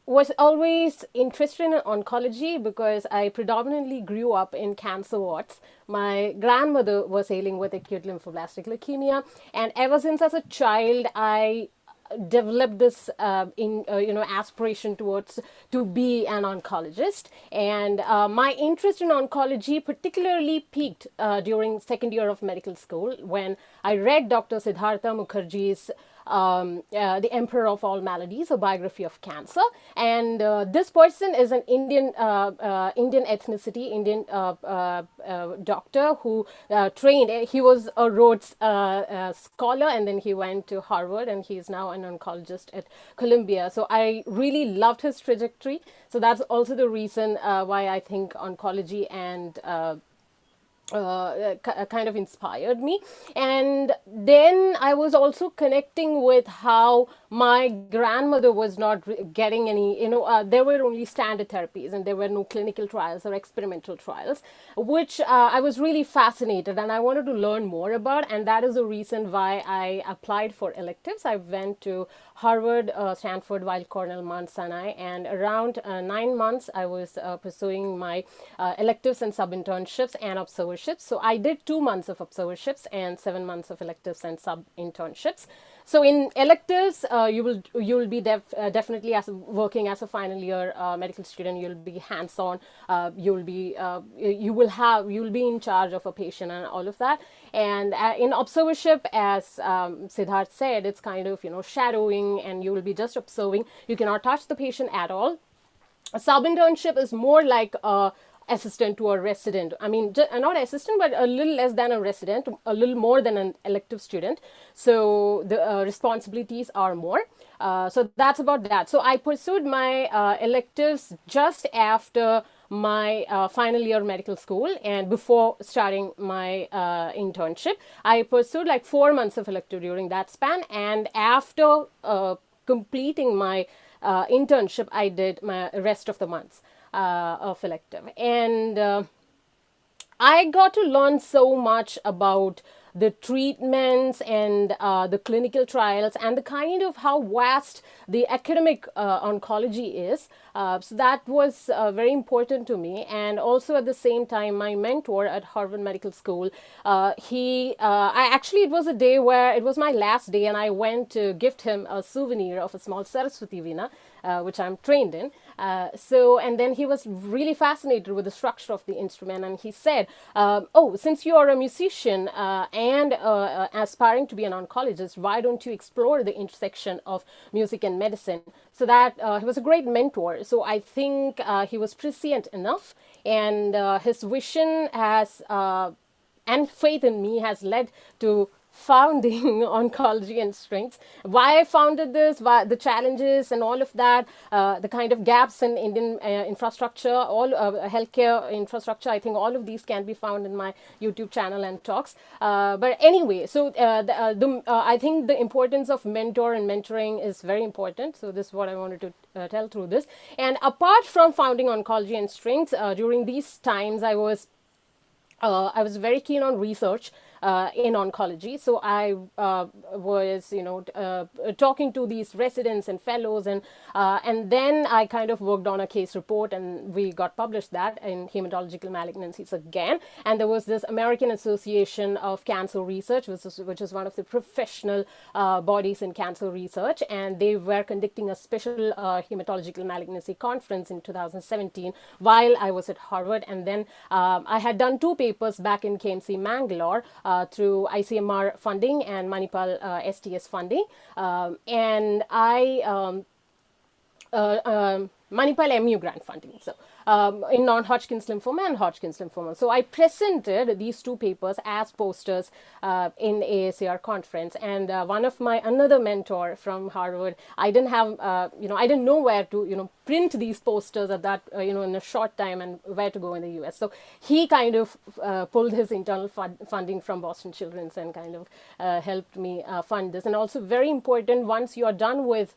was always interested in oncology because I predominantly grew up in cancer wards. My grandmother was ailing with acute lymphoblastic leukemia, and ever since as a child, I developed this aspiration towards to be an oncologist. And my interest in oncology particularly peaked during second year of medical school when I read Dr. Siddhartha Mukherjee's The Emperor of All Maladies, a biography of cancer. And this person is an Indian ethnicity, Indian doctor who trained. He was a Rhodes scholar, and then he went to Harvard, and he is now an oncologist at Columbia. So I really loved his trajectory. So that's also the reason why I think oncology and kind of inspired me. And then I was also connecting with how my grandmother was not getting any, there were only standard therapies and there were no clinical trials or experimental trials, which I was really fascinated and I wanted to learn more about. And that is the reason why I applied for electives. I went to Harvard, Stanford, Weill Cornell, Mount Sinai, and around 9 months I was pursuing my electives and sub-internships and observerships. So I did 2 months of observerships and 7 months of electives and sub-internships. So in electives, you will be definitely working as a final year medical student. You'll be hands-on. You'll be in charge of a patient and all of that. And in observership, as Siddharth said, it's kind of shadowing, and you will be just observing. You cannot touch the patient at all. A sub-internship is more like a assistant to a resident. I mean, not assistant, but a little less than a resident, a little more than an elective student. So the responsibilities are more. So that's about that. So I pursued my electives just after my final year medical school and before starting my internship. I pursued like 4 months of elective during that span. And after completing my internship, I did my rest of the months of elective. And I got to learn so much about the treatments and the clinical trials and the kind of how vast the academic oncology is. So that was very important to me. And also at the same time, my mentor at Harvard Medical School, it was a day where it was my last day and I went to gift him a souvenir of a small Saraswati Veena, which I'm trained in. And then he was really fascinated with the structure of the instrument, and he said, since you are a musician and aspiring to be an oncologist, why don't you explore the intersection of music and medicine? So that he was a great mentor. So I think he was prescient enough, and his vision has and faith in me has led to founding Oncology and Strengths. Why I founded this, why the challenges and all of that, the kind of gaps in Indian infrastructure, all healthcare infrastructure, I think all of these can be found in my YouTube channel and talks. But anyway, so I think the importance of mentor and mentoring is very important. So this is what I wanted to tell through this. And apart from founding Oncology and Strengths, during these times I was very keen on research in oncology. So I was, talking to these residents and fellows, and then I kind of worked on a case report, and we got published that in Hematological Malignancies again. And there was this American Association of Cancer Research, which is one of the professional bodies in cancer research, and they were conducting a special hematological malignancy conference in 2017 while I was at Harvard. And then I had done 2 papers back in KMC Mangalore through ICMR funding and Manipal STS funding. And I Manipal MU grant funding. So in non-Hodgkin's lymphoma and Hodgkin's lymphoma. So I presented these 2 papers as posters in AACR conference. And another mentor from Harvard, I didn't have, I didn't know where to, print these posters at that, in a short time and where to go in the US. So he kind of pulled his internal funding from Boston Children's and kind of helped me fund this. And also very important, once you are done with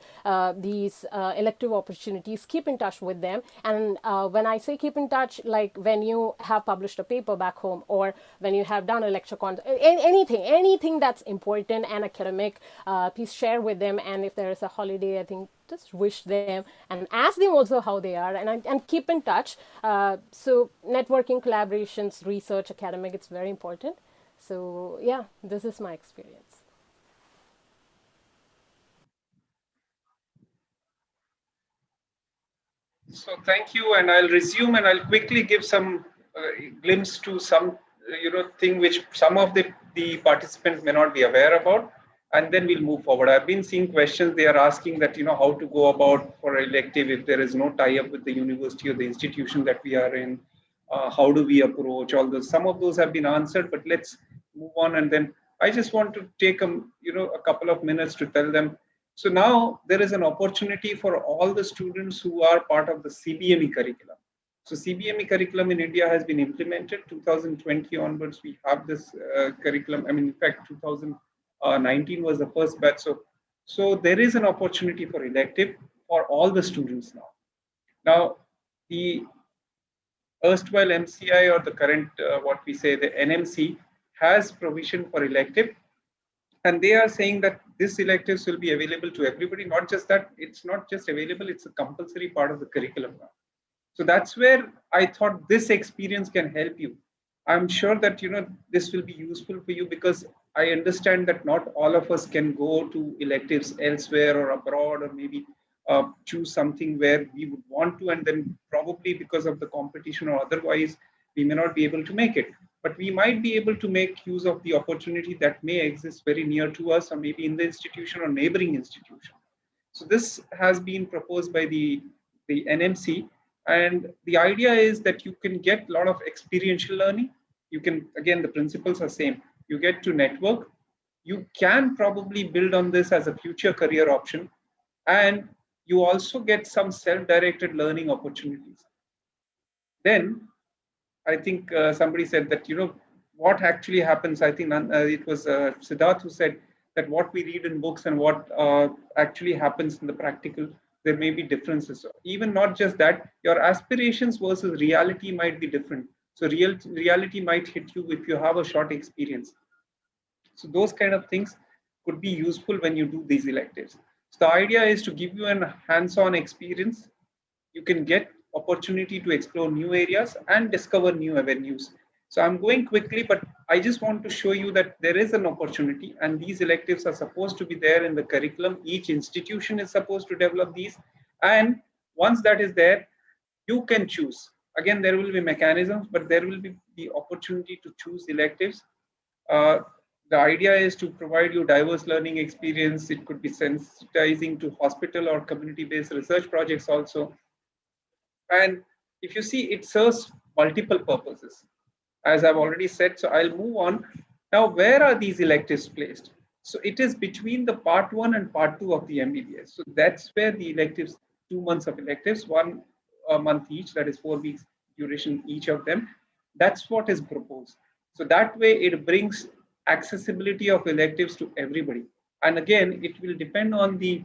these elective opportunities, keep in touch with them. And when I say keep in touch, like when you have published a paper back home, or when you have done a lecture content, anything that's important and academic, please share with them. And if there is a holiday, I think just wish them and ask them also how they are, and keep in touch. So networking, collaborations, research, academic, it's very important. So yeah, this is my experience. So thank you, and I'll resume, and I'll quickly give some glimpse to some thing which some of the participants may not be aware about, and then we'll move forward. I've been seeing questions they are asking that how to go about for elective if there is no tie-up with the university or the institution that we are in. How do we approach all those? Some of those have been answered, but let's move on. And then I just want to take a couple of minutes to tell them. So now there is an opportunity for all the students who are part of the CBME curriculum. So CBME curriculum in India has been implemented 2020 onwards. We have this curriculum. I mean, in fact, 2019 was the first batch. So there is an opportunity for elective for all the students now. Now, the erstwhile MCI, or the current, what we say, the NMC, has provision for elective. And they are saying that this electives will be available to everybody. Not just that, it's not just available, it's a compulsory part of the curriculum now. So that's where I thought this experience can help you. I'm sure that this will be useful for you, because I understand that not all of us can go to electives elsewhere or abroad, or maybe choose something where we would want to, and then probably because of the competition or otherwise, we may not be able to make it. But we might be able to make use of the opportunity that may exist very near to us, or maybe in the institution or neighboring institution. So this has been proposed by the NMC. And the idea is that you can get a lot of experiential learning. You can, again, the principles are same. You get to network. You can probably build on this as a future career option. And you also get some self-directed learning opportunities. Then I think somebody said that, what actually happens, I think it was Siddharth who said that what we read in books and what actually happens in the practical, there may be differences. So even not just that, your aspirations versus reality might be different. So reality might hit you if you have a short experience. So those kind of things could be useful when you do these electives. So the idea is to give you a hands-on experience. You can get opportunity to explore new areas and discover new avenues. So I'm going quickly, but I just want to show you that there is an opportunity, and these electives are supposed to be there in the curriculum. Each institution is supposed to develop these. And once that is there, you can choose. Again, there will be mechanisms, but there will be the opportunity to choose electives. The idea is to provide you diverse learning experience. It could be sensitizing to hospital or community-based research projects also. And if you see, it serves multiple purposes, as I've already said. So I'll move on. Now, where are these electives placed? So it is between the part 1 and part 2 of the MBBS. So that's where the electives, 2 months of electives, 1 month each, that is 4 weeks duration each of them. That's what is proposed. So that way it brings accessibility of electives to everybody. And again, it will depend on the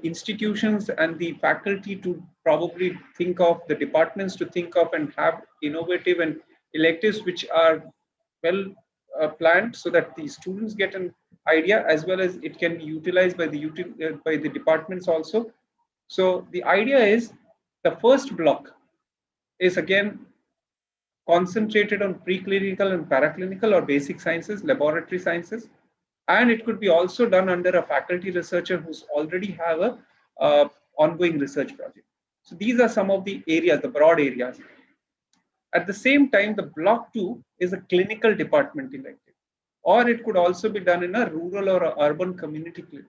institutions and the faculty to probably think of, the departments to think of, and have innovative and electives which are well planned, so that the students get an idea, as well as it can be utilized by the departments also. So the idea is, the first block is again concentrated on preclinical and paraclinical or basic sciences, laboratory sciences. And it could be also done under a faculty researcher who's already have a ongoing research project. So these are some of the areas, the broad areas. At the same time, the block 2 is a clinical department elective, or it could also be done in a rural or a urban community clinic.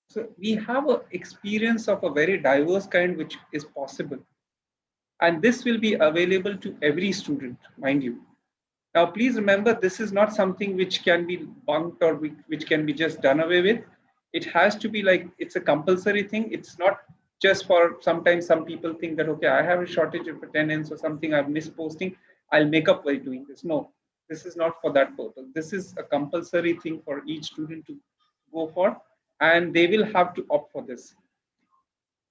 So we have an experience of a very diverse kind which is possible. And this will be available to every student, mind you. Now, please remember, this is not something which can be bunked or which can be just done away with. It has to be like, it's a compulsory thing. It's not just for, sometimes some people think that, okay, I have a shortage of attendance or something, I've missed posting, I'll make up by doing this. No, this is not for that purpose. This is a compulsory thing for each student to go for, and they will have to opt for this.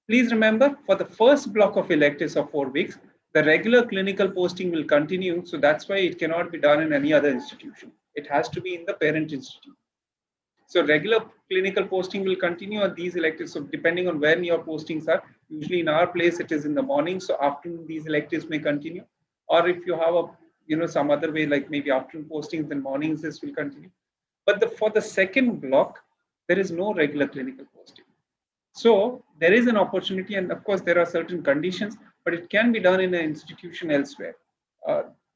Please remember, for the first block of electives of 4 weeks, the regular clinical posting will continue. So that's why it cannot be done in any other institution. It has to be in the parent institute. So regular clinical posting will continue on these electives. So depending on when your postings are, usually in our place, it is in the morning. So afternoon, these electives may continue. Or if you have a, some other way, like maybe afternoon postings, then mornings, this will continue. But for the second block, there is no regular clinical posting. So there is an opportunity, and of course there are certain conditions, but it can be done in an institution elsewhere.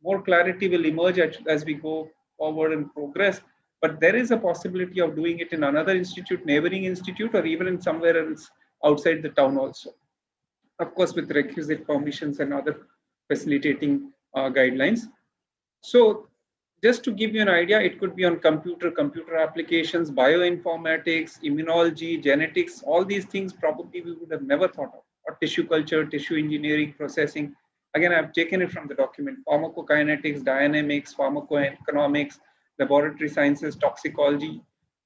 More clarity will emerge as we go forward and progress, but there is a possibility of doing it in another institute, neighboring institute, or even in somewhere else outside the town also. Of course, with requisite permissions and other facilitating guidelines. So just to give you an idea, it could be on computer applications, bioinformatics, immunology, genetics, all these things probably we would have never thought of, or tissue culture, tissue engineering, processing. Again, I've taken it from the document, pharmacokinetics, dynamics, pharmacoeconomics, laboratory sciences, toxicology,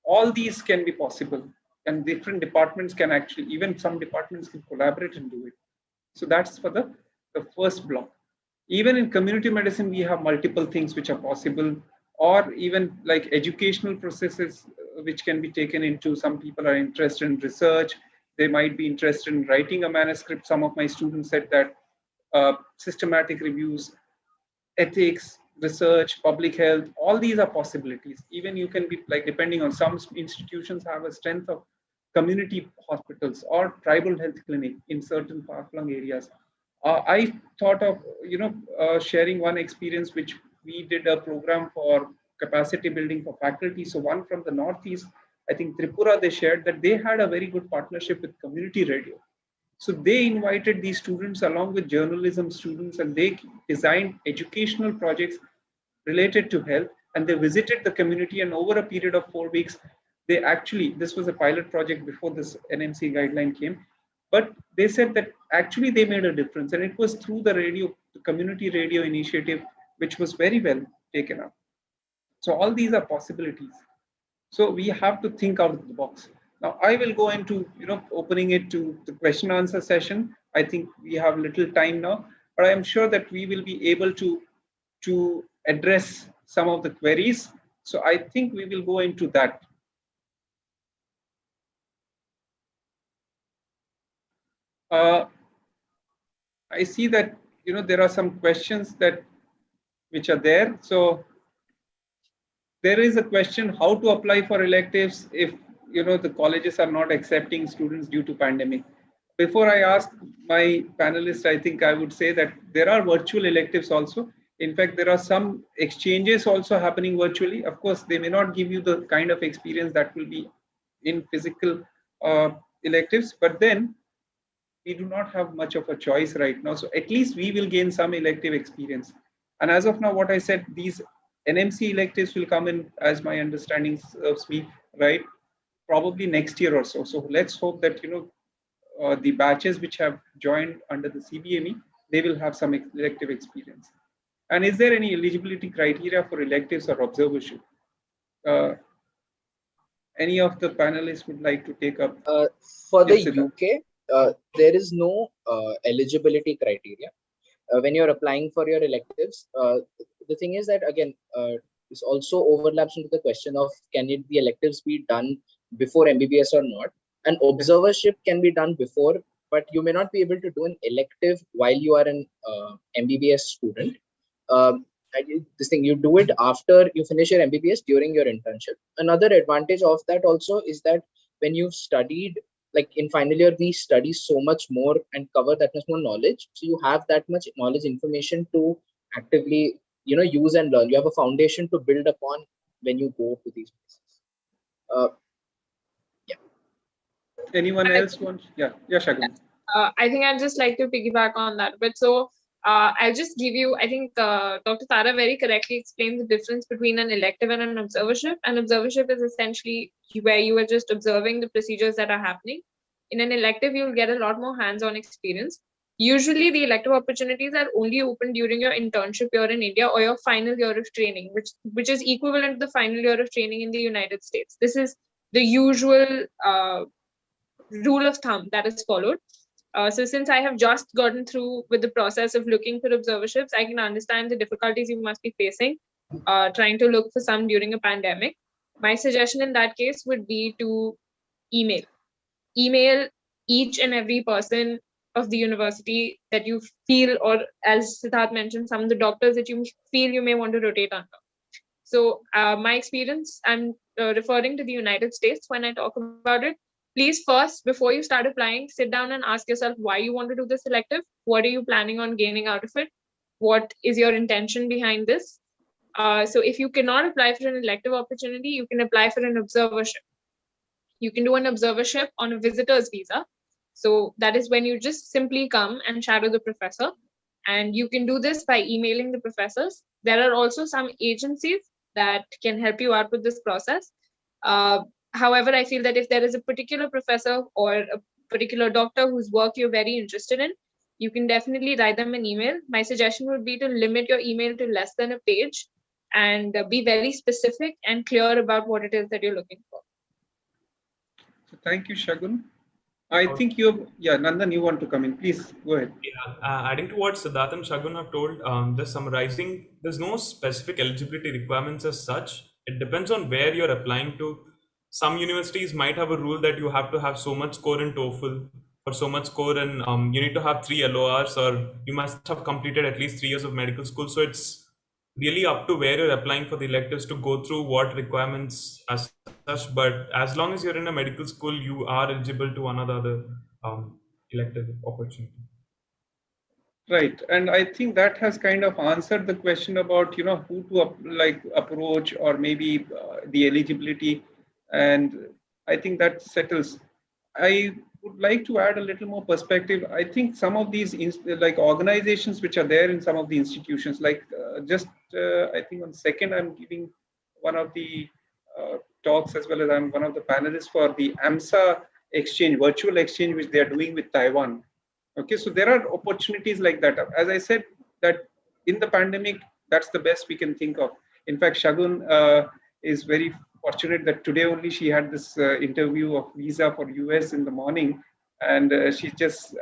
all these can be possible. And different departments can actually, even some departments can collaborate and do it. So that's for the first block. Even in community medicine, we have multiple things which are possible, or even like educational processes which can be taken into. Some people are interested in research. They might be interested in writing a manuscript. Some of my students said that systematic reviews, ethics, research, public health, all these are possibilities. Even you can be like, depending on some institutions have a strength of community hospitals or tribal health clinic in certain far-flung areas. I thought of, sharing one experience which we did a program for capacity building for faculty. So one from the Northeast, I think Tripura, they shared that they had a very good partnership with community radio. So they invited these students along with journalism students, and they designed educational projects related to health, and they visited the community, and over a period of 4 weeks, they actually, this was a pilot project before this NMC guideline came, but they said that actually they made a difference, and it was through the radio, the community radio initiative, which was very well taken up. So all these are possibilities. So we have to think out of the box. Now I will go into, opening it to the question answer session. I think we have little time now, but I am sure that we will be able to address some of the queries. So I think we will go into that. I see that there are some questions which are there. So there is a question how to apply for electives if the colleges are not accepting students due to pandemic. Before I ask my panelists, I think I would say that there are virtual electives also. In fact, there are some exchanges also happening virtually. Of course, they may not give you the kind of experience that will be in physical electives, but then we do not have much of a choice right now. So at least we will gain some elective experience. And as of now, what I said, these NMC electives will come in, as my understanding serves me, right, probably next year or so. So let's hope that, the batches which have joined under the CBME, they will have some elective experience. And is there any eligibility criteria for electives or observership? Any of the panelists would like to take up? For the UK, there is no eligibility criteria. When you're applying for your electives, the thing is that, again, this also overlaps into the question of can the electives be done before MBBS or not? An observership can be done before, but you may not be able to do an elective while you are an MBBS student. This thing, you do it after you finish your MBBS during your internship. Another advantage of that also is that when you've studied, like in final year, we study so much more and cover that much more knowledge. So you have that much knowledge, information to actively, use and learn. You have a foundation to build upon when you go to these places. Anyone else want? Yeah, Shagun. I think I'd just like to piggyback on that. But so I'll just give you, I think Dr. Tara very correctly explained the difference between an elective and an observership. An observership is essentially where you are just observing the procedures that are happening. In an elective, you'll get a lot more hands-on experience. Usually the elective opportunities are only open during your internship year in India or your final year of training, which is equivalent to the final year of training in the United States. This is the usual rule of thumb that is followed. So since I have just gotten through with the process of looking for observerships, I can understand the difficulties you must be facing trying to look for some during a pandemic. My suggestion in that case would be to email each and every person of the university that you feel, or as Siddharth mentioned, some of the doctors that you feel you may want to rotate under. So my experience, I'm referring to the United States when I talk about it. Please first, before you start applying, sit down and ask yourself why you want to do this elective. What are you planning on gaining out of it? What is your intention behind this? So if you cannot apply for an elective opportunity, you can apply for an observership. You can do an observership on a visitor's visa. So that is when you just simply come and shadow the professor. And you can do this by emailing the professors. There are also some agencies that can help you out with this process. However, I feel that if there is a particular professor or a particular doctor whose work you're very interested in, you can definitely write them an email. My suggestion would be to limit your email to less than a page and be very specific and clear about what it is that you're looking for. So thank you, Shagun. I think Nandan, you want to come in. Please go ahead. Yeah, adding to what Siddharth and Shagun have told, just summarizing, there's no specific eligibility requirements as such. It depends on where you're applying to. Some universities might have a rule that you have to have so much score in TOEFL or so much score in, you need to have 3 LORs, or you must have completed at least 3 years of medical school. So it's really up to where you're applying for the electives to go through what requirements as such. But as long as you're in a medical school, you are eligible to one or the other elective opportunity. Right, and I think that has kind of answered the question about who to approach, or maybe the eligibility, and I think that settles. I would like to add a little more perspective. I think some of these organizations which are there in some of the institutions, I think on second I'm giving one of the talks, as well as I'm one of the panelists for the AMSA exchange, virtual exchange, which they are doing with Taiwan. Okay, so there are opportunities like that. As I said, that in the pandemic, that's the best we can think of. In fact, Shagun is very fortunate that today only she had this interview of visa for US in the morning, and she's just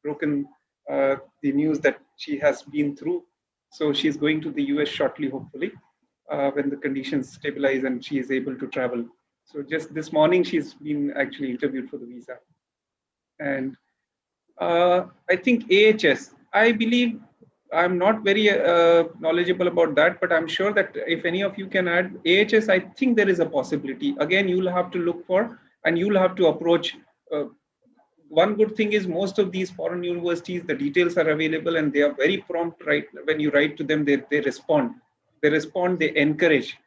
broken the news that she has been through. So she's going to the US shortly, hopefully, when the conditions stabilize and she is able to travel. So just this morning, she's been actually interviewed for the visa. And I think AHS, I believe, I'm not very knowledgeable about that, but I'm sure that if any of you can add AHS, I think there is a possibility. Again, you'll have to look for, and you'll have to approach. One good thing is most of these foreign universities, the details are available and they are very prompt. Right, when you write to them, they respond. They respond, they encourage.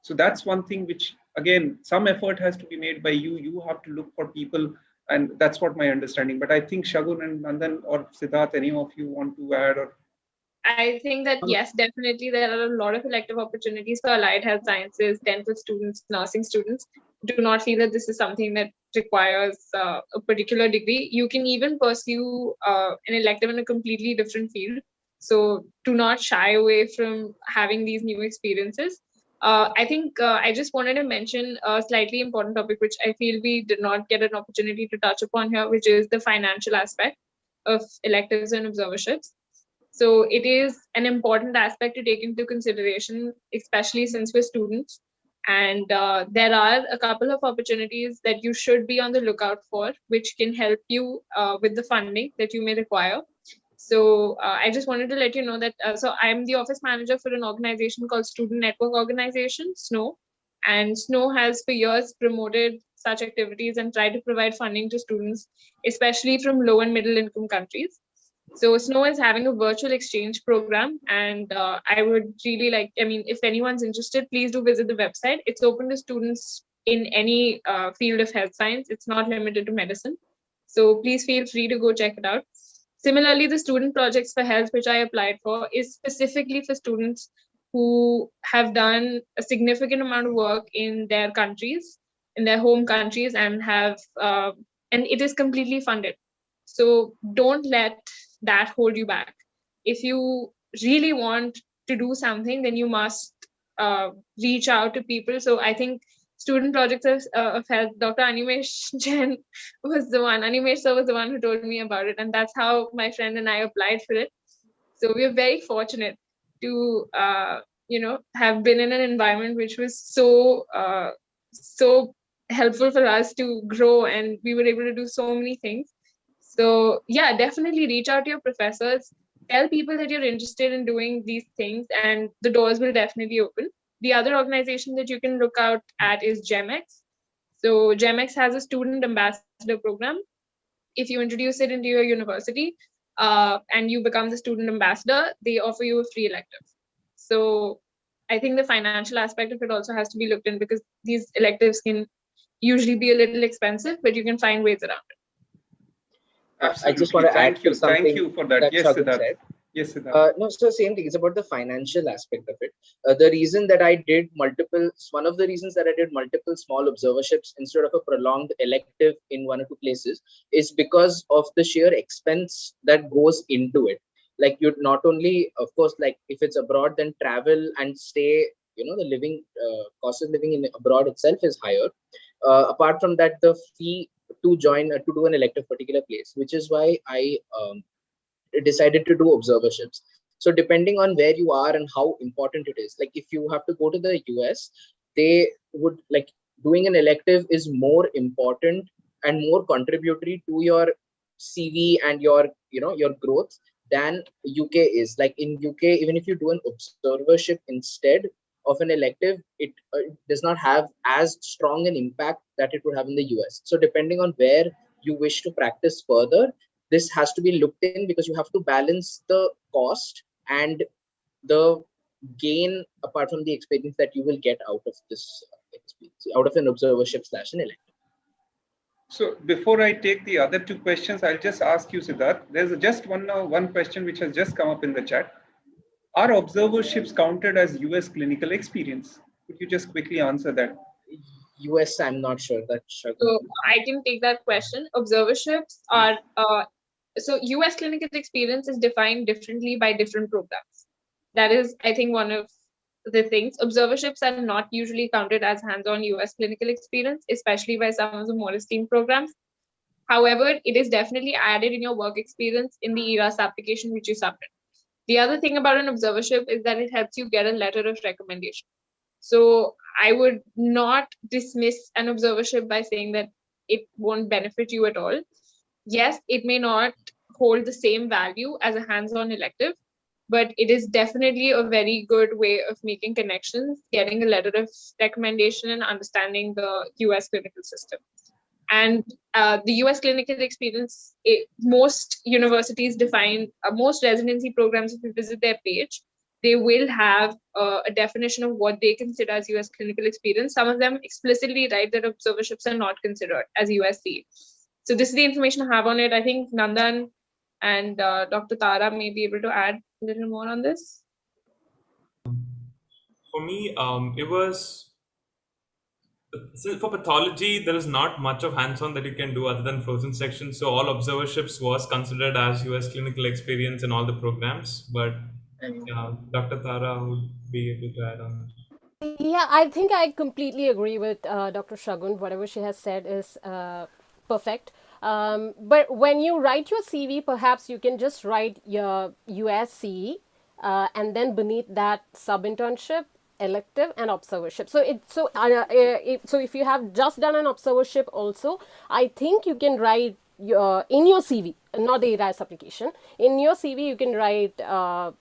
So that's one thing which, again, some effort has to be made by you. You have to look for people. And that's what my understanding. But I think Shagun and Nandan or Siddharth, any of you want to add? Or I think that yes, definitely there are a lot of elective opportunities for allied health sciences, dental students, nursing students. Do not feel that this is something that requires a particular degree. You can even pursue an elective in a completely different field. So do not shy away from having these new experiences. I think I just wanted to mention a slightly important topic, which I feel we did not get an opportunity to touch upon here, which is the financial aspect of electives and observerships. So it is an important aspect to take into consideration, especially since we're students. And there are a couple of opportunities that you should be on the lookout for, which can help you with the funding that you may require. So I just wanted to let you know that, so I'm the office manager for an organization called Student Network Organization, SNOW. And SNOW has for years promoted such activities and tried to provide funding to students, especially from low and middle income countries. So SNOW is having a virtual exchange program, and I would really like, if anyone's interested, please do visit the website. It's open to students in any field of health science. It's not limited to medicine. So please feel free to go check it out. Similarly, the Student Projects for Health, which I applied for, is specifically for students who have done a significant amount of work in their countries, in their home countries, and have, and it is completely funded. So don't let that hold you back. If you really want to do something, then you must reach out to people. So I think student projects of health, Dr. Animesh Jain was the one, Animesh sir was the one who told me about it. And that's how my friend and I applied for it. So we are very fortunate to, have been in an environment which was so helpful for us to grow, and we were able to do so many things. So yeah, definitely reach out to your professors, tell people that you're interested in doing these things, and the doors will definitely open. The other organization that you can look out at is GEMX. So GEMX has a student ambassador program. If you introduce it into your university and you become the student ambassador, they offer you a free elective. So I think the financial aspect of it also has to be looked in, because these electives can usually be a little expensive, but you can find ways around it. Absolutely. I just want to thank add you. something Thank you for that. Yes, Shagun Siddharth. said. Yes, Siddharth. No, so same thing. It's about the financial aspect of it. The reason that I did one of the reasons that I did multiple small observerships instead of a prolonged elective in one or two places is because of the sheer expense that goes into it. Like, you not only, of course, like if it's abroad, then travel and stay, the living cost of living in abroad itself is higher. Apart from that, the fee to join to do an elective particular place, which is why I decided to do observerships. So depending on where you are and how important it is, like if you have to go to the US, they would like doing an elective is more important and more contributory to your CV and your growth than UK is. Like in UK, even if you do an observership instead of an elective, it does not have as strong an impact that it would have in the US. So depending on where you wish to practice further, this has to be looked in, because you have to balance the cost and the gain apart from the experience that you will get out of this experience, out of an observership / an elective. So before I take the other two questions, I'll just ask you, Siddharth. There's just one question which has just come up in the chat. Are observerships counted as US clinical experience? Could you just quickly answer that? US, I'm not sure. So I can take that question. Observerships are so US clinical experience is defined differently by different programs. That is, I think, one of the things. Observerships are not usually counted as hands-on US clinical experience, especially by some of the more esteemed programs. However, it is definitely added in your work experience in the ERAS application which you submit. The other thing about an observership is that it helps you get a letter of recommendation. So I would not dismiss an observership by saying that it won't benefit you at all. Yes, it may not hold the same value as a hands-on elective, but it is definitely a very good way of making connections, getting a letter of recommendation, and understanding the US clinical system. And the US clinical experience, most universities define, most residency programs, if you visit their page, they will have a definition of what they consider as US clinical experience. Some of them explicitly write that observerships are not considered as USC. So this is the information I have on it. I think Nandan and Dr. Tara may be able to add a little more on this. For me, it was, for pathology, there is not much of hands-on that you can do other than frozen section. So all observerships was considered as US clinical experience in all the programs. But Dr. Tara would be able to add on. Yeah, I think I completely agree with Dr. Shagun. Whatever she has said is perfect. But when you write your CV, perhaps you can just write your USC and then beneath that sub-internship, elective, and observership. So if you have just done an observership also, I think you can write in your CV, not the ERAS application. In your CV, you can write under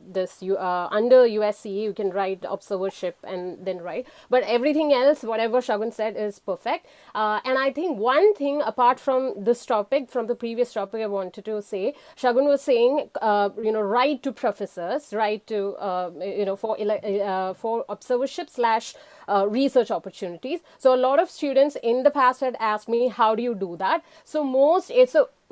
USC, you can write observership and then write. But everything else, whatever Shagun said, is perfect. And I think one thing apart from this topic, from the previous topic, I wanted to say, Shagun was saying, write to professors, write to, for observership / research opportunities. So a lot of students in the past had asked me, how do you do that? So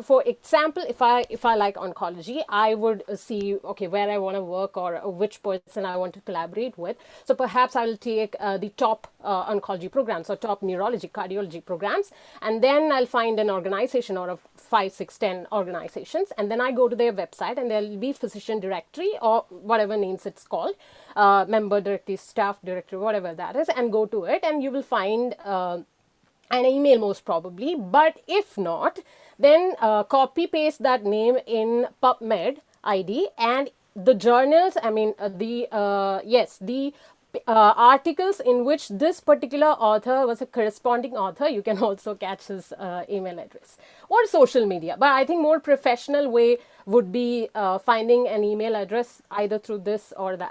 for example, if I like oncology, I would see, okay, where I want to work or which person I want to collaborate with. So perhaps I will take the top oncology programs or top neurology, cardiology programs, and then I'll find an organization or 5, 6, 10 organizations, and then I go to their website, and there'll be physician directory or whatever names it's called, member directory, staff directory, whatever that is, and go to it, and you will find an email most probably. But if not, then copy paste that name in PubMed ID, and the journals, I mean the articles in which this particular author was a corresponding author, you can also catch his email address, or social media. But I think more professional way would be finding an email address either through this or the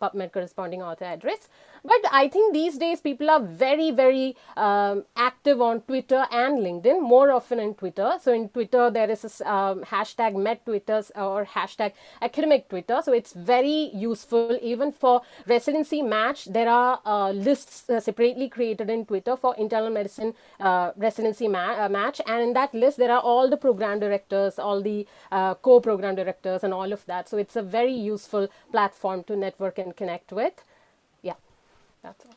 PubMed corresponding author address. But I think these days people are very, very active on Twitter and LinkedIn, more often in Twitter. So in Twitter, there is a hashtag MedTwitters or hashtag academic Twitter. So it's very useful even for residency match. There are lists separately created in Twitter for internal medicine residency match. And in that list, there are all the program directors, all the co-program directors and all of that. So it's a very useful platform to network and connect with. Yeah, that's all.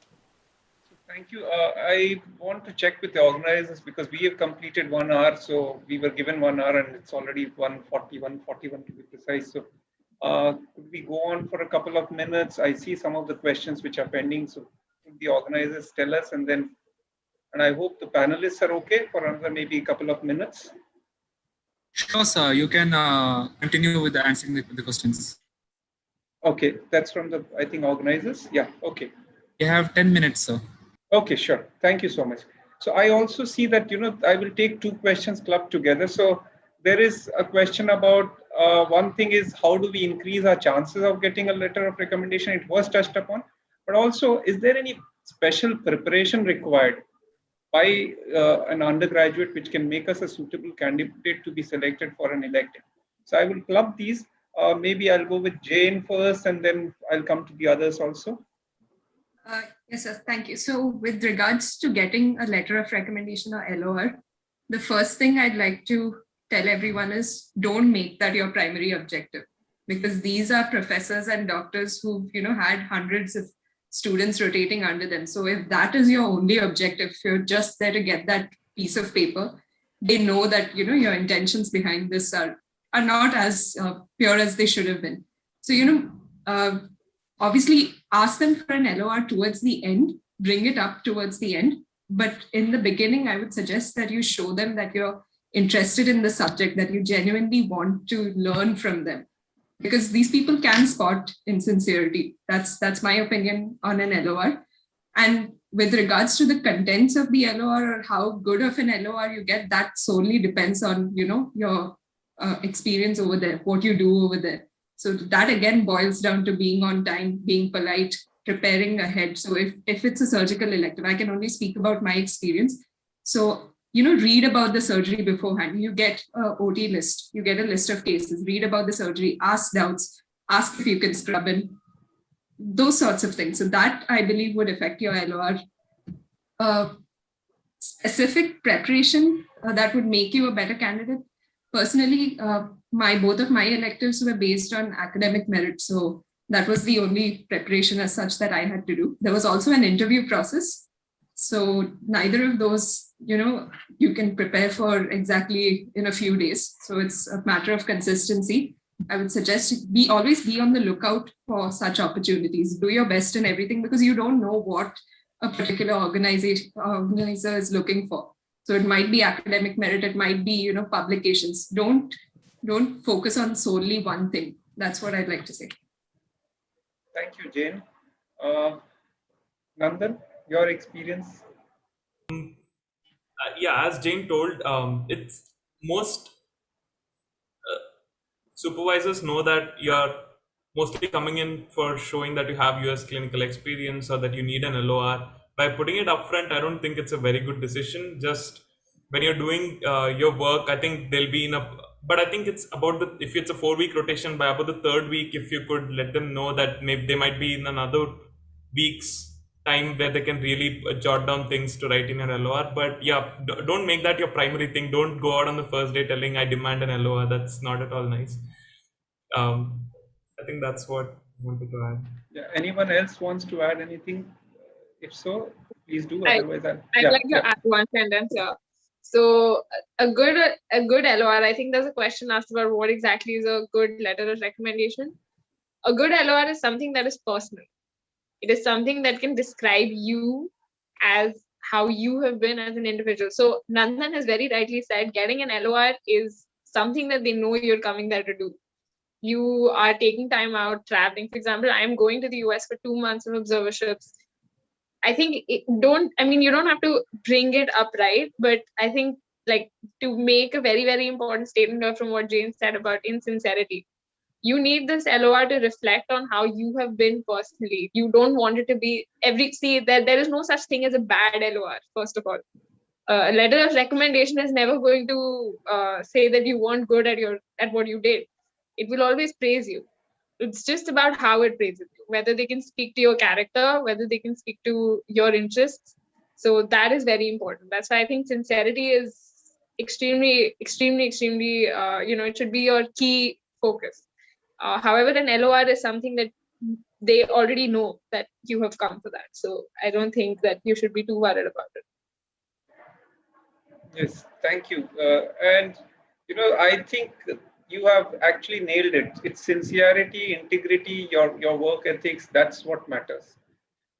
Thank you. I want to check with the organizers because we have completed 1 hour. So we were given 1 hour and it's already 1:41 to be precise. So could we go on for a couple of minutes? I see some of the questions which are pending. So could the organizers tell us, and I hope the panelists are okay for another maybe a couple of minutes. Sure, sir. You can continue with the answering the questions. Okay, that's from the, I think, organizers. Yeah, okay. You have 10 minutes, sir. Okay, sure. Thank you so much. So I also see that, I will take 2 questions clubbed together. So there is a question about, one thing is how do we increase our chances of getting a letter of recommendation? It was touched upon, but also is there any special preparation required by an undergraduate which can make us a suitable candidate to be selected for an elective? So I will club these. Maybe I'll go with Jane first and then I'll come to the others also. Yes, sir. Thank you. So with regards to getting a letter of recommendation or LOR, the first thing I'd like to tell everyone is don't make that your primary objective, because these are professors and doctors who've had hundreds of students rotating under them. So if that is your only objective, if you're just there to get that piece of paper, they know that your intentions behind this are not as pure as they should have been. So obviously ask them for an LOR towards the end, bring it up towards the end. But in the beginning, I would suggest that you show them that you're interested in the subject, that you genuinely want to learn from them, because these people can spot insincerity. That's my opinion on an LOR. And with regards to the contents of the LOR or how good of an LOR you get, that solely depends on your experience over there, what you do over there. So that again boils down to being on time, being polite, preparing ahead. So if it's a surgical elective, I can only speak about my experience. So, read about the surgery beforehand. You get a OT list, you get a list of cases, read about the surgery, ask doubts, ask if you can scrub in, those sorts of things. So that I believe would affect your LOR. Specific preparation that would make you a better candidate. Personally, both of my electives were based on academic merit. So that was the only preparation as such that I had to do. There was also an interview process. So neither of those, you can prepare for exactly in a few days. So it's a matter of consistency. I would suggest always be on the lookout for such opportunities. Do your best in everything, because you don't know what a particular organizer is looking for. So it might be academic merit, it might be, publications. Don't focus on solely one thing. That's what I'd like to say. Thank you, Jane. Nandan, your experience? Yeah, as Jane told, it's most supervisors know that you're mostly coming in for showing that you have US clinical experience or that you need an LOR. By putting it upfront, I don't think it's a very good decision. Just when you're doing your work, I think they'll be but I think it's about if it's a 4-week rotation, by about the 3rd week, if you could let them know that maybe they might be in another week's time where they can really jot down things to write in your LOR. But yeah, don't make that your primary thing. Don't go out on the first day telling I demand an LOR. That's not at all nice. I think that's what I wanted to add. Yeah. Anyone else wants to add anything? If so, please do. Otherwise, I'd like to add one sentence here. So a good LOR, I think there's a question asked about what exactly is a good letter of recommendation. A good LOR is something that is personal. It is something that can describe you as how you have been as an individual. So Nandan has very rightly said, getting an LOR is something that they know you're coming there to do. You are taking time out, traveling. For example, I am going to the US for 2 months of observerships. I think you don't have to bring it up, right? But I think like to make a very, very important statement from what Jane said about insincerity, you need this LOR to reflect on how you have been personally. You don't want it to be there is no such thing as a bad LOR, first of all. A letter of recommendation is never going to say that you weren't good at what you did. It will always praise you. It's just about how it praises you, whether they can speak to your character, whether they can speak to your interests. So that is very important. That's why I think sincerity is extremely, extremely, extremely, it should be your key focus. However, an LOR is something that they already know that you have come for that. So I don't think that you should be too worried about it. Yes, thank you. And, I think you have actually nailed it. It's sincerity, integrity, your work ethics, that's what matters.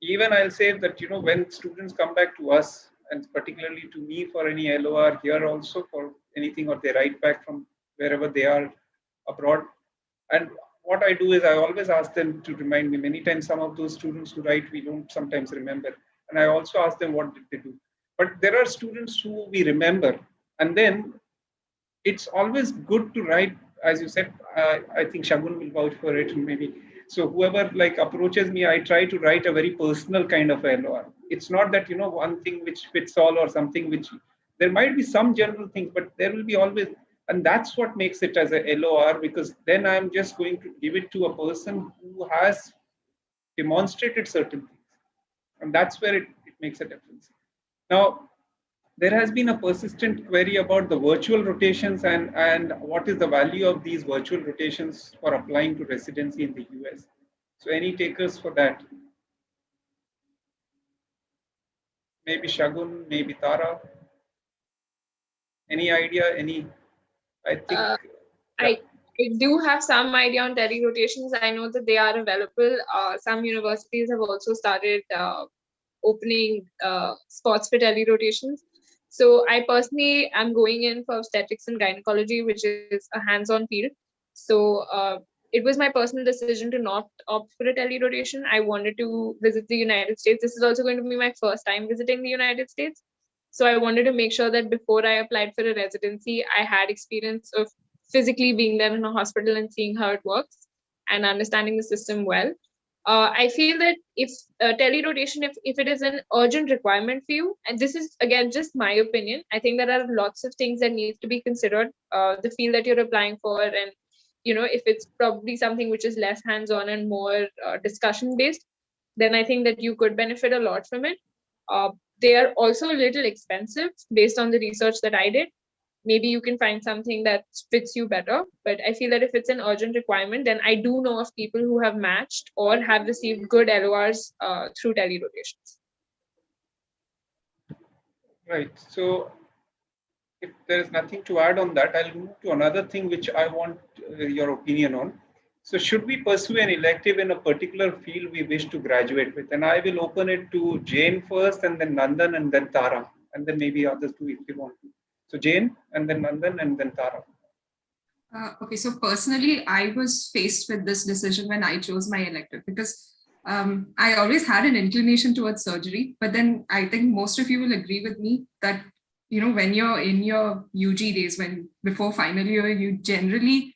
Even I'll say that, when students come back to us, and particularly to me for any LOR here also for anything, or they write back from wherever they are abroad. And what I do is I always ask them to remind me. Many times some of those students who write, we don't sometimes remember. And I also ask them what did they do. But there are students who we remember. And then it's always good to write, as you said, I think Shagun will vouch for it maybe. So whoever approaches me, I try to write a very personal kind of LOR. It's not that, one thing which fits all or something which, there might be some general things, but there will be always, and that's what makes it as a LOR, because then I'm just going to give it to a person who has demonstrated certain things. And that's where it makes a difference. Now, there has been a persistent query about the virtual rotations and what is the value of these virtual rotations for applying to residency in the US. So any takers for that? Maybe Shagun, maybe Tara. Any idea? I think. I do have some idea on tele rotations. I know that they are available. Some universities have also started opening spots for tele rotations. So I personally am going in for obstetrics and gynecology, which is a hands-on field. So it was my personal decision to not opt for a tele rotation. I wanted to visit the United States. This is also going to be my first time visiting the United States. So I wanted to make sure that before I applied for a residency, I had experience of physically being there in a hospital and seeing how it works and understanding the system well. I feel that if tele-rotation, if it is an urgent requirement for you, and this is again just my opinion, I think there are lots of things that need to be considered. The field that you're applying for, and if it's probably something which is less hands-on and more discussion-based, then I think that you could benefit a lot from it. They are also a little expensive based on the research that I did. Maybe you can find something that fits you better. But I feel that if it's an urgent requirement, then I do know of people who have matched or have received good LORs through tele-rotations. Right. So if there is nothing to add on that, I'll move to another thing which I want your opinion on. So should we pursue an elective in a particular field we wish to graduate with? And I will open it to Jane first, and then Nandan, and then Tara, and then maybe others too if you want to. So Jane, and then Nandan, and then Tara. Okay, so personally, I was faced with this decision when I chose my elective, because I always had an inclination towards surgery. But then I think most of you will agree with me that, when you're in your UG days, before final year, you generally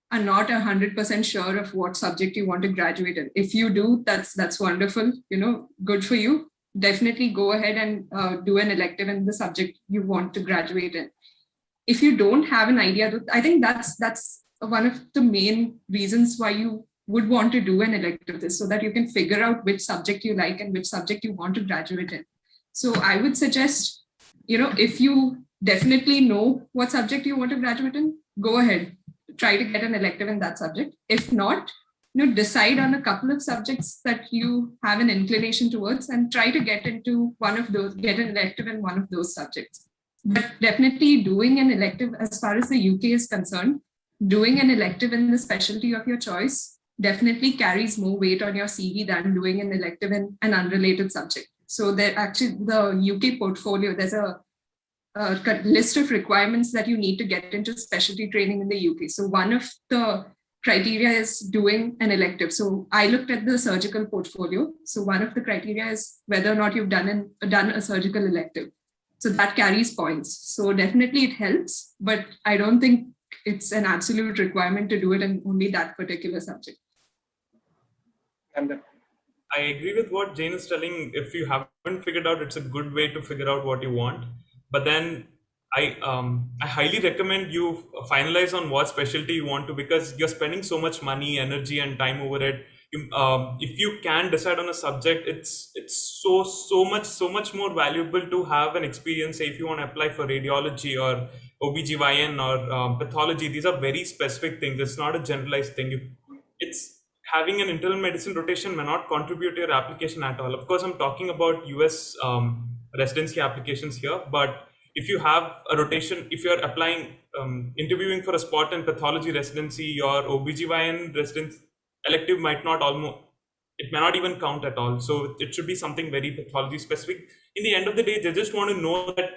are not 100% sure of what subject you want to graduate in. If you do, that's wonderful, good for you. Definitely go ahead and do an elective in the subject you want to graduate in. If you don't have an idea, I think that's one of the main reasons why you would want to do an elective this, so that you can figure out which subject you like and which subject you want to graduate in. So I would suggest, if you definitely know what subject you want to graduate in, go ahead, try to get an elective in that subject. If not, decide on a couple of subjects that you have an inclination towards and try to get into one of those, get an elective in one of those subjects. But definitely doing an elective, as far as the UK is concerned, doing an elective in the specialty of your choice definitely carries more weight on your CV than doing an elective in an unrelated subject. So there actually, the UK portfolio, there's a list of requirements that you need to get into specialty training in the UK. So one of the criteria is doing an elective. So I looked at the surgical portfolio. So one of the criteria is whether or not you've done a surgical elective. So that carries points. So definitely it helps, but I don't think it's an absolute requirement to do it in only that particular subject. And I agree with what Jane is telling. If you haven't figured out, it's a good way to figure out what you want. But then I highly recommend you finalize on what specialty you want to, because you're spending so much money, energy, and time over it. If you can decide on a subject, it's so much more valuable to have an experience. Say if you want to apply for radiology or OBGYN or pathology, these are very specific things. It's not a generalized thing. It's having an internal medicine rotation may not contribute to your application at all. Of course, I'm talking about US residency applications here, but if you have a rotation, if you're applying, interviewing for a spot in pathology residency, your OBGYN residence elective might not it may not even count at all. So it should be something very pathology specific. In the end of the day, they just want to know that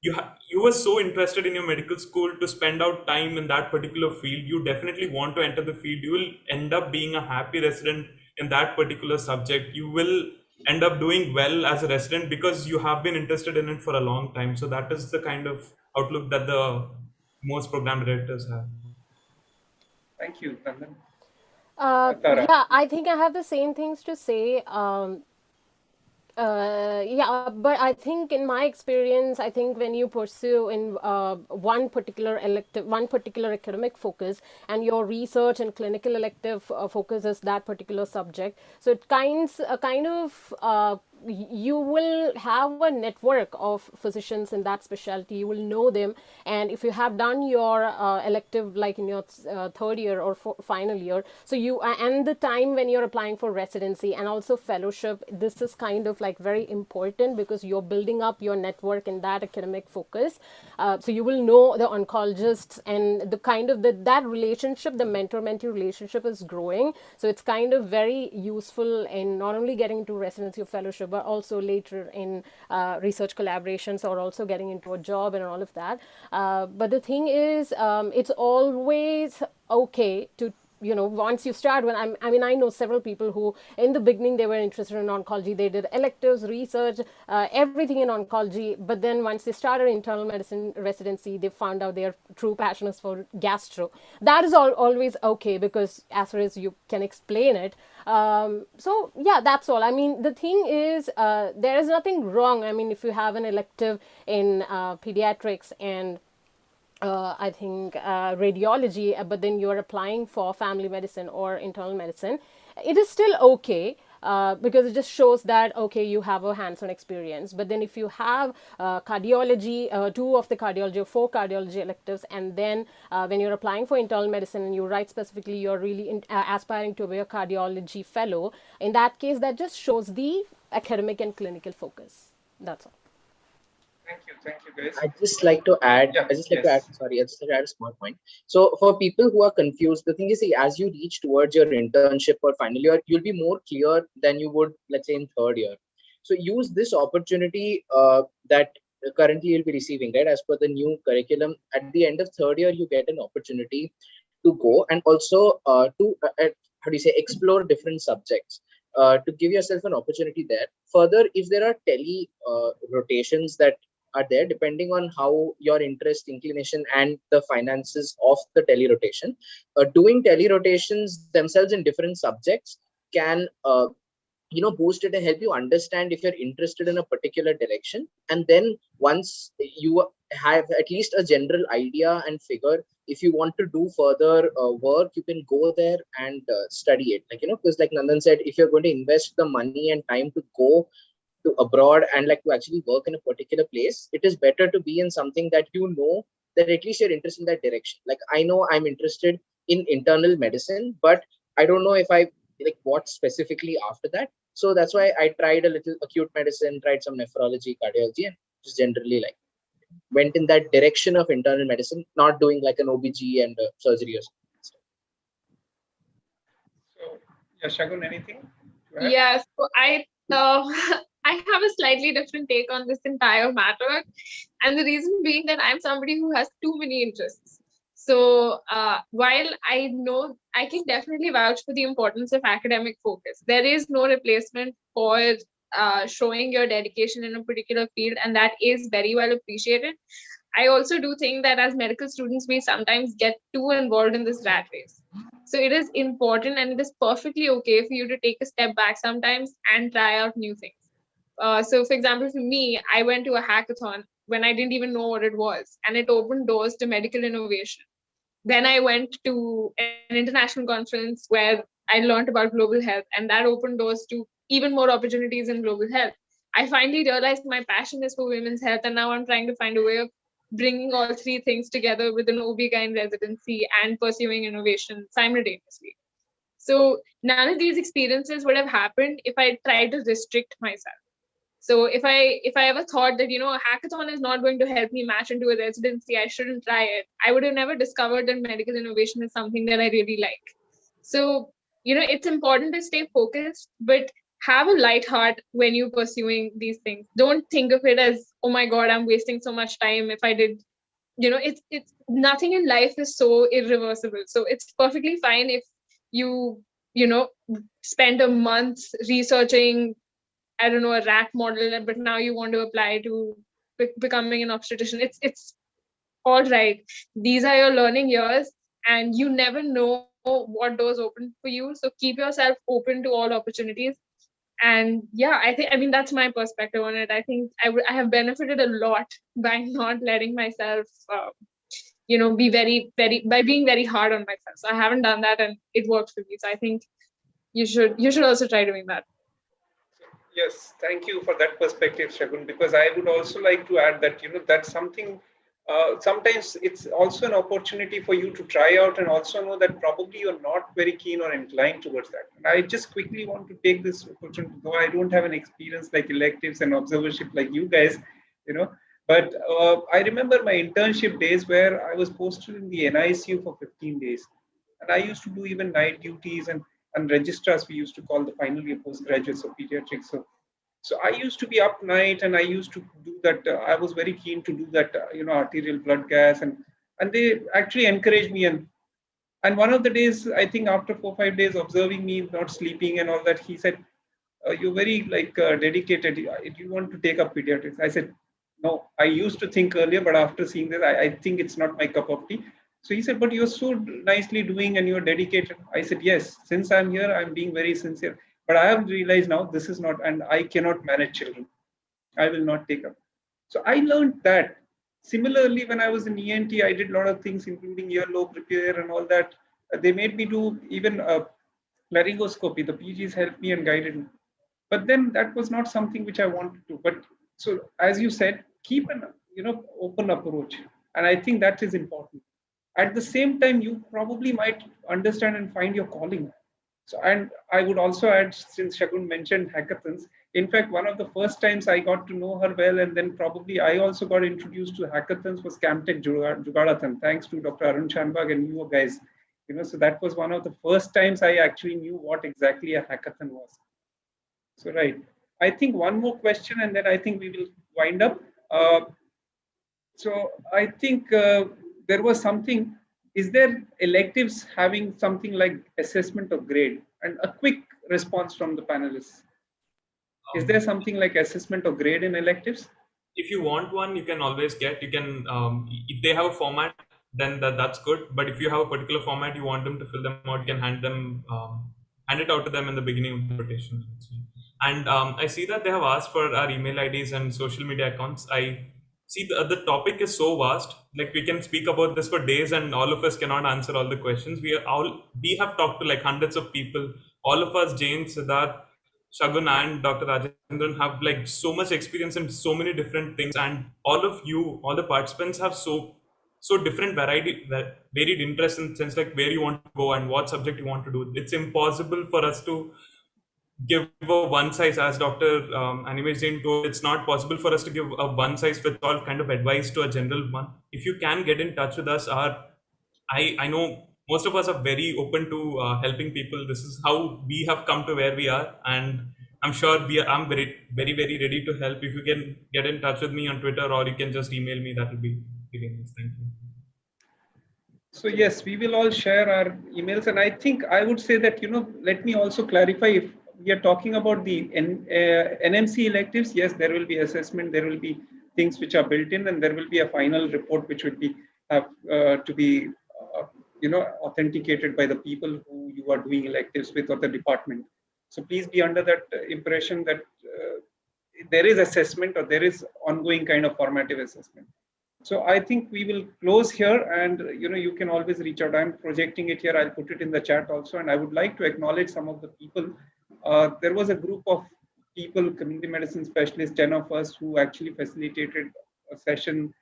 you were so interested in your medical school to spend out time in that particular field. You definitely want to enter the field. You will end up being a happy resident in that particular subject. You will end up doing well as a resident because you have been interested in it for a long time. So that is the kind of outlook that the most program directors have. Thank you, Nandan. Yeah, I think I have the same things to say. Yeah, but I think in my experience, I think when you pursue in one particular elective, one particular academic focus, and your research and clinical elective focuses that particular subject, so it kind of you will have a network of physicians in that specialty. You will know them, and if you have done your elective like in your third year or final year, so you and the time when you're applying for residency and also fellowship, this is kind of like very important because you're building up your network in that academic focus. So you will know the oncologists, and the kind of that relationship, the mentor-mentee relationship is growing. So it's kind of very useful in not only getting into residency or fellowship, but also later in research collaborations or also getting into a job and all of that. But the thing is, it's always okay to, once you start, I know several people who in the beginning they were interested in oncology, they did electives, research, everything in oncology, but then once they started internal medicine residency, they found out their true passion is for gastro. That is always okay, because as far as you can explain it. So yeah, that's all. I mean, the thing is, there is nothing wrong. I mean, if you have an elective in pediatrics and I think radiology, but then you're applying for family medicine or internal medicine, it is still okay. Because it just shows that, okay, you have a hands-on experience. But then if you have cardiology, 2 of the cardiology or 4 cardiology electives, and then when you're applying for internal medicine and you write specifically you're really aspiring to be a cardiology fellow, in that case, that just shows the academic and clinical focus. That's all. Thank you guys. I'd just like to add, I'd just like to add a small point. So for people who are confused, the thing is, as you reach towards your internship or final year, you'll be more clear than you would, let's say, in third year. So use this opportunity that currently you'll be receiving, right? As per the new curriculum, at the end of third year, you get an opportunity to go and also explore different subjects. To give yourself an opportunity there. Further, if there are tele rotations that are there, depending on how your interest, inclination, and the finances of the tele rotation, doing tele rotations themselves in different subjects can boost it and help you understand if you're interested in a particular direction. And then once you have at least a general idea and figure, if you want to do further work, you can go there and study it. Because like Nandan said, if you're going to invest the money and time to go to abroad and like to actually work in a particular place, it is better to be in something that that at least you're interested in that direction. Like I know I'm interested in internal medicine, but I don't know if I like what specifically after that. So that's why I tried a little acute medicine, tried some nephrology, cardiology, and just generally like went in that direction of internal medicine, not doing like an OBG and surgery or something. So, yeah, Shagun, anything? Yes, so I I have a slightly different take on this entire matter, and the reason being that I'm somebody who has too many interests. So while I know I can definitely vouch for the importance of academic focus, there is no replacement for showing your dedication in a particular field, and that is very well appreciated. I also do think that as medical students, we sometimes get too involved in this rat race. So it is important and it is perfectly okay for you to take a step back sometimes and try out new things. So for example, for me, I went to a hackathon when I didn't even know what it was, and it opened doors to medical innovation. Then I went to an international conference where I learned about global health, and that opened doors to even more opportunities in global health. I finally realized my passion is for women's health, and now I'm trying to find a way of bringing all three things together with an OB-GYN residency and pursuing innovation simultaneously. So none of these experiences would have happened if I tried to restrict myself. So if I ever thought that, a hackathon is not going to help me match into a residency, I shouldn't try it, I would have never discovered that medical innovation is something that I really like. So, it's important to stay focused, but have a light heart when you're pursuing these things. Don't think of it as, oh my God, I'm wasting so much time if I did, it's nothing in life is so irreversible. So it's perfectly fine if you spend a month researching, I don't know, a rat model, but now you want to apply to becoming an obstetrician. It's all right. These are your learning years, and you never know what doors open for you. So keep yourself open to all opportunities. And yeah, I mean, that's my perspective on it. I think I have benefited a lot by not letting myself, be by being very hard on myself. So I haven't done that, and it worked for me. So I think you should also try doing that. Yes, thank you for that perspective, Shagun, because I would also like to add that, that's something, sometimes it's also an opportunity for you to try out and also know that probably you're not very keen or inclined towards that. And I just quickly want to take this opportunity, though I don't have an experience like electives and observership like you guys, but I remember my internship days where I was posted in the NICU for 15 days. And I used to do even night duties and registrars, we used to call the final year postgraduates of pediatrics. So I used to be up night and I used to do that. I was very keen to do that, arterial blood gas, and they actually encouraged me. And one of the days, I think after 4-5 days observing me not sleeping and all that, he said, "You're very dedicated. Do you want to take up pediatrics?" I said, "No, I used to think earlier, but after seeing this, I think it's not my cup of tea." So he said, "But you're so nicely doing and you're dedicated." I said, "Yes, since I'm here, I'm being very sincere. But I have realized now this is not, and I cannot manage children. I will not take up." So I learned that. Similarly, when I was in ENT, I did a lot of things, including earlobe repair and all that. They made me do even laryngoscopy. The PGs helped me and guided me. But then that was not something which I wanted to. But so, as you said, keep an open approach. And I think that is important. At the same time, you probably might understand and find your calling. So, and I would also add, since Shagun mentioned hackathons, in fact, one of the first times I got to know her well, and then probably I also got introduced to hackathons, was Camtech Jugadathan, thanks to Dr. Arun Chanbag and you guys. So that was one of the first times I actually knew what exactly a hackathon was. So, right. I think one more question, and then I think we will wind up. So I think there was something, is there electives having something like assessment of grade? And a quick response from the panelists. Is there something like assessment of grade in electives? If you want one, you can always get, you can, if they have a format, then that's good. But if you have a particular format, you want them to fill them out, you can hand it out to them in the beginning of the rotation. And I see that they have asked for our email IDs and social media accounts. I see the topic is so vast, like we can speak about this for days and all of us cannot answer all the questions. We have talked to like hundreds of people. All of us, Jane, Siddharth, Shagun and Dr. Rajendran have like so much experience in so many different things, and all of you, all the participants have so different varied interests in the sense like where you want to go and what subject you want to do. It's impossible for us to give a one size, as Dr. Animesh Jain told, it's not possible for us to give a one size fits all kind of advice to a general one. If you can get in touch with us, I know most of us are very open to helping people. This is how we have come to where we are, and I'm sure I'm very, very, very ready to help. If you can get in touch with me on Twitter or you can just email me, that will be really nice. Thank you. So yes, we will all share our emails, and I think I would say that, let me also clarify, if we are talking about the NMC electives, yes, there will be assessment, there will be things which are built in, and there will be a final report which would be to be authenticated by the people who you are doing electives with or the department. So please be under that impression that there is assessment or there is ongoing kind of formative assessment. So I think we will close here, and you can always reach out. I'm projecting it here. I'll put it in the chat also, and I would like to acknowledge some of the people. There was a group of people, community medicine specialists, 10 of us, who actually facilitated a session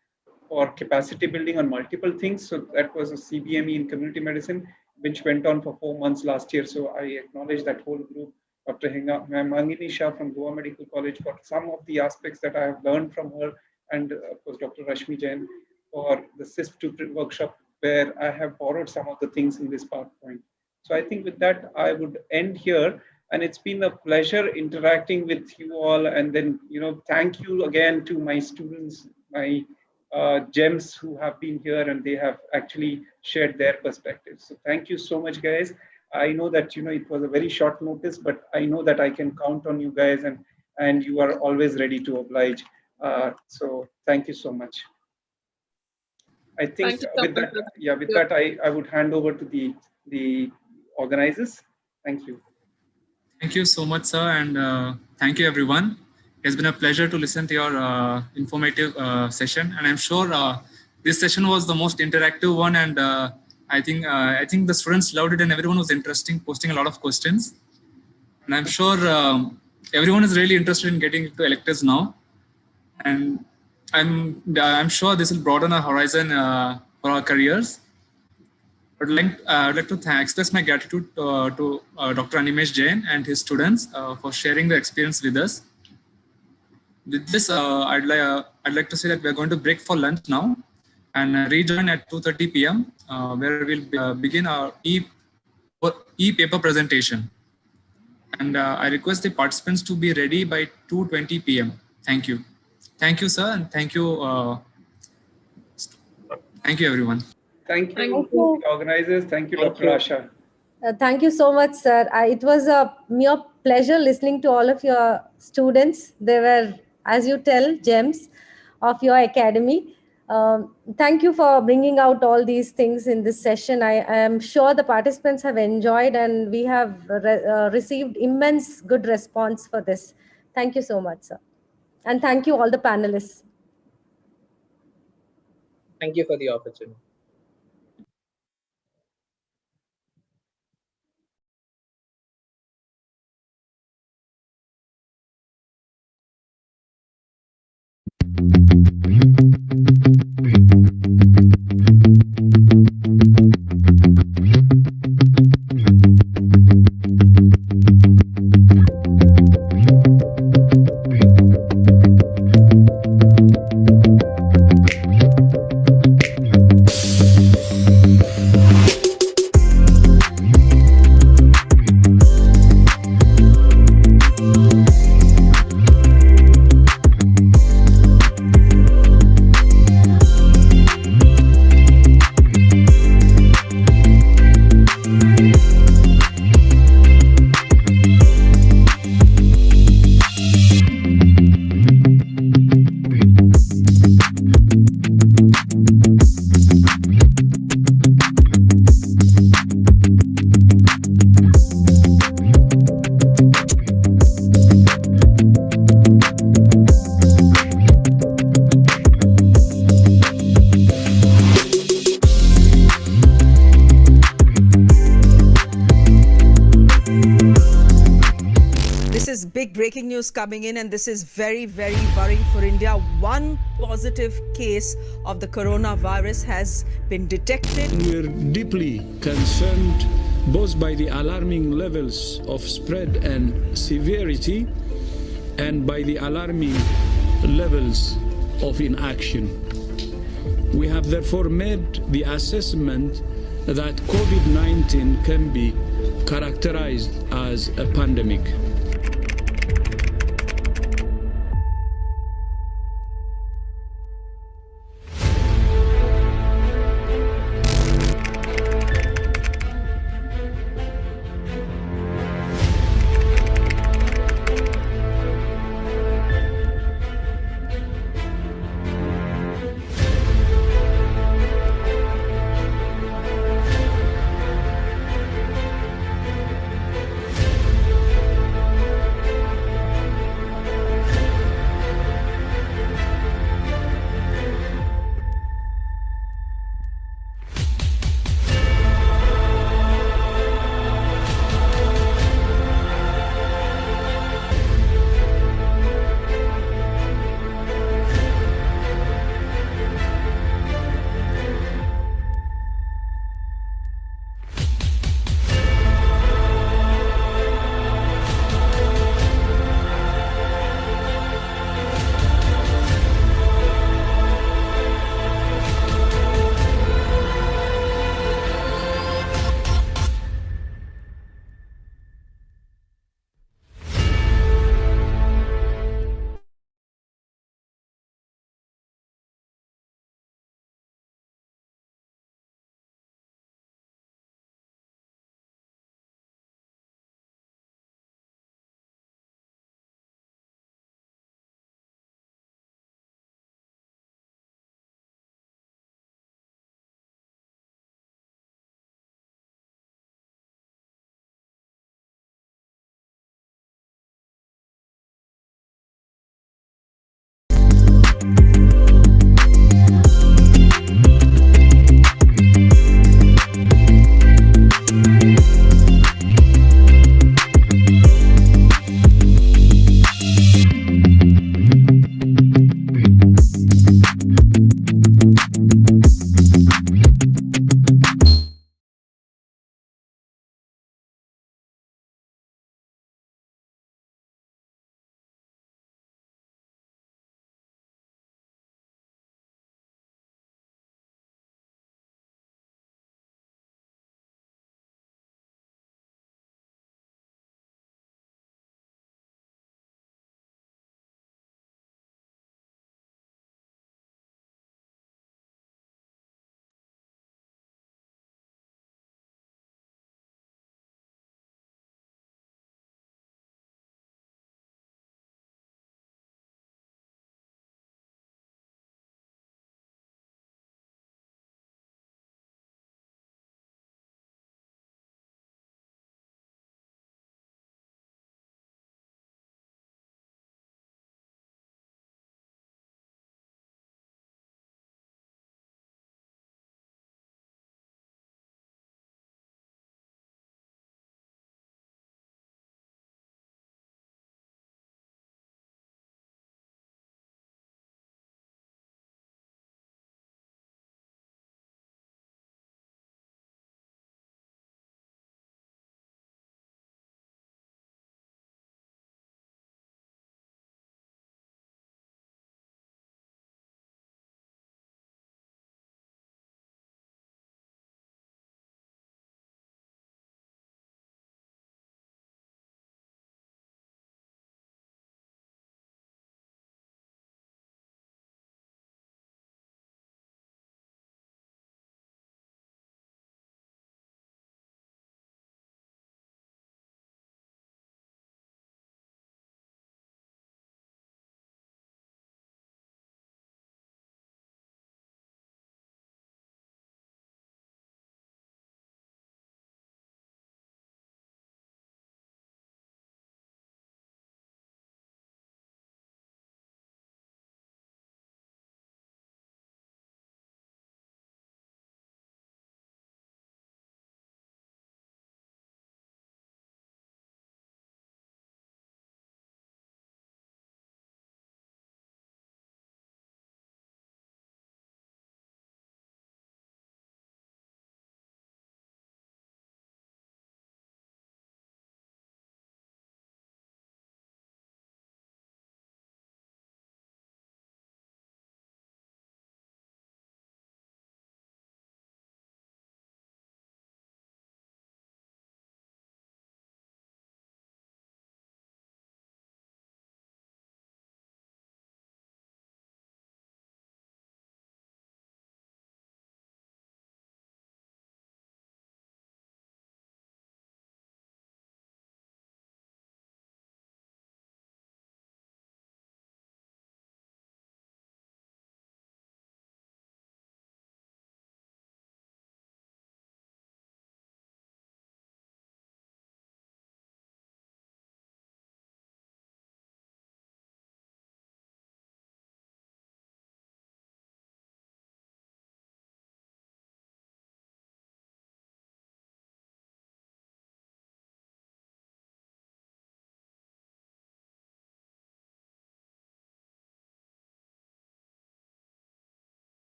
for capacity building on multiple things. So that was a CBME in community medicine, which went on for 4 months last year. So I acknowledge that whole group. Dr. Mangini Shah from Goa Medical College for some of the aspects that I have learned from her, and of course Dr. Rashmi Jain for the CISP2 workshop, where I have borrowed some of the things in this PowerPoint. So I think with that, I would end here. And it's been a pleasure interacting with you all. And then, thank you again to my students, my gems who have been here, and they have actually shared their perspectives. So thank you so much, guys. I know that, it was a very short notice, but I know that I can count on you guys, and you are always ready to oblige. So thank you so much. I think with that, I would hand over to the organizers. Thank you. Thank you so much, sir, and thank you, everyone. It's been a pleasure to listen to your informative session, and I'm sure this session was the most interactive one, and I think the students loved it, and everyone was posting a lot of questions, and I'm sure everyone is really interested in getting into electives now, and I'm sure this will broaden our horizon for our careers. I'd like to express my gratitude to Dr. Animesh Jain and his students for sharing their experience with us. With this, I'd like to say that we're going to break for lunch now and rejoin at 2:30 p.m. Where we'll begin our e-paper presentation. And I request the participants to be ready by 2:20 p.m. Thank you. Thank you, sir, and thank you everyone. Thank you, organizers. Thank you, Dr. Asha. Thank you so much, sir. It was a mere pleasure listening to all of your students. They were, as you tell, gems of your academy. Thank you for bringing out all these things in this session. I am sure the participants have enjoyed, and we have received immense good response for this. Thank you so much, sir. And thank you all the panelists. Thank you for the opportunity. Big breaking news coming in, and this is very, very worrying for India. One positive case of the coronavirus has been detected. We're deeply concerned both by the alarming levels of spread and severity and by the alarming levels of inaction. We have therefore made the assessment that COVID-19 can be characterized as a pandemic.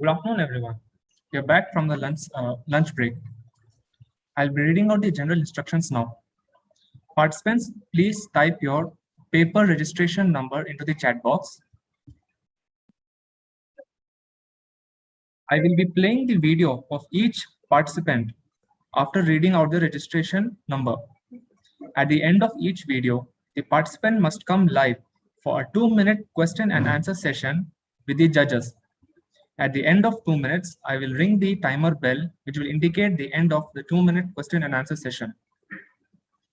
Good afternoon, everyone. We're back from the lunch break. I'll be reading out the general instructions now. Participants, please type your paper registration number into the chat box. I will be playing the video of each participant after reading out the registration number. At the end of each video, the participant must come live for a 2-minute question and answer session with the judges. At the end of 2 minutes, I will ring the timer bell, which will indicate the end of the 2-minute question and answer session.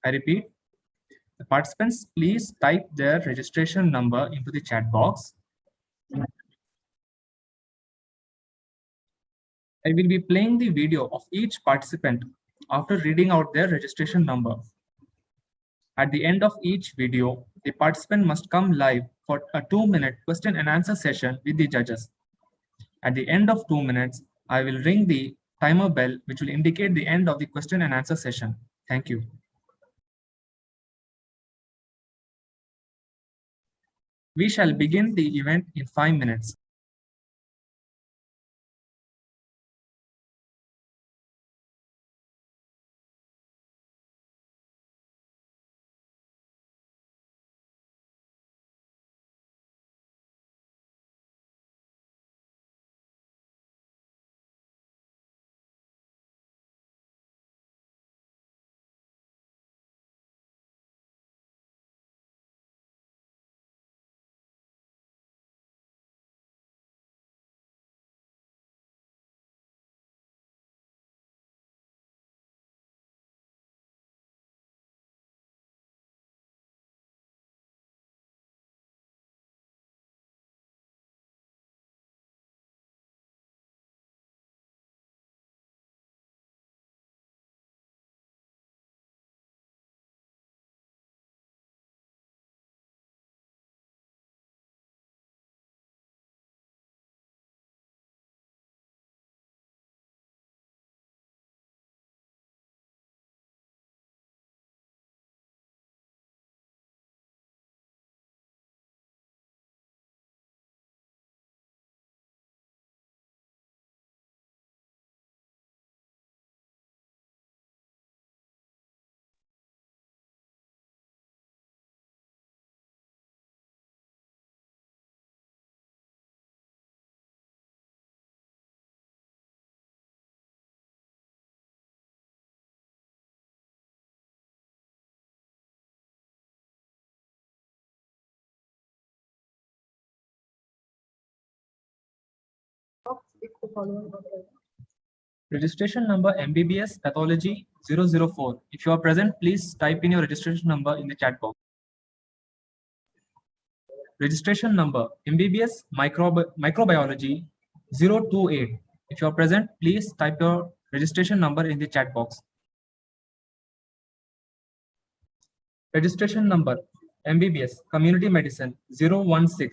I repeat, the participants please type their registration number into the chat box. I will be playing the video of each participant after reading out their registration number. At the end of each video, the participant must come live for a 2-minute question and answer session with the judges. At the end of 2 minutes, I will ring the timer bell, which will indicate the end of the question and answer session. Thank you. We shall begin the event in 5 minutes. Registration number MBBS Pathology 004. If you are present, please type in your registration number in the chat box. Registration number MBBS Microbiology 028. If you are present, please type your registration number in the chat box. Registration number MBBS Community Medicine 016.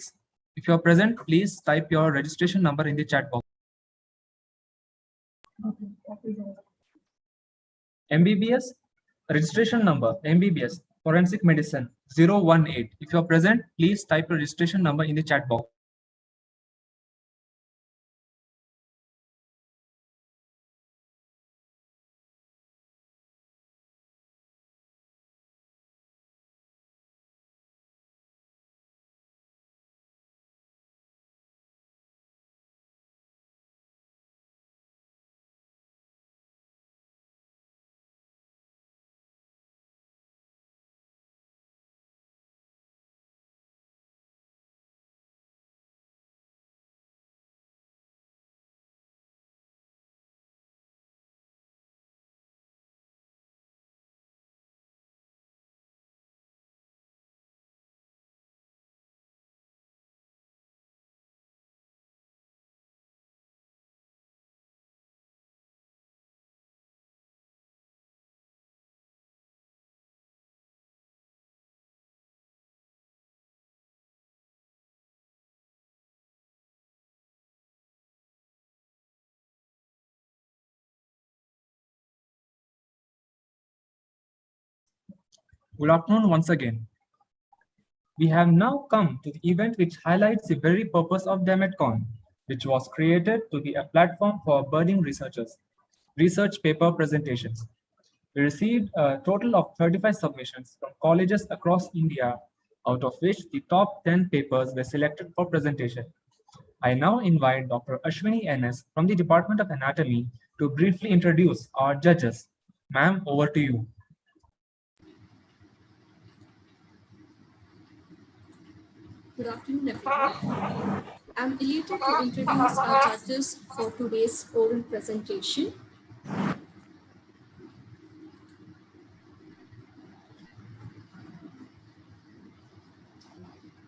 If you are present, please type your registration number in the chat box. MBBS registration number MBBS Forensic Medicine 018. If you are present, please type your registration number in the chat box. Good afternoon once again. We have now come to the event which highlights the very purpose of DeMedCon, which was created to be a platform for budding researchers, research paper presentations. We received a total of 35 submissions from colleges across India, out of which the top 10 papers were selected for presentation. I now invite Dr. Ashwini N.S. from the Department of Anatomy to briefly introduce our judges. Ma'am, over to you. Good afternoon, everyone. I'm elated to introduce our judges for today's oral presentation.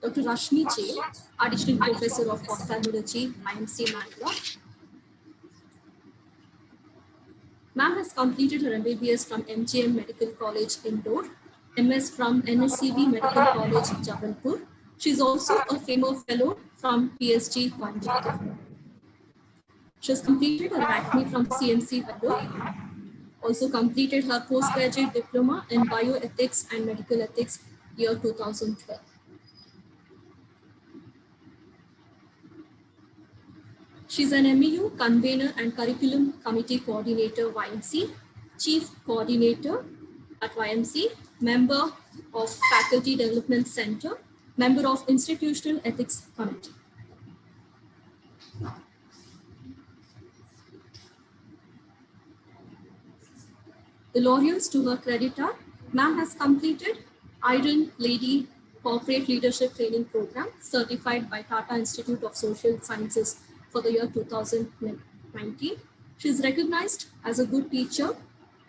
Dr. Rashmi J, Additional Professor of Ophthalmology, IMC Mangalore. Ma'am has completed her MBBS from MGM Medical College, Indore, MS from NSCB Medical College, Jabalpur. She is also a FAMO Fellow from PSG, Coimbatore. She has completed her ACME from CMC Vellore. Also completed her postgraduate diploma in bioethics and medical ethics year 2012. She's an MEU convener and curriculum committee coordinator YMC, chief coordinator at YMC, member of Faculty Development Center, member of Institutional Ethics Committee. The laureates to her credit are, ma'am has completed Iron Lady Corporate Leadership Training Program certified by Tata Institute of Social Sciences for the year 2019. She is recognized as a good teacher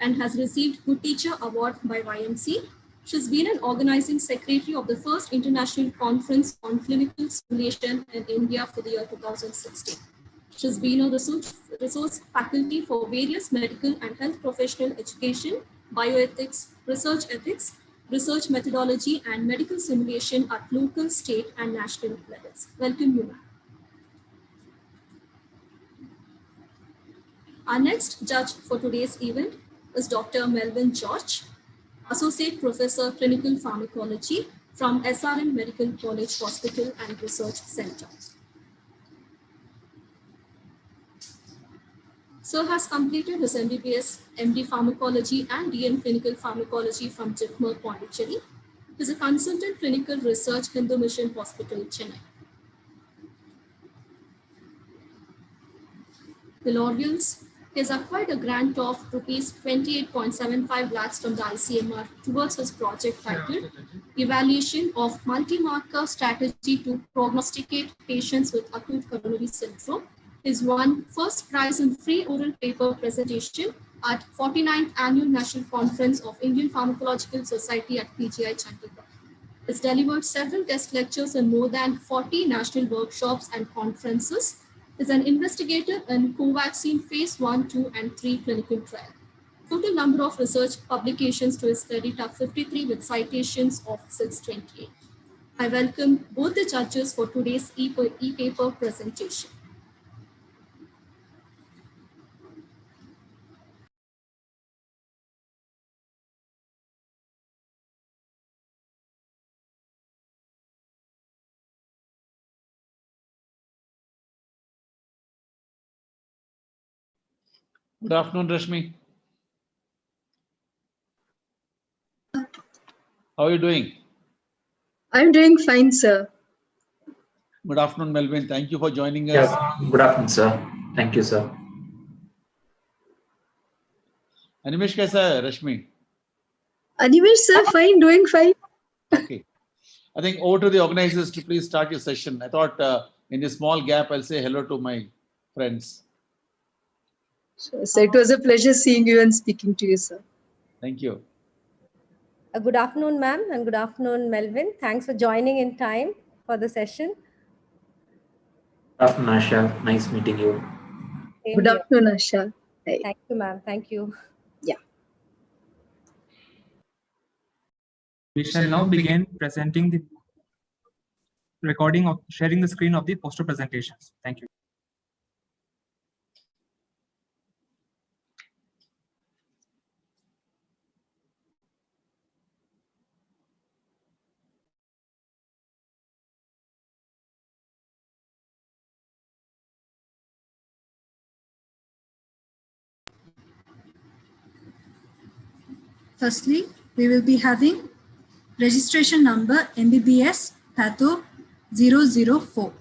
and has received Good Teacher Award by YMC. She's been an organizing secretary of the first international conference on clinical simulation in India for the year 2016. She's been a resource faculty for various medical and health professional education, bioethics, research ethics, research methodology, and medical simulation at local, state, and national levels. Welcome you, ma'am. Our next judge for today's event is Dr. Melvin George, Associate Professor, Clinical Pharmacology from SRM Medical College Hospital and Research Center. Sir has completed his MBBS, MD Pharmacology and DN Clinical Pharmacology from JIPMER, Pondicherry. He is a consultant clinical research Hindu Mission Hospital, Chennai. The laureates, he has acquired a grant of rupees 28.75 lakhs from the ICMR towards his project titled Evaluation of Multi-Marker Strategy to Prognosticate Patients with Acute Coronary Syndrome. Is won first prize in free oral paper presentation at 49th Annual National Conference of Indian Pharmacological Society at PGI Chandigarh. Has delivered several guest lectures in more than 40 national workshops and conferences. Is an investigator in Covaxin phase 1, 2, and 3 clinical trial. Total number of research publications to his credit are 53 with citations of 628. I welcome both the judges for today's e-paper presentation. Good afternoon, Rashmi. How are you doing? I'm doing fine, sir. Good afternoon, Melvin. Thank you for joining us. Yeah, good afternoon, sir. Thank you, sir. Animesh, kaisa hai, Rashmi? Animesh, sir, fine, doing fine. Okay. I think over to the organizers to please start your session. I thought in this small gap, I'll say hello to my friends. Sure, so it was a pleasure seeing you and speaking to you, sir. Thank you. Good afternoon, ma'am, and good afternoon, Melvin. Thanks for joining in time for the session. Good afternoon, Asha. Nice meeting you. Same Good here. afternoon, Asha. Hey. Thank you, ma'am. Thank you. Yeah. We shall now begin presenting the recording of sharing the screen of the poster presentations. Thank you. Firstly, we will be having registration number MBBS Patho 004.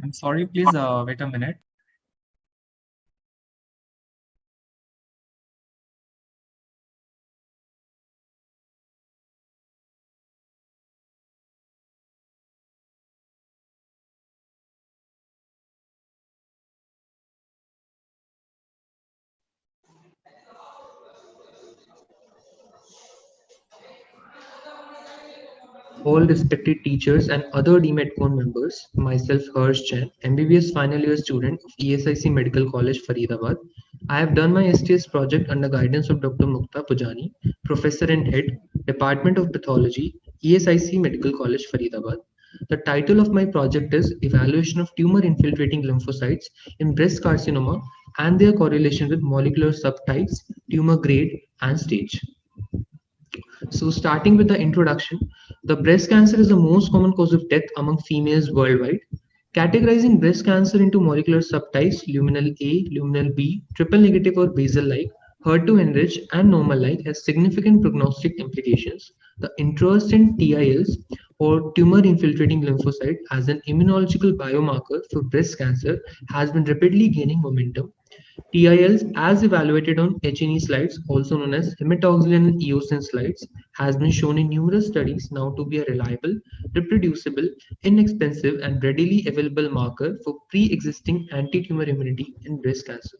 I'm sorry, please wait a minute. All respected teachers and other DeMedCon members, myself Harsh Jain, MBBS final year student of ESIC Medical College, Faridabad. I have done my STS project under guidance of Dr. Mukta Pujani, Professor and Head, Department of Pathology, ESIC Medical College, Faridabad. The title of my project is Evaluation of Tumor Infiltrating Lymphocytes in Breast Carcinoma and their correlation with molecular subtypes, tumor grade, and stage. So starting with the introduction, the breast cancer is the most common cause of death among females worldwide. Categorizing breast cancer into molecular subtypes luminal A, luminal B, triple negative or basal-like, HER2 enriched and normal-like has significant prognostic implications. The interest in TILs or tumor infiltrating lymphocyte as an immunological biomarker for breast cancer has been rapidly gaining momentum. TILs as evaluated on H&E slides, also known as hematoxylin and eosin slides, has been shown in numerous studies now to be a reliable, reproducible, inexpensive, and readily available marker for pre-existing anti-tumor immunity in breast cancer.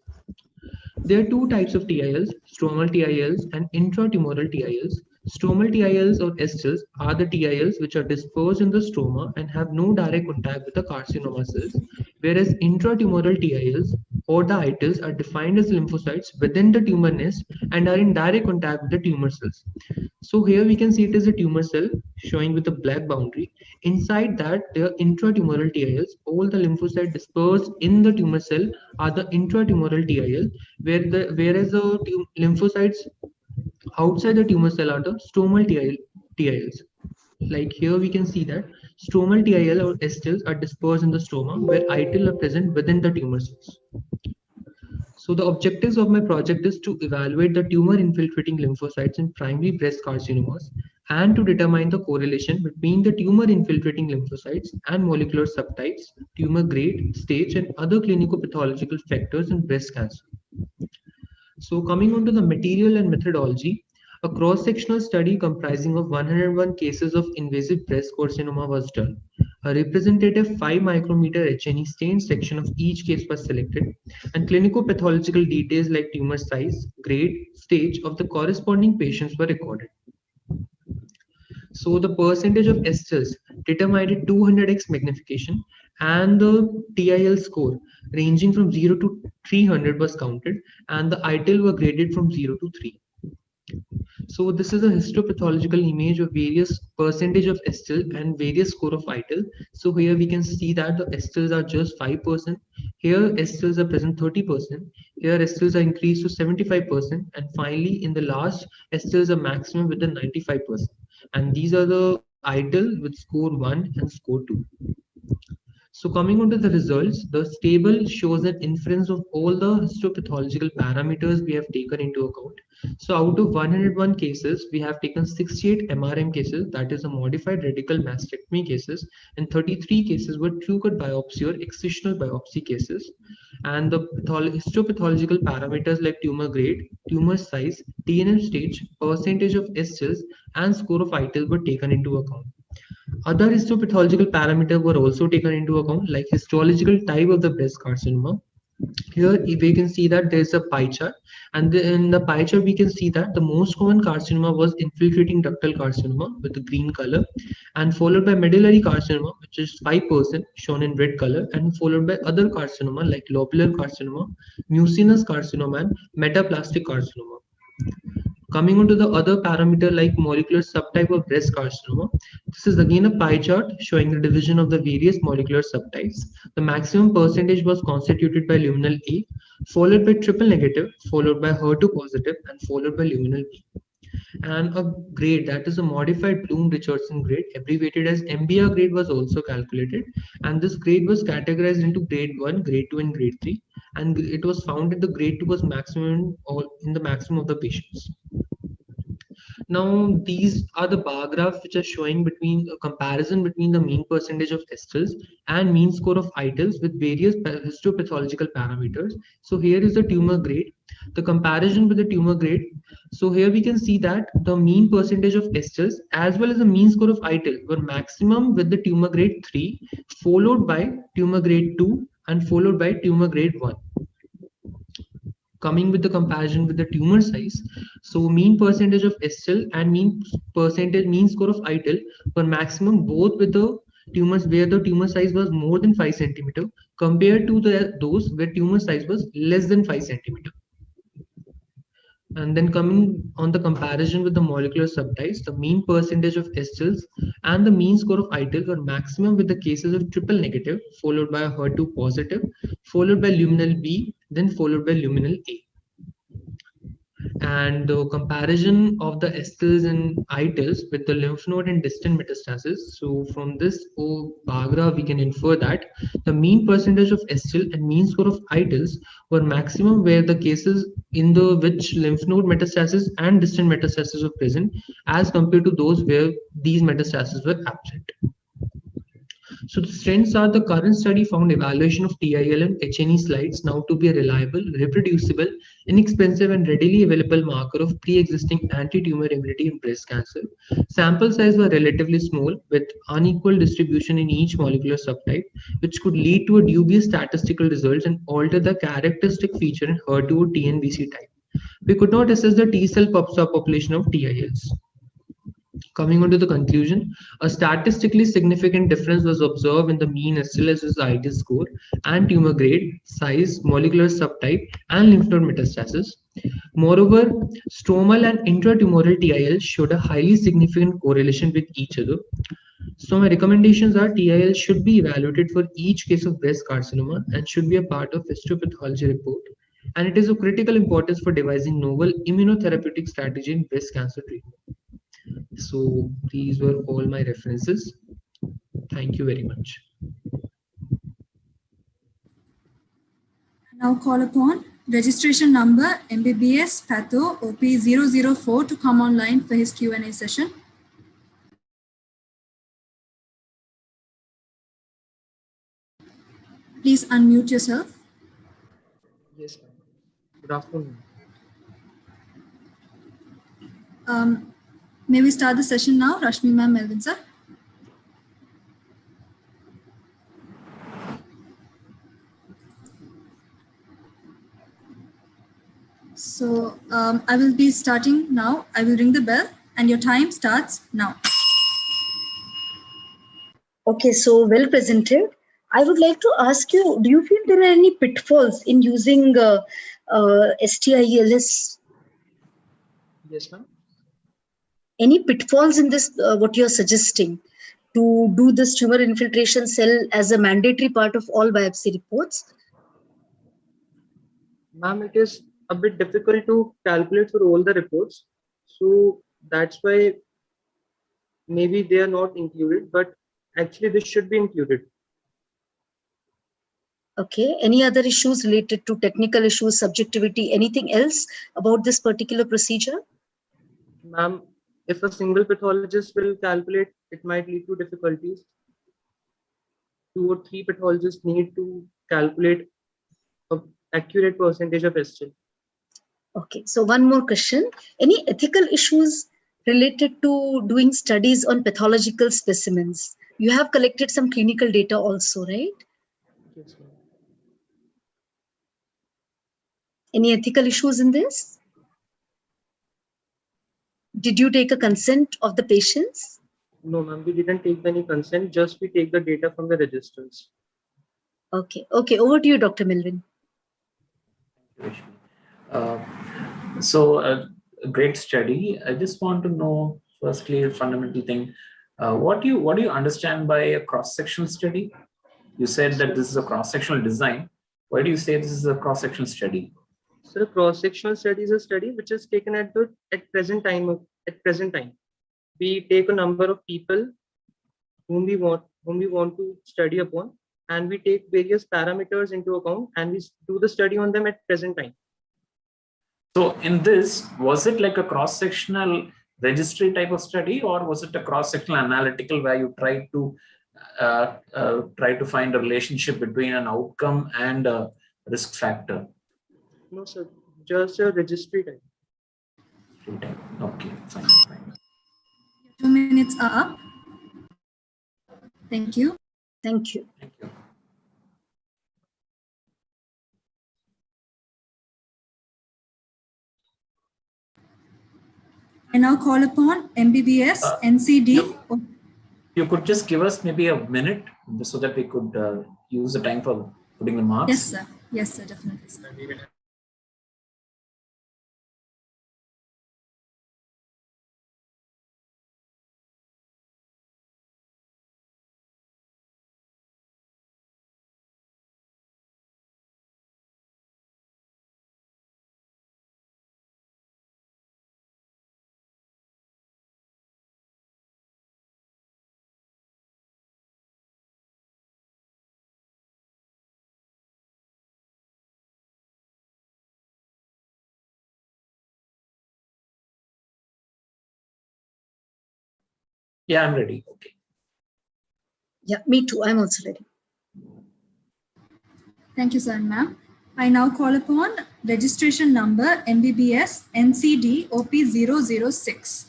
There are two types of TILs, stromal TILs and intratumoral TILs. Stromal TILs or STILs are the TILs which are dispersed in the stroma and have no direct contact with the carcinoma cells, whereas intratumoral TILs or the ITILs are defined as lymphocytes within the tumor nest and are in direct contact with the tumor cells. So here we can see it is a tumor cell showing with a black boundary. Inside that, there are intratumoral TILs. All the lymphocytes dispersed in the tumor cell are the intratumoral TIL, whereas the lymphocytes outside the tumor cell are the stromal TILs. Like here we can see that stromal TIL or STILs are dispersed in the stroma, where ITIL are present within the tumor cells. So the objectives of my project is to evaluate the tumor infiltrating lymphocytes in primary breast carcinomas and to determine the correlation between the tumor infiltrating lymphocytes and molecular subtypes, tumor grade, stage, and other clinico-pathological factors in breast cancer. So coming on to the material and methodology, a cross-sectional study comprising of 101 cases of invasive breast carcinoma was done. A representative 5 micrometer H&E stained section of each case was selected, and clinico-pathological details like tumor size, grade, stage of the corresponding patients were recorded. So the percentage of STILs determined at 200x magnification and the TIL score ranging from 0 to 300 was counted, and the ITIL were graded from 0 to 3. So this is a histopathological image of various percentage of STIL and various score of ITIL. So here we can see that the STILs are just 5%. Here STILs are present 30%. Here STILs are increased to 75%. And finally in the last, STILs are maximum with the 95%. And these are the ITIL with score 1 and score 2. So coming on to the results, the table shows an inference of all the histopathological parameters we have taken into account. So out of 101 cases, we have taken 68 MRM cases, that is a modified radical mastectomy cases, and 33 cases were true cut biopsy or excisional biopsy cases. And the histopathological parameters like tumor grade, tumor size, TNM stage, percentage of STILs, and score of ITIL were taken into account. Other histopathological parameters were also taken into account, like histological type of the breast carcinoma. Here we can see that there is a pie chart, and in the pie chart we can see that the most common carcinoma was infiltrating ductal carcinoma with the green color, and followed by medullary carcinoma, which which is 5% shown in red color, and followed by other carcinoma like lobular carcinoma, mucinous carcinoma, and metaplastic carcinoma. Coming on to the other parameter like molecular subtype of breast carcinoma, this is again a pie chart showing the division of the various molecular subtypes. The maximum percentage was constituted by luminal A, followed by triple negative, followed by HER2 positive, and followed by luminal B. And a grade, that is a modified Bloom-Richardson grade, abbreviated as MBR grade, was also calculated, and this grade was categorized into grade 1, grade 2, and grade 3, and it was found that the grade 2 was maximum in the maximum of the patients. Now, these are the bar graphs which are showing between a comparison between the mean percentage of esters and mean score of ITILs with various histopathological parameters. So here is the tumor grade, the comparison with the tumor grade. So here we can see that the mean percentage of esters as well as the mean score of ITIL were maximum with the tumor grade 3, followed by tumor grade 2, and followed by tumor grade 1. Coming with the comparison with the tumor size, so mean percentage of STIL and mean score of ITIL were maximum both with the tumors where the tumor size was more than 5 centimeter compared to those where tumor size was less than 5 centimeter. And then coming on the comparison with the molecular subtypes, the mean percentage of STILs and the mean score of ITIL were maximum with the cases of triple negative, followed by a HER2 positive, followed by luminal B, then followed by luminal A. And the comparison of the STILs and ITILs with the lymph node and distant metastasis. So from this bar graph, we can infer that the mean percentage of STIL and mean score of ITILs were maximum where the cases in the which lymph node metastasis and distant metastasis were present as compared to those where these metastases were absent. So the strengths are the current study found evaluation of TIL and H&E slides now to be a reliable, reproducible, inexpensive and readily available marker of pre-existing anti-tumor immunity in breast cancer. Sample size were relatively small with unequal distribution in each molecular subtype, which could lead to a dubious statistical results and alter the characteristic feature in HER2 or TNBC type. We could not assess the T-cell subpopulation of TILs. Coming on to the conclusion, a statistically significant difference was observed in the mean STIL versus ITIL score and tumor grade, size, molecular subtype, and lymph node metastasis. Moreover, stromal and intratumoral TIL showed a highly significant correlation with each other. So my recommendations are TIL should be evaluated for each case of breast carcinoma and should be a part of histopathology report. And it is of critical importance for devising novel immunotherapeutic strategy in breast cancer treatment. So these were all my references. Thank you very much. Now call upon registration number MBBS Patho OP004 to come online for his Q&A session. Please unmute yourself. Yes, ma'am. Good afternoon. May we start the session now? Rashmi ma'am, Melvin sir. So I will be starting now. I will ring the bell and your time starts now. Okay, so well presented. I would like to ask you, do you feel there are any pitfalls in using STILS? Yes, ma'am. Any pitfalls in this, what you're suggesting, to do this tumor infiltration cell as a mandatory part of all biopsy reports? Ma'am, it is a bit difficult to calculate for all the reports. So that's why maybe they are not included, but actually this should be included. Okay, any other issues related to technical issues, subjectivity, anything else about this particular procedure? Ma'am, if a single pathologist will calculate, it might lead to difficulties. 2 or 3 pathologists need to calculate an accurate percentage of STIL. Okay, so one more question. Any ethical issues related to doing studies on pathological specimens? You have collected some clinical data also, right? Yes, ma'am. Any ethical issues in this? Did you take a consent of the patients? No, ma'am, we didn't take any consent, just we take the data from the registers. Okay. Okay. Over to you, Dr. Melvin. A great study. I just want to know, firstly, a fundamental thing. What do you understand by a cross-sectional study? You said that this is a cross-sectional design. Why do you say this is a cross-sectional study? So the cross-sectional study is a study which is taken at present time. We take a number of people whom we want to study upon, and we take various parameters into account, and we do the study on them at present time. So in this, was it like a cross-sectional registry type of study, or was it a cross-sectional analytical where you try to find a relationship between an outcome and a risk factor? No, sir, just a registry type. Okay, fine. 2 minutes are up. Thank you. Thank you. I now call upon MBBS, NCD. You could just give us maybe a minute so that we could use the time for putting the marks. Yes, sir. Yes, sir, definitely, sir. Yeah, I'm ready. Okay. Yeah, me too. I'm also ready. Thank you, sir and ma'am. I now call upon registration number MBBS NCD OP006.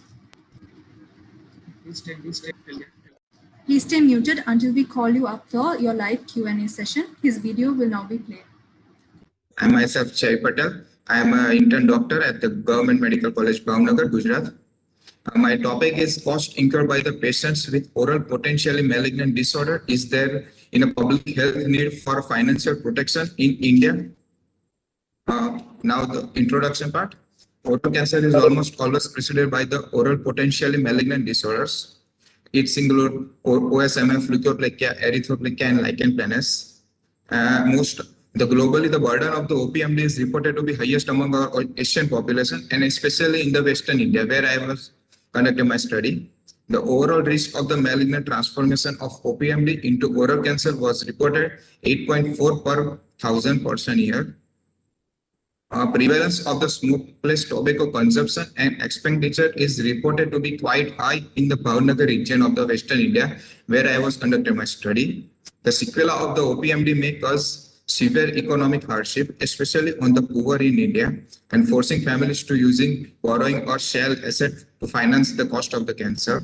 Please stay muted until we call you up for your live Q&A session. His video will now be played. I myself, Jay Patel. I am an intern doctor at the Government Medical College, Bhavnagar, Gujarat. My topic is cost incurred by the patients with oral potentially malignant disorder. Is there in a public health need for financial protection in India? Now the introduction part. Oral cancer is almost always preceded by the oral potentially malignant disorders. It includes OSMF, leukoplakia, erythroplakia, and lichen planus. Globally, the burden of the OPMD is reported to be highest among our Asian population, and especially in the Western India, where I was conducting my study. The overall risk of the malignant transformation of OPMD into oral cancer was reported 8.4 per 1,000 person year. Prevalence of the smokeless tobacco consumption and expenditure is reported to be quite high in the Bhavnagar region of the Western India, where I was conducting my study. The sequela of the OPMD may cause severe economic hardship, especially on the poor in India, and forcing families to using borrowing or shell asset to finance the cost of the cancer.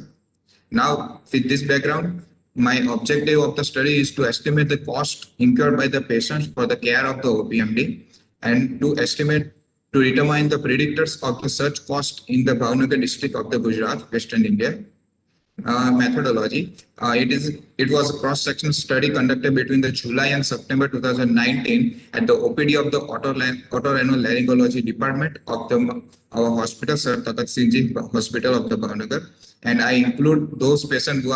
Now, with this background, my objective of the study is to estimate the cost incurred by the patients for the care of the OPMD, and to determine the predictors of the such cost in the Bhavnagar district of the Gujarat, Western India. Methodology. It was a cross-sectional study conducted between the July and September 2019 at the OPD of the Otorhinolaryngology department of our hospital, Sir Takat Singh Ji Hospital of the Bhavnagar, and I include those patients who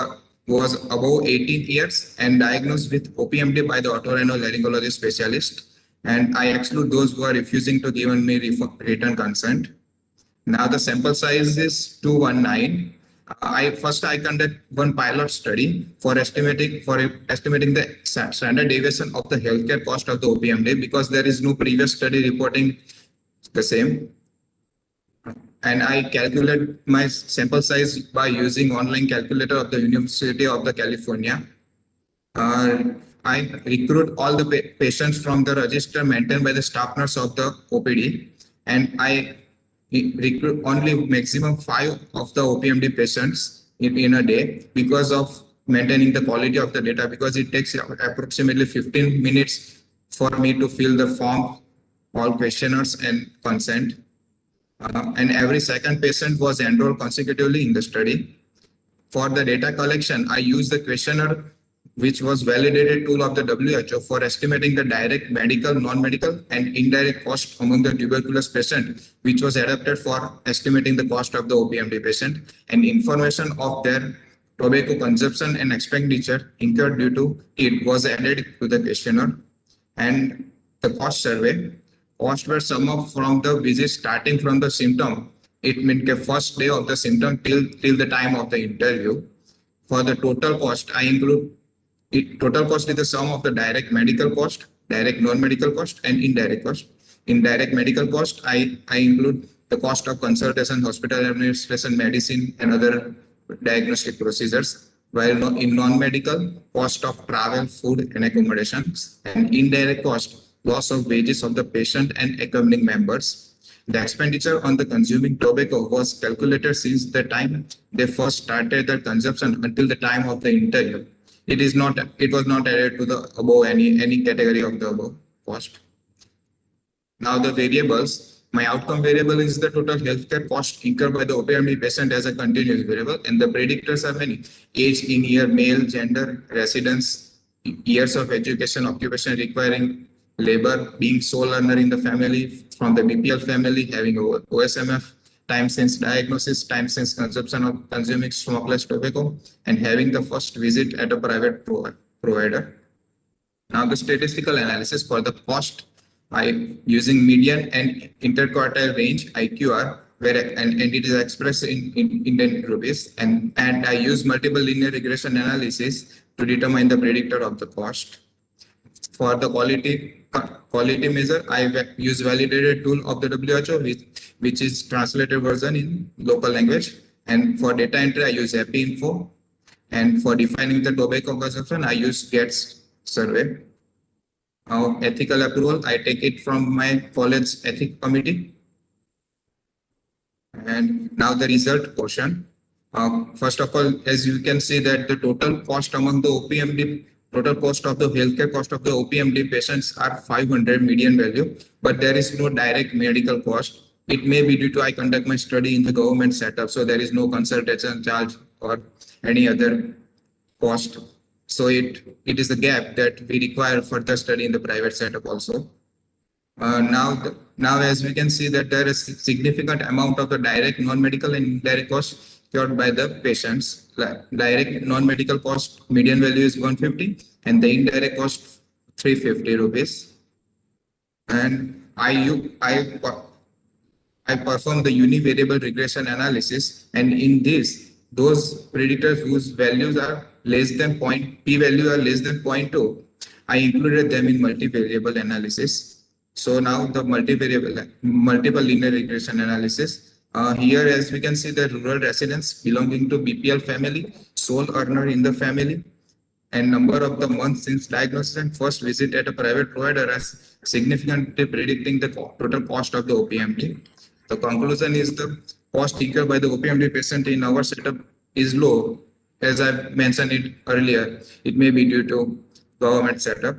was above 18 years and diagnosed with OPMD by the otorhinolaryngology specialist, and I exclude those who are refusing to give me written consent. Now the sample size is 219. I conduct one pilot study for estimating the standard deviation of the healthcare cost of the OPMD, because there is no previous study reporting the same. And I calculate my sample size by using online calculator of the University of the California. I recruit all the patients from the register maintained by the staff nurse of the OPD, and I recruit only maximum 5 of the OPMD patients in a day, because of maintaining the quality of the data, because it takes approximately 15 minutes for me to fill the form, all questionnaires and consent. And every second patient was enrolled consecutively in the study. For the data collection, I used the questionnaire, which was validated tool of the WHO for estimating the direct medical, non-medical, and indirect cost among the tuberculosis patient, which was adapted for estimating the cost of the OPMD patient, and information of their tobacco consumption and expenditure incurred due to it was added to the questionnaire. And the cost survey, costs were summed up from the visit starting from the symptom. It meant the first day of the symptom till the time of the interview. For the total cost, I include total cost is the sum of the direct medical cost, direct non-medical cost, and indirect cost. In direct medical cost, I include the cost of consultation, hospital administration, medicine, and other diagnostic procedures. While in non-medical, cost of travel, food, and accommodations, and indirect cost, loss of wages of the patient and accompanying members. The expenditure on the consuming tobacco was calculated since the time they first started their consumption until the time of the interview. It was not added to the above any category of the above cost. Now the variables, my outcome variable is the total healthcare cost incurred by the OPMD patient as a continuous variable, and the predictors are many: age in year, male, gender, residence, years of education, occupation requiring labor, being sole earner in the family, from the BPL family, having OSMF, time since diagnosis, time since consumption of consuming smokeless tobacco, and having the first visit at a private provider. Now the statistical analysis for the cost, I using median and interquartile range IQR, and it is expressed in Indian rupees, and I use multiple linear regression analysis to determine the predictor of the cost. For the quality measure, I use validated tool of the WHO, which is translated version in local language. And for data entry, I use EpiInfo. And for defining the tobacco consumption, I use GETS survey. Now, ethical approval, I take it from my college ethics committee. And now the result portion. First of all, as you can see that the total cost among the OPMD, total cost of the healthcare cost of the OPMD patients are 500 median value, but there is no direct medical cost. It may be due to I conduct my study in the government setup, so there is no consultation charge or any other cost. So it is a gap that we require for the study in the private setup also. Now, as we can see that there is a significant amount of the direct non-medical and indirect costs incurred by the patients. Direct non-medical cost median value is 150 and the indirect cost 350 rupees. And I perform the univariable regression analysis, and in this, those predictors whose values are less than p-value are less than 0.2, I included them in multivariable analysis. So now the multiple linear regression analysis. Here, as we can see, the rural residents belonging to BPL family, sole earner in the family, and number of the months since diagnosis and first visit at a private provider as significantly predicting the total cost of the OPMD. The conclusion is the cost incurred by the OPMD patient in our setup is low. As I mentioned it earlier, it may be due to government setup.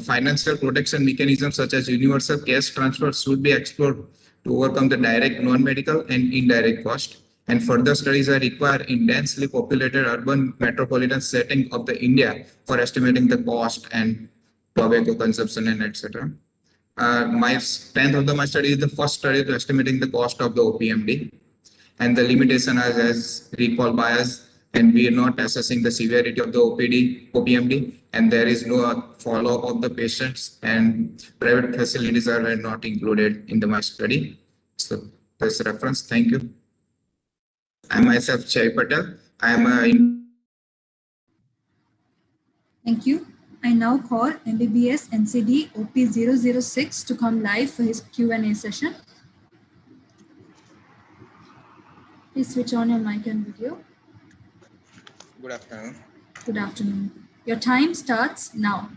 Financial protection mechanisms such as universal cash transfer should be explored to overcome the direct non-medical and indirect cost. And further studies are required in densely populated urban metropolitan setting of the India for estimating the cost and tobacco consumption and etc. My strength of my study is the first study to estimating the cost of the OPMD, and the limitation as recall bias, and we are not assessing the severity of the OPMD, and there is no follow-up of the patients, and private facilities are not included in my study. So this reference, thank you. I myself, Jai Patel. I am a... Thank you. I now call MBBS NCD OP006 to come live for his Q&A session. Please switch on your mic and video. Good afternoon. Good afternoon. Your time starts now.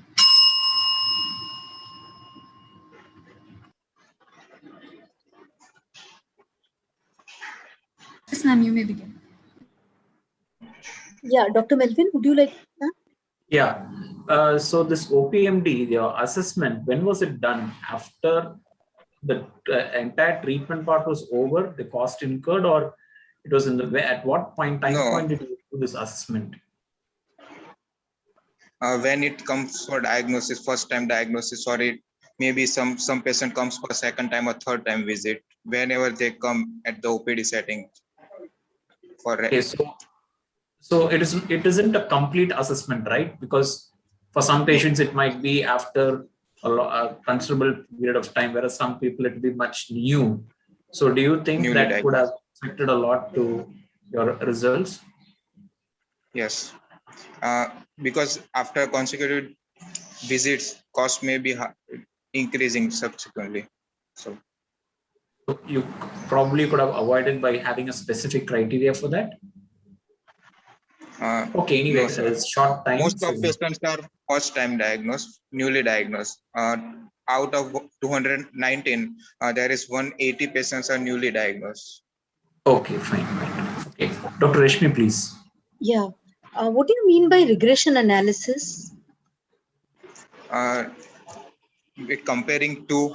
Yes, ma'am, you may begin. Yeah, Dr. Melvin, would you like that? Yeah. So this OPMD, your assessment, when was it done? After the entire treatment part was over, the cost incurred, or it was in the at what point did you do this assessment? When it comes for diagnosis, first time diagnosis, or it maybe some patient comes for second time or third time visit, whenever they come at the OPD setting. Okay, so it isn't a complete assessment, right? Because for some patients it might be after a considerable period of time, whereas some people it will be much new. So do you think Newly that could have affected a lot to your results? Yes, because after consecutive visits, cost may be increasing subsequently. So you probably could have avoided by having a specific criteria for that. Okay, anyway, no, it's short time. Most of patients are first time diagnosed, newly diagnosed. Out of 219, there is 180 patients are newly diagnosed. Okay, fine. Okay, Dr. Reshmi, please. Yeah. What do you mean by regression analysis? Comparing two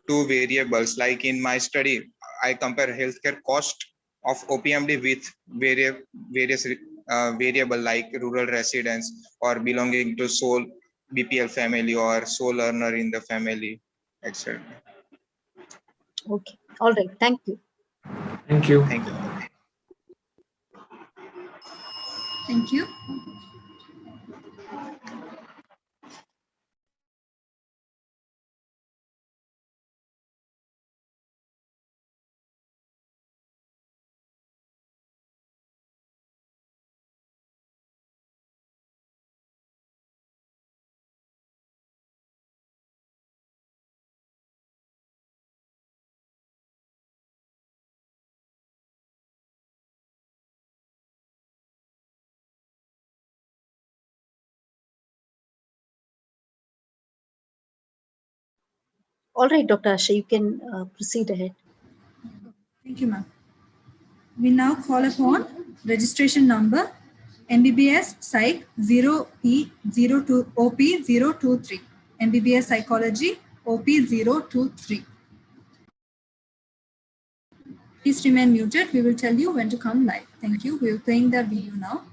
variables, like in my study, I compare healthcare cost of OPMD with various variable like rural residence or belonging to sole BPL family or sole earner in the family, etc. Okay. All right. Thank you. Thank you. Thank you. Thank you. All right, Dr. Asha, you can proceed ahead. Thank you, ma'am. We now call upon registration number MBBS Psych 0P02 OP023. MBBS Psychology OP023. Please remain muted. We will tell you when to come live. Thank you. We are playing the video now.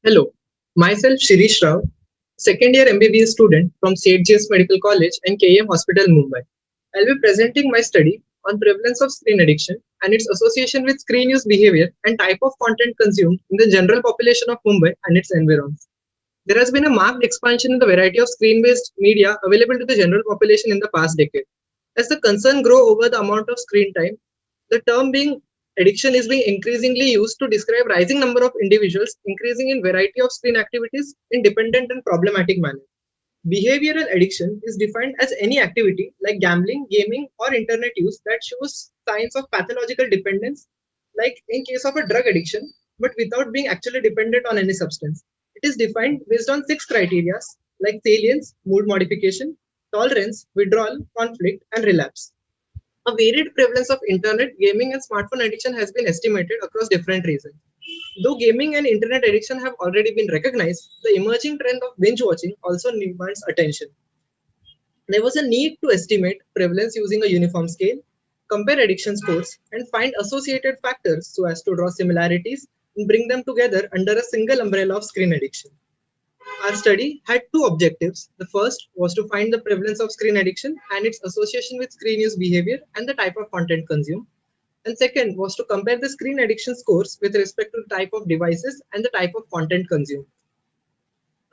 Hello, myself Shirish Rao, second year MBBS student from SDUAHER Medical College and KM Hospital, Mumbai. I'll be presenting my study on prevalence of screen addiction and its association with screen use behavior and type of content consumed in the general population of Mumbai and its environs. There has been a marked expansion in the variety of screen-based media available to the general population in the past decade. As the concern grows over the amount of screen time, the term being addiction is being increasingly used to describe rising number of individuals increasing in variety of screen activities in dependent and problematic manner. Behavioral addiction is defined as any activity like gambling, gaming, or internet use that shows signs of pathological dependence, like in case of a drug addiction, but without being actually dependent on any substance. It is defined based on 6 criteria like salience, mood modification, tolerance, withdrawal, conflict, and relapse. A varied prevalence of internet, gaming, and smartphone addiction has been estimated across different reasons. Though gaming and internet addiction have already been recognized, the emerging trend of binge watching also demands attention. There was a need to estimate prevalence using a uniform scale, compare addiction scores, and find associated factors so as to draw similarities and bring them together under a single umbrella of screen addiction. Our study had 2 objectives. The first was to find the prevalence of screen addiction and its association with screen use behavior and the type of content consumed. And second was to compare the screen addiction scores with respect to the type of devices and the type of content consumed.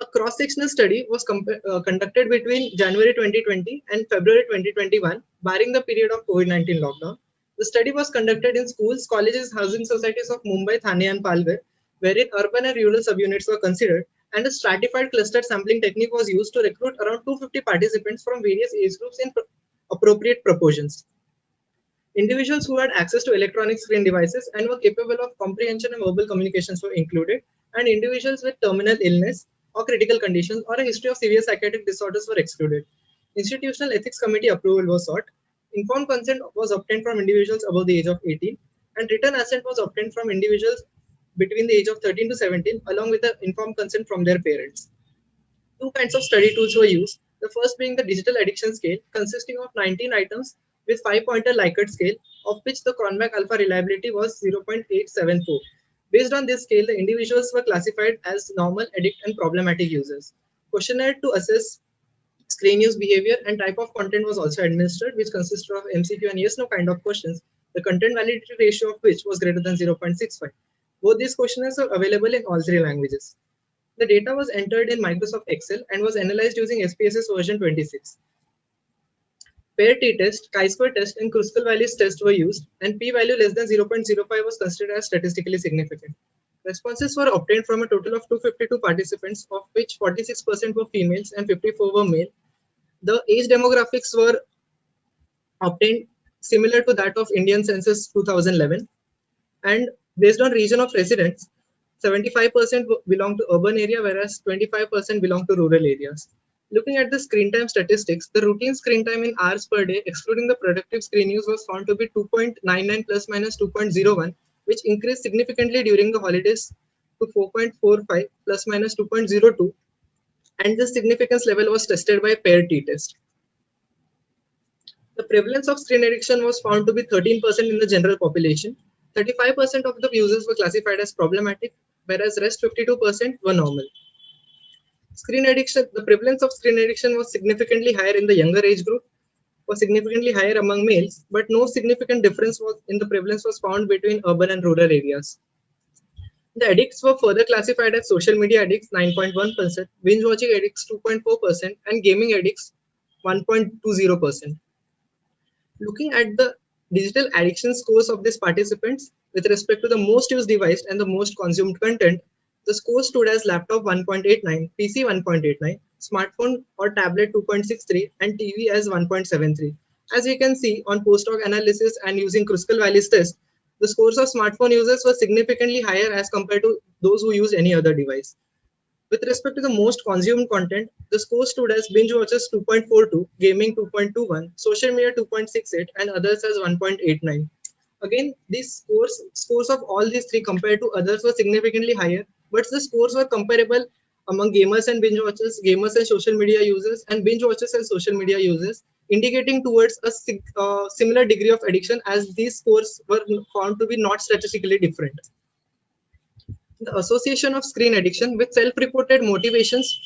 A cross-sectional study was conducted between January 2020 and February 2021, barring the period of COVID-19 lockdown. The study was conducted in schools, colleges, housing societies of Mumbai, Thane, and Palghar, wherein urban and rural subunits were considered, and a stratified cluster sampling technique was used to recruit around 250 participants from various age groups in appropriate proportions. Individuals who had access to electronic screen devices and were capable of comprehension and verbal communications were included, and individuals with terminal illness or critical conditions or a history of severe psychiatric disorders were excluded. Institutional ethics committee approval was sought. Informed consent was obtained from individuals above the age of 18, and written assent was obtained from individuals between the age of 13 to 17, along with the informed consent from their parents. 2 kinds of study tools were used. The first being the digital addiction scale, consisting of 19 items with 5-pointer Likert scale, of which the Cronbach alpha reliability was 0.874. Based on this scale, the individuals were classified as normal, addict, and problematic users. Questionnaire to assess screen use behavior and type of content was also administered, which consisted of MCQ and yes/no kind of questions, the content validity ratio of which was greater than 0.65. Both these questionnaires are available in all 3 languages. The data was entered in Microsoft Excel and was analyzed using SPSS version 26. Pair t-test, chi-square test, and Kruskal-Wallis test were used, and p-value less than 0.05 was considered as statistically significant. Responses were obtained from a total of 252 participants, of which 46% were females and 54 were male. The age demographics were obtained similar to that of Indian Census 2011, and based on region of residence, 75% belong to urban area, whereas 25% belong to rural areas. Looking at the screen time statistics, the routine screen time in hours per day, excluding the productive screen use, was found to be 2.99 plus minus 2.01, which increased significantly during the holidays to 4.45 plus minus 2.02, and this significance level was tested by pair t-test. The prevalence of screen addiction was found to be 13% in the general population. 35% of the users were classified as problematic, whereas rest 52% were normal. Screen addiction, the prevalence of screen addiction was significantly higher in the younger age group, was significantly higher among males, but no significant difference in the prevalence was found between urban and rural areas. The addicts were further classified as social media addicts 9.1%, binge watching addicts 2.4%, and gaming addicts 1.20%. Looking at the digital addiction scores of these participants with respect to the most used device and the most consumed content, the score stood as laptop 1.89, PC 1.89, smartphone or tablet 2.63, and TV as 1.73. As we can see on post-hoc analysis and using Kruskal-Wallis test, the scores of smartphone users were significantly higher as compared to those who use any other device. With respect to the most consumed content, the score stood as binge watchers 2.42, gaming 2.21, social media 2.68, and others as 1.89. Again, these scores of all these three compared to others were significantly higher, but the scores were comparable among gamers and binge watchers, gamers and social media users, and binge watchers and social media users, indicating towards a similar degree of addiction, as these scores were found to be not statistically different. The association of screen addiction with self-reported motivations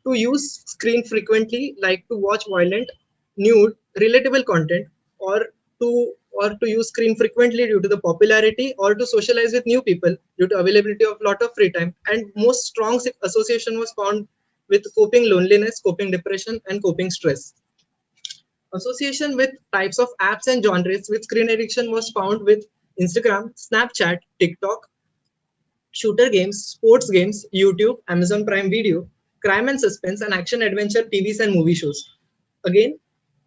to use screen frequently, like to watch violent, nude, relatable content, or to use screen frequently due to the popularity, or to socialize with new people due to availability of lot of free time, and most strong association was found with coping loneliness, coping depression, and coping stress. Association with types of apps and genres with screen addiction was found with Instagram, Snapchat, TikTok, shooter games, sports games, YouTube, Amazon Prime Video, crime and suspense, and action adventure TVs and movie shows. Again,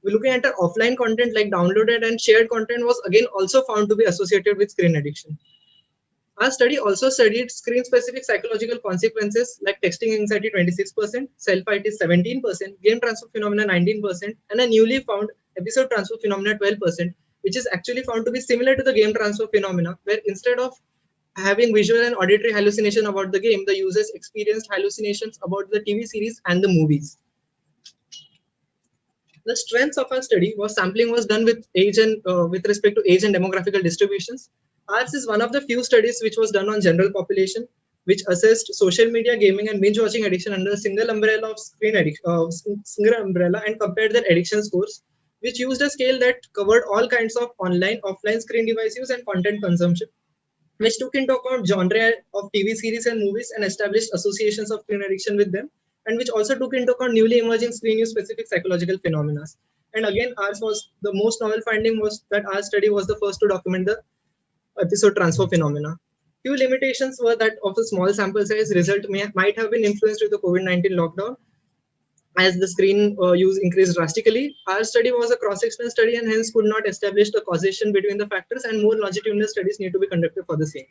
we're looking at offline content like downloaded and shared content was again also found to be associated with screen addiction. Our study also studied screen-specific psychological consequences like texting anxiety 26%, self-IT 17%, game transfer phenomena 19%, and a newly found episode transfer phenomena 12%, which is actually found to be similar to the game transfer phenomena, where instead of having visual and auditory hallucination about the game, the users experienced hallucinations about the TV series and the movies. The strengths of our study was sampling was done with age and with respect to age and demographical distributions. Ours is one of the few studies which was done on general population, which assessed social media, gaming, and binge watching addiction under a single umbrella of screen addiction, single umbrella, and compared their addiction scores, which used a scale that covered all kinds of online, offline screen device use and content consumption, which took into account genre of TV series and movies and established associations of screen addiction with them, and which also took into account newly emerging screen use specific psychological phenomena. And again, ours was the most novel finding was that our study was the first to document the episode transfer phenomena. Few limitations were that of a small sample size, result might have been influenced with the COVID-19 lockdown, as the screen use increased drastically. Our study was a cross-sectional study and hence could not establish the causation between the factors, and more longitudinal studies need to be conducted for the same.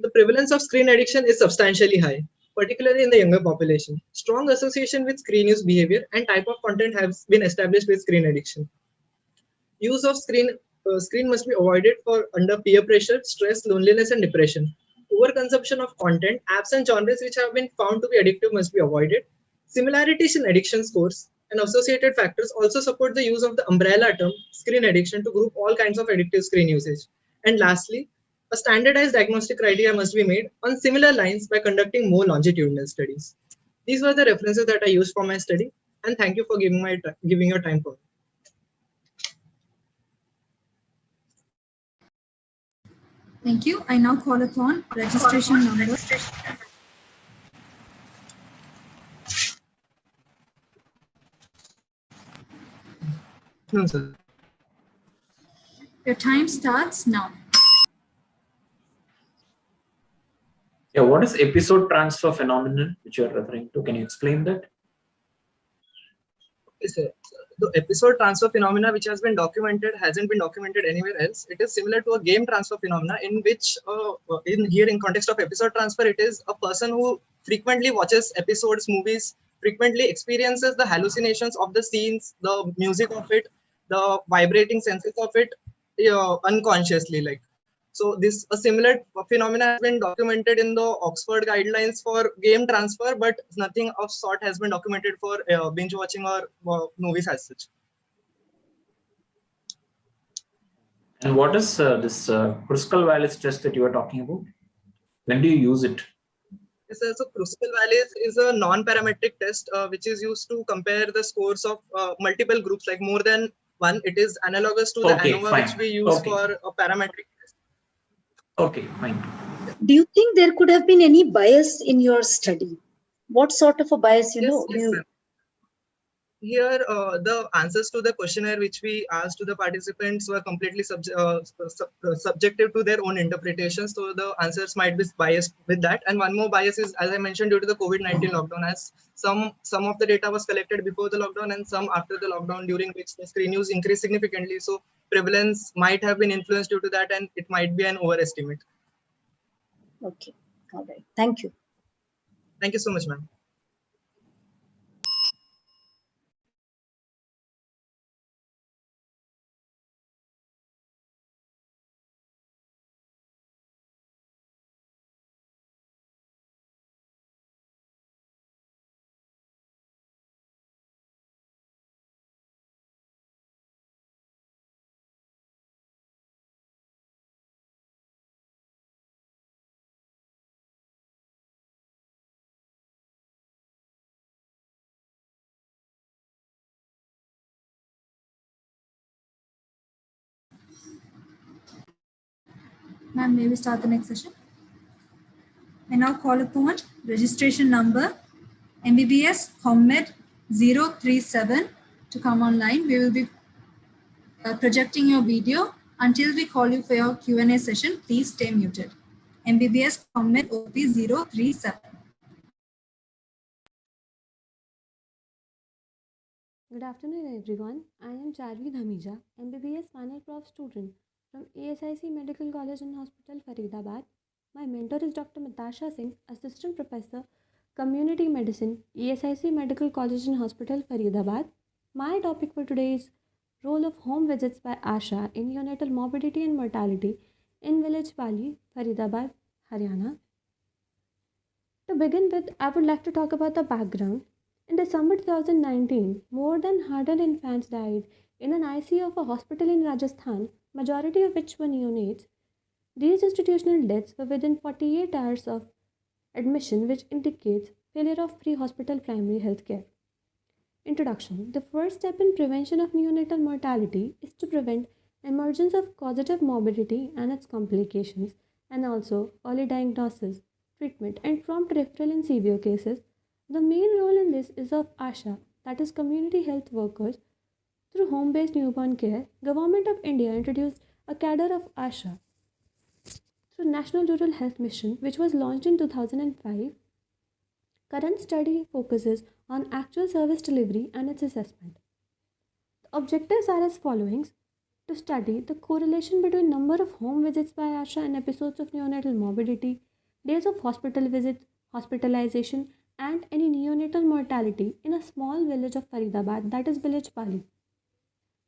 The prevalence of screen addiction is substantially high, particularly in the younger population. Strong association with screen use behavior and type of content has been established with screen addiction. Use of screen must be avoided for under peer pressure, stress, loneliness, and depression. Overconsumption of content, apps, and genres which have been found to be addictive must be avoided. Similarities in addiction scores and associated factors also support the use of the umbrella term screen addiction to group all kinds of addictive screen usage. And lastly, A standardized diagnostic criteria must be made on similar lines by conducting more longitudinal studies. These were the references that I used for my study, and thank you for giving your time for me. Thank you. I now call upon registration number. No, sir. Your time starts now. Yeah, what is episode transfer phenomenon which you are referring to? Can you explain that? Yes, sir. The episode transfer phenomena which has been documented hasn't been documented anywhere else. It is similar to a game transfer phenomena in which, in context of episode transfer, it is a person who frequently watches episodes, movies, frequently experiences the hallucinations of the scenes, the music of it, the vibrating senses of it, unconsciously. So this a similar phenomena has been documented in the Oxford guidelines for game transfer, but nothing of sort has been documented for binge watching or movies as such. And what is this Kruskal's-Wallis test that you are talking about? When do you use it? Yes, so Kruskal's-Wallis is a non-parametric test which is used to compare the scores of multiple groups, like more than one. It is analogous to the ANOVA which we use for a parametric test. Okay, fine. Do you think there could have been any bias in your study? What sort of a bias, do you? Here, the answers to the questionnaire which we asked to the participants were completely subjective to their own interpretation. So the answers might be biased with that. And one more bias is, as I mentioned, due to the COVID-19 lockdown, as some of the data was collected before the lockdown and some after the lockdown, during which the screen use increased significantly. So prevalence might have been influenced due to that, and it might be an overestimate. Okay. All right. Thank you. Thank you so much, ma'am. Ma'am, may we start the next session? I now call upon registration number MBBS Hammed 037 to come online. We will be projecting your video. Until we call you for your Q&A session, please stay muted. MBBS Hammed OP 037. Good afternoon, everyone. I am Charvi Dhamija, MBBS Final Prof student from ASIC Medical College and Hospital, Faridabad. My mentor is Dr. Natasha Singh, Assistant Professor, Community Medicine, ASIC Medical College and Hospital, Faridabad. My topic for today is Role of Home Visits by ASHA in Neonatal Morbidity and Mortality in Village Pali, Faridabad, Haryana. To begin with, I would like to talk about the background. In December 2019, more than 100 infants died in an ICU of a hospital in Rajasthan, majority of which were neonates. These institutional deaths were within 48 hours of admission, which indicates failure of pre-hospital primary health care. Introduction. The first step in prevention of neonatal mortality is to prevent emergence of causative morbidity and its complications, and also early diagnosis, treatment, and prompt referral in severe cases. The main role in this is of ASHA, that is community health workers. Through home-based newborn care, Government of India introduced a cadre of ASHA through National Rural Health Mission, which was launched in 2005. Current study focuses on actual service delivery and its assessment. The objectives are as follows: to study the correlation between number of home visits by ASHA and episodes of neonatal morbidity, days of hospital visits, hospitalization, and any neonatal mortality in a small village of Faridabad, that is village Pali.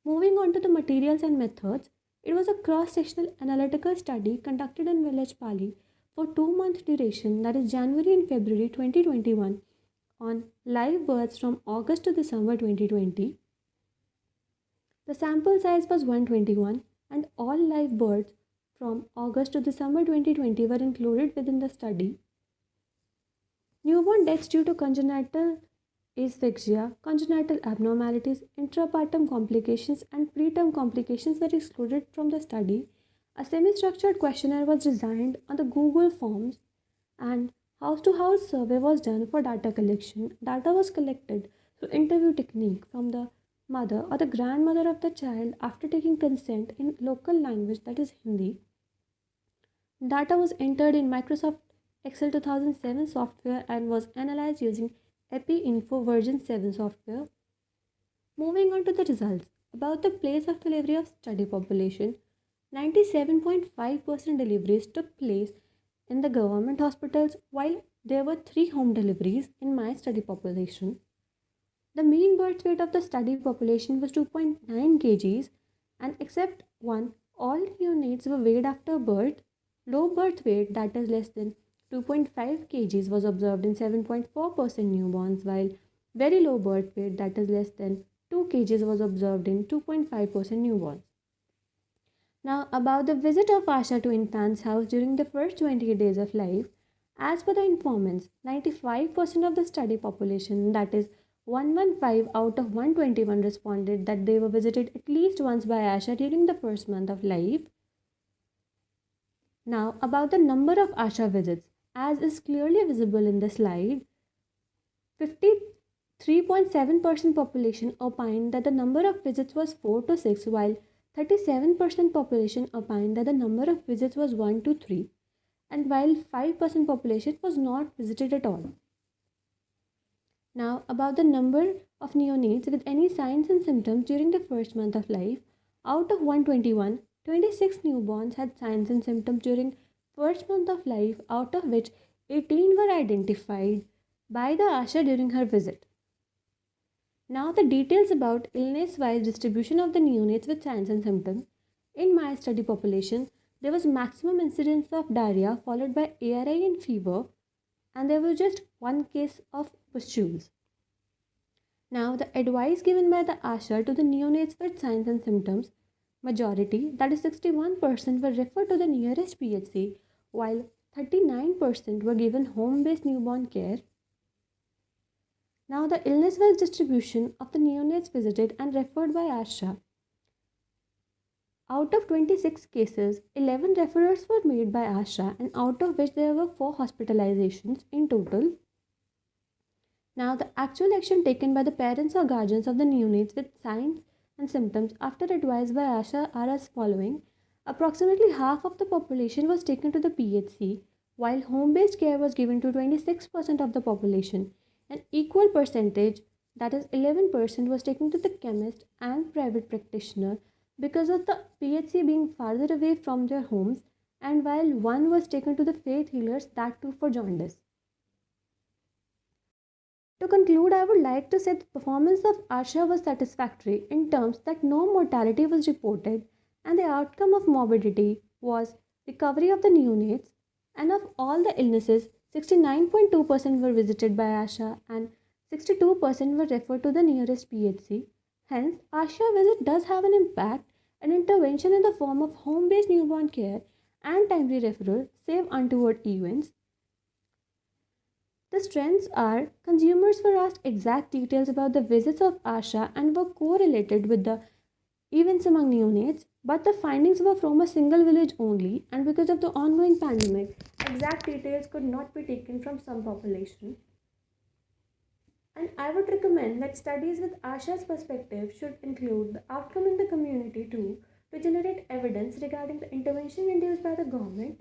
Moving on to the materials and methods, it was a cross-sectional analytical study conducted in village Pali for 2-month duration, that is January and February 2021, on live births from August to December 2020. The sample size was 121 and all live births from August to December 2020 were included within the study. Newborn deaths due to congenital asphyxia, congenital abnormalities, intrapartum complications, and preterm complications were excluded from the study. A semi-structured questionnaire was designed on the Google Forms, and house-to-house survey was done for data collection. Data was collected through interview technique from the mother or the grandmother of the child after taking consent in local language, that is Hindi. Data was entered in Microsoft Excel 2007 software and was analyzed using EpiInfo version 7 software. Moving on to the results. About the place of delivery of study population, 97.5% deliveries took place in the government hospitals, while there were 3 home deliveries in my study population. The mean birth weight of the study population was 2.9 kgs, and except one, all neonates were weighed after birth. Low birth weight, that is less than 2.5 kgs, was observed in 7.4% newborns, while very low birth weight, that is less than 2 kgs, was observed in 2.5% newborns. Now, about the visit of Asha to infant's house during the first 28 days of life, as per the informants, 95% of the study population, that is 115 out of 121, responded that they were visited at least once by Asha during the first month of life. Now, about the number of Asha visits, as is clearly visible in the slide, 53.7% population opined that the number of visits was 4 to 6, while 37% population opined that the number of visits was 1 to 3, and while 5% population was not visited at all. Now, about the number of neonates with any signs and symptoms during the first month of life, out of 121, 26 newborns had signs and symptoms during first month of life, out of which 18 were identified by the Asha during her visit. Now, the details about illness-wise distribution of the neonates with signs and symptoms. In my study population, there was maximum incidence of diarrhea followed by ARI and fever, and there was just one case of pustules. Now, the advice given by the Asha to the neonates with signs and symptoms, majority, that is 61%, were referred to the nearest PHC, while 39% were given home-based newborn care. Now, the illness-wise distribution of the neonates visited and referred by Asha. Out of 26 cases, 11 referrals were made by Asha, and out of which there were 4 hospitalizations in total. Now, the actual action taken by the parents or guardians of the neonates with signs and symptoms after advice by Asha are as following. Approximately half of the population was taken to the PHC, while home-based care was given to 26% of the population. An equal percentage, that is 11%, was taken to the chemist and private practitioner because of the PHC being farther away from their homes, and while one was taken to the faith healers, that too for jaundice. To conclude, I would like to say the performance of Asha was satisfactory in terms that no mortality was reported, and the outcome of morbidity was recovery of the neonates, and of all the illnesses, 69.2% were visited by Asha and 62% were referred to the nearest PHC. Hence, Asha visit does have an impact, and intervention in the form of home-based newborn care and timely referral save untoward events. The strengths are consumers were asked exact details about the visits of Asha and were correlated with the events among neonates, but the findings were from a single village only, and because of the ongoing pandemic, exact details could not be taken from some population. And I would recommend that studies with Asha's perspective should include the outcome in the community too, to generate evidence regarding the intervention induced by the government.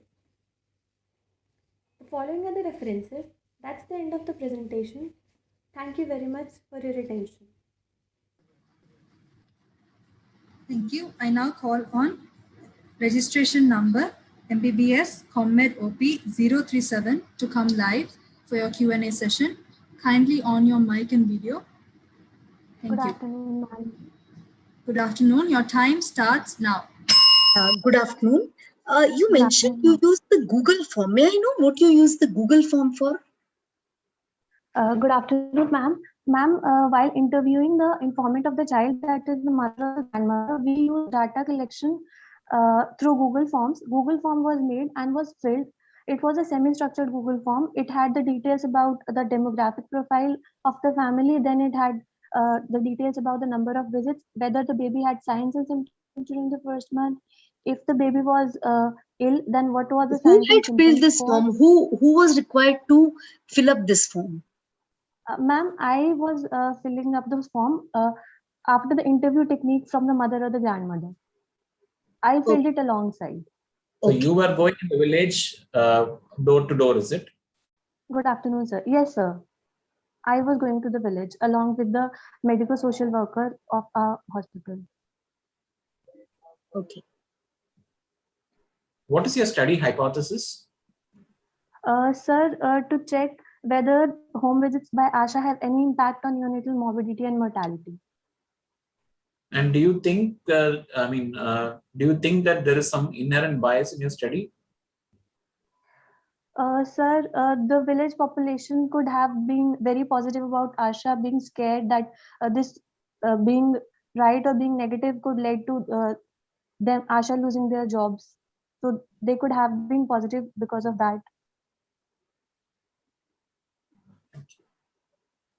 The following are the references. That's the end of the presentation. Thank you very much for your attention. Thank you. I now call on registration number MBBS ComMed OP 037 to come live for your Q&A session. Kindly on your mic and video. Thank Good you. afternoon, ma'am. Good afternoon. Your time starts now. Good afternoon. You mentioned you use the Google form. May I know what you use the Google form for? Good afternoon, ma'am. Ma'am, while interviewing the informant of the child, that is the mother or the grandmother, we use data collection through Google Forms. Google Form was made and was filled. It was a semi-structured Google Form. It had the details about the demographic profile of the family. Then it had the details about the number of visits, whether the baby had signs and symptoms during the first month. If the baby was ill, then what was the Who signs and had filled symptoms this for? form? Who was required to fill up this form? Ma'am, I was filling up this form after the interview technique from the mother or the grandmother. I filled it alongside. So you were going in the village door to door, is it? Good afternoon, sir. Yes, sir. I was going to the village along with the medical social worker of our hospital. Okay. What is your study hypothesis? Sir, to check whether home visits by ASHA have any impact on neonatal morbidity and mortality. And do you think, do you think that there is some inherent bias in your study? Sir, the village population could have been very positive about ASHA, being scared that this being right or being negative could lead to them ASHA losing their jobs. So they could have been positive because of that.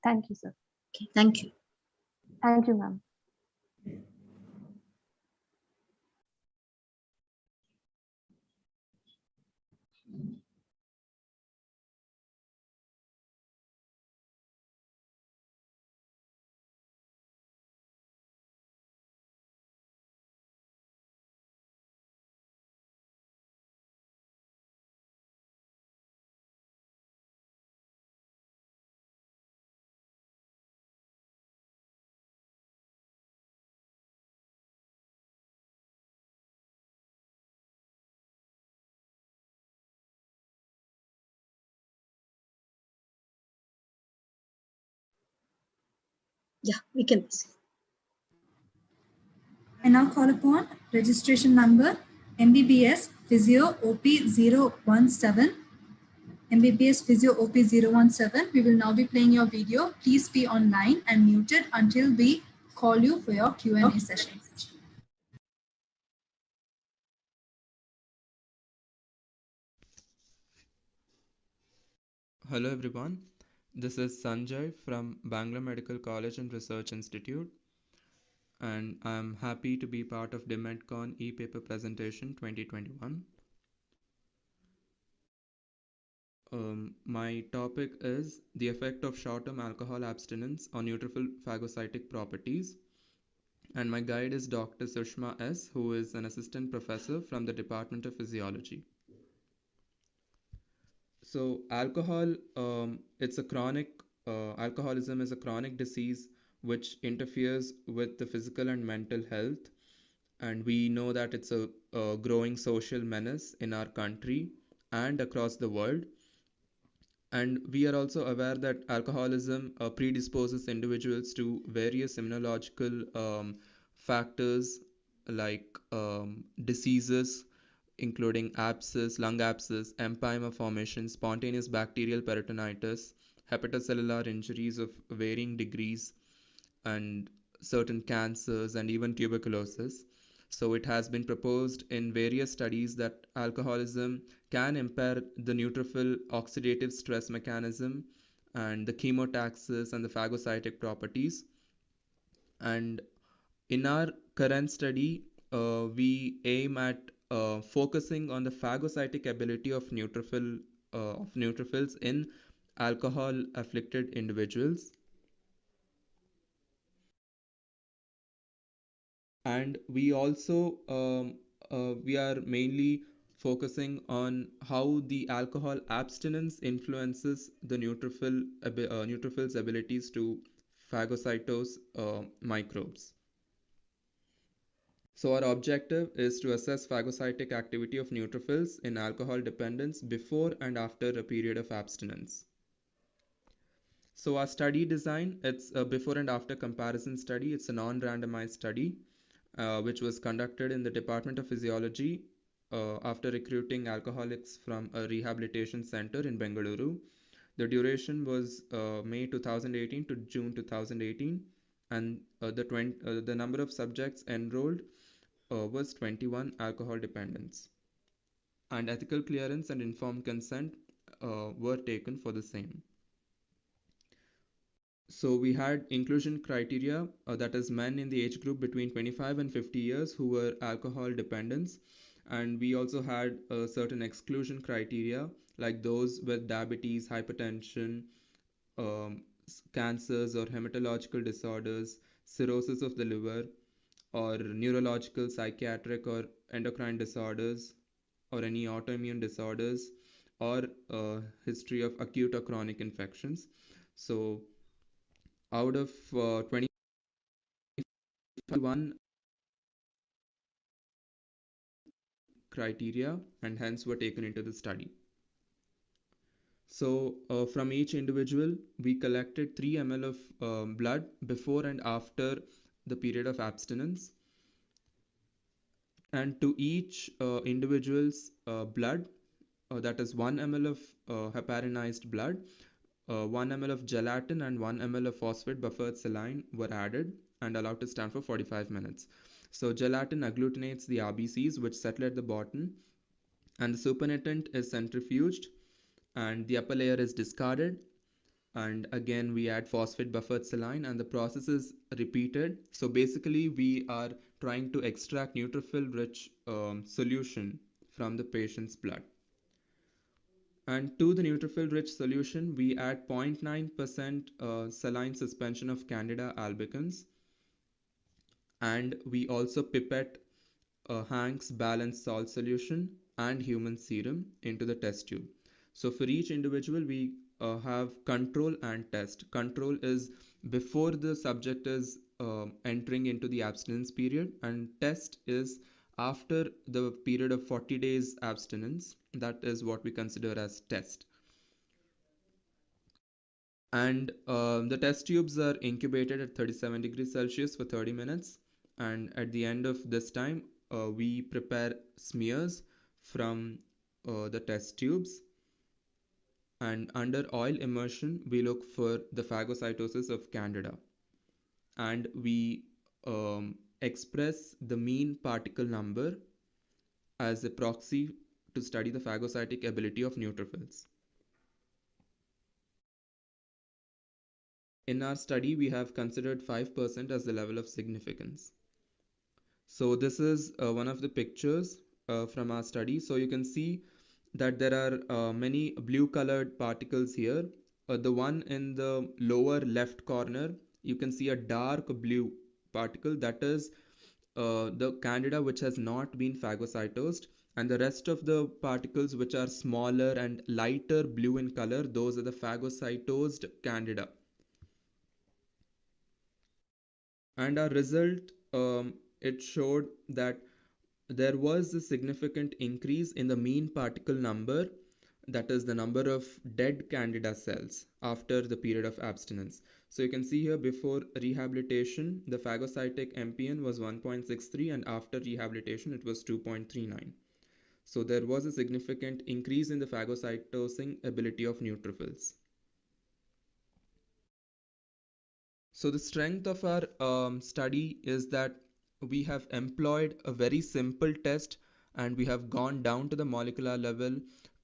Thank you, sir. Okay, thank you. Thank you, ma'am. Yeah, we can see. I now call upon registration number MBBS Physio OP017. MBBS Physio OP017. We will now be playing your video. Please be online and muted until we call you for your Q&A session. Hello everyone, this is Sanjay from Bangalore Medical College and Research Institute, and I am happy to be part of DeMedCon e-paper presentation 2021. My topic is the effect of short-term alcohol abstinence on neutrophil phagocytic properties, and my guide is Dr. Sushma S., who is an assistant professor from the Department of Physiology. So it's a chronic, alcoholism is a chronic disease which interferes with the physical and mental health. And we know that it's a growing social menace in our country and across the world. And we are also aware that alcoholism predisposes individuals to various immunological factors like diseases including abscess, lung abscess, empyema formation, spontaneous bacterial peritonitis, hepatocellular injuries of varying degrees, and certain cancers, and even tuberculosis. So it has been proposed in various studies that alcoholism can impair the neutrophil oxidative stress mechanism and the chemotaxis and the phagocytic properties. And in our current study, we aim at focusing on the phagocytic ability of neutrophils in alcohol afflicted individuals. And we also we are mainly focusing on how the alcohol abstinence influences the neutrophil's abilities to phagocytose microbes. So our objective is to assess phagocytic activity of neutrophils in alcohol dependence before and after a period of abstinence. So our study design, it's a before and after comparison study. It's a non-randomized study which was conducted in the Department of Physiology after recruiting alcoholics from a rehabilitation center in Bengaluru. The duration was May 2018 to June 2018, and the number of subjects enrolled was 21 alcohol dependence, and ethical clearance and informed consent were taken for the same. So we had inclusion criteria, that is men in the age group between 25 and 50 years who were alcohol dependents. And we also had certain exclusion criteria like those with diabetes, hypertension, cancers or hematological disorders, cirrhosis of the liver, or neurological, psychiatric, or endocrine disorders, or any autoimmune disorders, or history of acute or chronic infections. So out of 21 criteria, and hence were taken into the study. So from each individual, we collected 3 ml of blood before and after the period of abstinence. And to each individual's blood, that is 1 ml of heparinized blood, 1 ml of gelatin and 1 ml of phosphate buffered saline were added and allowed to stand for 45 minutes. So gelatin agglutinates the RBCs which settle at the bottom, and the supernatant is centrifuged and the upper layer is discarded, and again we add phosphate buffered saline and the process is repeated. So basically we are trying to extract neutrophil rich solution from the patient's blood. And to the neutrophil rich solution, we add 0.9% saline suspension of Candida albicans, and we also pipette Hank's balanced salt solution and human serum into the test tube. So for each individual, we have control and test. Control is before the subject is entering into the abstinence period, and test is after the period of 40 days abstinence. That is what we consider as test. And the test tubes are incubated at 37 degrees Celsius for 30 minutes. And at the end of this time, we prepare smears from the test tubes. And under oil immersion, we look for the phagocytosis of Candida. And we express the mean particle number as a proxy to study the phagocytic ability of neutrophils. In our study, we have considered 5% as the level of significance. So this is one of the pictures from our study. So you can see that there are many blue colored particles here. The one in the lower left corner, you can see a dark blue particle, that is the Candida which has not been phagocytosed, and the rest of the particles which are smaller and lighter blue in color, those are the phagocytosed Candida. And our result, it showed that there was a significant increase in the mean particle number, that is the number of dead Candida cells after the period of abstinence. So you can see here before rehabilitation, the phagocytic MPN was 1.63 and after rehabilitation it was 2.39. So there was a significant increase in the phagocytosing ability of neutrophils. So the strength of our study is that we have employed a very simple test and we have gone down to the molecular level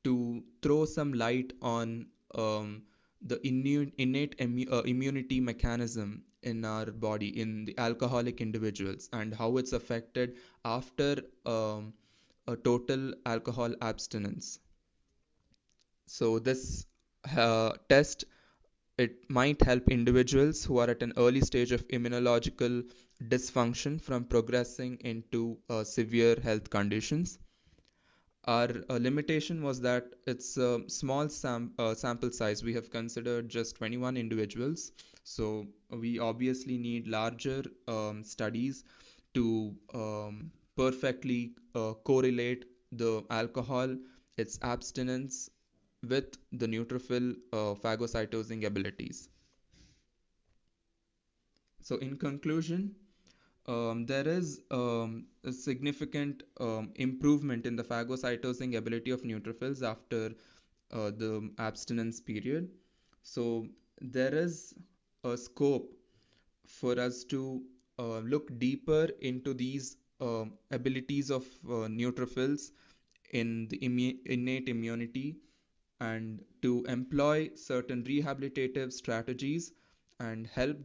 to throw some light on the innate immunity mechanism in our body in the alcoholic individuals and how it's affected after a total alcohol abstinence. So this test, it might help individuals who are at an early stage of immunological dysfunction from progressing into severe health conditions. Our limitation was that it's a small sample size. We have considered just 21 individuals. So we obviously need larger studies to perfectly correlate the alcohol, its abstinence, with the neutrophil phagocytosing abilities. So in conclusion, there is a significant improvement in the phagocytosing ability of neutrophils after the abstinence period. So there is a scope for us to look deeper into these abilities of neutrophils in the innate immunity, and to employ certain rehabilitative strategies and help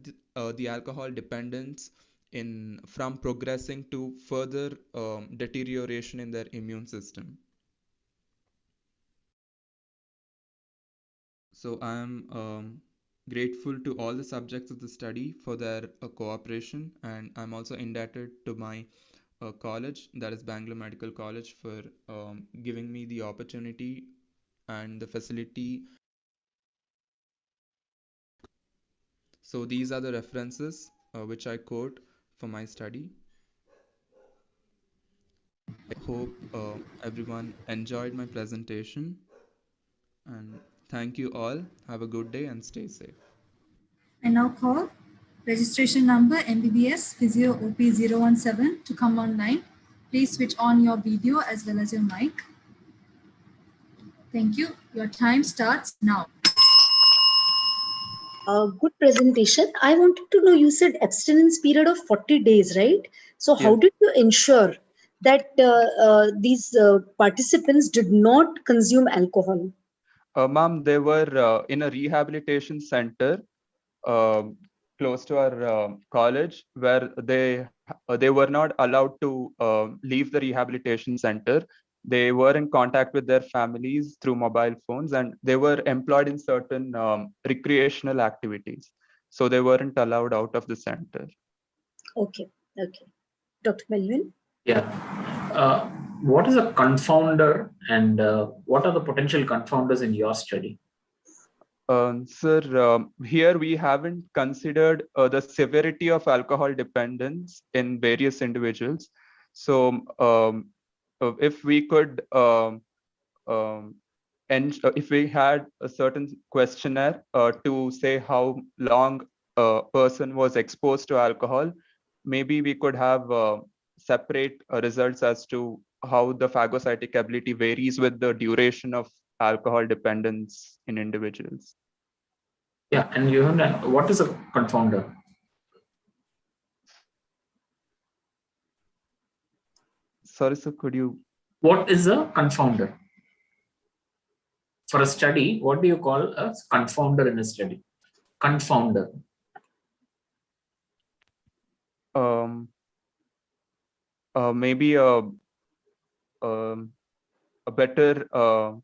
the alcohol dependents in from progressing to further deterioration in their immune system. So I am grateful to all the subjects of the study for their cooperation, and I'm also indebted to my college, that is Bangalore Medical College, for giving me the opportunity and the facility. So these are the references which I quote for my study. I hope everyone enjoyed my presentation, and thank you all. Have a good day and stay safe. I now call registration number MBBS Physio OP017 to come online. Please switch on your video as well as your mic. Thank you. Your time starts now. Good presentation. I wanted to know, you said abstinence period of 40 days, right? So how Yes. did you ensure that these participants did not consume alcohol? Ma'am, they were in a rehabilitation center close to our college, where they were not allowed to leave the rehabilitation center. They were in contact with their families through mobile phones, and they were employed in certain recreational activities. So they weren't allowed out of the center. Okay, okay. Dr. Melvin? Yeah. What is a confounder, and what are the potential confounders in your study? Sir, here we haven't considered the severity of alcohol dependence in various individuals. So if we could, if we had a certain questionnaire to say how long a person was exposed to alcohol, maybe we could have separate results as to how the phagocytic ability varies with the duration of alcohol dependence in individuals. Yeah, and you have, what is a confounder? Sorry, sir, could you? What is a confounder? For a study, what do you call a confounder in a study? Confounder. Maybe a better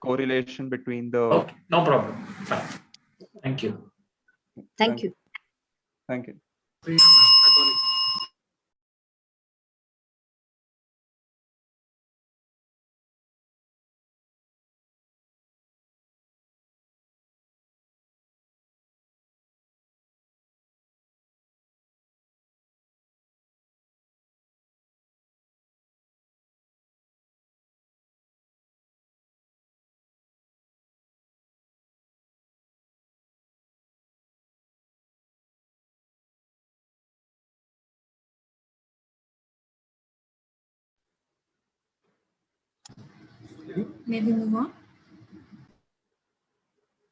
correlation between the. Okay, no problem. Fine. Thank you. Thank you. Thank you. May we move on?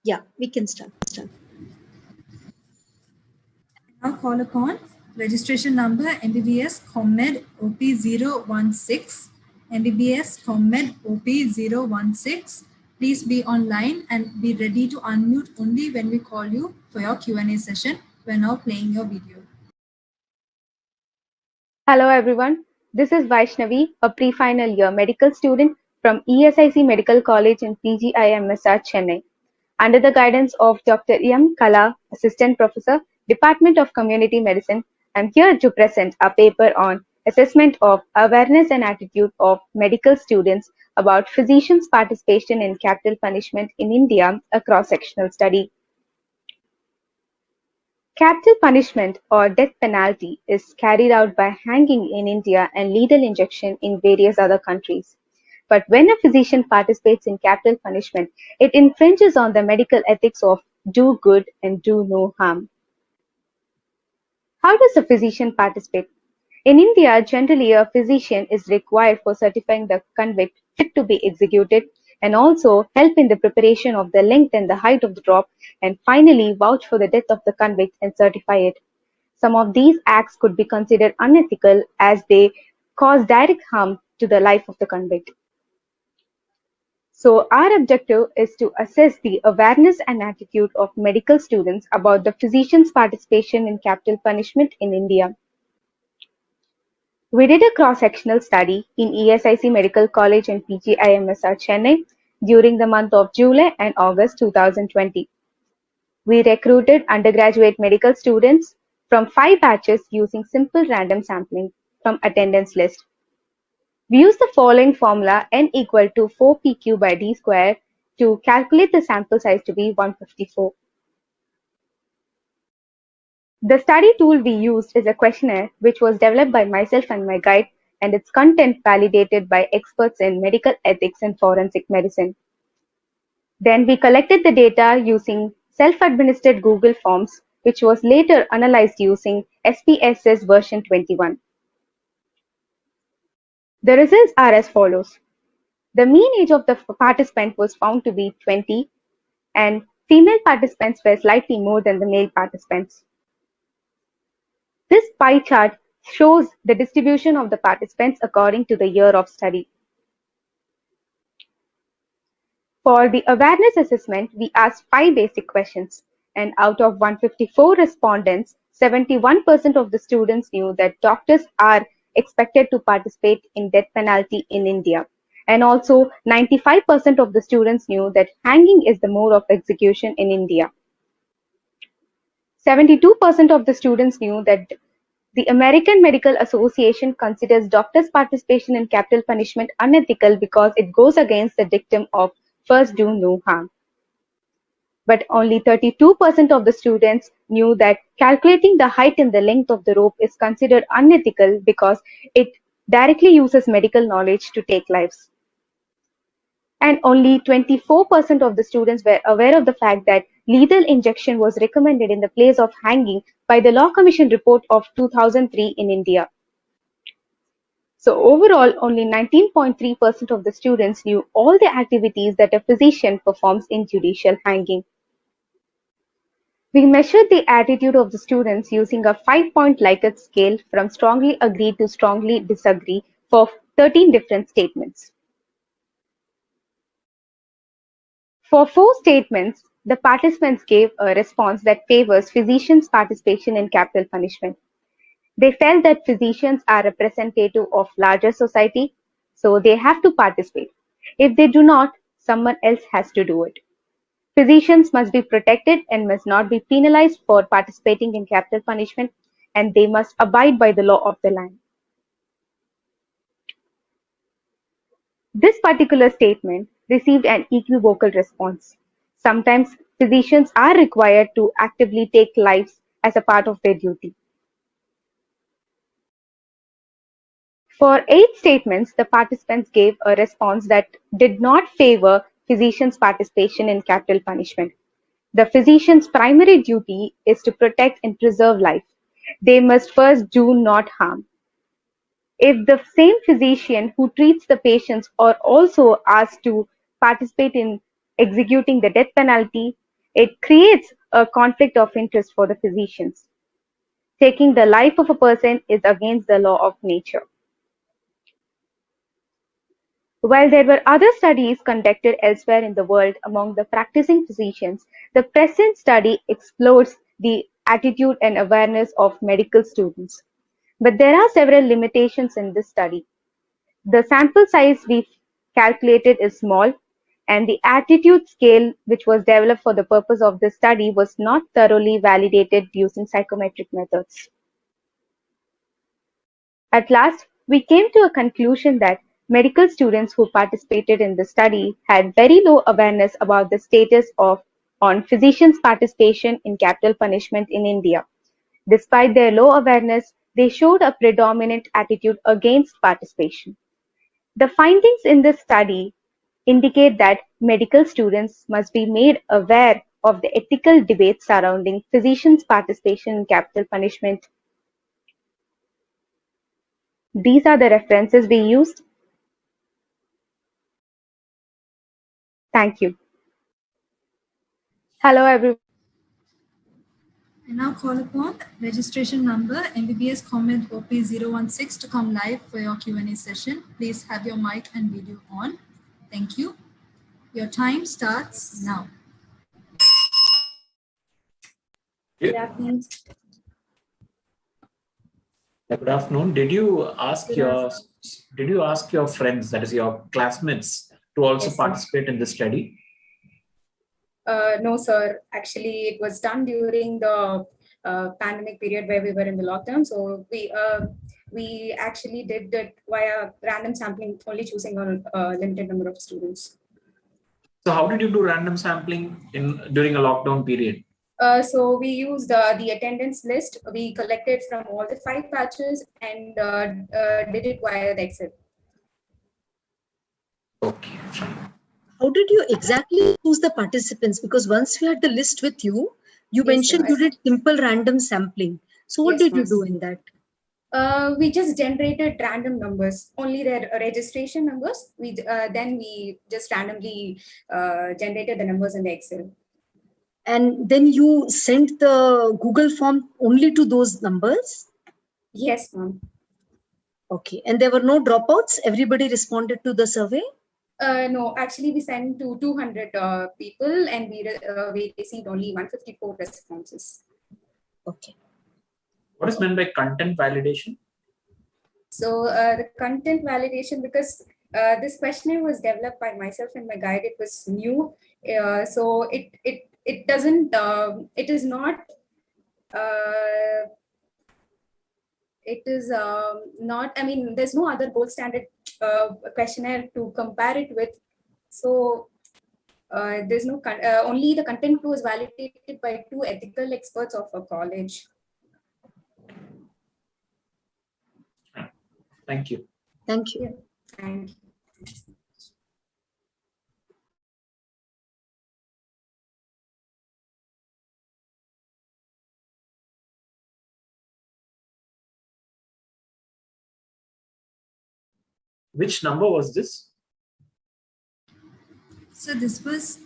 Yeah, we can start. Now call upon registration number MBBS ComMed OP016. MBBS ComMed OP016. Please be online and be ready to unmute only when we call you for your Q&A session. We're now playing your video. Hello everyone, this is Vaishnavi, a pre-final year medical student from ESIC Medical College in PGIMSR, Chennai. Under the guidance of Dr. M. Kala, Assistant Professor, Department of Community Medicine, I'm here to present a paper on assessment of awareness and attitude of medical students about physicians' participation in capital punishment in India, a cross-sectional study. Capital punishment or death penalty is carried out by hanging in India and lethal injection in various other countries. But when a physician participates in capital punishment, it infringes on the medical ethics of do good and do no harm. How does a physician participate? In India, generally a physician is required for certifying the convict fit to be executed and also help in the preparation of the length and the height of the drop, and finally vouch for the death of the convict and certify it. Some of these acts could be considered unethical as they cause direct harm to the life of the convict. So our objective is to assess the awareness and attitude of medical students about the physician's participation in capital punishment in India. We did a cross-sectional study in ESIC Medical College and PGIMSR Chennai during the month of July and August 2020. We recruited undergraduate medical students from 5 batches using simple random sampling from attendance list. We use the following formula n equal to 4pq by d square to calculate the sample size to be 154. The study tool we used is a questionnaire which was developed by myself and my guide, and its content validated by experts in medical ethics and forensic medicine. Then we collected the data using self-administered Google Forms, which was later analyzed using SPSS version 21. The results are as follows. The mean age of the participant was found to be 20, and female participants were slightly more than the male participants. This pie chart shows the distribution of the participants according to the year of study. For the awareness assessment, we asked 5 basic questions, and out of 154 respondents, 71% of the students knew that doctors are expected to participate in death penalty in India. And also 95% of the students knew that hanging is the mode of execution in India. 72% of the students knew that the American Medical Association considers doctors' participation in capital punishment unethical because it goes against the dictum of first do no harm. But only 32% of the students knew that calculating the height and the length of the rope is considered unethical because it directly uses medical knowledge to take lives. And only 24% of the students were aware of the fact that lethal injection was recommended in the place of hanging by the Law Commission report of 2003 in India. So overall, only 19.3% of the students knew all the activities that a physician performs in judicial hanging. We measured the attitude of the students using a 5-point Likert scale from strongly agree to strongly disagree for 13 different statements. For 4 statements, the participants gave a response that favors physicians' participation in capital punishment. They felt that physicians are representative of larger society, so they have to participate. If they do not, someone else has to do it. Physicians must be protected and must not be penalized for participating in capital punishment, and they must abide by the law of the land. This particular statement received an equivocal response. Sometimes physicians are required to actively take lives as a part of their duty. For 8 statements, the participants gave a response that did not favor physicians' participation in capital punishment. The physician's primary duty is to protect and preserve life. They must first do not harm. If the same physician who treats the patients are also asked to participate in executing the death penalty, it creates a conflict of interest for the physicians. Taking the life of a person is against the law of nature. While there were other studies conducted elsewhere in the world among the practicing physicians, the present study explores the attitude and awareness of medical students. But there are several limitations in this study. The sample size we calculated is small, and the attitude scale, which was developed for the purpose of this study, was not thoroughly validated using psychometric methods. At last, we came to a conclusion that medical students who participated in the study had very low awareness about the status on physicians' participation in capital punishment in India. Despite their low awareness, they showed a predominant attitude against participation. The findings in this study indicate that medical students must be made aware of the ethical debates surrounding physicians' participation in capital punishment. These are the references we used. Thank you. Hello, everyone. I now call upon registration number MBBS Comment OP016 to come live for your Q&A session. Please have your mic and video on. Thank you. Your time starts now. Good afternoon. Good afternoon. Did you ask your friends, that is your classmates, to also Yes, sir. participate in this study? No, sir. Actually, it was done during the pandemic period where we were in the lockdown. So we actually did it via random sampling, only choosing a limited number of students. So how did you do random sampling during a lockdown period? So we used the attendance list. We collected from all the 5 batches and did it via the Excel. Okay. How did you exactly choose the participants? Because once we had the list with you, you Yes, mentioned sir. you did simple random sampling. So what Yes, did you ma'am. do in that? We just generated random numbers, only their registration numbers. Then we just randomly generated the numbers in the Excel. And then you sent the Google form only to those numbers? Yes, ma'am. Okay. And there were no dropouts? Everybody responded to the survey? No, actually we sent to 200 people and we received only 154 responses. Okay. What is meant by content validation? So the content validation, because this questionnaire was developed by myself and my guide, it was new. So it doesn't, it is not, it is not, I mean, there's no other gold standard questionnaire to compare it with. So there's no, only the content was validated by 2 ethical experts of a college. Thank you. Thank you. Thank you. Which number was this? So this was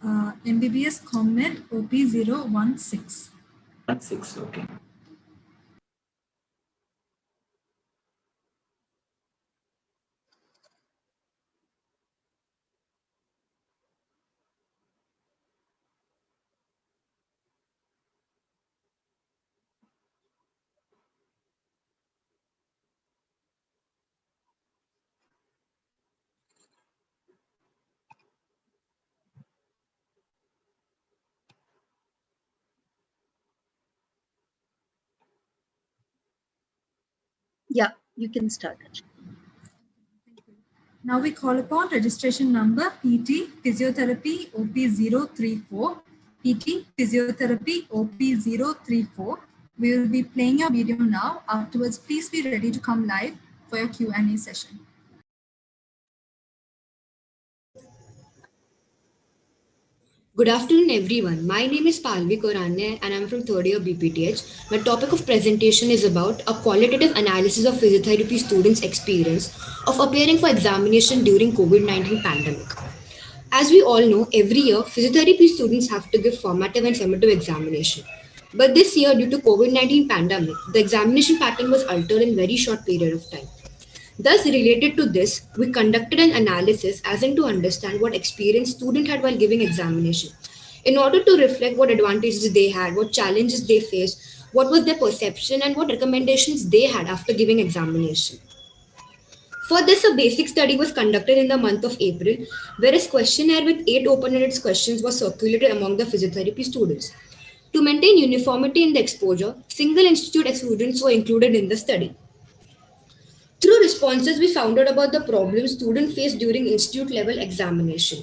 MBBS Comment OP016. 16, okay. Yeah, you can start. Now we call upon registration number PT Physiotherapy OP034. PT Physiotherapy OP034. We will be playing your video now. Afterwards, please be ready to come live for your Q&A session. Good afternoon, everyone. My name is Palvi Korane and I'm from third year BPTH. My topic of presentation is about a qualitative analysis of physiotherapy students' experience of appearing for examination during COVID-19 pandemic. As we all know, every year, physiotherapy students have to give formative and summative examination. But this year, due to COVID-19 pandemic, the examination pattern was altered in very short period of time. Thus, related to this, we conducted an analysis as in to understand what experience student had while giving examination, in order to reflect what advantages they had, what challenges they faced, what was their perception, and what recommendations they had after giving examination. For this, a basic study was conducted in the month of April, where a questionnaire with 8 open-ended questions was circulated among the physiotherapy students. To maintain uniformity in the exposure, single institute students were included in the study. Through responses, we found out about the problems students faced during institute level examination.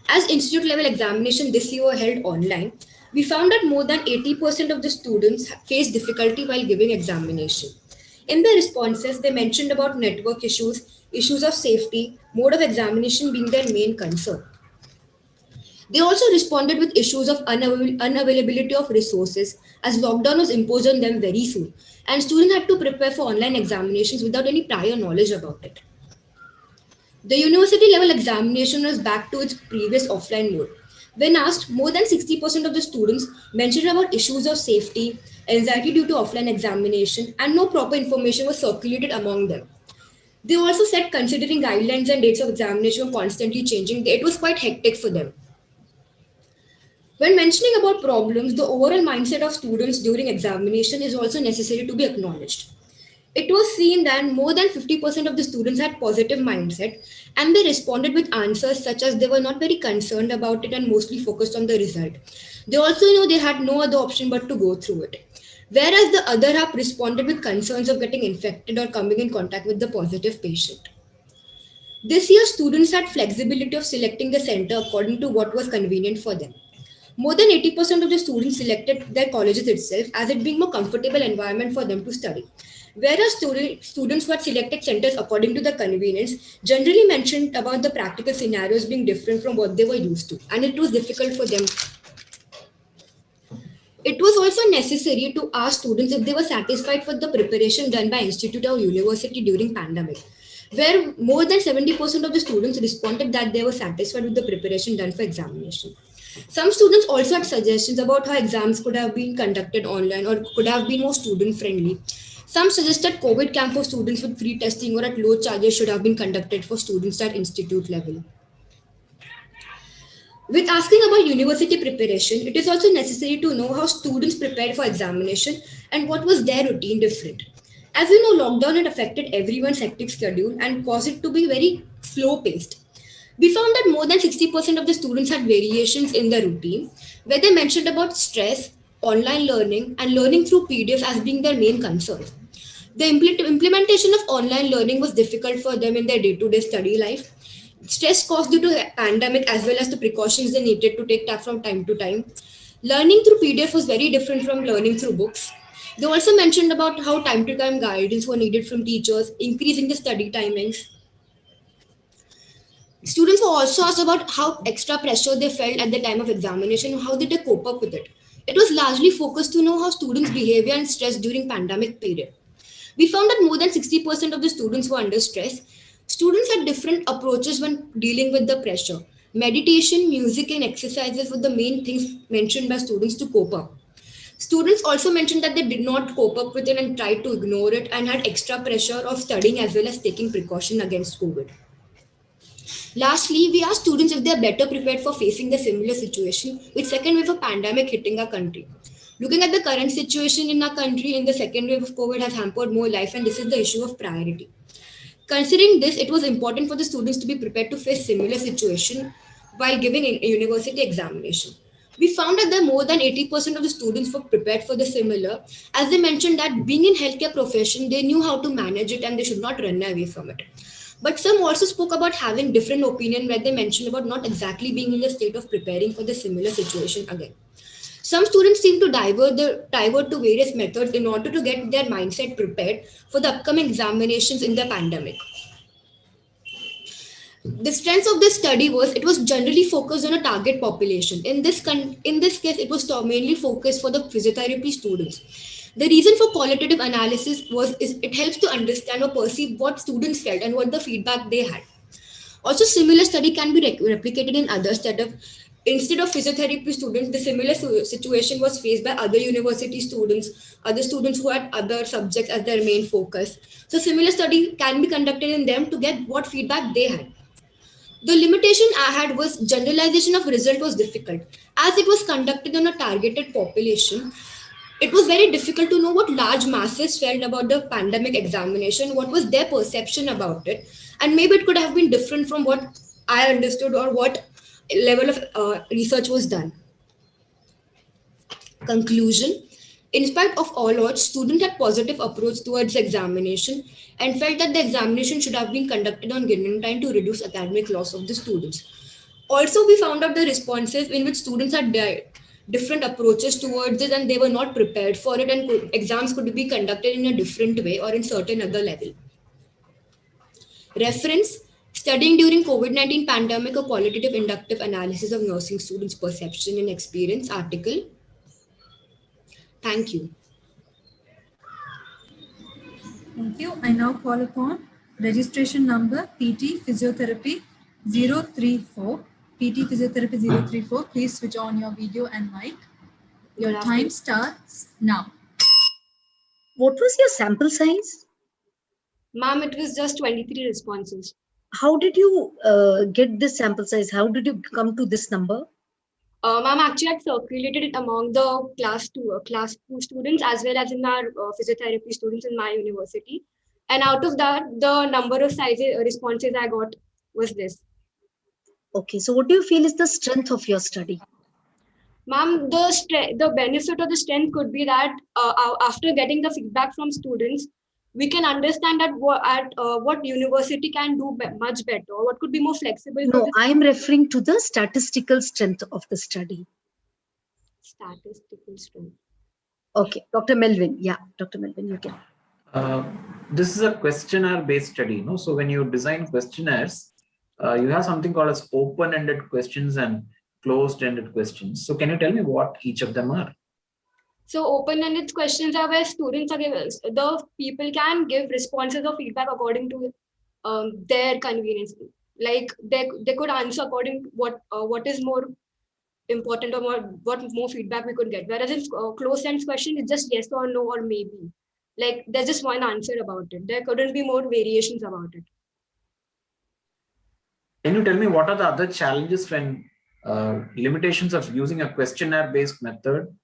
As institute level examination this year were held online, we found that more than 80% of the students faced difficulty while giving examination. In their responses, they mentioned about network issues, issues of safety, mode of examination being their main concern. They also responded with issues of unavailability of resources, as lockdown was imposed on them very soon, and students had to prepare for online examinations without any prior knowledge about it. The university level examination was back to its previous offline mode. When asked, more than 60% of the students mentioned about issues of safety, anxiety due to offline examination, and no proper information was circulated among them. They also said, considering guidelines and dates of examination were constantly changing, it was quite hectic for them. When mentioning about problems, the overall mindset of students during examination is also necessary to be acknowledged. It was seen that more than 50% of the students had positive mindset and they responded with answers such as they were not very concerned about it and mostly focused on the result. They also know they had no other option but to go through it. Whereas the other half responded with concerns of getting infected or coming in contact with the positive patient. This year, students had flexibility of selecting the center according to what was convenient for them. More than 80% of the students selected their colleges itself as it being a more comfortable environment for them to study. Whereas students who had selected centers according to their convenience generally mentioned about the practical scenarios being different from what they were used to, and it was difficult for them. It was also necessary to ask students if they were satisfied with the preparation done by institute or university during pandemic, where more than 70% of the students responded that they were satisfied with the preparation done for examination. Some students also had suggestions about how exams could have been conducted online or could have been more student friendly. Some suggested COVID camp for students with free testing or at low charges should have been conducted for students at institute level. With asking about university preparation, it is also necessary to know how students prepared for examination and what was their routine different. As we know, lockdown had affected everyone's hectic schedule and caused it to be very slow paced. We found that more than 60% of the students had variations in their routine, where they mentioned about stress, online learning, and learning through PDFs as being their main concerns. The implementation of online learning was difficult for them in their day-to-day study life. Stress caused due to pandemic as well as the precautions they needed to take from time to time. Learning through PDF was very different from learning through books. They also mentioned about how time to time guidance were needed from teachers, increasing the study timings. Students were also asked about how extra pressure they felt at the time of examination and how did they cope up with it. It was largely focused to know how students' behavior and stress during pandemic period. We found that more than 60% of the students were under stress. Students had different approaches when dealing with the pressure. Meditation, music, and exercises were the main things mentioned by students to cope up. Students also mentioned that they did not cope up with it and tried to ignore it and had extra pressure of studying as well as taking precaution against COVID. Lastly, we asked students if they are better prepared for facing the similar situation with second wave of pandemic hitting our country. Looking at the current situation in our country in the second wave of COVID has hampered more life, and this is the issue of priority. Considering this, it was important for the students to be prepared to face similar situation while giving a university examination. We found that more than 80% of the students were prepared for the similar, as they mentioned that being in healthcare profession, they knew how to manage it and they should not run away from it. But some also spoke about having different opinion where they mentioned about not exactly being in the state of preparing for the similar situation again. Some students seem to divert to various methods in order to get their mindset prepared for the upcoming examinations in the pandemic. The strength of this study was it was generally focused on a target population. In this case, it was mainly focused for the physiotherapy students. The reason for qualitative analysis is it helps to understand or perceive what students felt and what the feedback they had. Also, similar study can be replicated in other setups. Instead of physiotherapy students, the similar situation was faced by other university students, other students who had other subjects as their main focus. So similar study can be conducted in them to get what feedback they had. The limitation I had was generalization of result was difficult. As it was conducted on a targeted population, it was very difficult to know what large masses felt about the pandemic examination, what was their perception about it, and maybe it could have been different from what I understood or what level of research was done. Conclusion. In spite of all odds, students had positive approach towards examination and felt that the examination should have been conducted on given time to reduce academic loss of the students. Also, we found out the responses in which students had different approaches towards it and they were not prepared for it, and exams could be conducted in a different way or in certain other level. Reference: Studying during COVID-19 pandemic, a qualitative inductive analysis of nursing students' perception and experience article. Thank you. Thank you. I now call upon registration number PT Physiotherapy 034 PT Physiotherapy 034, please switch on your video and mic. Your Good time afternoon. starts now. What was your sample size? Ma'am, it was just 23 responses. How did you get this sample size? How did you come to this number? Ma'am, actually, I circulated it among the class two students as well as in our physiotherapy students in my university. And out of that, the number of responses I got was this. Okay, so what do you feel is the strength of your study? Ma'am, the benefit or the strength could be that after getting the feedback from students, we can understand that what university can do much better, or what could be more flexible. No, I am referring to the statistical strength of the study. Statistical strength. Okay, Dr. Melvin. Yeah, Dr. Melvin, you can. This is a questionnaire-based study, no? So when you design questionnaires, you have something called as open-ended questions and closed-ended questions. So can you tell me what each of them are? So open-ended questions are where students are given, the people can give responses or feedback according to their convenience. Like they could answer according to what is more important, or what more feedback we could get. Whereas in closed-end question, it's just yes or no or maybe. Like there's just one answer about it. There couldn't be more variations about it. Can you tell me what are the other challenges when limitations of using a questionnaire-based method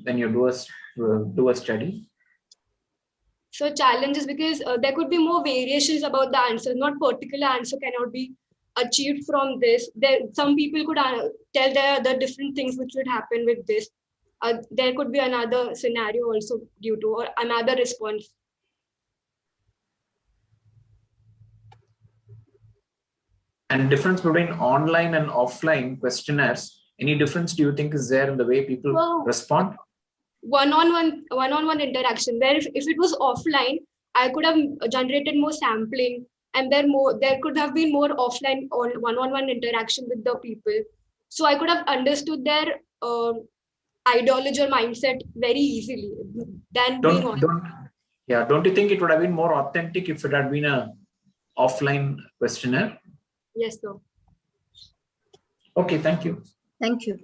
when you do a study? So challenges because there could be more variations about the answer. Not particular answer cannot be achieved from this. Some people could tell the different things which would happen with this. There could be another scenario also due to, or another response. And difference between online and offline questionnaires, any difference do you think is there in the way people respond? One-on-one interaction, where if it was offline, I could have generated more sampling, and there could have been more offline or one-on-one interaction with the people. So I could have understood their ideology or mindset very easily than being on. Don't you think it would have been more authentic if it had been a offline questionnaire? Yes, sir. Okay, thank you. Thank you.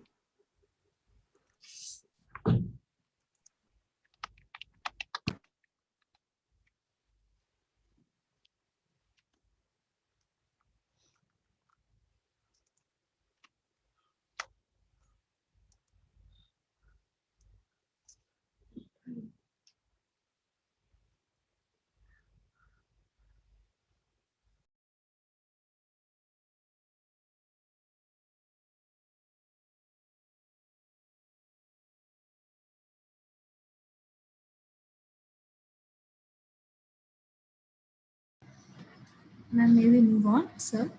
Ma'am, may we move on, sir?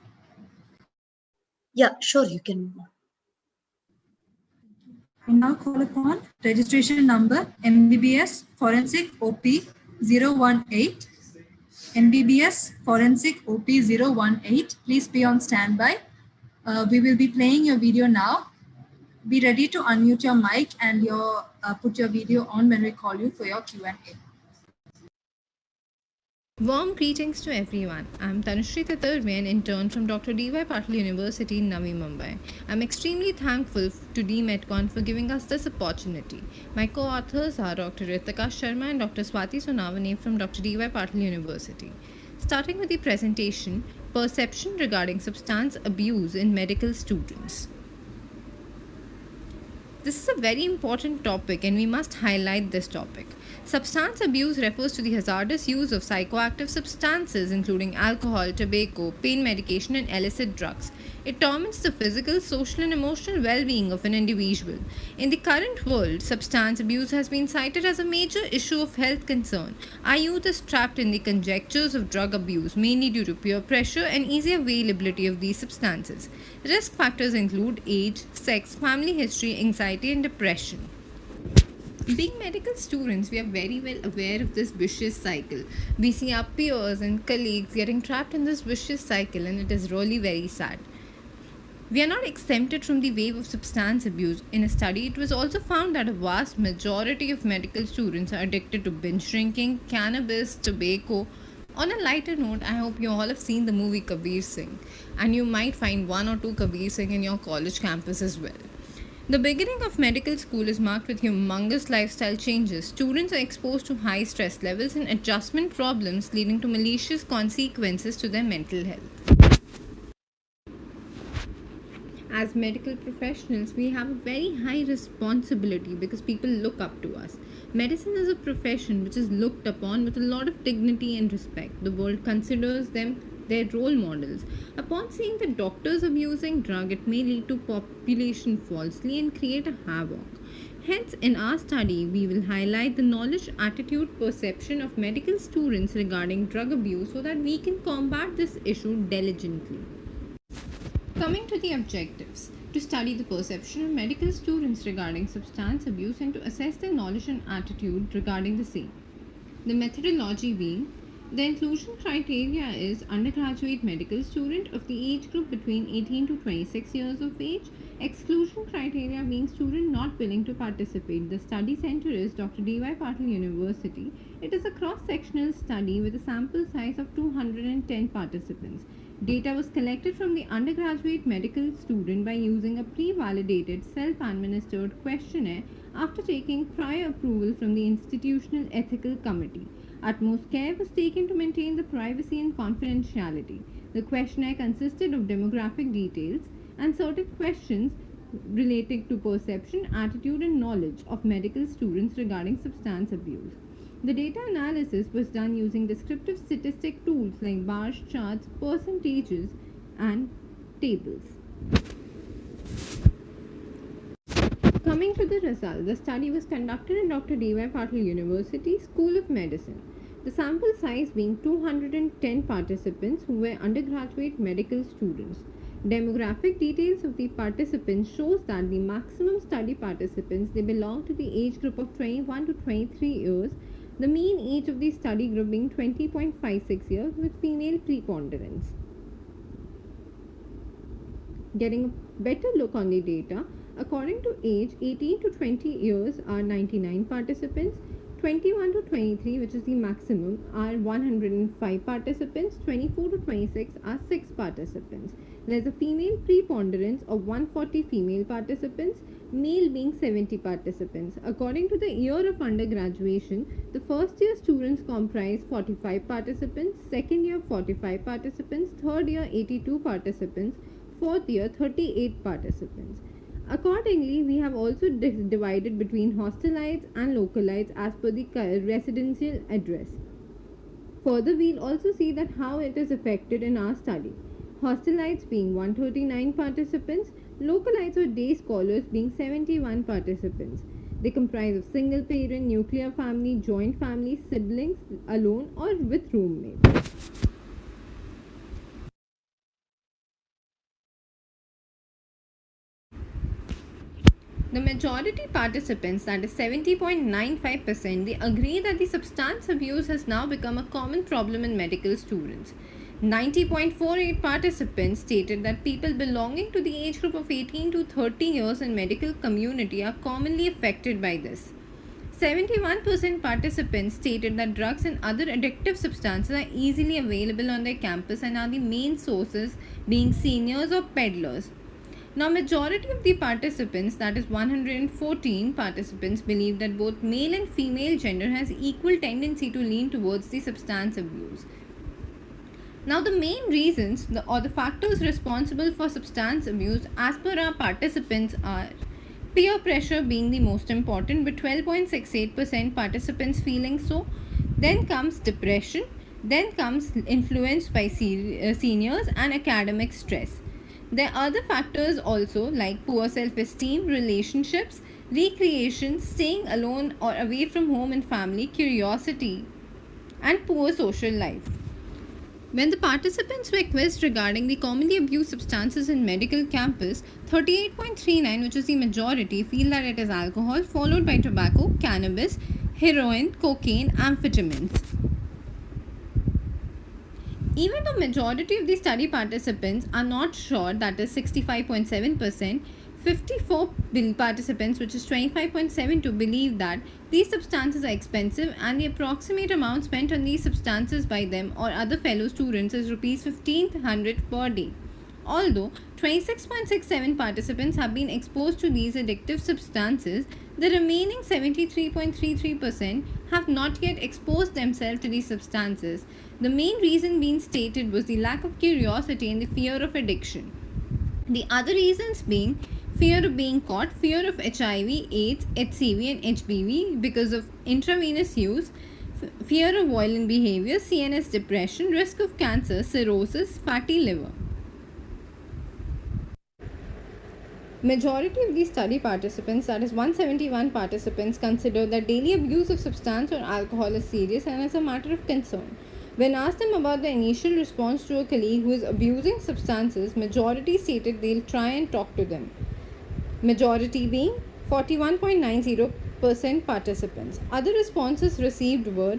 Yeah, sure, you can move on. I now call upon registration number MBBS Forensic OP 018. MBBS Forensic OP 018. Please be on standby. We will be playing your video now. Be ready to unmute your mic and put your video on when we call you for your Q&A. Warm greetings to everyone. I'm Tanushree Tatarve, an intern from Dr. D.Y. Patil University in Navi Mumbai. I'm extremely thankful to DeMedCon for giving us this opportunity. My co-authors are Dr. Ritika Sharma and Dr. Swati Sonavane from Dr. D.Y. Patil University. Starting with the presentation, Perception Regarding Substance Abuse in Medical Students. This is a very important topic and we must highlight this topic. Substance abuse refers to the hazardous use of psychoactive substances including alcohol, tobacco, pain medication and illicit drugs. It torments the physical, social and emotional well-being of an individual. In the current world, substance abuse has been cited as a major issue of health concern. Our youth is trapped in the conjectures of drug abuse mainly due to peer pressure and easy availability of these substances. Risk factors include age, sex, family history, anxiety and depression. Being medical students, we are very well aware of this vicious cycle. We see our peers and colleagues getting trapped in this vicious cycle and it is really very sad. We are not exempted from the wave of substance abuse. In a study, it was also found that a vast majority of medical students are addicted to binge drinking, cannabis, tobacco, On a lighter note, I hope you all have seen the movie Kabir Singh, and you might find one or two Kabir Singh in your college campus as well. The beginning of medical school is marked with humongous lifestyle changes. Students are exposed to high stress levels and adjustment problems, leading to malicious consequences to their mental health. As medical professionals, we have a very high responsibility because people look up to us. Medicine is a profession which is looked upon with a lot of dignity and respect. The world considers them their role models. Upon seeing the doctors abusing drug, it may lead to population falsely and create a havoc. Hence, in our study, we will highlight the knowledge, attitude, perception of medical students regarding drug abuse so that we can combat this issue diligently. Coming to the objectives, to study the perception of medical students regarding substance abuse and to assess their knowledge and attitude regarding the same. The methodology being, the inclusion criteria is undergraduate medical student of the age group between 18 to 26 years of age. Exclusion criteria being student not willing to participate. The study center is Dr. D.Y. Patil University. It is a cross-sectional study with a sample size of 210 participants. Data was collected from the undergraduate medical student by using a pre-validated self-administered questionnaire after taking prior approval from the institutional ethical committee. Utmost care was taken to maintain the privacy and confidentiality. The questionnaire consisted of demographic details and certain questions related to perception, attitude, and knowledge of medical students regarding substance abuse. The data analysis was done using descriptive statistic tools like bars, charts, percentages, and tables. Coming to the result, the study was conducted in Dr. D.Y. Patil University School of Medicine. The sample size being 210 participants who were undergraduate medical students. Demographic details of the participants shows that the maximum study participants, they belong to the age group of 21 to 23 years. The mean age of the study group being 20.56 years with female preponderance. Getting a better look on the data, according to age, 18 to 20 years are 99 participants, 21 to 23, which is the maximum, are 105 participants, 24 to 26 are 6 participants. There is a female preponderance of 140 female participants, male being 70 participants. According to the year of undergraduation, the first year students comprise 45 participants, second year 45 participants, third year 82 participants, fourth year 38 participants. Accordingly, we have also divided between hostelites and localites as per the residential address. Further, we'll also see that how it is affected in our study. Hostelites being 139 participants, localites or day scholars being 71 participants. They comprise of single parent, nuclear family, joint family, siblings, alone or with roommates. The majority participants, that is 70.95%, they agree that the substance abuse has now become a common problem in medical students. 90.48 participants stated that people belonging to the age group of 18 to 30 years in medical community are commonly affected by this. 71% participants stated that drugs and other addictive substances are easily available on their campus and are the main sources, being seniors or peddlers. Now, majority of the participants, that is 114 participants, believe that both male and female gender has equal tendency to lean towards the substance abuse. Now, the main reasons or the factors responsible for substance abuse as per our participants are peer pressure being the most important, with 12.68% participants feeling so. Then comes depression. Then comes influenced by seniors and academic stress. There are other factors also like poor self-esteem, relationships, recreation, staying alone or away from home and family, curiosity, and poor social life. When the participants were quizzed regarding the commonly abused substances in medical campus, 38.39, which is the majority, feel that it is alcohol, followed by tobacco, cannabis, heroin, cocaine, amphetamines. Even though majority of the study participants are not sure, that is 65.7%, 54 participants, which is 25.72, believe that these substances are expensive, and the approximate amount spent on these substances by them or other fellow students is rupees 1500 per day. Although 26.67 participants have been exposed to these addictive substances, the remaining 73.33% have not yet exposed themselves to these substances. The main reason being stated was the lack of curiosity and the fear of addiction. The other reasons being fear of being caught, fear of HIV, AIDS, HCV and HBV because of intravenous use, fear of violent behavior, CNS depression, risk of cancer, cirrhosis, fatty liver. Majority of these study participants, that is 171 participants, consider that daily abuse of substance or alcohol is serious and is a matter of concern. When asked them about the initial response to a colleague who is abusing substances, majority stated they'll try and talk to them. Majority being 41.90% participants. Other responses received were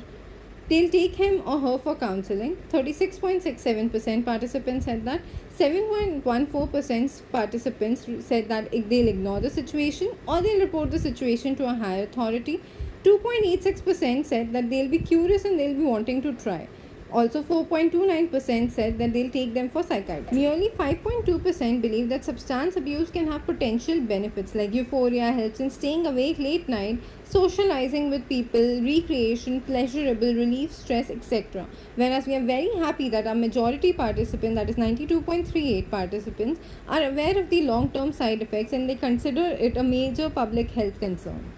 they'll take him or her for counseling. 36.67% participants said that. 7.14% participants said that they'll ignore the situation or they'll report the situation to a higher authority. 2.86% said that they'll be curious and they'll be wanting to try. Also, 4.29% said that they'll take them for psychiatry. Nearly 5.2% believe that substance abuse can have potential benefits like euphoria, helps in staying awake late night, socializing with people, recreation, pleasurable, relief, stress, etc. Whereas we are very happy that our majority participant, that is 92.38 participants, are aware of the long-term side effects and they consider it a major public health concern.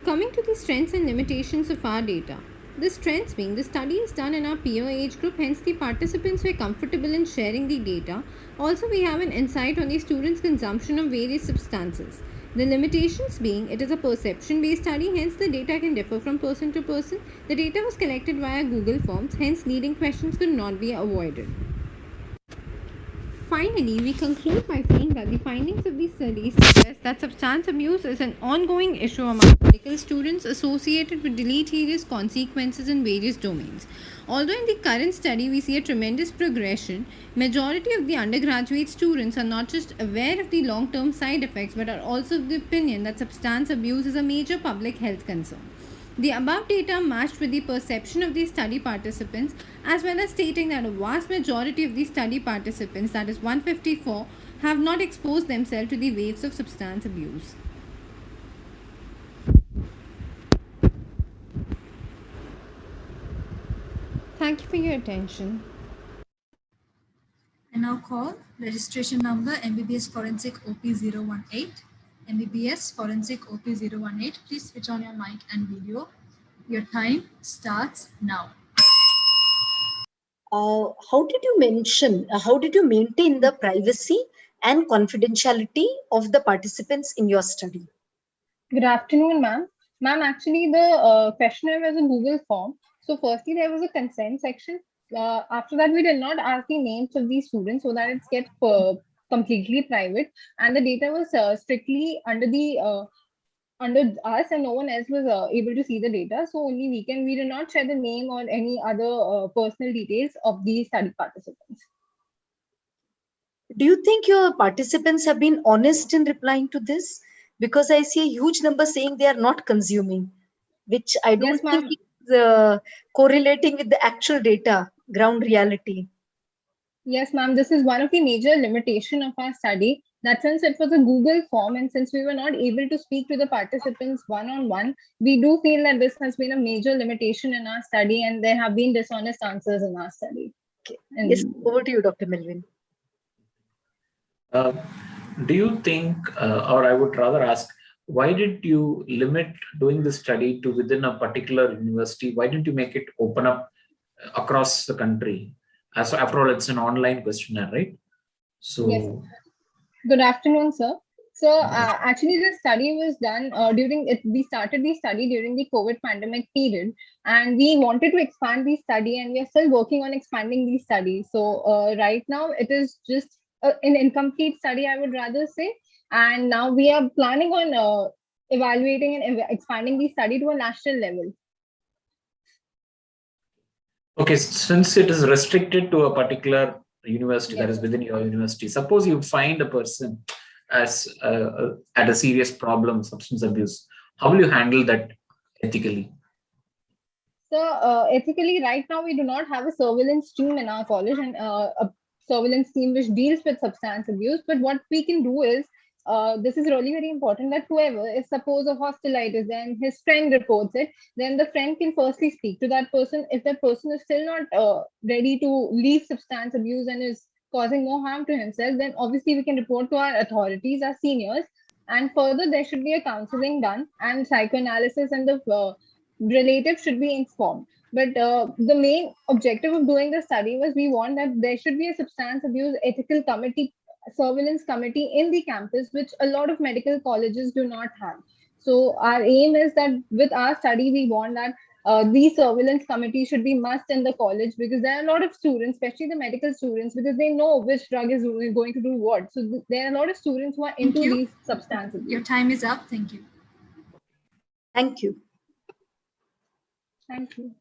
Coming to the strengths and limitations of our data. The strengths being the study is done in our peer age group, hence the participants were comfortable in sharing the data. Also, we have an insight on the students' consumption of various substances. The limitations being it is a perception based study, hence the data can differ from person to person. The data was collected via Google Forms, hence leading questions could not be avoided. Finally, we conclude by saying that the findings of these studies suggest that substance abuse is an ongoing issue among medical students associated with deleterious consequences in various domains. Although in the current study we see a tremendous progression, majority of the undergraduate students are not just aware of the long-term side effects but are also of the opinion that substance abuse is a major public health concern. The above data matched with the perception of these study participants, as well as stating that a vast majority of these study participants, that is 154, have not exposed themselves to the waves of substance abuse. Thank you for your attention. I now call registration number MBBS Forensic OP018. MBBS Forensic OP018. Please switch on your mic and video. Your time starts now. How did you maintain the privacy and confidentiality of the participants in your study? Good afternoon, ma'am. Ma'am, actually the questionnaire was a Google form. So firstly, there was a consent section. After that, we did not ask the names of these students so that it's kept completely private. And the data was strictly under us and no one else was able to see the data. So only we did not share the name or any other personal details of the study participants. Do you think your participants have been honest in replying to this? Because I see a huge number saying they are not consuming, which I don't think is correlating with the actual data, ground reality. Yes, ma'am. This is one of the major limitations of our study, that since it was a Google form and since we were not able to speak to the participants one-on-one, we do feel that this has been a major limitation in our study and there have been dishonest answers in our study. Okay. Yes, over to you, Dr. Melvin. Do you think, or I would rather ask, why did you limit doing the study to within a particular university? Why didn't you make it open up across the country? So after all, it's an online questionnaire, right? So, yes. Good afternoon, sir. So actually the study was done we started the study during the COVID pandemic period, and we wanted to expand the study and we are still working on expanding the study. So right now it is just an incomplete study, I would rather say. And now we are planning on evaluating and expanding the study to a national level. Okay, since it is restricted to a particular university, yes, that is within your university, suppose you find a person as at a serious problem, substance abuse, how will you handle that ethically? So ethically, right now we do not have a surveillance team in our college and a surveillance team which deals with substance abuse. But what we can do is, this is really very important, that whoever is suppose a hostilitis, then his friend reports it, then the friend can firstly speak to that person. If that person is still not ready to leave substance abuse and is causing more harm to himself, then obviously we can report to our authorities, our seniors, and further there should be a counseling done and psychoanalysis, and the relatives should be informed. But the main objective of doing the study was we want that there should be a substance abuse ethical committee, surveillance committee in the campus, which a lot of medical colleges do not have. So our aim is that with our study, we want that these surveillance committees should be must in the college, because there are a lot of students, especially the medical students, because they know which drug is going to do what. So there are a lot of students who are into these substances. Your time is up. Thank you. Thank you. Thank you.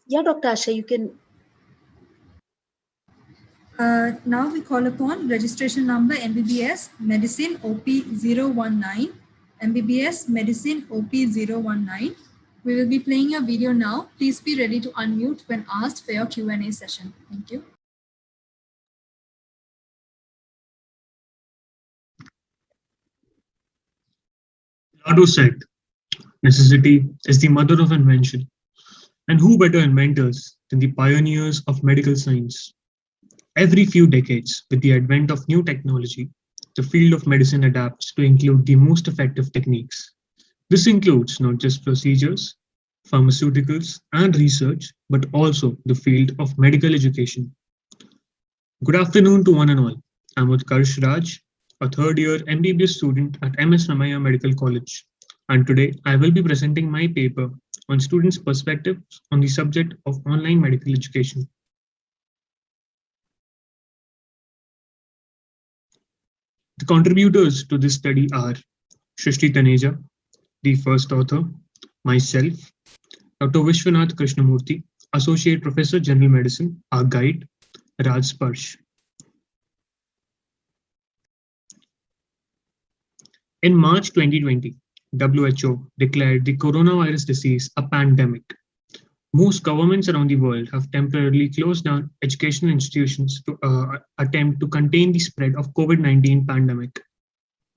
Yeah, Dr. Asha, you can. Now we call upon registration number MBBS Medicine OP019, MBBS Medicine OP019. We will be playing your video now. Please be ready to unmute when asked for your Q&A session. Thank you. Plato said, necessity is the mother of invention. And who better inventors than the pioneers of medical science? Every few decades, with the advent of new technology, the field of medicine adapts to include the most effective techniques. This includes not just procedures, pharmaceuticals, and research, but also the field of medical education. Good afternoon to one and all. I'm Utkarsh Raj, a third-year MBBS student at MS Ramaiah Medical College, and today I will be presenting my paper on students' perspectives on the subject of online medical education. The contributors to this study are Shrishti Taneja, the first author, myself, Dr. Vishwanath Krishnamurthy, Associate Professor General Medicine, our guide, Raj Sparsh. In March 2020, WHO declared the coronavirus disease a pandemic. Most governments around the world have temporarily closed down educational institutions to attempt to contain the spread of COVID-19 pandemic.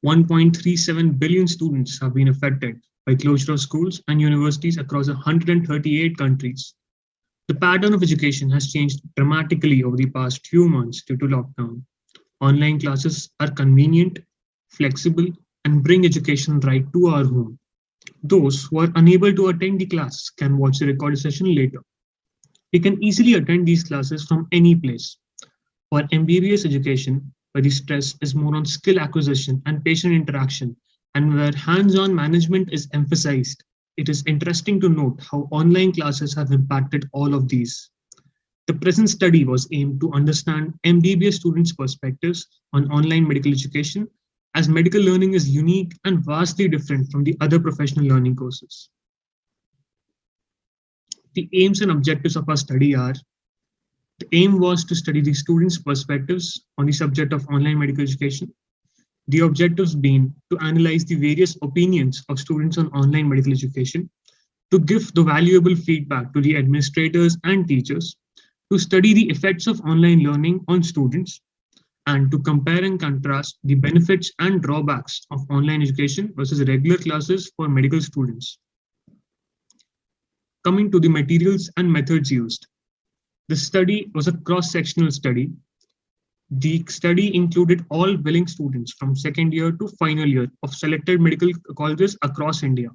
1.37 billion students have been affected by closure of schools and universities across 138 countries. The pattern of education has changed dramatically over the past few months due to lockdown. Online classes are convenient, flexible, and bring education right to our home. Those who are unable to attend the class can watch the recorded session later. We can easily attend these classes from any place. For MBBS education, where the stress is more on skill acquisition and patient interaction, and where hands-on management is emphasized, it is interesting to note how online classes have impacted all of these. The present study was aimed to understand MBBS students' perspectives on online medical education, as medical learning is unique and vastly different from the other professional learning courses. The aims and objectives of our study are: the aim was to study the students' perspectives on the subject of online medical education. The objectives being to analyze the various opinions of students on online medical education, to give the valuable feedback to the administrators and teachers, to study the effects of online learning on students, and to compare and contrast the benefits and drawbacks of online education versus regular classes for medical students. Coming to the materials and methods used. The study was a cross-sectional study. The study included all willing students from second year to final year of selected medical colleges across India.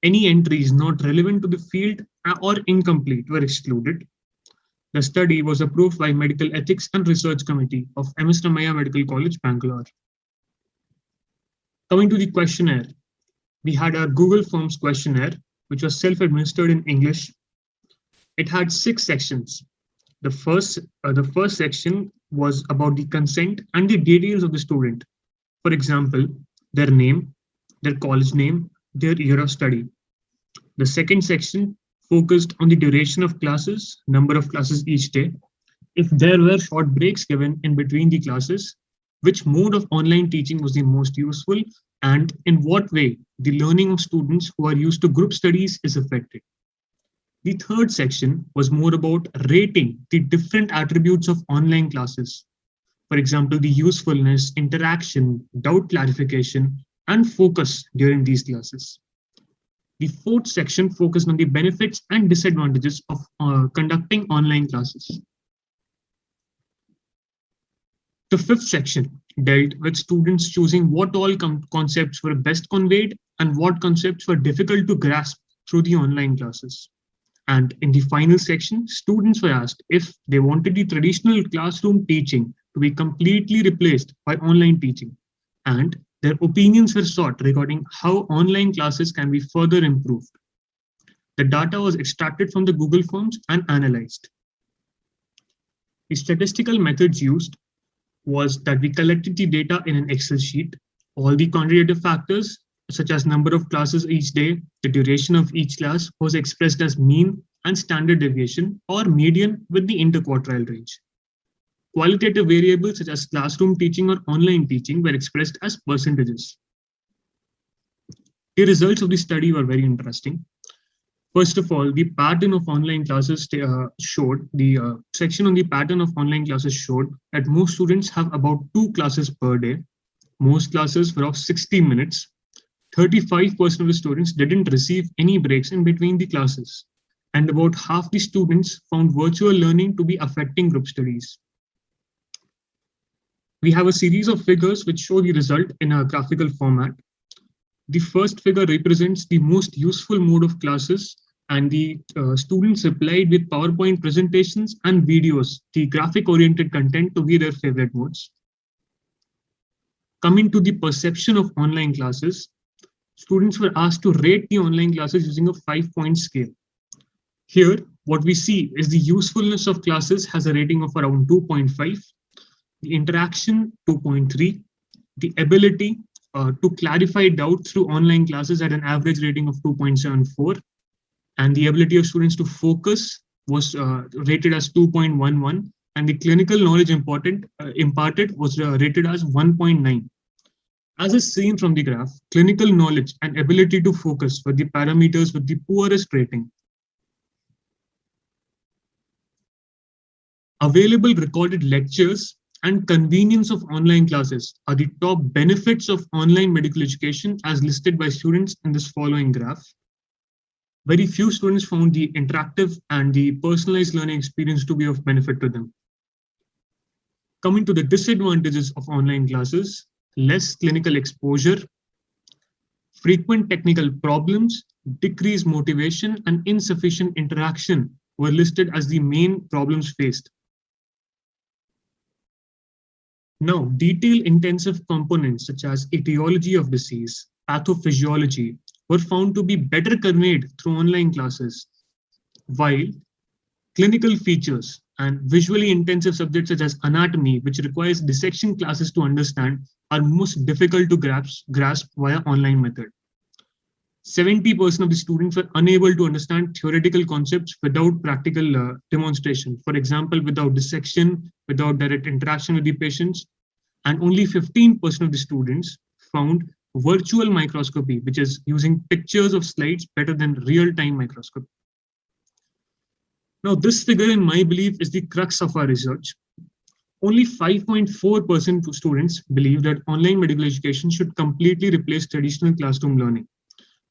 Any entries not relevant to the field or incomplete were excluded. The study was approved by Medical Ethics and Research Committee of MS Ramaiah Medical College, Bangalore. Coming to the questionnaire, we had our Google Forms questionnaire, which was self-administered in English. It had 6 sections. The first section was about the consent and the details of the student. For example, their name, their college name, their year of study. The second section focused on the duration of classes, number of classes each day, if there were short breaks given in between the classes, which mode of online teaching was the most useful, and in what way the learning of students who are used to group studies is affected. The third section was more about rating the different attributes of online classes. For example, the usefulness, interaction, doubt clarification, and focus during these classes. The fourth section focused on the benefits and disadvantages of conducting online classes. The fifth section dealt with students choosing what all concepts were best conveyed and what concepts were difficult to grasp through the online classes. And in the final section, students were asked if they wanted the traditional classroom teaching to be completely replaced by online teaching, and their opinions were sought regarding how online classes can be further improved. The data was extracted from the Google Forms and analyzed. The statistical methods used was that we collected the data in an Excel sheet. All the quantitative factors, such as number of classes each day, the duration of each class, was expressed as mean and standard deviation or median with the interquartile range. Qualitative variables such as classroom teaching or online teaching were expressed as percentages. The results of the study were very interesting. First of all, the pattern of online classes showed, the section on the pattern of online classes showed that most students have about 2 classes per day. Most classes were of 60 minutes. 35% of the students didn't receive any breaks in between the classes. And about half the students found virtual learning to be affecting group studies. We have a series of figures which show the result in a graphical format. The first figure represents the most useful mode of classes, and the students replied with PowerPoint presentations and videos, the graphic-oriented content, to be their favorite modes. Coming to the perception of online classes, students were asked to rate the online classes using a 5-point scale. Here, what we see is the usefulness of classes has a rating of around 2.5, the interaction 2.3, the ability to clarify doubt through online classes at an average rating of 2.74, and the ability of students to focus was rated as 2.11, and the clinical knowledge imparted was rated as 1.9. As is seen from the graph, clinical knowledge and ability to focus were the parameters with the poorest rating. Available recorded lectures and convenience of online classes are the top benefits of online medical education as listed by students in this following graph. Very few students found the interactive and the personalized learning experience to be of benefit to them. Coming to the disadvantages of online classes, less clinical exposure, frequent technical problems, decreased motivation, and insufficient interaction were listed as the main problems faced. Now, detail-intensive components such as etiology of disease, pathophysiology, were found to be better conveyed through online classes, while clinical features and visually intensive subjects such as anatomy, which requires dissection classes to understand, are most difficult to grasp via online method. 70% of the students were unable to understand theoretical concepts without practical demonstration. For example, without dissection, without direct interaction with the patients, and only 15% of the students found virtual microscopy, which is using pictures of slides, better than real-time microscopy. Now, this figure, in my belief, is the crux of our research. Only 5.4% of students believe that online medical education should completely replace traditional classroom learning,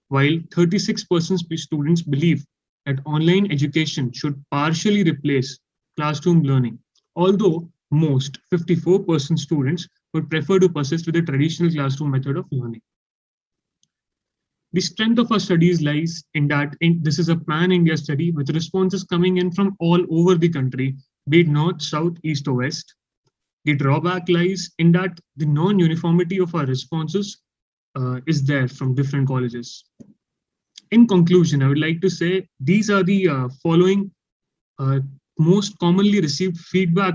while 36% of students believe that online education should partially replace classroom learning, although Most, 54% students, would prefer to persist with the traditional classroom method of learning. The strength of our studies lies in that this is a pan-India study with responses coming in from all over the country, be it north, south, east, or west. The drawback lies in that the non-uniformity of our responses is there from different colleges. In conclusion, I would like to say these are the following most commonly received feedback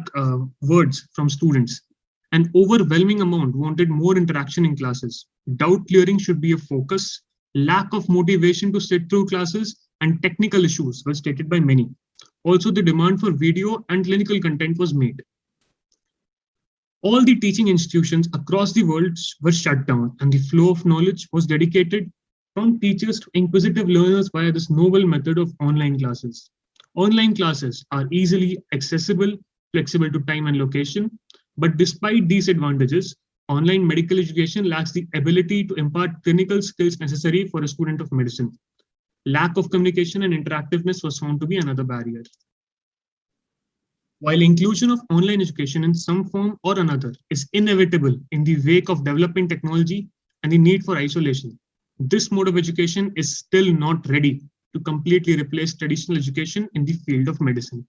words from students. An overwhelming amount wanted more interaction in classes. Doubt clearing should be a focus. Lack of motivation to sit through classes and technical issues were stated by many. Also, the demand for video and clinical content was made. All the teaching institutions across the world were shut down, and the flow of knowledge was dedicated from teachers to inquisitive learners via this novel method of online classes. Online classes are easily accessible, flexible to time and location, but despite these advantages, online medical education lacks the ability to impart clinical skills necessary for a student of medicine. Lack of communication and interactiveness was found to be another barrier. While inclusion of online education in some form or another is inevitable in the wake of developing technology and the need for isolation, this mode of education is still not ready to completely replace traditional education in the field of medicine.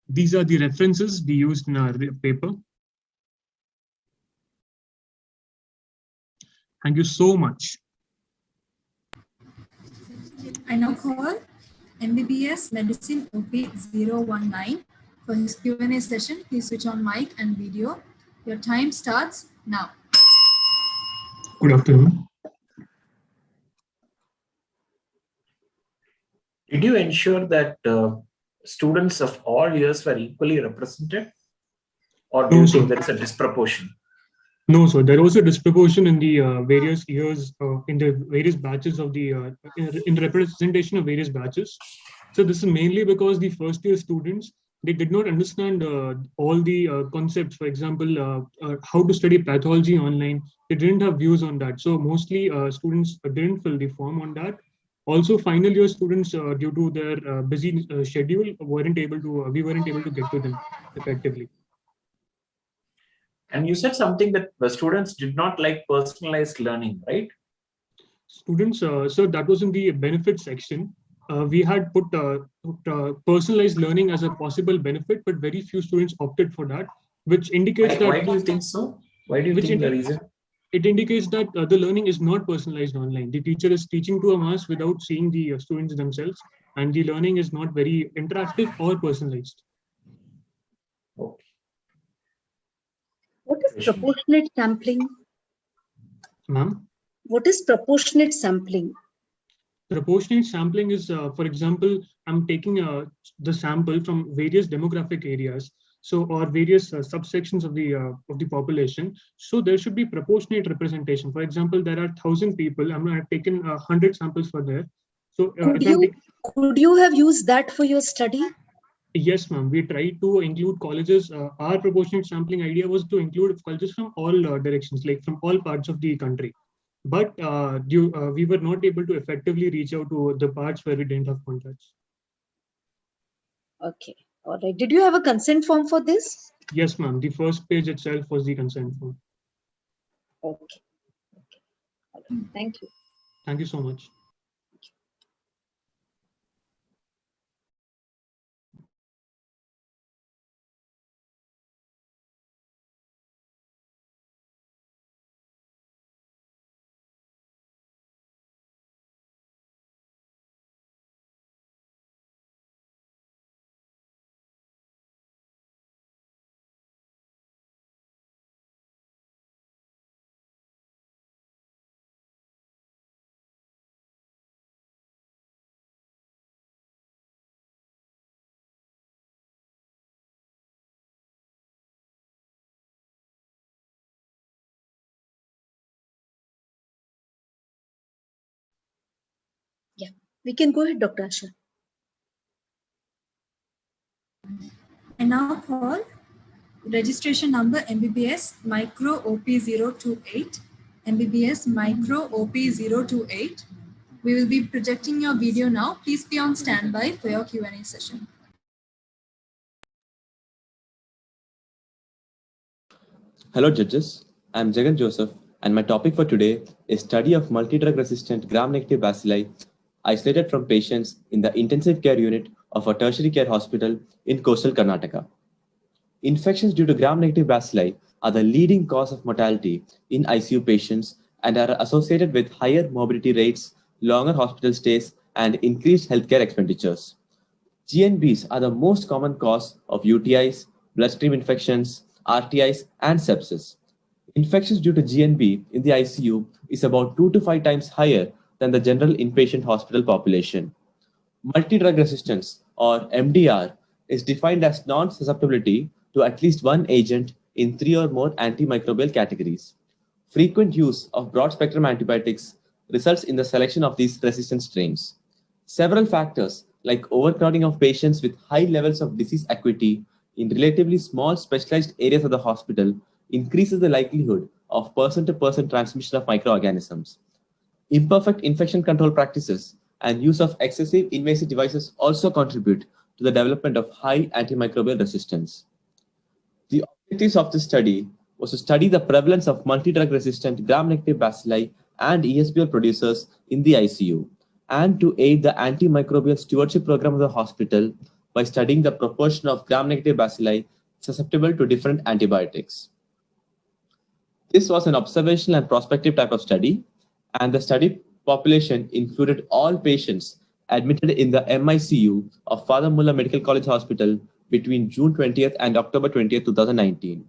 These are the references we used in our paper. Thank you so much. I now call MBBS Medicine OP019 for his Q&A session. Please switch on mic and video. Your time starts now. Good afternoon. Did you ensure that students of all years were equally represented? Or do you think there is a disproportion? No, sir. There was a disproportion in the various years, in the various batches of the, in representation of various batches. So this is mainly because the first year students, they did not understand all the concepts. For example, how to study pathology online. They didn't have views on that. So mostly students didn't fill the form on that. Also, final year students, due to their busy schedule, we weren't able to get to them effectively. And you said something that the students did not like personalized learning, right? Students, so that was in the benefit section. We had put personalized learning as a possible benefit, but very few students opted for that, which indicates that. Why do you think so? Why do you think the reason? It indicates that the learning is not personalized online. The teacher is teaching to a mass without seeing the students themselves, and the learning is not very interactive or personalized. Okay. What is proportionate sampling? Ma'am? What is proportionate sampling? Proportionate sampling is, for example, I'm taking the sample from various demographic areas, so or various subsections of the population. So there should be proportionate representation. For example, there are 1,000 people. I've taken 100 samples for there. So could you have used that for your study? Yes, ma'am. We tried to include colleges. Our proportionate sampling idea was to include colleges from all directions, like from all parts of the country. But we were not able to effectively reach out to the parts where we didn't have contacts. Okay. All right. Did you have a consent form for this? Yes, ma'am. The first page itself was the consent form. Okay. Okay. Thank you. Thank you so much. Yeah, we can go ahead, Dr. Asha. I now call registration number MBBS Micro OP028, MBBS Micro OP028. We will be projecting your video now. Please be on standby for your Q&A session. Hello judges, I'm Jagan Joseph and my topic for today is study of multi-drug resistant gram-negative bacilli isolated from patients in the intensive care unit of a tertiary care hospital in coastal Karnataka. Infections due to gram-negative bacilli are the leading cause of mortality in ICU patients and are associated with higher morbidity rates, longer hospital stays, and increased healthcare expenditures. GNBs are the most common cause of UTIs, bloodstream infections, RTIs, and sepsis. Infections due to GNB in the ICU is about 2 to 5 times higher than the general inpatient hospital population. Multi-drug resistance, or MDR, is defined as non-susceptibility to at least one agent in 3 or more antimicrobial categories. Frequent use of broad-spectrum antibiotics results in the selection of these resistant strains. Several factors like overcrowding of patients with high levels of disease acuity in relatively small specialized areas of the hospital increases the likelihood of person-to-person transmission of microorganisms. Imperfect infection control practices and use of excessive invasive devices also contribute to the development of high antimicrobial resistance. The objectives of this study was to study the prevalence of multi-drug resistant gram-negative bacilli and ESBL producers in the ICU, and to aid the antimicrobial stewardship program of the hospital by studying the proportion of gram-negative bacilli susceptible to different antibiotics. This was an observational and prospective type of study, and the study population included all patients admitted in the MICU of Father Muller Medical College Hospital between June 20th and October 20th, 2019.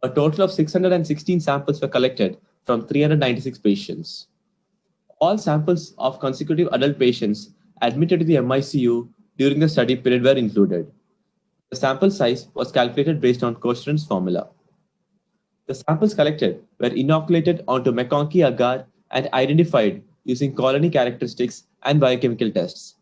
A total of 616 samples were collected from 396 patients. All samples of consecutive adult patients admitted to the MICU during the study period were included. The sample size was calculated based on Cochrane's formula. The samples collected were inoculated onto McConkey agar and identified using colony characteristics and biochemical tests.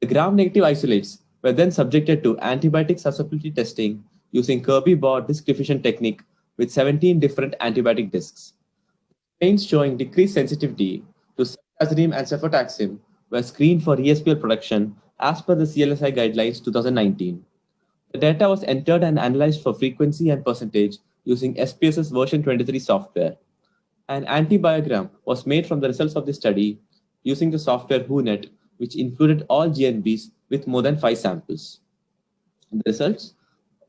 The gram-negative isolates were then subjected to antibiotic susceptibility testing using Kirby-Baugh disc diffusion technique with 17 different antibiotic discs. Strains showing decreased sensitivity to ceftriaxone and cefotaxime were screened for ESBL production as per the CLSI guidelines 2019. The data was entered and analyzed for frequency and percentage using SPSS version 23 software. An antibiogram was made from the results of the study using the software WHONET, which included all GNBs with more than 5 samples. The results: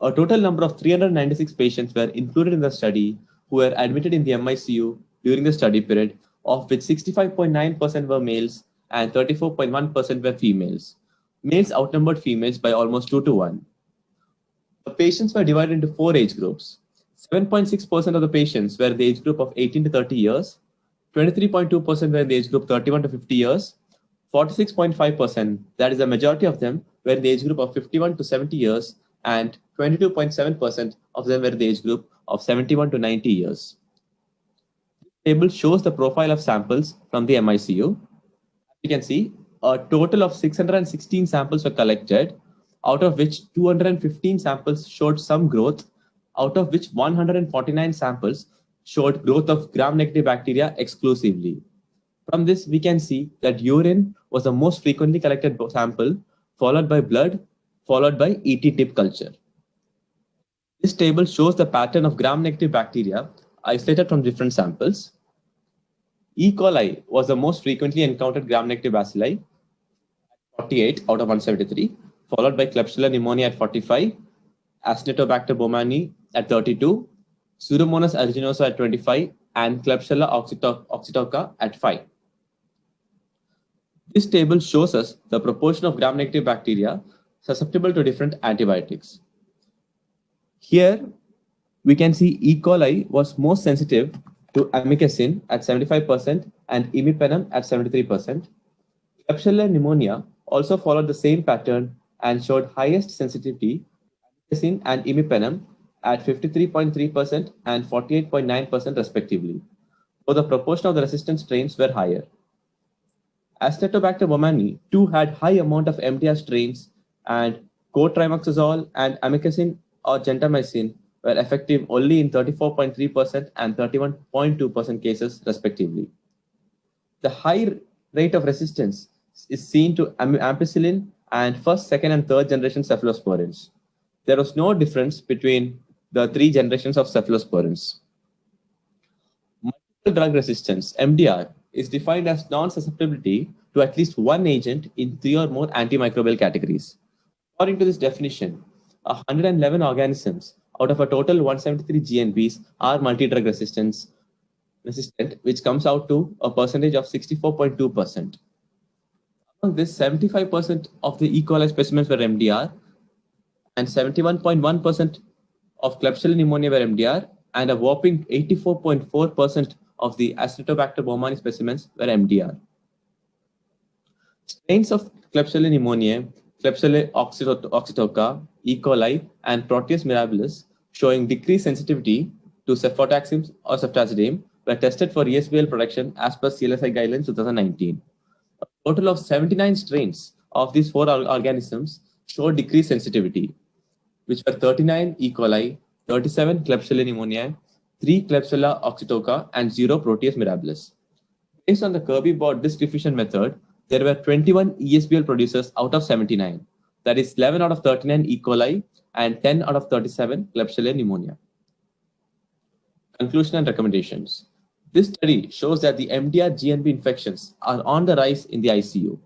a total number of 396 patients were included in the study who were admitted in the MICU during the study period, of which 65.9% were males and 34.1% were females. Males outnumbered females by almost 2 to 1. The patients were divided into 4 age groups. 7.6% of the patients were in the age group of 18 to 30 years, 23.2% were in the age group 31 to 50 years, 46.5%, that is the majority of them, were in the age group of 51 to 70 years, and 22.7% of them were in the age group of 71 to 90 years. This table shows the profile of samples from the MICU. You can see a total of 616 samples were collected, out of which 215 samples showed some growth, out of which 149 samples showed growth of gram-negative bacteria exclusively. From this, we can see that urine was the most frequently collected sample, followed by blood, followed by ET tip culture. This table shows the pattern of gram-negative bacteria isolated from different samples. E. coli was the most frequently encountered gram-negative bacilli, 48 out of 173, followed by Klebsiella pneumoniae at 45, Acinetobacter baumannii at 32, Pseudomonas aeruginosa at 25, and Klebsiella oxytoca at 5. This table shows us the proportion of gram-negative bacteria susceptible to different antibiotics. Here, we can see E. coli was most sensitive to amikacin at 75% and imipenem at 73%. Klebsiella pneumonia also followed the same pattern and showed highest sensitivity to amikacin and imipenem at 53.3% and 48.9% respectively, though the proportion of the resistant strains were higher. Acinetobacter baumannii too had high amount of MDR strains, and cotrimoxazole and amikacin or gentamicin were effective only in 34.3% and 31.2% cases respectively. The high rate of resistance is seen to ampicillin and first, second, and third generation cephalosporins. There was no difference between the 3 generations of cephalosporins. Multiple drug resistance, MDR, is defined as non-susceptibility to at least one agent in 3 or more antimicrobial categories. According to this definition, 111 organisms out of a total 173 GNPs are multi-drug resistant, which comes out to a percentage of 64.2%. Among this, 75% of the E. coli specimens were MDR, and 71.1% of Klebsiella pneumoniae were MDR, and a whopping 84.4% of the Acinetobacter baumannii specimens were MDR. Strains of Klebsiella pneumoniae, Klebsiella oxytoca, E. coli, and Proteus mirabilis showing decreased sensitivity to cefotaxime or ceftazidime were tested for ESBL production as per CLSI guidelines 2019. A total of 79 strains of these 4 organisms showed decreased sensitivity, which were 39 E. coli, 37 Klebsiella pneumoniae, 3 Klebsiella oxytoca, and 0 Proteus mirabilis. Based on the Kirby-Bott disk diffusion method, there were 21 ESBL producers out of 79. That is 11 out of 39 E. coli and 10 out of 37 Klebsiella pneumoniae. Conclusion and recommendations. This study shows that the MDR GNP infections are on the rise in the ICU.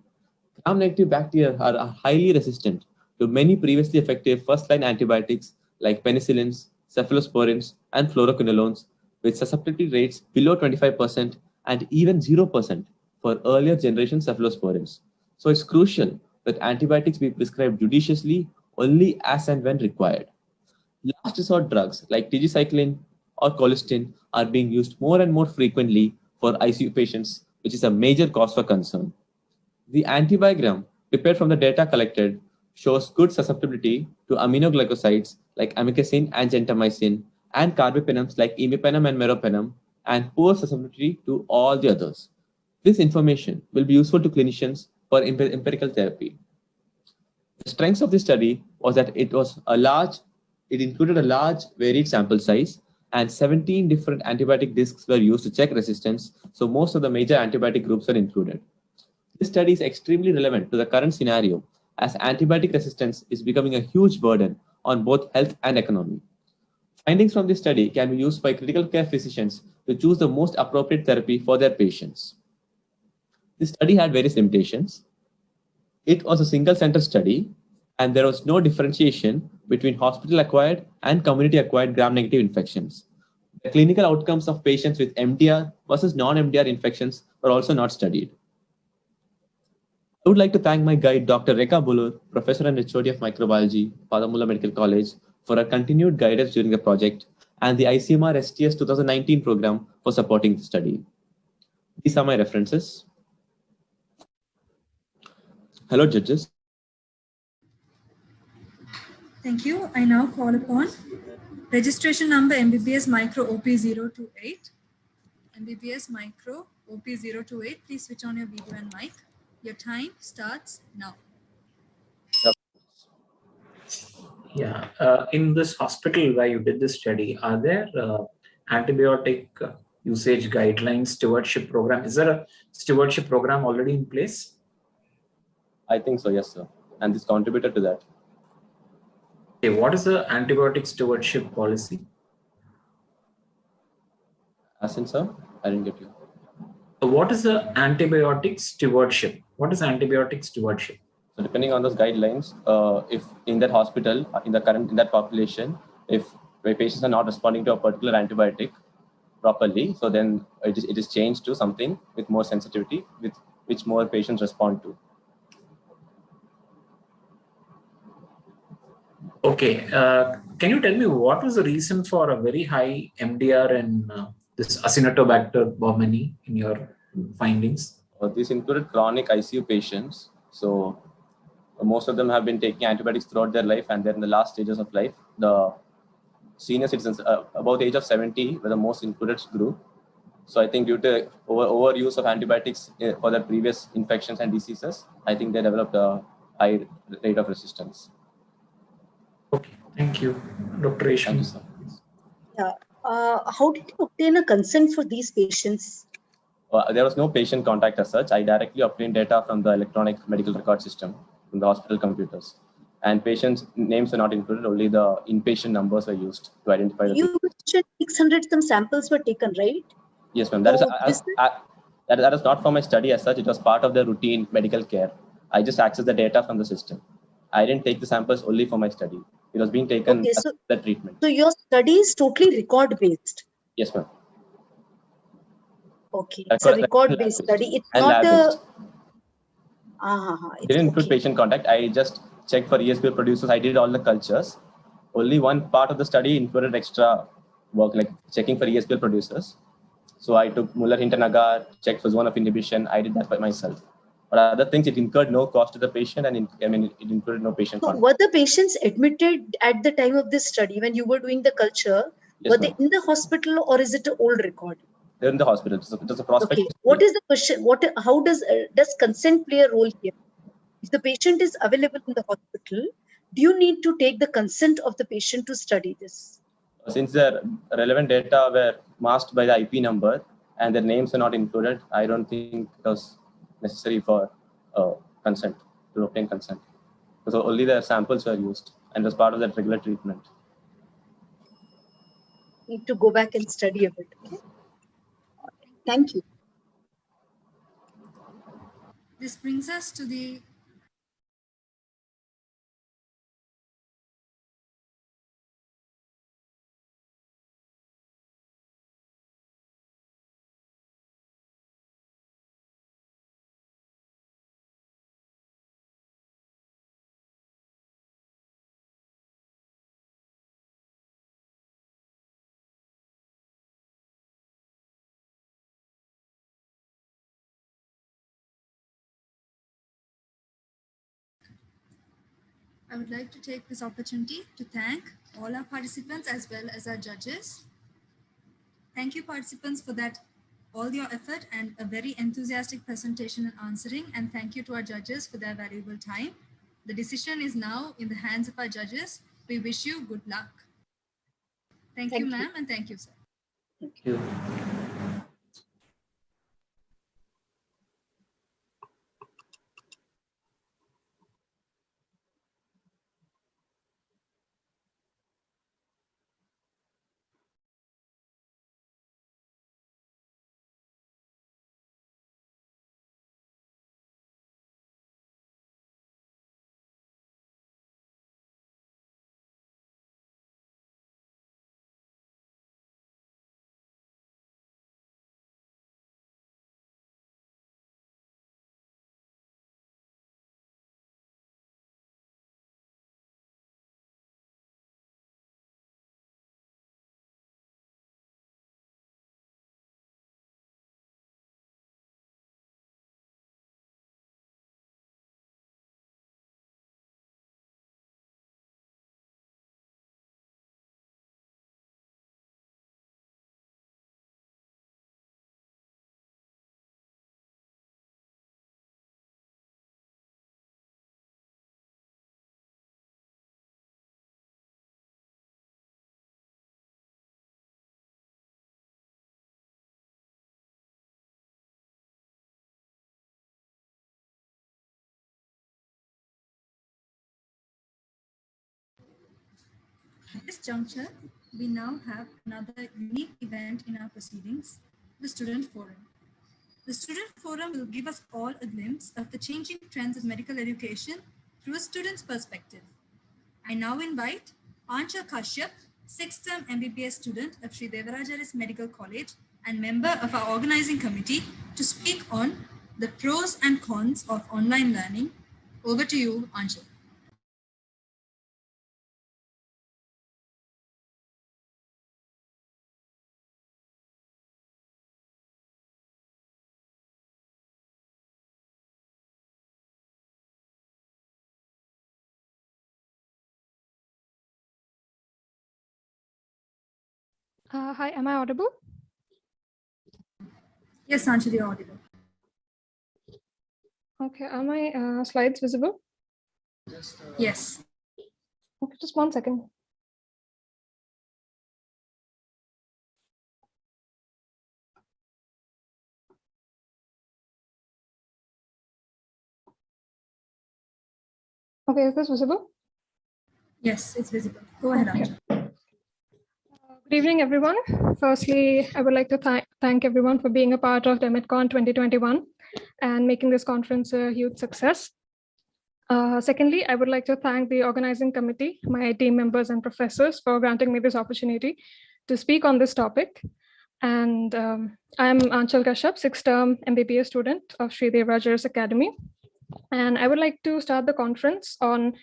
Gram-negative bacteria are highly resistant to many previously effective first-line antibiotics like penicillins, cephalosporins, and fluoroquinolones, with susceptibility rates below 25% and even 0% for earlier generation cephalosporins. So it's crucial that antibiotics be prescribed judiciously only as and when required. Last resort drugs like tigecycline or colistin are being used more and more frequently for ICU patients, which is a major cause for concern. The antibiogram prepared from the data collected shows good susceptibility to aminoglycosides like amikacin and gentamicin and carbapenems like imipenem and meropenem, and poor susceptibility to all the others. This information will be useful to clinicians for empirical therapy. The strengths of this study was that it included a large varied sample size, and 17 different antibiotic discs were used to check resistance, so most of the major antibiotic groups were included. This study is extremely relevant to the current scenario, as antibiotic resistance is becoming a huge burden on both health and economy. Findings from this study can be used by critical care physicians to choose the most appropriate therapy for their patients. This study had various limitations. It was a single-center study, and there was no differentiation between hospital-acquired and community-acquired gram-negative infections. The clinical outcomes of patients with MDR versus non-MDR infections were also not studied. I would like to thank my guide, Dr. Rekha Bulur, Professor and HOD of Microbiology, Padamulla Medical College, for her continued guidance during the project, and the ICMR STS 2019 program for supporting the study. These are my references. Hello, judges. Thank you. I now call upon registration number MBBS Micro OP028. MBBS Micro OP028. Please switch on your video and mic. Your time starts now. Yeah. In this hospital where you did this study, are there antibiotic usage guidelines, stewardship program? Is there a stewardship program already in place? I think so, yes, sir. And this contributed to that. Okay, what is the antibiotic stewardship policy? As in, sir? I didn't get you. What is the antibiotic stewardship? What is antibiotic stewardship? So depending on those guidelines, if in that hospital, in that population, if patients are not responding to a particular antibiotic properly, so then it is changed to something with more sensitivity, with which more patients respond to. Okay, can you tell me what was the reason for a very high MDR in this Acinetobacter baumannii in your findings? This included chronic ICU patients. So most of them have been taking antibiotics throughout their life, and they're in the last stages of life. The senior citizens above the age of 70 were the most included group. So I think due to overuse of antibiotics for their previous infections and diseases, I think they developed a high rate of resistance. Okay, thank you, Dr. Reshmi. Yeah. How did you obtain a consent for these patients? There was no patient contact as such. I directly obtained data from the electronic medical record system, from the hospital computers. and patients' names are not included. Only the inpatient numbers are used to identify the. You mentioned 600 some samples were taken, right? Yes, ma'am. So That is not for my study as such. It was part of the routine medical care. I just accessed the data from the system. I didn't take the samples only for my study. It was being taken as the treatment. So your study is totally record based. Yes, ma'am. Okay, it's a record based study. It's and not lab-based. It's Didn't include patient contact. I just checked for ESBL producers. I did all the cultures. Only one part of the study included extra work, like checking for ESBL producers. So I took Muller Hinton agar, checked for zone of inhibition. I did that by myself. But other things, it incurred no cost to the patient, and it included no patient So contact. were the patients admitted at the time of this study when you were doing the culture? Yes, were they in the hospital, or is it an old record? They're in the hospital. It was a prospect. Okay. What is the question? How does consent play a role here? If the patient is available in the hospital, do you need to take the consent of the patient to study this? Since their relevant data were masked by the IP number and their names are not included, I don't think it was necessary for consent, to obtain consent. So only their samples were used and as part of that regular treatment. Need to go back and study a bit. Okay. Thank you. This brings us to the I would like to take this opportunity to thank all our participants as well as our judges. Thank you, participants, for all your effort and a very enthusiastic presentation and answering. And thank you to our judges for their valuable time. The decision is now in the hands of our judges. We wish you good luck. Thank you, ma'am, and thank you, sir. Thank you. At this juncture, we now have another unique event in our proceedings, the Student Forum. The Student Forum will give us all a glimpse of the changing trends of medical education through a student's perspective. I now invite Ancha Kashyap, 6th term MBBS student of Sri Devaraj Medical College and member of our organizing committee, to speak on the pros and cons of online learning. Over to you, Ancha. Hi, am I audible? Yes, Ancha, you're audible. Okay, are my slides visible? Yes. Okay, just 1 second. Okay, is this visible? Yes, it's visible. Go ahead, Anja. Good evening, everyone. Firstly, I would like to thank everyone for being a part of DeMedCon 2021 and making this conference a huge success. Secondly, I would like to thank the organizing committee, my team members and professors for granting me this opportunity to speak on this topic. And I'm Anchal Kashyap, 6th term MBBS student of Sri Devaraj Academy. And I would like to start the conference on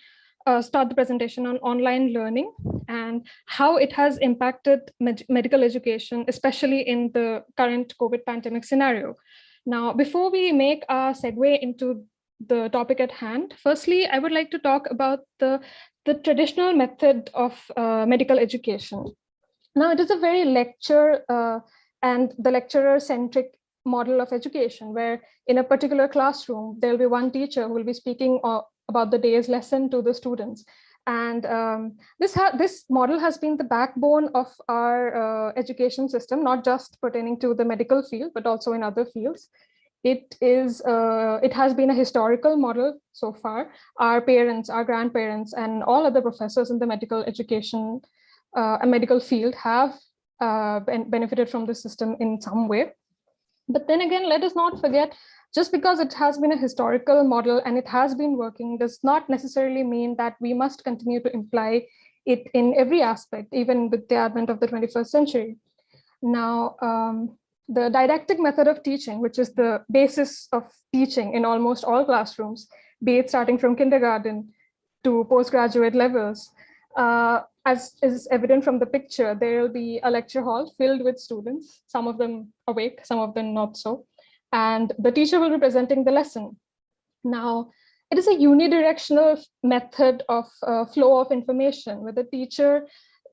start the presentation on online learning and how it has impacted medical education, especially in the current COVID pandemic scenario. Now, before we make a segue into the topic at hand, firstly, I would like to talk about the traditional method of medical education. Now, it is a very lecture and the lecturer-centric model of education, where in a particular classroom, there will be one teacher who will be speaking about the day's lesson to the students. And this model has been the backbone of our education system, not just pertaining to the medical field, but also in other fields. It has been a historical model so far. Our parents, our grandparents, and all other professors in the medical education and medical field have benefited from the system in some way. But then again, let us not forget, just because it has been a historical model and it has been working does not necessarily mean that we must continue to imply it in every aspect, even with the advent of the 21st century. Now, the didactic method of teaching, which is the basis of teaching in almost all classrooms, be it starting from kindergarten to postgraduate levels, as is evident from the picture, there will be a lecture hall filled with students, some of them awake, some of them not so. And the teacher will be presenting the lesson. Now, it is a unidirectional method of flow of information where the teacher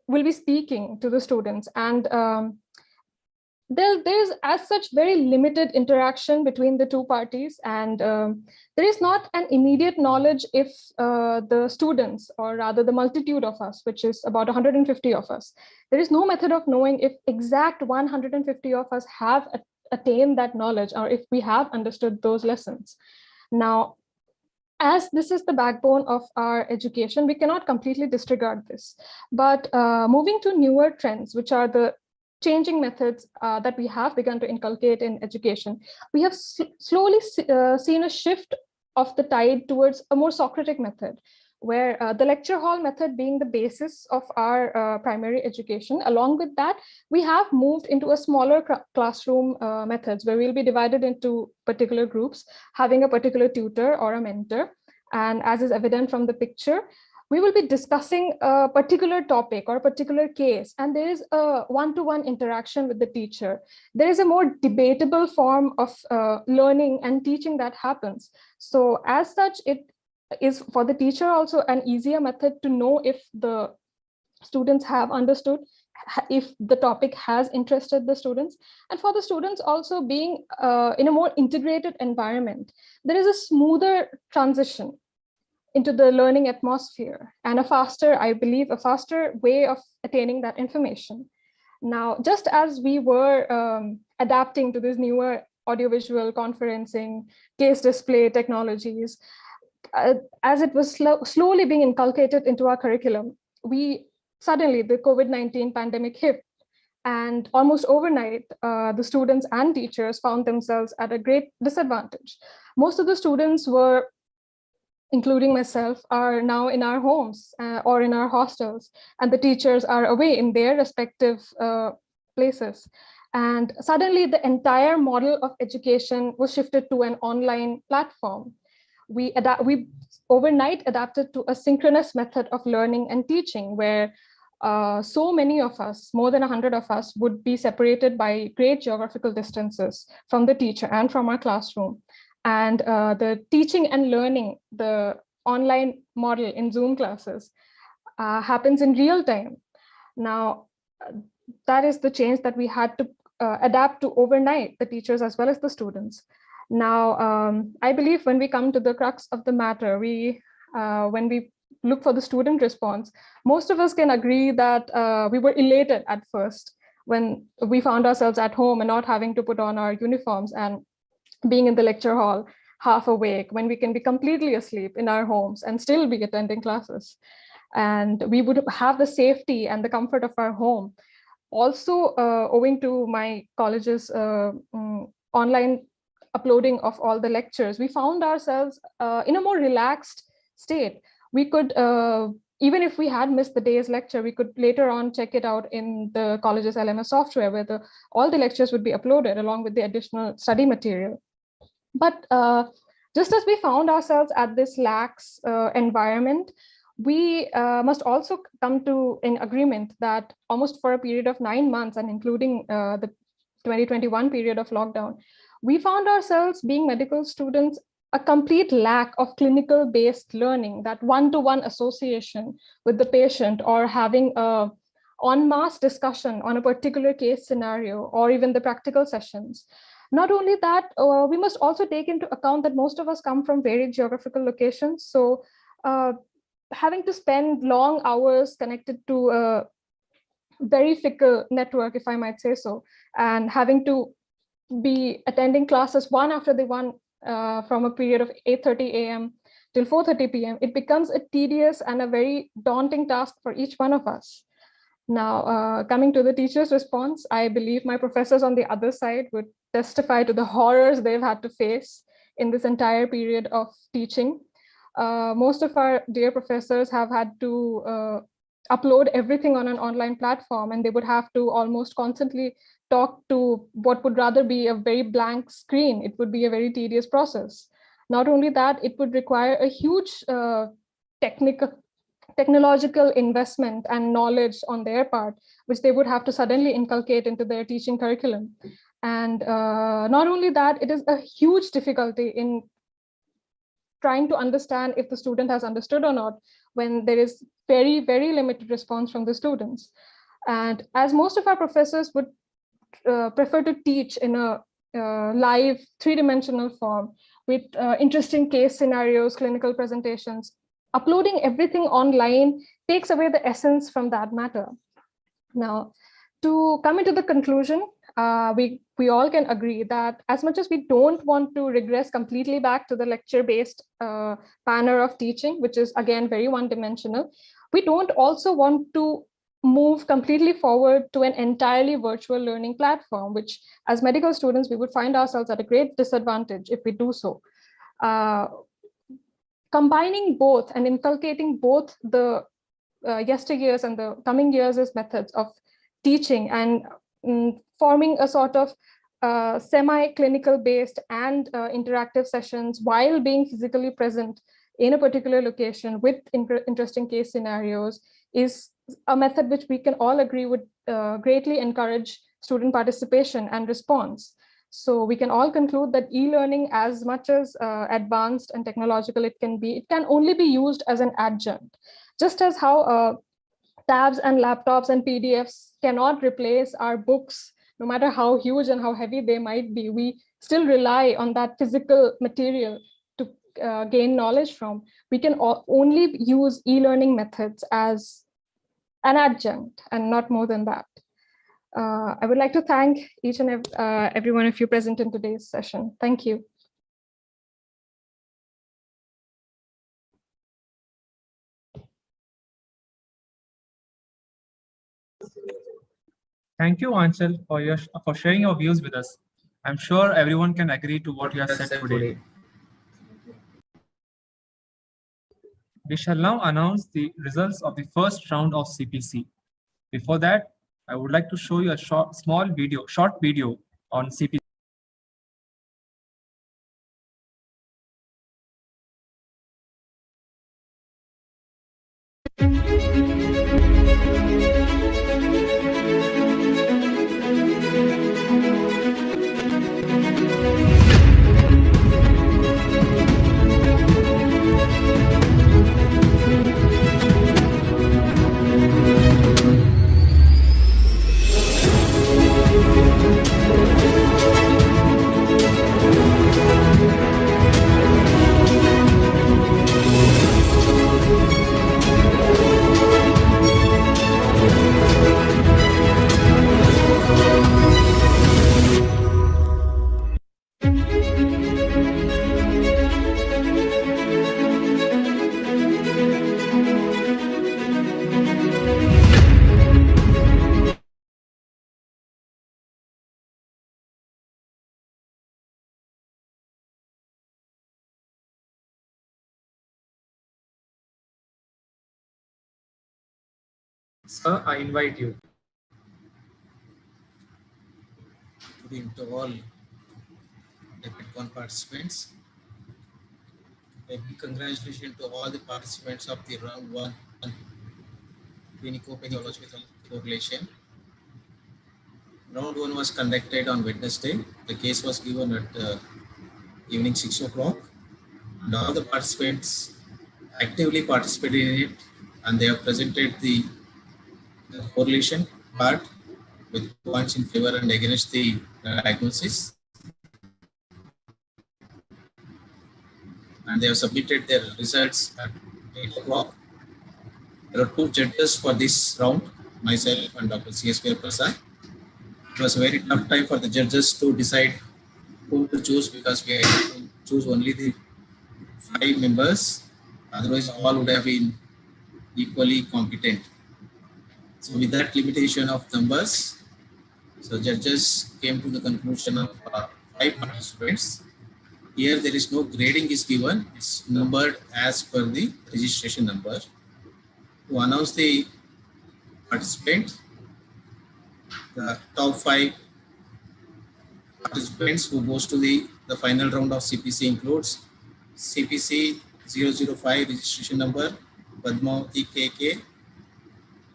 will be speaking to the students. And there's as such very limited interaction between the two parties, and there is not an immediate knowledge if the students, or rather the multitude of us, which is about 150 of us, there is no method of knowing if exact 150 of us have attained that knowledge or if we have understood those lessons. Now, as this is the backbone of our education, we cannot completely disregard this. But moving to newer trends, which are the changing methods that we have begun to inculcate in education, we have slowly seen a shift of the tide towards a more Socratic method, where the lecture hall method being the basis of our primary education. Along with that, we have moved into a smaller classroom methods where we'll be divided into particular groups, having a particular tutor or a mentor. And as is evident from the picture, we will be discussing a particular topic or a particular case, and there is a one-to-one interaction with the teacher. There is a more debatable form of learning and teaching that happens. So as such, it is for the teacher also an easier method to know if the students have understood, if the topic has interested the students, and for the students also being in a more integrated environment, there is a smoother transition into the learning atmosphere and I believe, a faster way of attaining that information. Now, just as we were adapting to these newer audiovisual conferencing, case display technologies, as it was slowly being inculcated into our curriculum, suddenly the COVID-19 pandemic hit. And almost overnight, the students and teachers found themselves at a great disadvantage. Most of the students were, including myself, are now in our homes or in our hostels, and the teachers are away in their respective places. And suddenly the entire model of education was shifted to an online platform. We overnight adapted to a synchronous method of learning and teaching, where so many of us, more than 100 of us, would be separated by great geographical distances from the teacher and from our classroom. And the teaching and learning, the online model in Zoom classes, happens in real time. Now, that is the change that we had to adapt to overnight, the teachers as well as the students. Now, I believe when we come to the crux of the matter, when we look for the student response, most of us can agree that we were elated at first when we found ourselves at home and not having to put on our uniforms and being in the lecture hall half awake, when we can be completely asleep in our homes and still be attending classes. and we would have the safety and the comfort of our home. Also, owing to my college's online uploading of all the lectures, we found ourselves in a more relaxed state. We could, even if we had missed the day's lecture, we could later on check it out in the college's LMS software, where all the lectures would be uploaded along with the additional study material. But just as we found ourselves at this lax environment, we must also come to an agreement that almost for a period of 9 months, and including the 2021 period of lockdown, we found ourselves, being medical students, a complete lack of clinical-based learning, that one-to-one association with the patient, or having a en masse discussion on a particular case scenario, or even the practical sessions. Not only that, we must also take into account that most of us come from varied geographical locations. So having to spend long hours connected to a very fickle network, if I might say so, and having to be attending classes one after the one from a period of 8:30 a.m. till 4:30 p.m., it becomes a tedious and a very daunting task for each one of us. Now, coming to the teacher's response, I believe my professors on the other side would testify to the horrors they've had to face in this entire period of teaching. Most of our dear professors have had to upload everything on an online platform, and they would have to almost constantly talk to what would rather be a very blank screen. It would be a very tedious process. Not only that, it would require a huge technological investment and knowledge on their part, which they would have to suddenly inculcate into their teaching curriculum. And not only that, it is a huge difficulty in trying to understand if the student has understood or not, when there is very, very limited response from the students. And as most of our professors would prefer to teach in a live, three-dimensional form with interesting case scenarios, clinical presentations, uploading everything online takes away the essence from that matter. Now, to come into the conclusion, we all can agree that as much as we don't want to regress completely back to the lecture-based manner of teaching, which is again very one-dimensional, we don't also want to move completely forward to an entirely virtual learning platform, which as medical students, we would find ourselves at a great disadvantage if we do so. Combining both and inculcating both the yesteryears and the coming years' methods of teaching, and forming a sort of semi-clinical based and interactive sessions while being physically present in a particular location with interesting case scenarios, is a method which we can all agree would greatly encourage student participation and response. So we can all conclude that e-learning, as much as advanced and technological it can only be used as an adjunct. Just as how tabs and laptops and PDFs cannot replace our books, no matter how huge and how heavy they might be, we still rely on that physical material to gain knowledge from. We can only use e-learning methods as an adjunct and not more than that. I would like to thank each and every one of you present in today's session. Thank you. Thank you, Anchal, for sharing your views with us. I'm sure everyone can agree to what you have said today. We shall now announce the results of the first round of CPC. Before that, I would like to show you a short video on CPC. Sir, I invite you. Good evening to all DeMedCon participants. A big congratulations to all the participants of the round 1 Clinico-Pathological Correlation. Round 1 was conducted on Wednesday. The case was given at evening 6 o'clock. And all the participants actively participated in it, and they have presented the correlation part with points in favor and against the diagnosis. And they have submitted their results at 8 o'clock. There are 2 judges for this round, myself and Dr. C.S.K. Prasad. It was a very tough time for the judges to decide who to choose, because we had to choose only the 5 members. Otherwise, all would have been equally competent. So with that limitation of numbers, so judges came to the conclusion of 5 participants. Here there is no grading is given, it's numbered as per the registration number. To announce the participant, the top 5 participants who goes to the final round of CPC includes CPC 005 registration number Padmavati KK,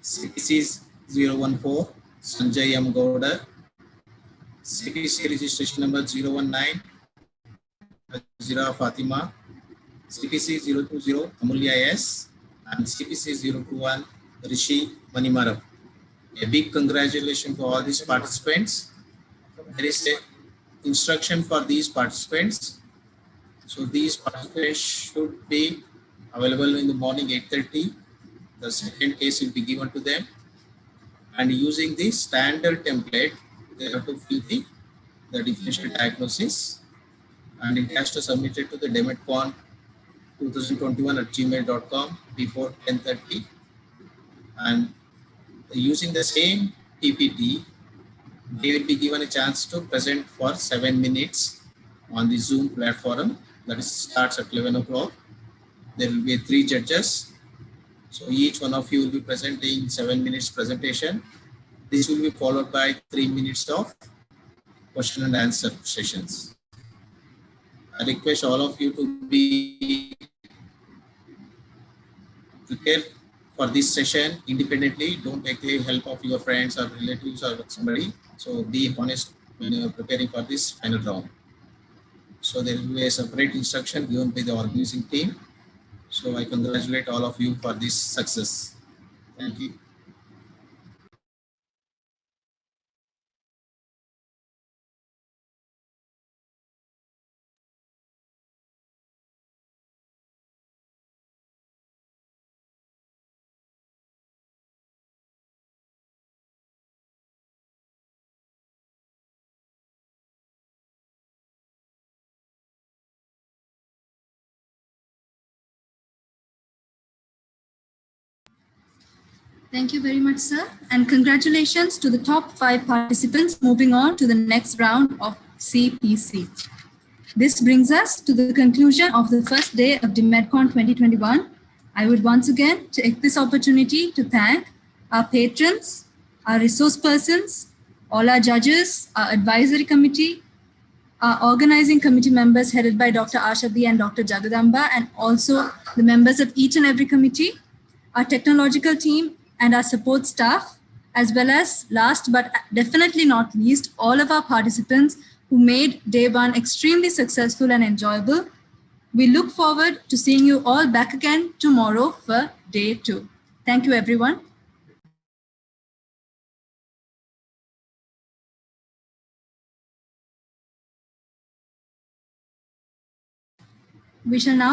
CPC 014 Sanjay M. Gowda, CPC registration number 019 Zira Fatima, CPC 020 Amulya S, and CPC 021 Rishi Manimaram. A big congratulations to all these participants. There is a instruction for these participants. So these participants should be available in the morning 8:30. The second case will be given to them. And using the standard template, they have to fill the differential diagnosis. And it has to submit it to the DeMedCon 2021@gmail.com before 10:30. And using the same PPT, they will be given a chance to present for 7 minutes on the Zoom platform. That is, starts at 11 o'clock. There will be 3 judges. So each one of you will be presenting 7 minutes presentation. This will be followed by 3 minutes of question and answer sessions. I request all of you to be prepared for this session independently. Don't take the help of your friends or relatives or somebody. So be honest when you are preparing for this final round. So there will be a separate instruction given by the organizing team. So I congratulate all of you for this success. Thank you. Thank you very much, sir. And congratulations to the top 5 participants moving on to the next round of CPC. This brings us to the conclusion of the first day of DeMedCon 2021. I would once again take this opportunity to thank our patrons, our resource persons, all our judges, our advisory committee, our organizing committee members headed by Dr. Ashadi and Dr. Jagadamba, and also the members of each and every committee, our technological team, and our support staff, as well as last but definitely not least, all of our participants who made day 1 extremely successful and enjoyable. We look forward to seeing you all back again tomorrow for day 2. Thank you, everyone. We shall now